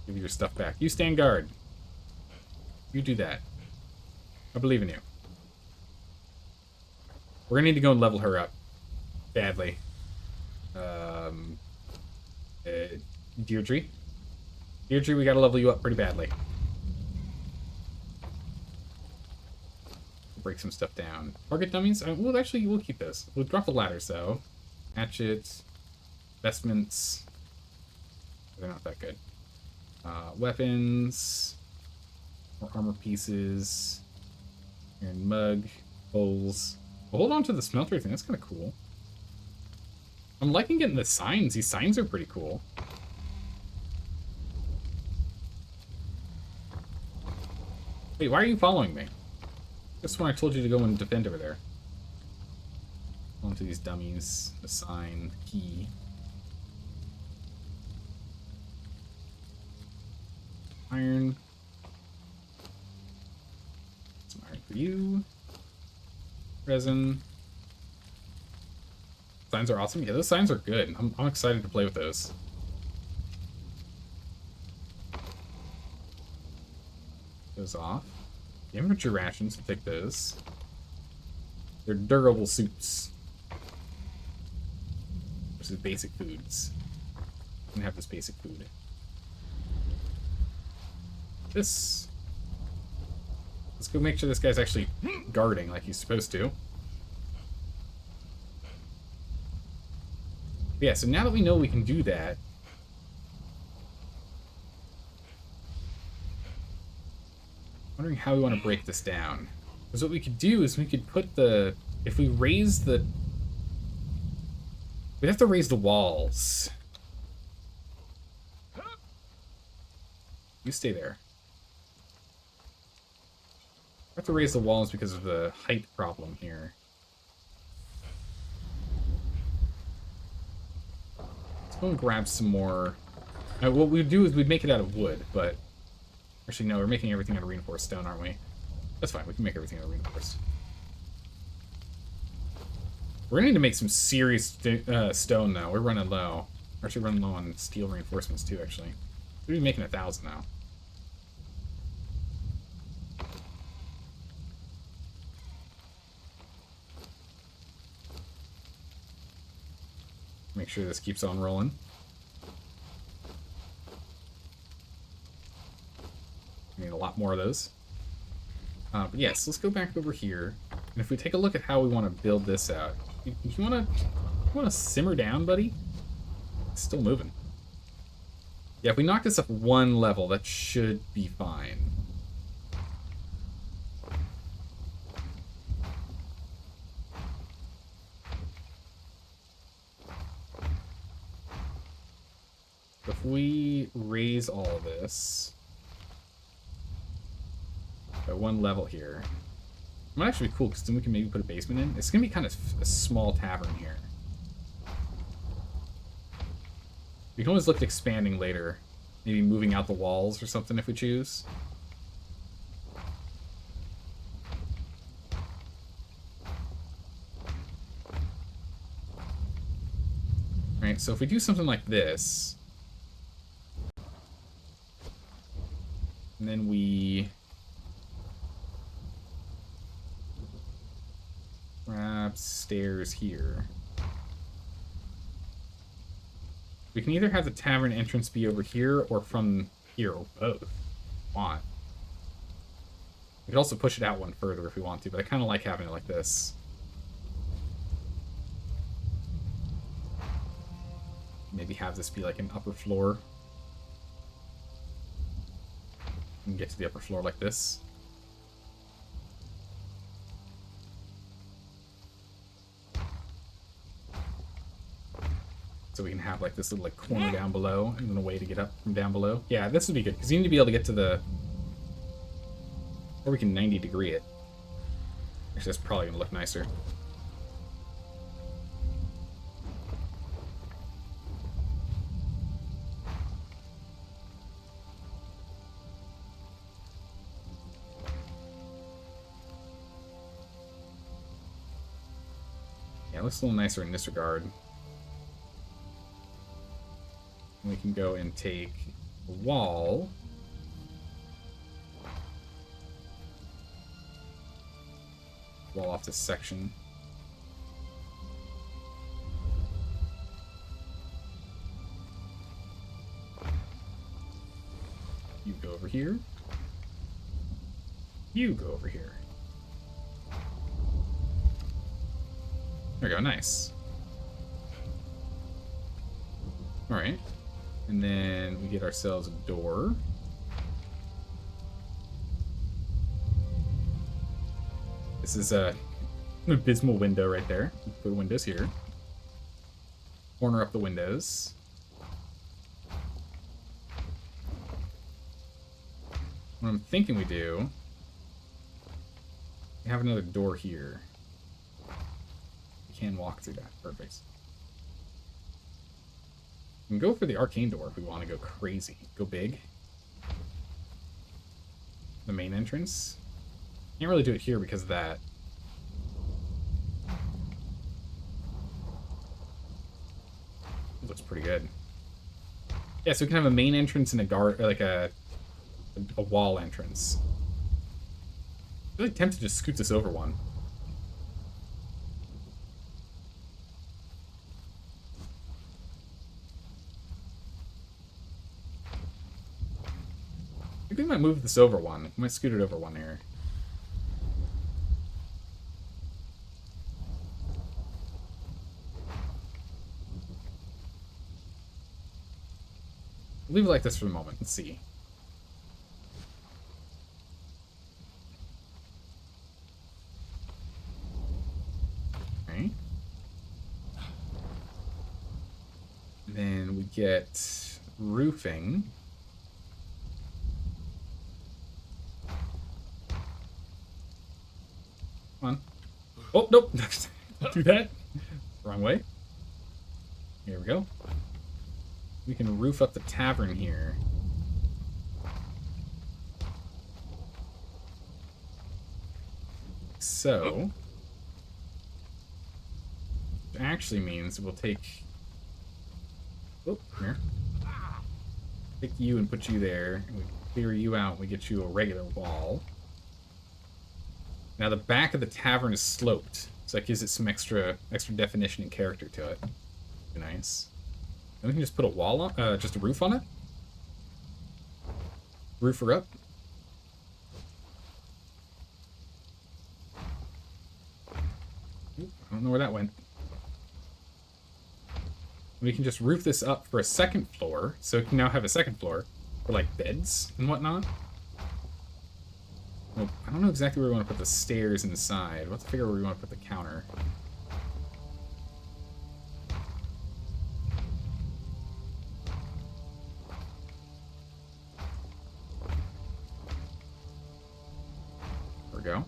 Give you your stuff back. You stand guard. You do that. I believe in you. We're gonna need to go and level her up. Badly. Deirdre? Deirdre, we gotta level you up pretty badly. Break some stuff down. Target dummies? We'll keep those. We'll drop the ladders, though. Hatchets. Vestments. They're not that good. Weapons. More armor pieces. Iron mug. Bowls. We'll hold on to the smelter thing. That's kind of cool. I'm liking getting the signs. These signs are pretty cool. Wait, why are you following me? Just when I told you to go and defend over there. Onto these dummies. The sign. Key. Iron. Some iron for you. Resin. Signs are awesome. Yeah, those signs are good. I'm excited to play with those. Those off. The infantry rations, we'll take those. They're durable suits. Versus basic foods. I'm gonna have this basic food. This. Let's go make sure this guy's actually guarding like he's supposed to. Yeah, so now that we know we can do that, I'm wondering how we want to break this down. Because what we could do is we could put the... If we raise the... We'd have to raise the walls. You stay there. We have to raise the walls because of the height problem here. Let's go and grab some more... what we'd do is we'd make it out of wood, but... Actually, no, we're making everything out of reinforced stone, aren't we? That's fine, we can make everything out of reinforced. We're gonna need to make some serious stone now. We're running low. We're actually running low on steel reinforcements too, actually. We're gonna be making 1,000 now. Make sure this keeps on rolling. We need a lot more of those. But yes, let's go back over here. And if we take a look at how we want to build this out, you want to simmer down, buddy? It's still moving. Yeah, if we knock this up one level, that should be fine. If we raise all this by one level here, it might actually be cool because then we can maybe put a basement in. It's going to be kind of a small tavern here. We can always look at expanding later. Maybe moving out the walls or something if we choose. Alright, so if we do something like this, and then we grab stairs here. We can either have the tavern entrance be over here or from here, or both. If we want. We could also push it out one further if we want to, but I kind of like having it like this. Maybe have this be like an upper floor. We can get to the upper floor like this. So we can have like this little like corner down below and then a way to get up from down below. Yeah, this would be good because you need to be able to get to the, or we can 90 degree it. Actually, that's probably gonna look nicer. Yeah, it looks a little nicer in this regard. We can go and take a wall. Wall off this section. You go over here. You go over here. There we go, nice. Alright. And then we get ourselves a door. This is an abysmal window right there. Put windows here. Corner up the windows. What I'm thinking we do, we have another door here. We can walk through that. Perfect. We can go for the arcane door if we want to go crazy. Go big. The main entrance. Can't really do it here because of that. It looks pretty good. Yeah, so we can have a main entrance and a guard, or like a wall entrance. I'm really tempted to just scoot this over one. I think we might move this over one. We might scoot it over one here. Leave it like this for the moment. Let's see. Okay. Then we get roofing. Come on. Oh, nope. Don't do that. Wrong way. Here we go. We can roof up the tavern here. So, it actually means we'll take, oh, here. Take you and put you there, and we clear you out, and we get you a regular wall. Now the back of the tavern is sloped, so that gives it some extra definition and character to it. Nice. And we can just put a wall on, just a roof on it. Roof her up. don't know where that went. We can just roof this up for a second floor, so it can now have a second floor for, like, beds and whatnot. Well, I don't know exactly where we want to put the stairs inside. We'll have to figure out where we want to put the counter. There we go.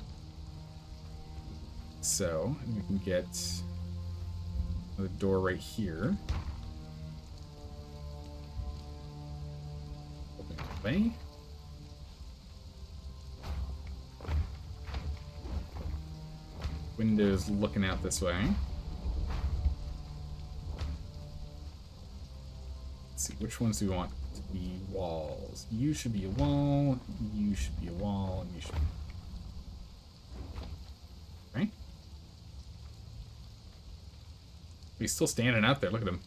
So, we can get another door right here. Open it away. Windows looking out this way. Let's see, which ones do we want to be walls? You should be a wall, you should be a wall, and you should... Right? He's still standing out there, look at him.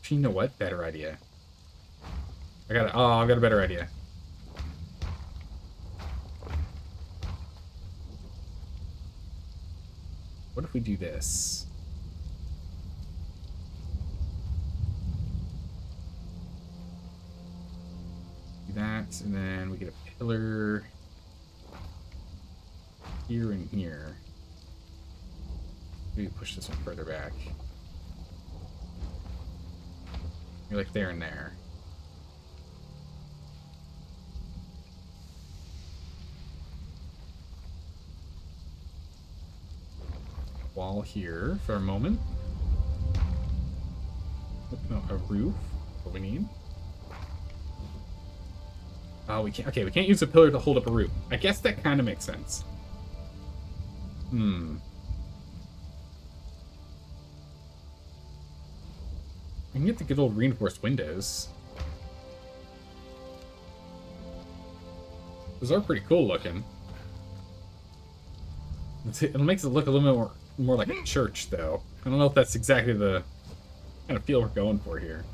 You know what? Better idea. I've got a better idea. What if we do this? Do that, and then we get a pillar here and here. Maybe push this one further back. You're like there and there. Wall here for a moment. No, a roof. What we need. Oh, we can't. Okay, we can't use a pillar to hold up a roof. I guess that kind of makes sense. We can get the good old reinforced windows. Those are pretty cool looking. It makes it look a little bit more like a church, though. I don't know if that's exactly the kind of feel we're going for here.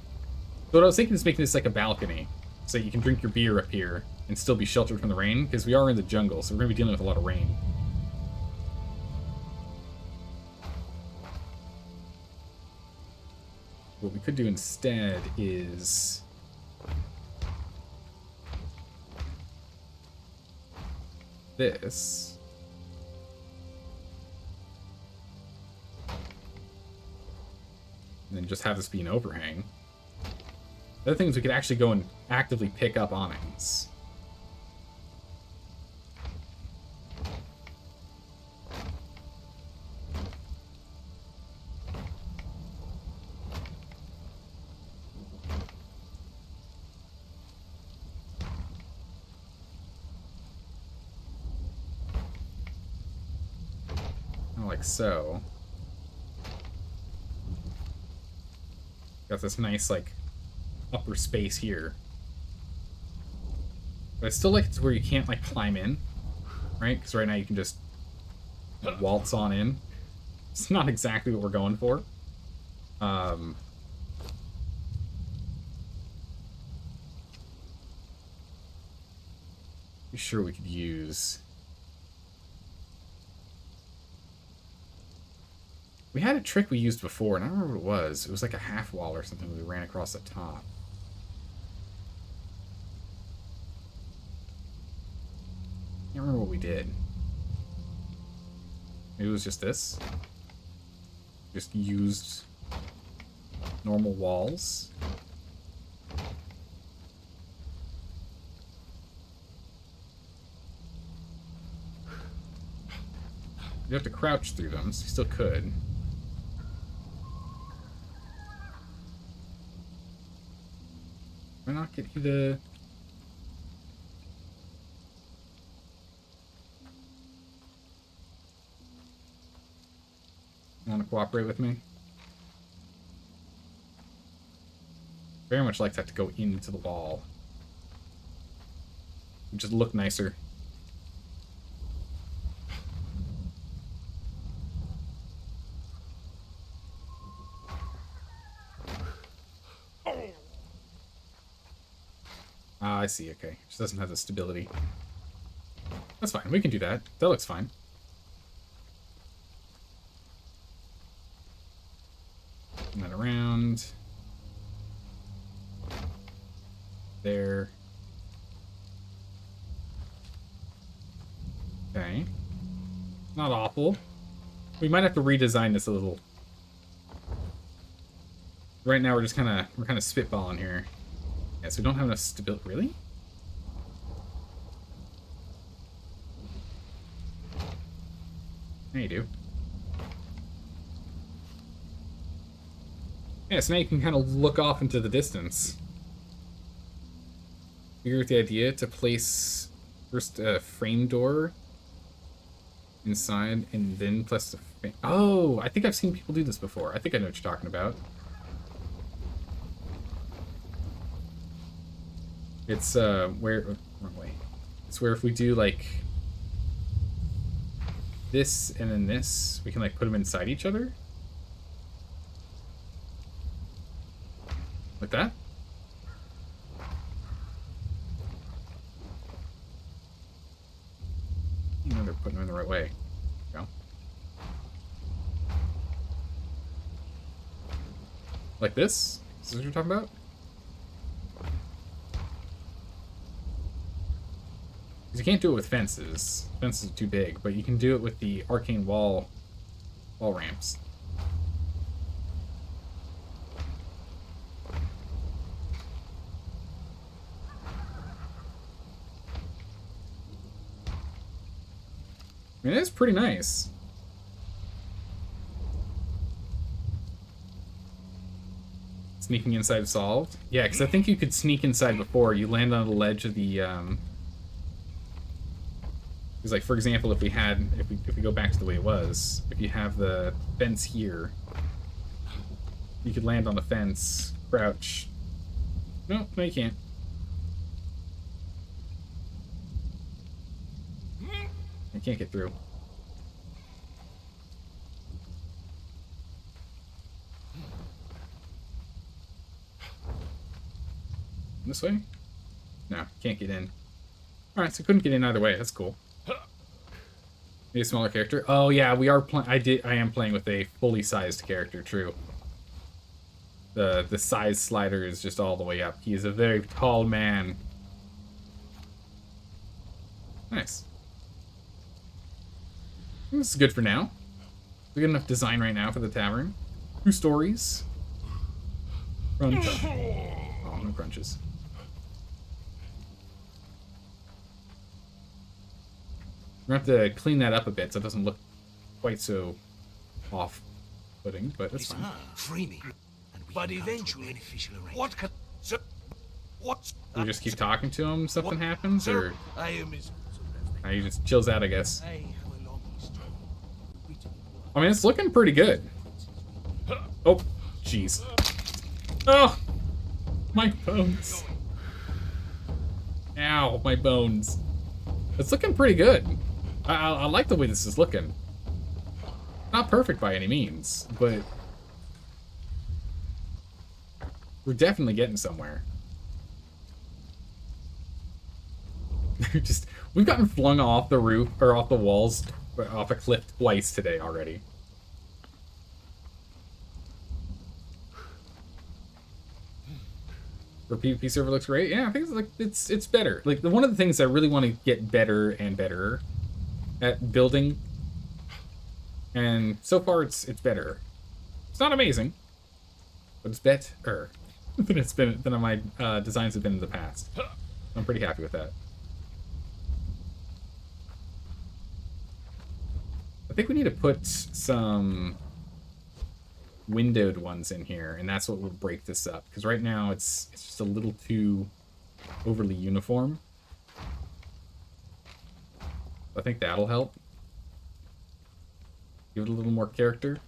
So what I was thinking is making this like a balcony, so you can drink your beer up here and still be sheltered from the rain, because we are in the jungle, so we're going to be dealing with a lot of rain. What we could do instead is... this. And then just have this be an overhang. The other thing is we could actually go and actively pick up awnings. Like so. Got this nice, like, upper space here. But I still like it to where you can't, like, climb in, right? Because right now you can just waltz on in. It's not exactly what we're going for. Be sure we could use... We had a trick we used before, and I don't remember what it was. It was like a half wall or something we ran across the top. Can't remember what we did. Maybe it was just this. Just used normal walls. You have to crouch through them, so you still could. Why not get you the... You want to cooperate with me? Very much like that to go into the wall. Just look nicer. Ah, I see, okay. Just doesn't have the stability. That's fine, we can do that. That looks fine. Turn that around. There. Okay. Not awful. We might have to redesign this a little. Right now we're just kind of spitballing here. Yeah, so we don't have enough stability. Really? Yeah, you do. Yeah, so now you can kind of look off into the distance. Figure out the idea to place first a frame door inside and then plus the frame. Oh, I think I've seen people do this before. I think I know what you're talking about. It's where wrong way. It's where if we do like this and then this, we can like put them inside each other. Like that? You know they're putting them in the right way. Go. Like this? Is this what you're talking about? Because you can't do it with fences. Fences are too big, but you can do it with the arcane wall ramps. I mean, it's pretty nice. Sneaking inside solved? Yeah, because I think you could sneak inside before. You land on the ledge of the, Because, like, for example, if we go back to the way it was, if you have the fence here, you could land on the fence, crouch. No, you can't. I can't get through. This way? No, can't get in. Alright, so couldn't get in either way. That's cool. Maybe a smaller character. Oh yeah, we are I am playing with a fully sized character, true. The size slider is just all the way up. He is a very tall man. Nice. This is good for now. We got enough design right now for the tavern. 2 stories. Crunch. Oh, no crunches. We're gonna have to clean that up a bit so it doesn't look quite so off-putting, but that's fine. Free me. But eventually, what can... Sir, what? We just keep talking to him, something happens, or I am his... he just chills out, I guess. I have a long history. I mean, it's looking pretty good. Oh, jeez. Oh, my bones. Ow, my bones. It's looking pretty good. I like the way this is looking. Not perfect by any means, but we're definitely getting somewhere. We've gotten flung off the roof, or off the walls, off a cliff twice today already. The PvP server looks great. Yeah, I think it's better. Like one of the things I really want to get better and better at building, and so far it's better. It's not amazing, but it's better than my designs have been in the past. I'm pretty happy with that. I think we need to put some windowed ones in here, and that's what will break this up, because right now it's just a little too overly uniform. I think that'll help. Give it a little more character.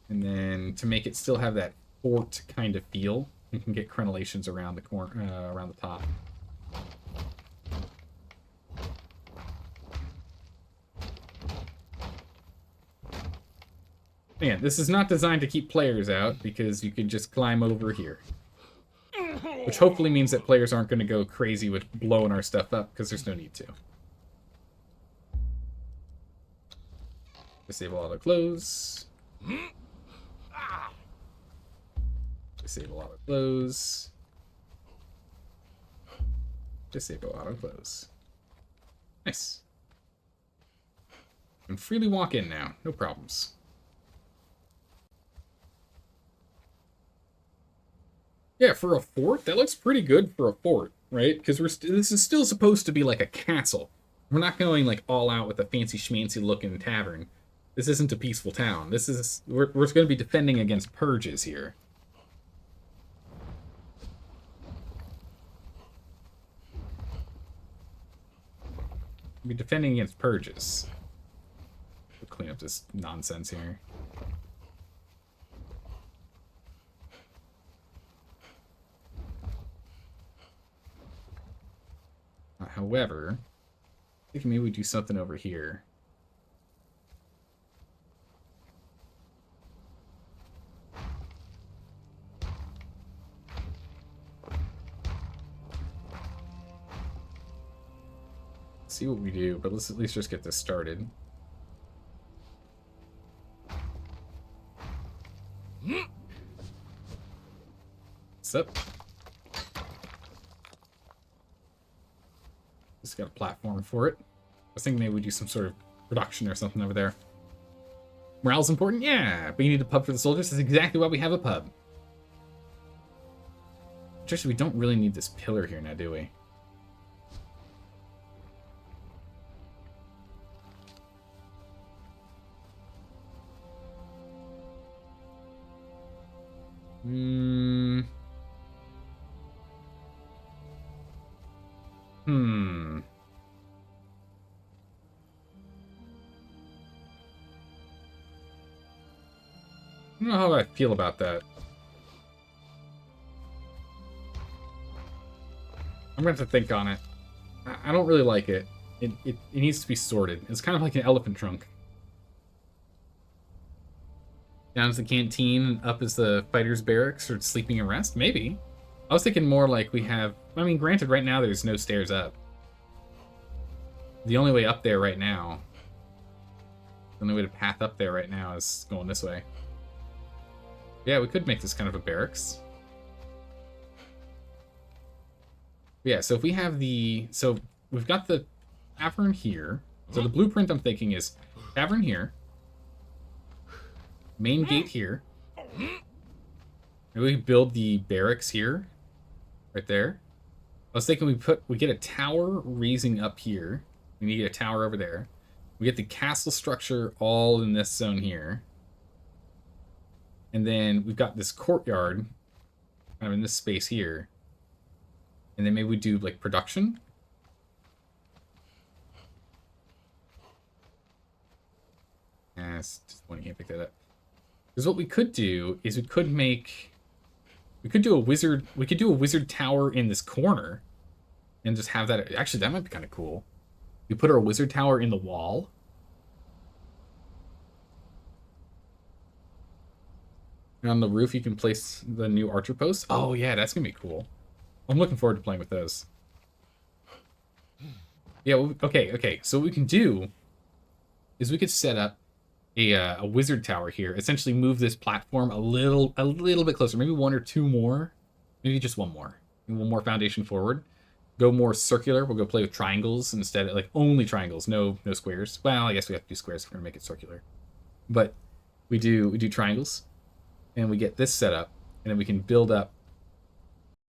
And then to make it still have that fort kind of feel, you can get crenellations around the corner, around the top. Man, this is not designed to keep players out, because you can just climb over here. Which hopefully means that players aren't going to go crazy with blowing our stuff up, because there's no need to. Disable auto close. Disable auto close. Disable auto close. Nice. You can freely walk in now, no problems. Yeah, for a fort, that looks pretty good for a fort, right? Because this is still supposed to be like a castle. We're not going like all out with a fancy schmancy looking tavern. This isn't a peaceful town. We're going to be defending against purges here. We'll be defending against purges. We'll clean up this nonsense here. However, I think maybe we do something over here. See what we do, but let's at least just get this started. What's up? Just got a platform for it. I was thinking maybe we do some sort of production or something over there. Morale's important? Yeah, but you need a pub for the soldiers? That's exactly why we have a pub. Actually, we don't really need this pillar here now, do we? I don't know how I feel about that. I'm going to have to think on it. I don't really like it. It needs to be sorted. It's kind of like an elephant trunk. Down is the canteen, and up is the fighter's barracks, or sleeping and rest? Maybe. I was thinking more like we have... I mean, granted, right now there's no stairs up. The only way up there right now... The only way to path up there right now is going this way. Yeah, we could make this kind of a barracks. Yeah, so if we have the... So we've got the tavern here. So the blueprint I'm thinking is tavern here. Main gate here. Maybe we build the barracks here. Right there. I was thinking we get a tower raising up here. We need to get a tower over there. We get the castle structure all in this zone here. And then we've got this courtyard kind of in this space here. And then maybe we do like production. It's just one, you can't pick that up. Because what we could do is we could do a wizard tower in this corner and just have that. Actually, that might be kind of cool. We put our wizard tower in the wall. And on the roof, you can place the new archer posts. Oh, yeah, that's going to be cool. I'm looking forward to playing with those. Yeah, well, okay. So what we can do is we could set up a wizard tower here. Essentially move this platform a little bit closer. Maybe one or two more. Maybe just one more. Maybe one more foundation forward. Go more circular. We'll go play with triangles instead of, like, only triangles. No squares. Well, I guess we have to do squares if we're going to make it circular. But we do triangles. And we get this set up. And then we can build up